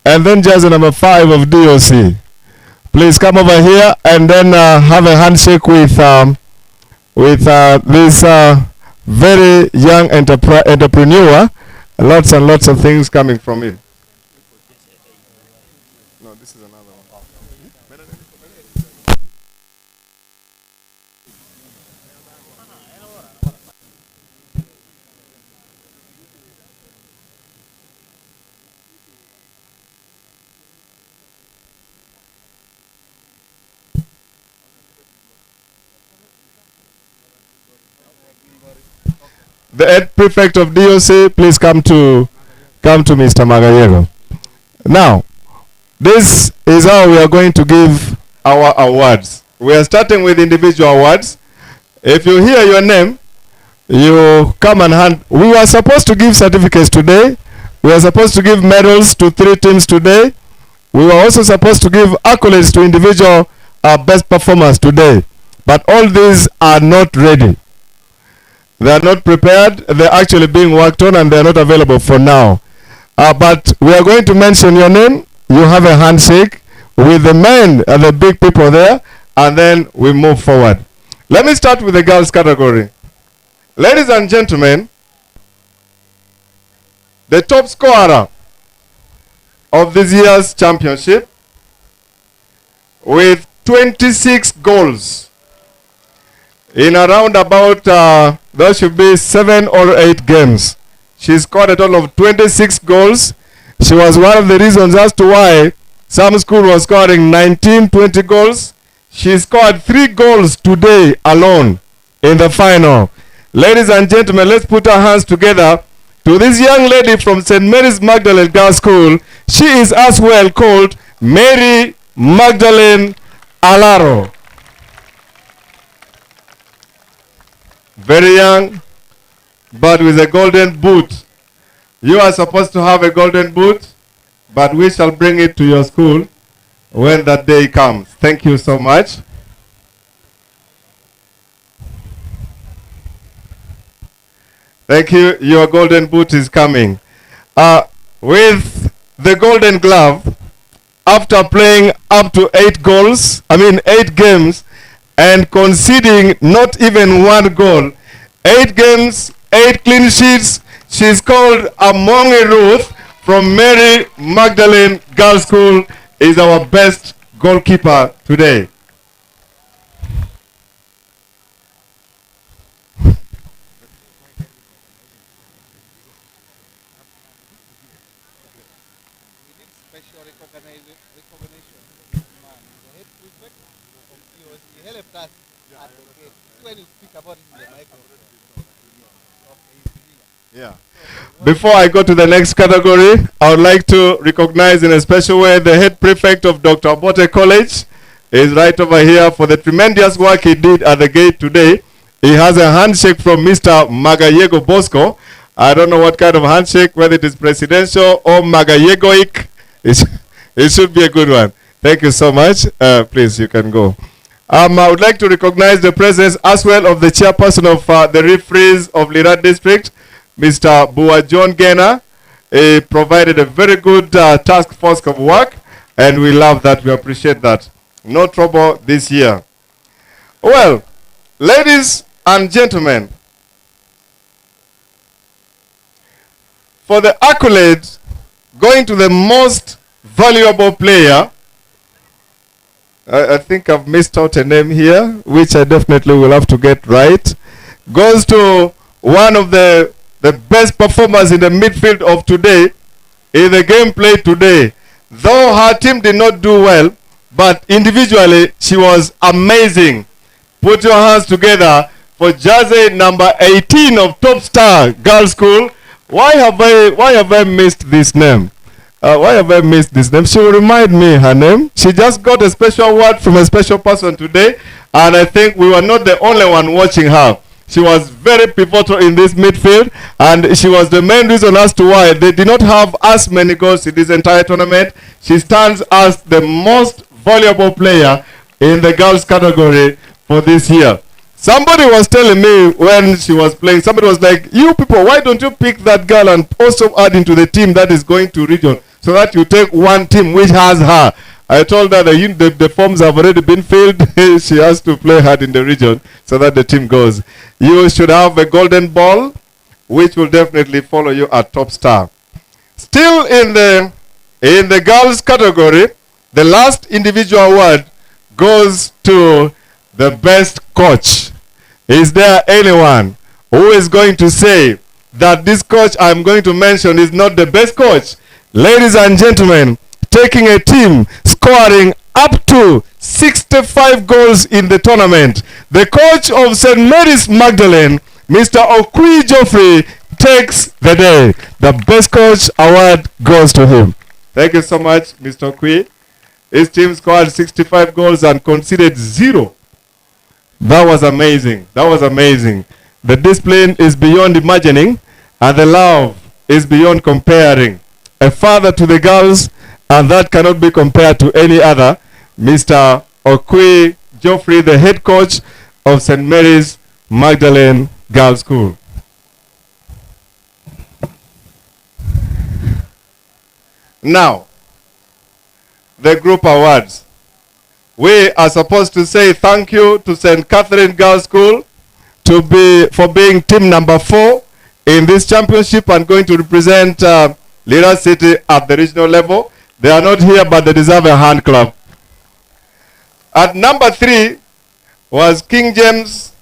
P: and then jersey number 5 of DOC. Please come over here and then have a handshake with this very young entrepreneur. Lots and lots of things coming from him. No, this is another one. The head prefect of DOC, please come to Mr. Magayego. Now, this is how we are going to give our awards. We are starting with individual awards. If you hear your name, you come and hand. We were supposed to give certificates today. We were supposed to give medals to 3 teams today. We were also supposed to give accolades to individual best performers today. But all these are not ready. They are not prepared. They're actually being worked on and they're not available for now. But we are going to mention your name. You have a handshake with the men and the big people there, and then we move forward. Let me start with the girls category. Ladies and gentlemen, the top scorer of this year's championship with 26 goals in around about there should be 7 or 8 games. She scored a total of 26 goals. She was one of the reasons as to why some school was scoring 19, 20 goals. She scored 3 goals today alone in the final. Ladies and gentlemen, let's put our hands together to this young lady from St. Mary's Magdalene Girls' School. She is as well called Mary Magdalene Alaro. Very young, but with a golden boot. You are supposed to have a golden boot, but we shall bring it to your school when that day comes. Thank you so much. Thank you. Your golden boot is coming. With the golden glove, after playing up to 8 games, and conceding not even 1 goal. 8 games, 8 clean sheets. She's called Amongi Ruth from Mary Magdalene Girls' School, is our best goalkeeper today. Yeah. Before I go to the next category, I would like to recognize in a special way the head prefect of Dr. Obote College is right over here for the tremendous work he did at the gate today. He has a handshake from Mr. Magayego Bosco. I don't know what kind of handshake, whether it is presidential or Magayegoic. It should be a good one. Thank you so much. Please, you can go. I would like to recognize the presence as well of the chairperson of the referees of Lira District, Mr. Bua John Gena. He provided a very good task force of work, and we love that. We appreciate that. No trouble this year. Well, ladies and gentlemen, for the accolade going to the most valuable player, I think I've missed out a name here, which I definitely will have to get right, goes to one of the best performers in the midfield of today, in the game played today. Though her team did not do well, but individually she was amazing. Put your hands together for jersey number 18 of Top Star Girls' School. Why have I missed this name? Why have I missed this name? She will remind me her name. She just got a special award from a special person today, and I think we were not the only one watching her. She was very pivotal in this midfield, and she was the main reason as to why they did not have as many goals in this entire tournament. She stands as the most valuable player in the girls category for this year. Somebody was telling me when she was playing, somebody was like, you people, why don't you pick that girl and also add into the team that is going to region, so that you take one team which has her. I told her that the forms have already been filled. She has to play hard in the region so that the team goes. You should have a golden ball, which will definitely follow you at top star. Still in the girls category, the last individual award goes to the best coach. Is there anyone who is going to say that this coach I'm going to mention is not the best coach? Ladies and gentlemen, taking a team scoring up to 65 goals in the tournament, the coach of St. Mary's Magdalene, Mr. Okwi Geoffrey, takes the day. The best coach award goes to him. Thank you so much, Mr. Okwi. His team scored 65 goals and conceded 0. That was amazing. That was amazing. The discipline is beyond imagining, and the love is beyond comparing. A father to the girls, and that cannot be compared to any other. Mr. Okwi Geoffrey, the head coach of St. Mary's Magdalene Girls' School. Now, the group awards. We are supposed to say thank you to St. Catherine Girls' School for being team number 4 in this championship and going to represent Lira City at the regional level. They are not here, but they deserve a hand clap. At number 3 was King James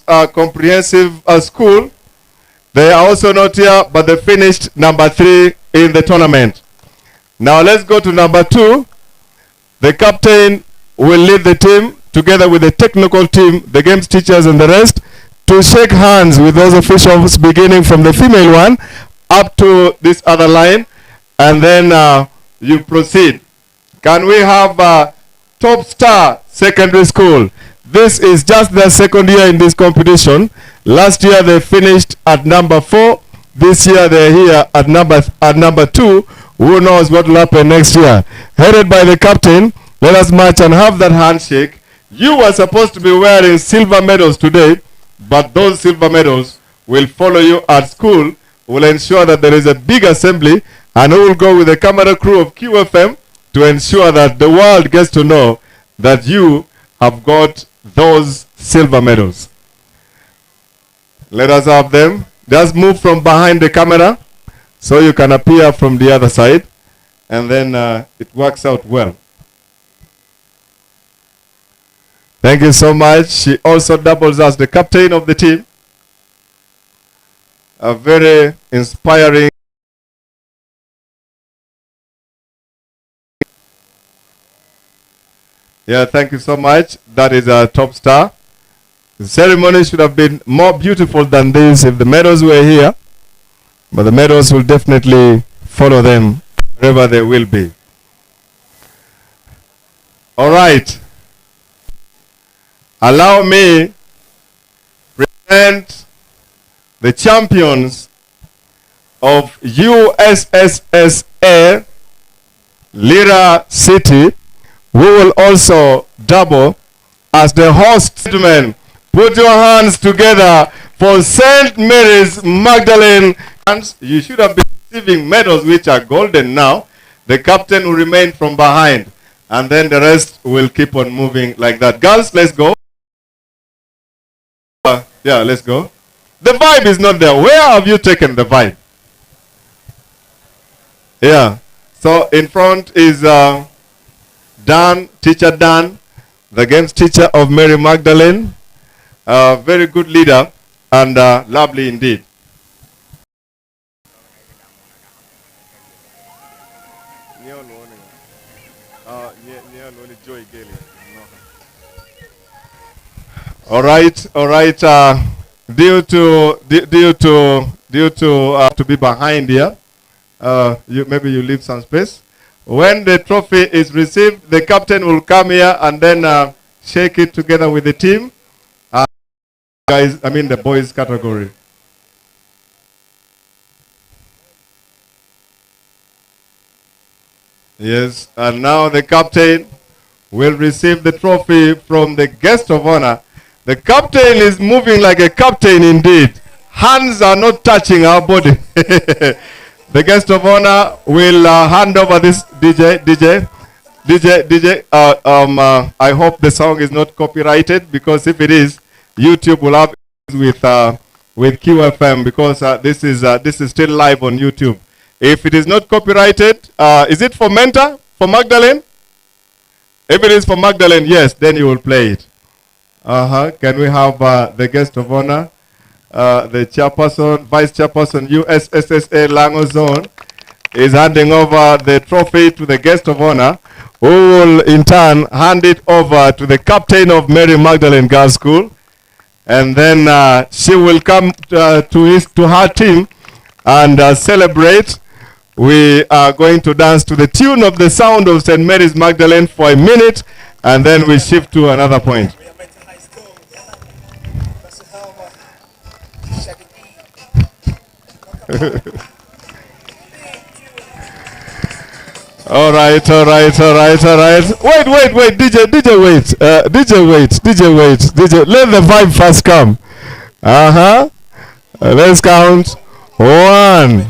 P: Comprehensive School. They are also not here, but they finished number 3 in the tournament. Now let's go to number 2. The captain will lead the team together with the technical team, the games teachers and the rest, to shake hands with those officials, beginning from the female one up to this other line, and then you proceed. Can we have Top Star Secondary School? This is just their second year in this competition. Last year they finished at number 4. This year they're here at number 2. Who knows what will happen next year? Headed by the captain, let us march and have that handshake. You were supposed to be wearing silver medals today, but those silver medals will follow you at school. Will ensure that there is a big assembly, and who will go with the camera crew of QFM to ensure that the world gets to know that you have got those silver medals. Let us have them. Just move from behind the camera so you can appear from the other side, and then it works out well. Thank you so much. She also doubles as the captain of the team. A very inspiring. Yeah, thank you so much. That is a top star. The ceremony should have been more beautiful than this if the medals were here. But the medals will definitely follow them wherever they will be. All right. Allow me to present the champions of USSSA Lira City, who will also double as the host. Gentlemen, put your hands together for St. Mary's Magdalene. You should have been receiving medals which are golden now. The captain will remain from behind, and then the rest will keep on moving like that. Girls, let's go. Yeah, let's go. The vibe is not there. Where have you taken the vibe? Yeah. So in front is Dan, teacher Dan, the games teacher of Mary Magdalene. Very good leader and lovely indeed. All right. Due to be behind here, maybe you leave some space. When the trophy is received, the captain will come here and then shake it together with the team. guys, I mean the boys category. Yes, and now the captain will receive the trophy from the guest of honor. The captain is moving like a captain indeed. Hands are not touching our body. The guest of honor will hand over this DJ. I hope the song is not copyrighted, because if it is, YouTube will have with QFM, because this is still live on YouTube. If it is not copyrighted, is it for Mentor? For Magdalene? If it is for Magdalene, yes, then you will play it. Can we have the guest of honor, the chairperson, vice chairperson, USSSA Lango Zone, is handing over the trophy to the guest of honor, who will in turn hand it over to the captain of Mary Magdalene Girls School, and then she will come to her team and celebrate. We are going to dance to the tune of the sound of St. Mary's Magdalene for a minute, and then we shift to another point. All right. Wait, DJ, wait. Let the vibe first come. Let's count. 1.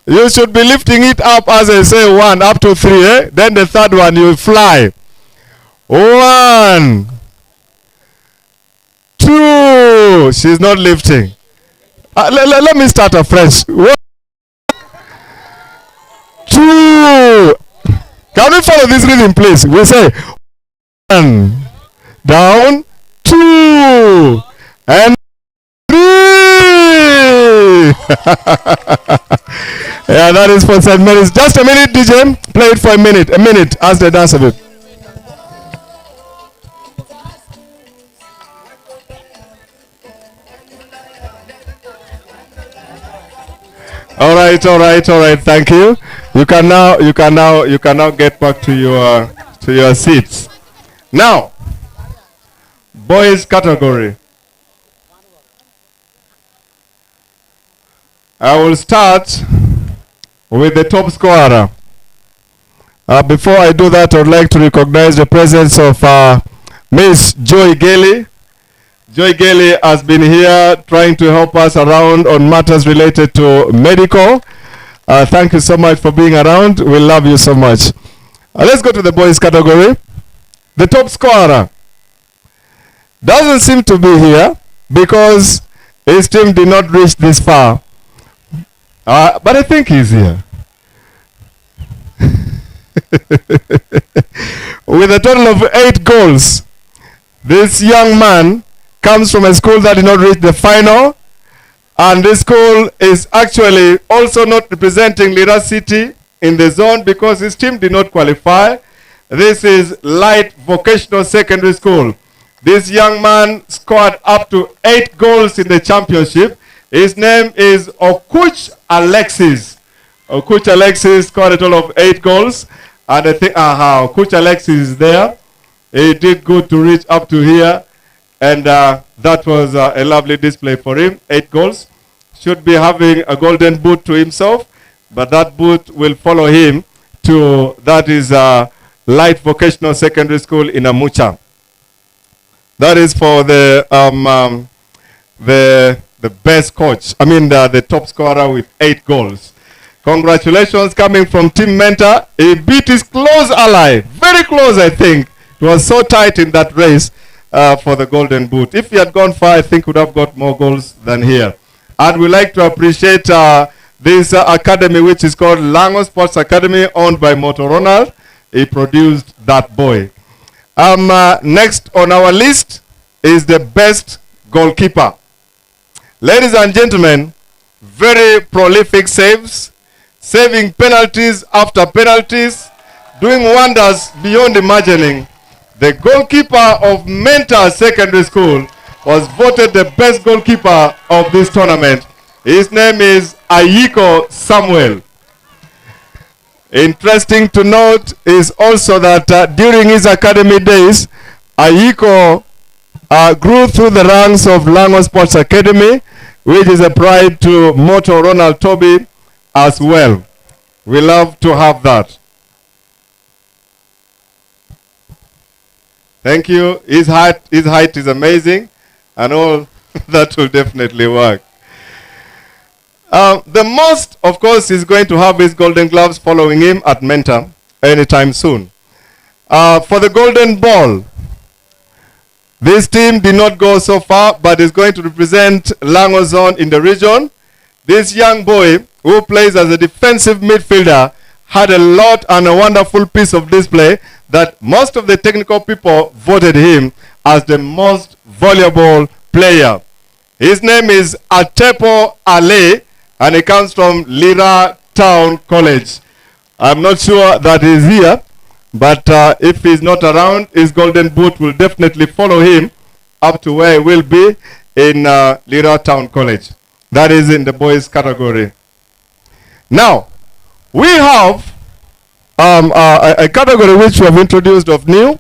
P: You should be lifting it up as I say 1 up to 3, eh? Then the third one you fly. 1, 2. She's not lifting. Let me start afresh. 1, 2. Can we follow this rhythm, please? We say 1, down, 2, and 3. Yeah, that is for 7 minutes. Just a minute, DJ. Play it for a minute. A minute as they dance a bit. All right. Thank you. You can now get back to your seats. Now, boys category. I will start with the top scorer. Before I do that, I would like to recognize the presence of Miss Joy Gailey. Joy Gailey has been here trying to help us around on matters related to medical. Thank you so much for being around. We love you so much. Let's go to the boys category. The top scorer doesn't seem to be here because his team did not reach this far. But I think he's here. With a total of 8 goals, this young man comes from a school that did not reach the final, and this school is actually also not representing Lira City in the zone because his team did not qualify. This is Light Vocational Secondary School. This young man scored up to 8 goals in the championship. His name is Okuch Alexis. Okuch Alexis scored a total of 8 goals. And I think, Okuch Alexis is there. He did good to reach up to here. And that was a lovely display for him. 8 goals. Should be having a golden boot to himself. But that boot will follow him to, that is Light Vocational Secondary School in Amucha. That is for the best coach. I mean the top scorer with 8 goals. Congratulations coming from Team Mentor. He beat his close ally. Very close, I think. It was so tight in that race for the golden boot. If he had gone far, I think would have got more goals than here. And we like to appreciate this academy, which is called Lango Sports Academy, owned by Moto Ronald. He produced that boy. Next on our list is the best goalkeeper. Ladies and gentlemen, very prolific saves, saving penalties after penalties, doing wonders beyond imagining. The goalkeeper of Mentor Secondary School was voted the best goalkeeper of this tournament. His name is Ayiko Samuel. Interesting to note is also that during his academy days, Ayiko grew through the ranks of Lango Sports Academy, which is a pride to Moto Ronald Toby as well. We love to have that. Thank you. His height is amazing, and all that will definitely work. The most, of course, is going to have his golden gloves following him at Mentor anytime soon. For the golden ball, this team did not go so far, but is going to represent Lango Zone in the region. This young boy, who plays as a defensive midfielder, had a lot and a wonderful piece of display that most of the technical people voted him as the most valuable player. His name is Atepo Ale, and he comes from Lira Town College. I'm not sure that he's here, but if he's not around, his golden boot will definitely follow him up to where he will be in Lira Town College. That is in the boys category. Now, we have a category which we have introduced of new,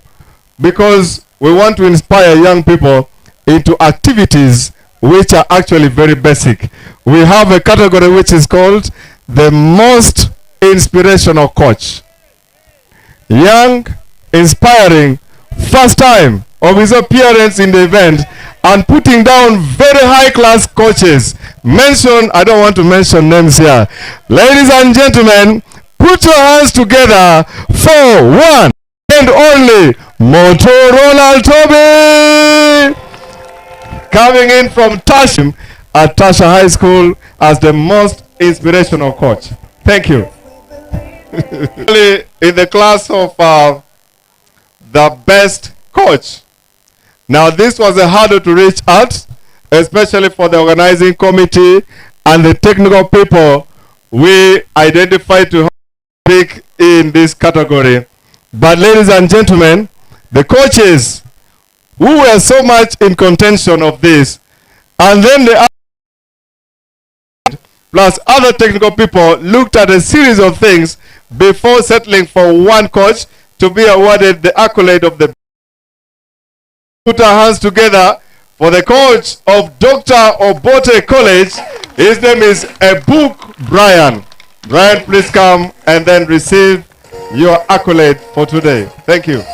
P: because we want to inspire young people into activities which are actually very basic. We have a category which is called the most inspirational coach. Young, inspiring, first time of his appearance in the event, and putting down very high-class coaches. I don't want to mention names here. Ladies and gentlemen, put your hands together for one and only Motorola Toby, coming in from Tashim at Tasha High School as the most inspirational coach. Thank you. In the class of the best coach. Now, this was a hurdle to reach out, especially for the organizing committee and the technical people we identified to pick in this category. But ladies and gentlemen, the coaches who were so much in contention of this, and then the plus other technical people looked at a series of things before settling for one coach to be awarded the accolade of the. Put our hands together for the coach of Dr. Obote College. His name is Ebuk Brian. Brian, please come and then receive your accolade for today. Thank you.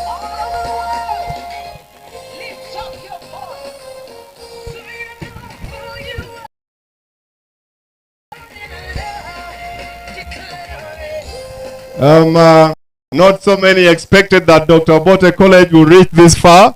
P: Not so many expected that Dr. Obote College will reach this far.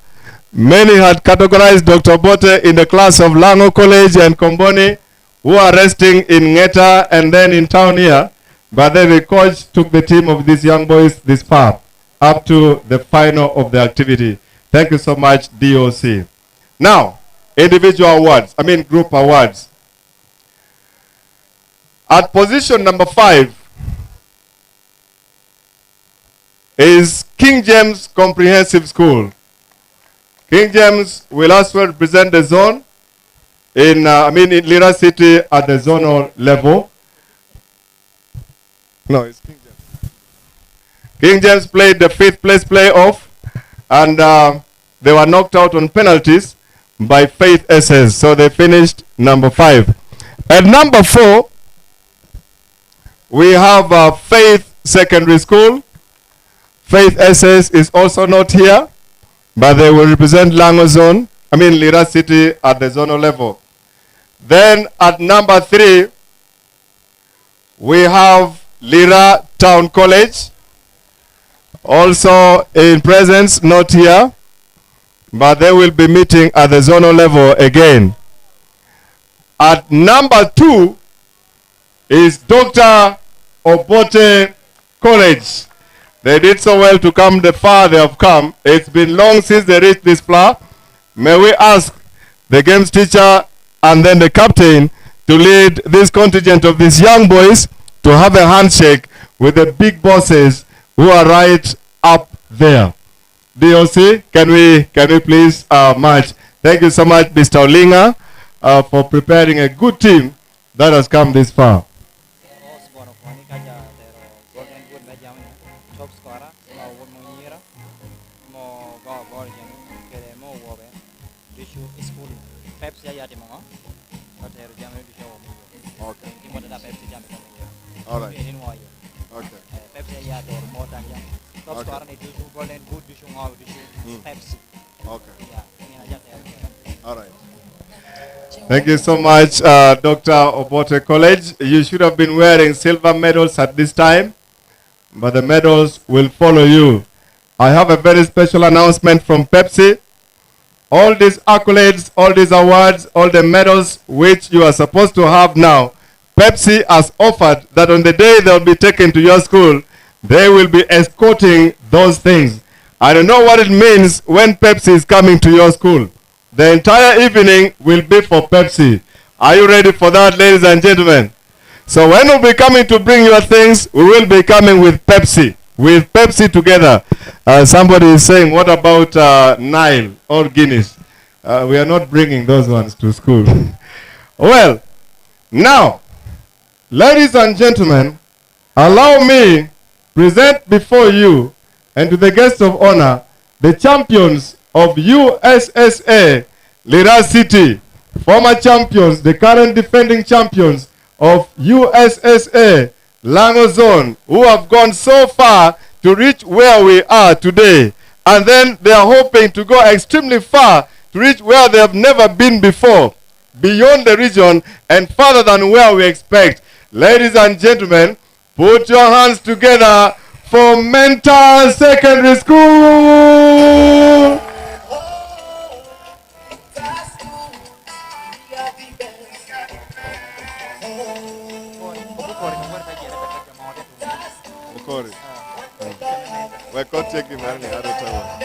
P: Many had categorized Dr. Obote in the class of Lango College and Komboni, who are resting in Ngeta and then in town here. But then the coach took the team of these young boys this far, up to the final of the activity. Thank you so much, DOC. Now, individual awards, group awards. At position number 5 is King James Comprehensive School. King James will as well represent the zone in Lira City at the zonal level. No, it's King James. King James played the 5th place playoff, and they were knocked out on penalties by Faith SS, so they finished number 5. At number 4, we have Faith Secondary School. Faith SS is also not here, but they will represent Lango Zone, Lira City at the zonal level. Then at number 3, we have Lira Town College, also in presence, not here, but they will be meeting at the zonal level again. At number 2 is Dr. Obote College. They did so well to come the far they have come. It's been long since they reached this far. May we ask the games teacher and then the captain to lead this contingent of these young boys to have a handshake with the big bosses who are right up there. DOC, can we please march? Thank you so much, Mr. Olinga, for preparing a good team that has come this far.
S: school Pepsi ya di mga hotel jam di show.
C: Okay.
S: Di mo na Pepsi jam ka niya.
C: All right.
S: Ini mo ayo.
C: Okay.
S: Pepsi ya di mo tan jam. Top score ni di show golden boot di show ngaw di show Pepsi.
C: Okay.
S: Ya, ini aja ya.
C: All right.
P: Thank you so much, Dr. Obote College. You should have been wearing silver medals at this time, but the medals will follow you. I have a very special announcement from Pepsi. All these accolades, all these awards, all the medals which you are supposed to have now, Pepsi has offered that on the day they'll be taken to your school, they will be escorting those things. I don't know what it means when Pepsi is coming to your school. The entire evening will be for Pepsi. Are you ready for that, ladies and gentlemen? So when we'll be coming to bring your things, we will be coming with Pepsi. With Pepsi together. Somebody is saying, what about Nile or Guinness? We are not bringing those ones to school. Well, now, ladies and gentlemen, allow me present before you and to the guests of honor the champions of USSSA Lira City, former champions, the current defending champions of USSSA Lango Zone, who have gone so far to reach where we are today. And then they are hoping to go extremely far to reach where they have never been before, beyond the region and farther than where we expect. Ladies and gentlemen, put your hands together for Mentor Secondary School. We're taking money out of town.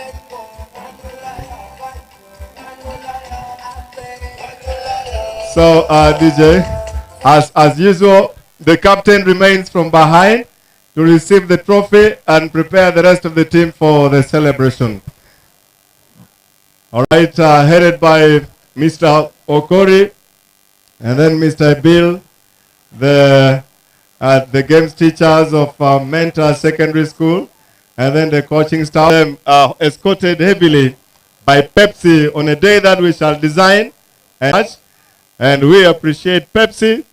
P: So, DJ, as usual, the captain remains from behind to receive the trophy and prepare the rest of the team for the celebration. All right, headed by Mr. Okori and then Mr. Bill, the games teachers of Mentor Secondary School, and then the coaching staff, escorted heavily by Pepsi on a day that we shall design. And we appreciate Pepsi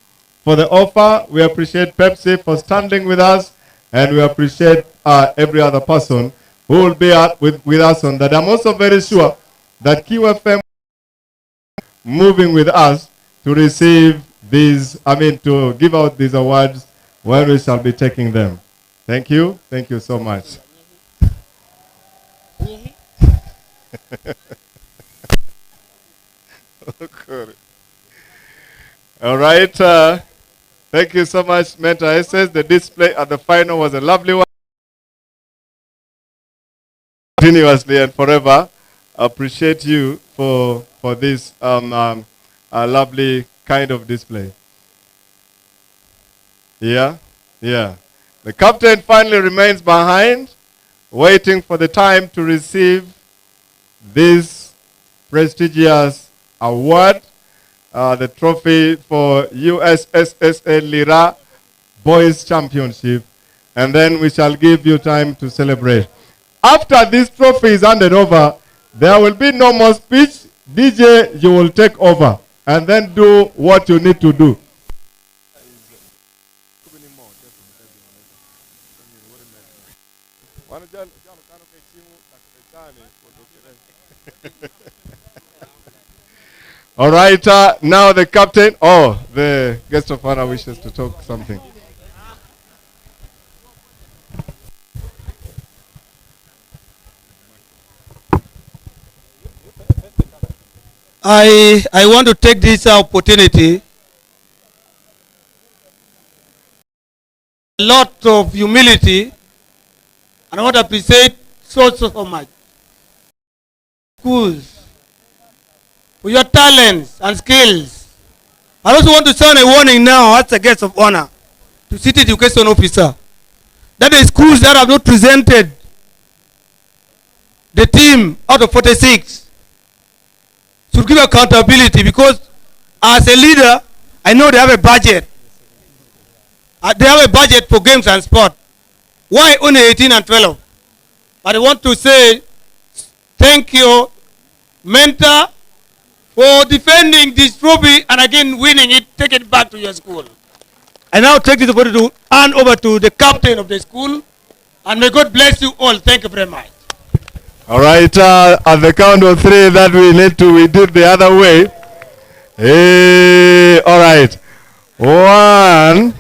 P: for the offer. We appreciate Pepsi for standing with us. And we appreciate every other person who will be with us on that. I'm also very sure that QFM moving with us to receive these, to give out these awards when we shall be taking them. Thank you. Thank you so much. All right. Thank you so much, Mentor SS. The display at the final was a lovely one. Continuously and forever. Appreciate you for this lovely kind of display. Yeah. The captain finally remains behind, waiting for the time to receive this prestigious award, the trophy for USSSA Lira Boys Championship, and then we shall give you time to celebrate. After this trophy is handed over, there will be no more speech. DJ, you will take over and then do what you need to do. All right, now the captain, the guest of honor wishes to talk something.
R: I want to take this opportunity, a lot of humility, and I want to appreciate so much schools for your talents and skills. I also want to sound a warning now as a guest of honor to city education officer that the schools that have not presented the team out of 46 should give accountability, because as a leader, I know they have a budget. They have a budget for games and sport. Why only 18 and 12? But I want to say thank you, Mentor for defending this trophy and again winning it. Take it back to your school. I now take this opportunity to hand over to the captain of the school, and may God bless you all. Thank you very much.
P: All right, at the count of 3 that we did the other way. Hey, all right. 1,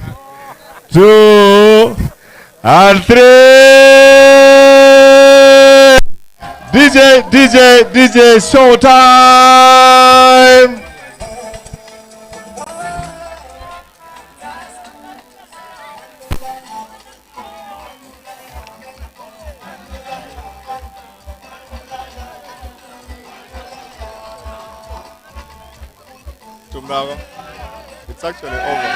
P: 2, and 3. DJ, show time. It's actually over.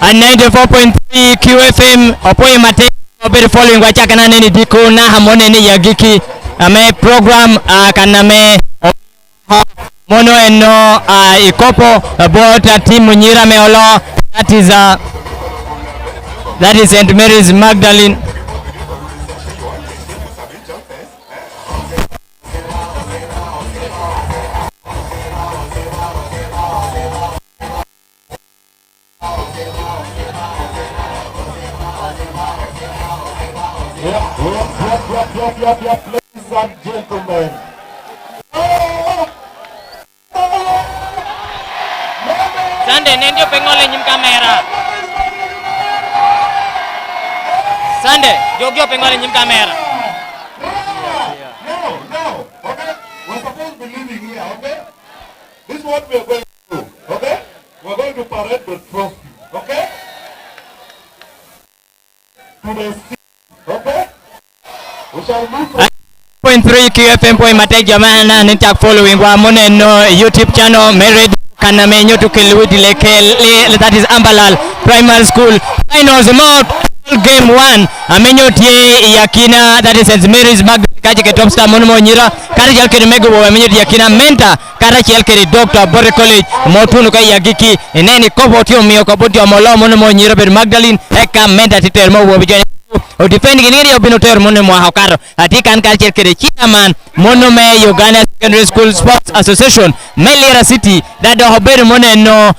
D: And 94.3 QFM opoye mate obere following wachaka na neni diko na hamone ni yagiki ame program kana me mono eno ikopo about team nyira meolo that is St. Mary's Magdalene.
N: Ladies and gentlemen.
D: Sunday, nendio pengole nyim kamera. Sunday, jogyo pengole nyim kamera.
N: No. Okay? We're supposed to be leaving here, okay? This is what we're going to do, okay? We're going to parade the trophy, okay? To the sea, okay? We shall move from
D: 0.3 QFM point mate jamana nita following wa mone no YouTube channel married kana menyo to Kilwidi Lekel, that is Ambalal Primary School finals mode game 1 amenyo tie yakina that is St Mary's Mag kaje ke top star mono nyira kare jal ke mego bo amenyo yakina menta kare jal ke Dr. Bore College motunu ka yagiki eneni kobotio mio kobotio molo mono nyira ber Magdalene eka menta titel mo bo bijo o defend gini obino ter mono mo hakaro atikan kare ke chairman mono me Uganda Secondary School Sports Association Lira City dado hober mono no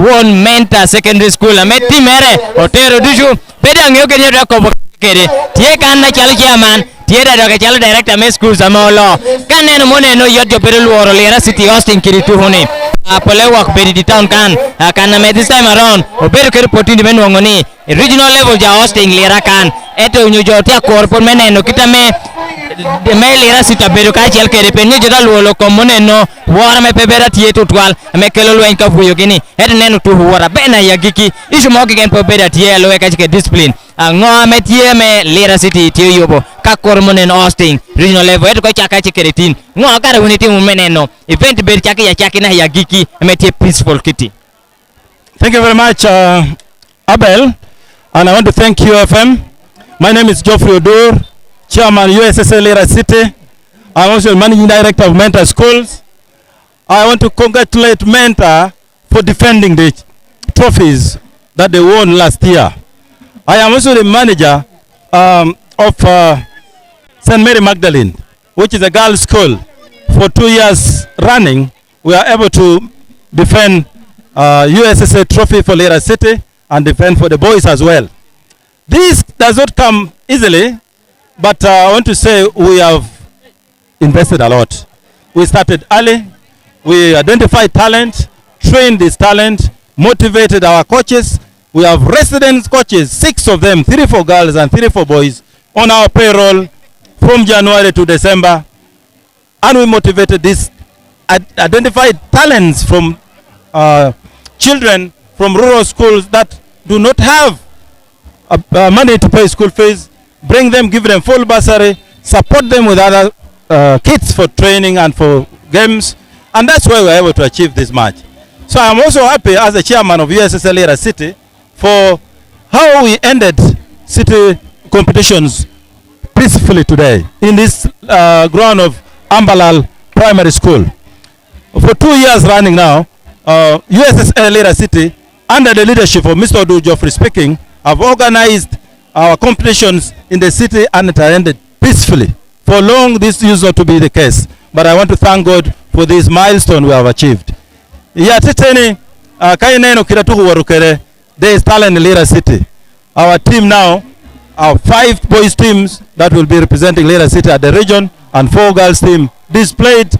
D: won menta secondary school ameti mere otero duju beda ngio ke nyoda ko kere tie kan na chalo chairman tie da ke chalo director me schools amolo kanen mono no yodo pero luoro Lira City hosting kiritu hone apole work bedi di town kan kana me this time around obero ke reporting di menwo ngoni regional level ja hosting Lira kan eto nyojo tia korpo meneno kitame de me Lira City bedo ka chel kere penyo jota luolo komone no wora me pebera tie to twal me kelo lwen ka fuyo gini et neno tu wora bena ya giki isu mo gen pebera tie lo ka chike discipline ngo me tie me Lira City tie yobo ka kormone no hosting regional level et ko chaka chike tin ngo kare woni timu meneno event ber chake ya chake na ya giki me tie peaceful kitty.
T: Thank you very much Abel, and I want to thank UFM. My name is Geoffrey Odur, Chairman USSSA Lira City. I'm also Managing Director of Mentor Schools. I want to congratulate Mentor for defending the trophies that they won last year. I am also the manager of St. Mary Magdalene, which is a girls' school. For 2 years running, we are able to defend USSSA trophy for Lira City and defend for the boys as well. This does not come easily, but I want to say we have invested a lot. We started early, we identified talent, trained this talent, motivated our coaches. We have resident coaches, 6 of them, 3 for girls and 3 for boys, on our payroll from January to December. And we motivated these identified talents from children from rural schools that do not have money to pay school fees, bring them, give them full bursary, support them with other kits for training and for games, and that's why we were able to achieve this match. So I'm also happy as the chairman of USSSA Lira City for how we ended city competitions peacefully today in this ground of Ambalal Primary School. For 2 years running now, USSSA Lira City, under the leadership of Mr. Odu Geoffrey speaking, have organized our competitions in the city and it ended peacefully. For long, this used not to be the case, but I want to thank God for this milestone we have achieved. There is talent in Lira City. Our team now, our 5 boys teams that will be representing Lira City at the region and 4 girls team displayed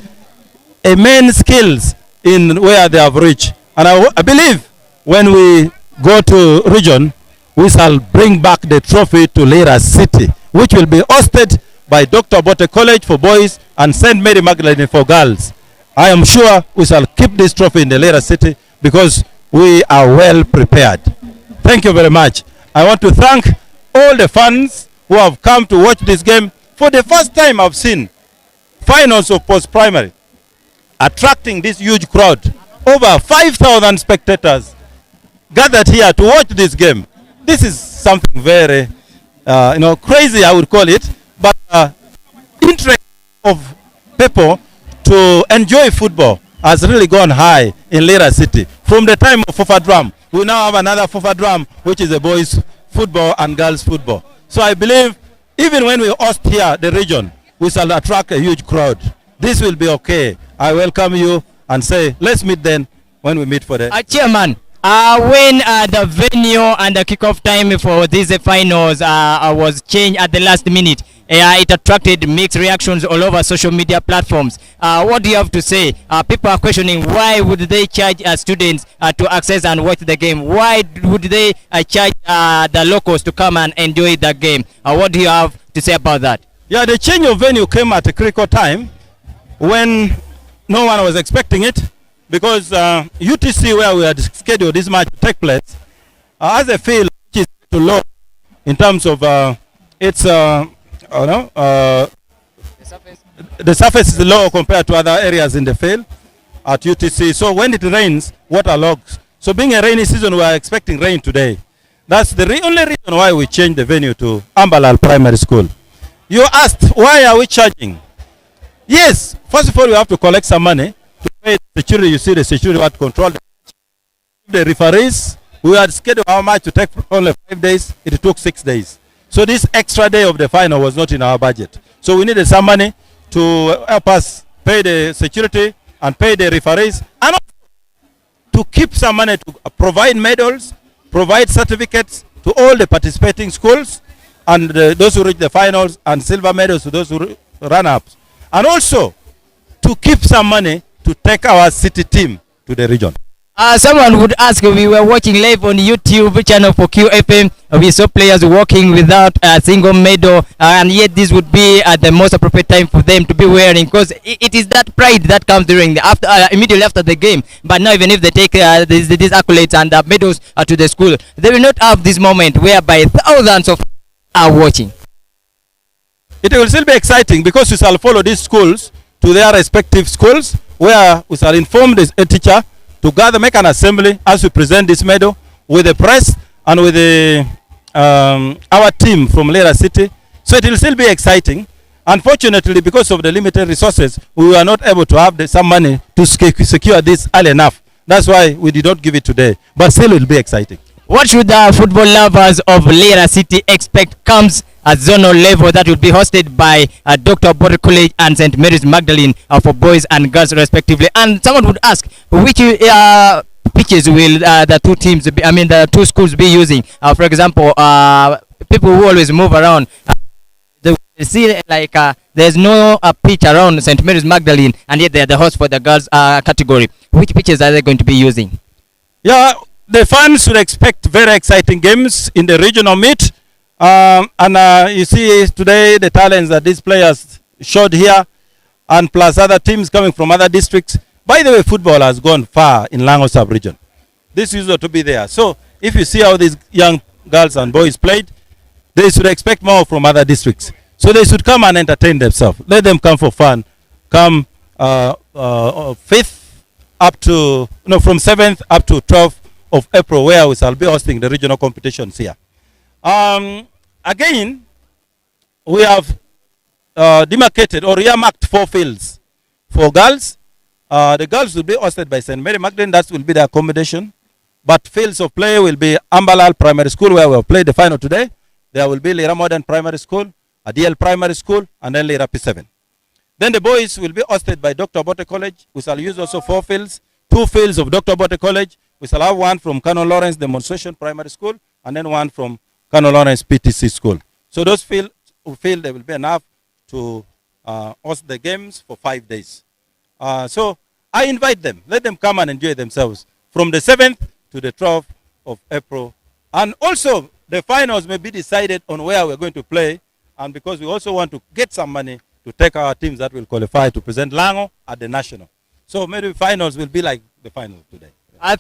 T: immense skills in where they have reached. And I believe when we go to region, we shall bring back the trophy to Lira City, which will be hosted by Dr. Bore College for boys and St. Mary Magdalene for girls. I am sure we shall keep this trophy in the Lira City because we are well prepared. Thank you very much. I want to thank all the fans who have come to watch this game. For the first time I've seen finals of post-primary attracting this huge crowd. Over 5,000 spectators gathered here to watch this game. This is something very, crazy, I would call it, but interest of people to enjoy football has really gone high in Lira City. From the time of Fufa Drum, we now have another Fufa Drum, which is a boys football and girls football. So I believe even when we host here the region, we shall attract a huge crowd. This will be okay. I welcome you and say, let's meet then when we meet for the...
D: Chairman, when the venue and the kickoff time for these finals was changed at the last minute, it attracted mixed reactions all over social media platforms. What do you have to say? People are questioning why would they charge students to access and watch the game? Why would they charge the locals to come and enjoy the game? What do you have to say about that?
T: Yeah, the change of venue came at a critical time when no one was expecting it, because UTC, where we had scheduled this match to take place, has a field which is too low in terms of its the surface is low compared to other areas in the field at UTC. So when it rains, water logs. So being a rainy season, we are expecting rain today. That's the only reason why we changed the venue to Ambalal Primary School. You asked, why are we charging? Yes, first of all, we have to collect some money to pay the security. You see the security what control the referees. We had scheduled how much to take for only 5 days. It took 6 days. So this extra day of the final was not in our budget. So we needed some money to help us pay the security and pay the referees, and to keep some money to provide medals, provide certificates to all the participating schools, and those who reach the finals, and silver medals to those who run ups. And also to keep some money to take our city team to the region.
D: Someone would ask, we were watching live on YouTube channel for QFM. We saw players walking without a single medal, and yet this would be the most appropriate time for them to be wearing, because it is that pride that comes during the immediately after the game. But now, even if they take these accolades and medals to the school, they will not have this moment whereby thousands of are watching.
T: It will still be exciting because we shall follow these schools to their respective schools, where we shall inform a teacher to gather, make an assembly as we present this medal with the press and with the, our team from Lira City. So it will still be exciting. Unfortunately, because of the limited resources, we were not able to have some money to secure this early enough. That's why we did not give it today. But still it will be exciting.
D: What should the football lovers of Lira City expect comes at zonal level that will be hosted by Dr. Bode College and St. Mary's Magdalene for boys and girls respectively? And someone would ask, which pitches will the two teams be, the two schools be using? For example, people who always move around, they see like there's no pitch around St. Mary's Magdalene, and yet they're the host for the girls category. Which pitches are they going to be using?
T: Yeah, the fans should expect very exciting games in the regional meet. You see today the talents that these players showed here, and plus other teams coming from other districts. By the way, football has gone far in Lango sub-region. This used to be there. So if you see how these young girls and boys played, they should expect more from other districts. So they should come and entertain themselves. Let them come for fun. Come 5th up to, from 7th up to 12th of April, where we shall be hosting the regional competitions here. Again, we have demarcated or earmarked 4 fields for girls. The girls will be hosted by St. Mary Magdalene. That will be the accommodation. But fields of play will be Ambalal Primary School, where we will play the final today. There will be Lira Modern Primary School, Adiel Primary School, and then Lira P7. Then the boys will be hosted by Dr. Bode College. We shall use also 4 fields. 2 fields of Dr. Bode College. We shall have one from Colonel Lawrence Demonstration Primary School, and then one from Colonel Lawrence PTC School. So those fields, we feel they will be enough to host the games for 5 days. So I invite them. Let them come and enjoy themselves from the 7th to the 12th of April. And also, the finals may be decided on where we're going to play, and because we also want to get some money to take our teams that will qualify to present Lango at the national. So maybe finals will be like the final today.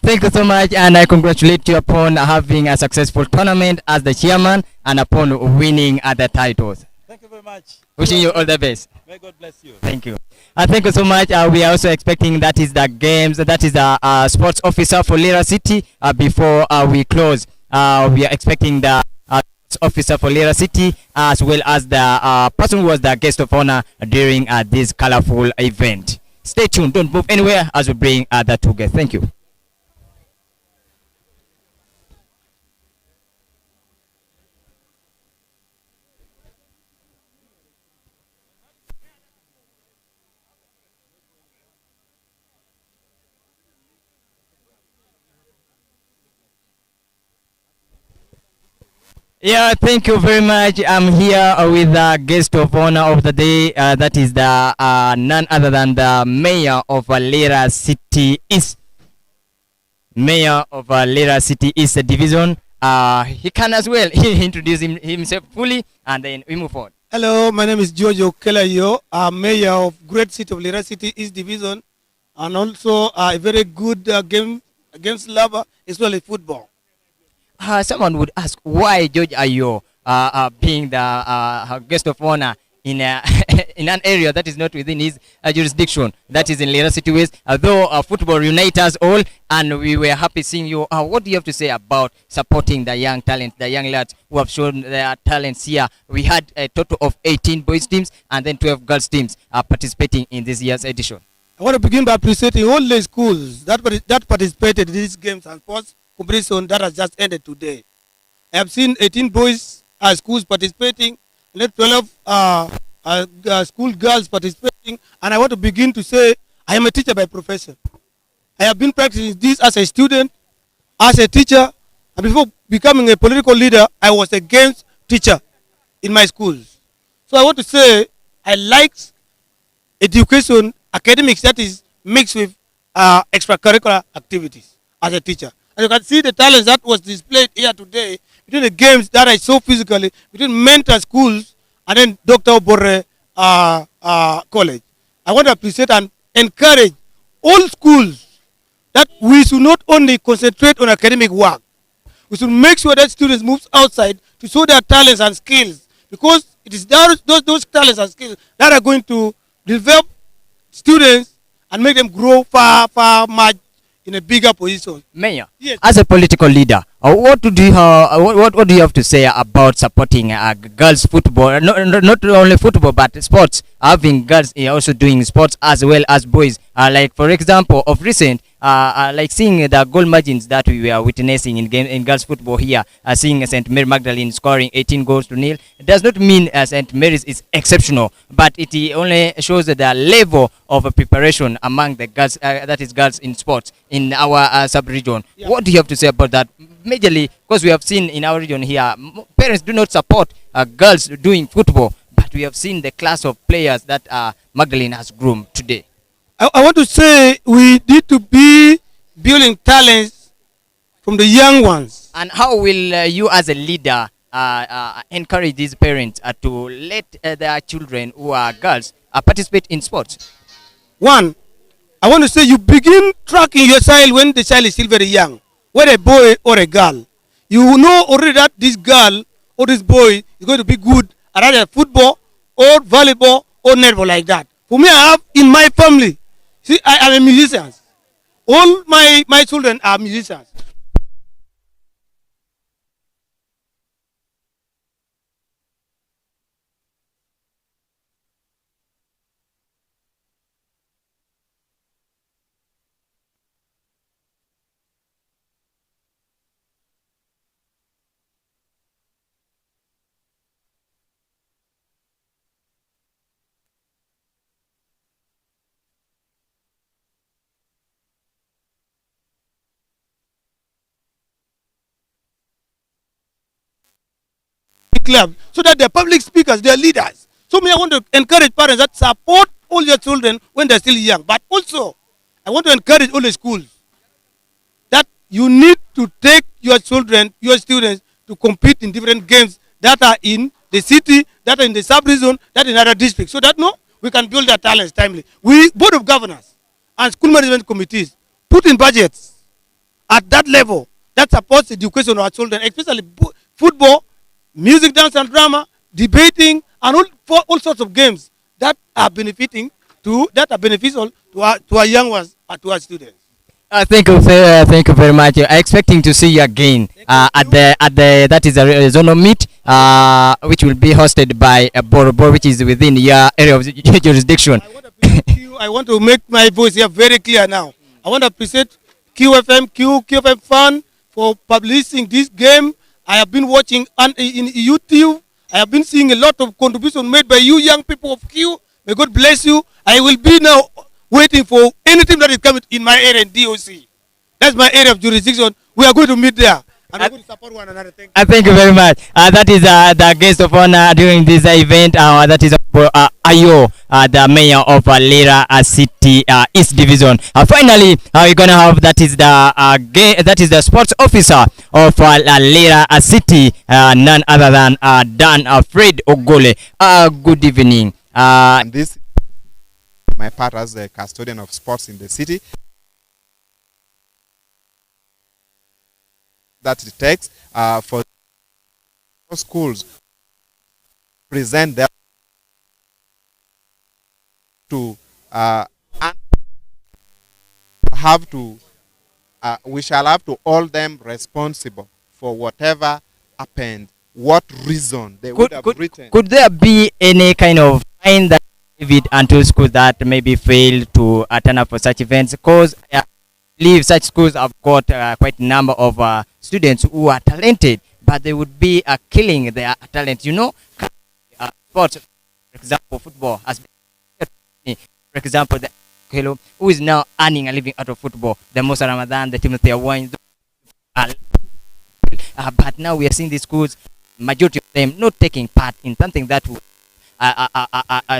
D: Thank you so much, and I congratulate you upon having a successful tournament as the chairman and upon winning the titles.
T: Thank you very much.
D: Wishing you all the best.
T: May God bless you.
D: Thank you. Thank you so much. We are also expecting that is the games, that is the sports officer for Lira City before we close. We are expecting the sports officer for Lira City as well as the person who was the guest of honor during this colorful event. Stay tuned. Don't move anywhere as we bring the two guests. Thank you. Yeah, thank you very much. I'm here with the guest of honor of the day. That is the none other than the mayor of Lira City East. Mayor of Lira City East Division. He can as well introduce himself fully, and then we move on.
R: Hello, my name is Jojo Kelayo. I'm mayor of Great City of Lira City East Division, and also a very good game against lover, especially football.
D: Someone would ask, why George Ayo being the guest of honor in in an area that is not within his jurisdiction, that is in Lira City West. Though football unites us all, and we were happy seeing you. What do you have to say about supporting the young talent, the young lads who have shown their talents here? We had a total of 18 boys teams and then 12 girls teams participating in this year's edition.
R: I want to begin by appreciating all the schools that participated in these games and sports competition that has just ended today. I have seen 18 boys schools participating, and 12 school girls participating, and I want to begin to say I am a teacher by profession. I have been practicing this as a student, as a teacher, and before becoming a political leader, I was a games teacher in my schools. So I want to say I like education, academics that is mixed with extracurricular activities as a teacher. And you can see the talents that was displayed here today between the games that I saw physically, between mentor schools and then Dr. Obore College. I want to appreciate and encourage all schools that we should not only concentrate on academic work, we should make sure that students move outside to show their talents and skills, because it is those talents and skills that are going to develop students and make them grow far much in a bigger position.
D: Mayor, yes. As a political leader, what do you have to say about supporting girls football? Not only football but sports. Having girls also doing sports as well as boys. Like for example, of recent, like seeing the goal margins that we were witnessing in girls football here, seeing St. Mary Magdalene scoring 18 goals to nil. It does not mean St. Mary's is exceptional, but it only shows the level of preparation among the girls, that is girls in sports in our sub-region. Yeah. What do you have to say about that? Majorly, because we have seen in our region here, parents do not support girls doing football, but we have seen the class of players that Magdalene has groomed today.
R: I want to say we need to be building talents from the young ones.
D: And how will you as a leader encourage these parents to let their children who are girls participate in sports?
R: One, I want to say you begin tracking your child when the child is still very young, whether a boy or a girl. You know already that this girl or this boy is going to be good at either football or volleyball or netball like that. For me, I have in my family, see, I am a musician. All my children are musicians. Club, so that they're public speakers, they're leaders. So me, I want to encourage parents that support all your children when they're still young. But also, I want to encourage all the schools that you need to take your children, your students, to compete in different games that are in the city, that are in the sub-region, that are in other districts, so that we can build their talents timely. We, Board of Governors and school management committees, put in budgets at that level that supports the education of our children, especially football, music, dance and drama, debating, and all sorts of games that are beneficial to our young ones and to our students.
D: Thank you very much. I'm expecting to see you again at the that is a zonal meet, which will be hosted by Borobo, which is within your area of jurisdiction.
R: I want to make my voice here very clear now. I want to appreciate QFM Fund for publishing this game. I have been watching in YouTube. I have been seeing a lot of contribution made by you young people of Q. May God bless you. I will be now waiting for anything that is coming in my area in DOC. That's my area of jurisdiction. We are going to meet there. And we're going to support one another.
D: Thank you very much. That is the guest of honor during this event. That is Ayo, the mayor of Lira City East Division. Finally, we're gonna have that is the sports officer of Lira City, none other than Dan Fred Ogole. Good evening.
Q: And this my part as the custodian of sports in the city. That it takes for schools present their to we shall have to hold them responsible for whatever happened, what reason they would have written.
D: Could there be any kind of fine that David and to schools that maybe fail to turn up for such events? Because I believe such schools have got quite a number of students who are talented, but they would be killing their talent. You know, sports, for example, football has been, for example, the Hello, who is now earning a living out of football, the Musa Ramadan, the Timothy Awine, but now we are seeing these schools, majority of them not taking part in something that would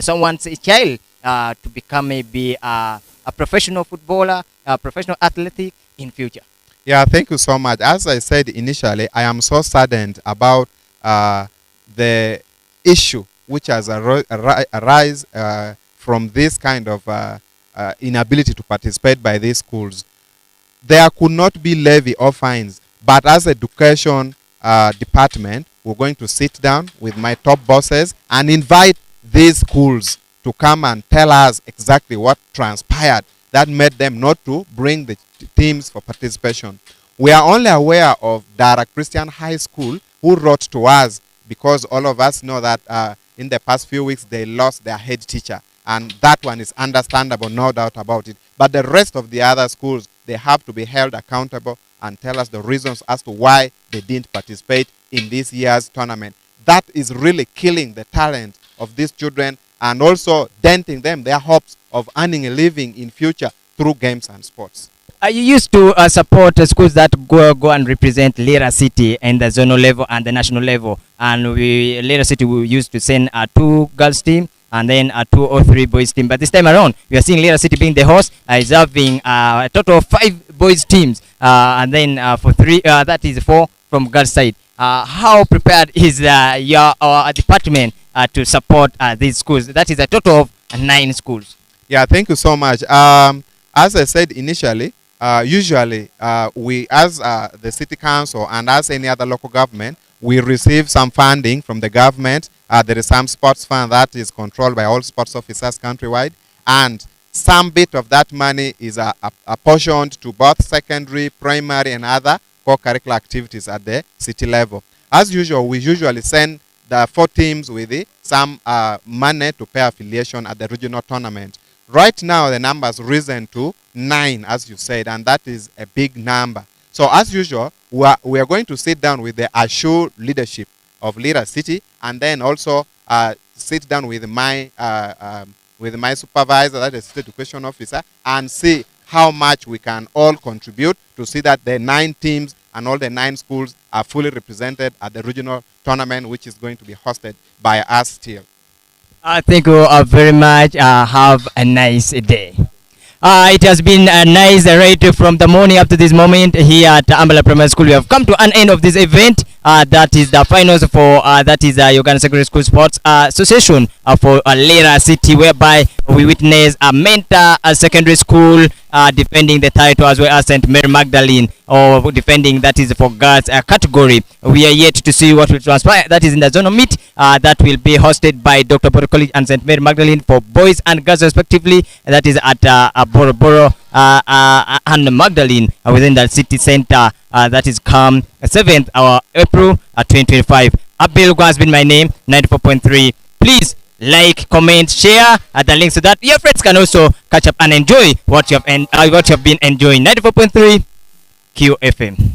D: someone's child to become maybe a professional footballer, a professional athletic in future.
Q: Yeah, thank you so much. As I said initially, I am so saddened about the issue which has arise from this kind of inability to participate by these schools. There could not be levy or fines, but as education department, we're going to sit down with my top bosses and invite these schools to come and tell us exactly what transpired that made them not to bring the teams for participation. We are only aware of Dara Christian High School, who wrote to us because all of us know that in the past few weeks they lost their head teacher. And that one is understandable, no doubt about it. But the rest of the other schools, they have to be held accountable and tell us the reasons as to why they didn't participate in this year's tournament. That is really killing the talent of these children and also denting them their hopes of earning a living in future through games and sports.
D: You used to support schools that go and represent Lira City in the zonal level and the national level. And Lira City, we used to send 2 girls team and then 2 or 3 boys team. But this time around, we are seeing Lira City being the host, is having a total of 5 boys teams, and then for 3, that is 4 from girls side. How prepared is your department to support these schools? That is a total of 9 schools.
Q: Yeah, thank you so much. As I said initially, usually we as the city council and as any other local government, we receive some funding from the government. There is some sports fund that is controlled by all sports officers countrywide, and some bit of that money is apportioned to both secondary, primary and other co-curricular activities at the city level. As usual, we usually send the 4 teams with some money to pay affiliation at the regional tournament. Right now, the number has risen to 9, as you said, and that is a big number. So as usual, we are going to sit down with the assured leadership of Lira City, and then also sit down with my supervisor, that is City Education Officer, and see how much we can all contribute to see that the 9 teams and all the 9 schools are fully represented at the regional tournament, which is going to be hosted by us still.
D: Thank you very much. Have a nice day. It has been a nice ride from the morning up to this moment here at Ambala Primary School. We have come to an end of this event. That is the finals for that is the Uganda Secondary School Sports Association for Lira City, whereby we witness a mentor secondary school defending the title, as well as St. Mary Magdalene, or defending, that is for girls category. We are yet to see what will transpire. That is in the zonal meet that will be hosted by Dr. Boro College and St. Mary Magdalene for boys and girls respectively. That is at Boro and Magdalene within the city center. That is come 7th April 2025. Abel has been my name, 94.3. Please like, comment, share the links so that your friends can also catch up and enjoy what you have been enjoying. 94.3 QFM.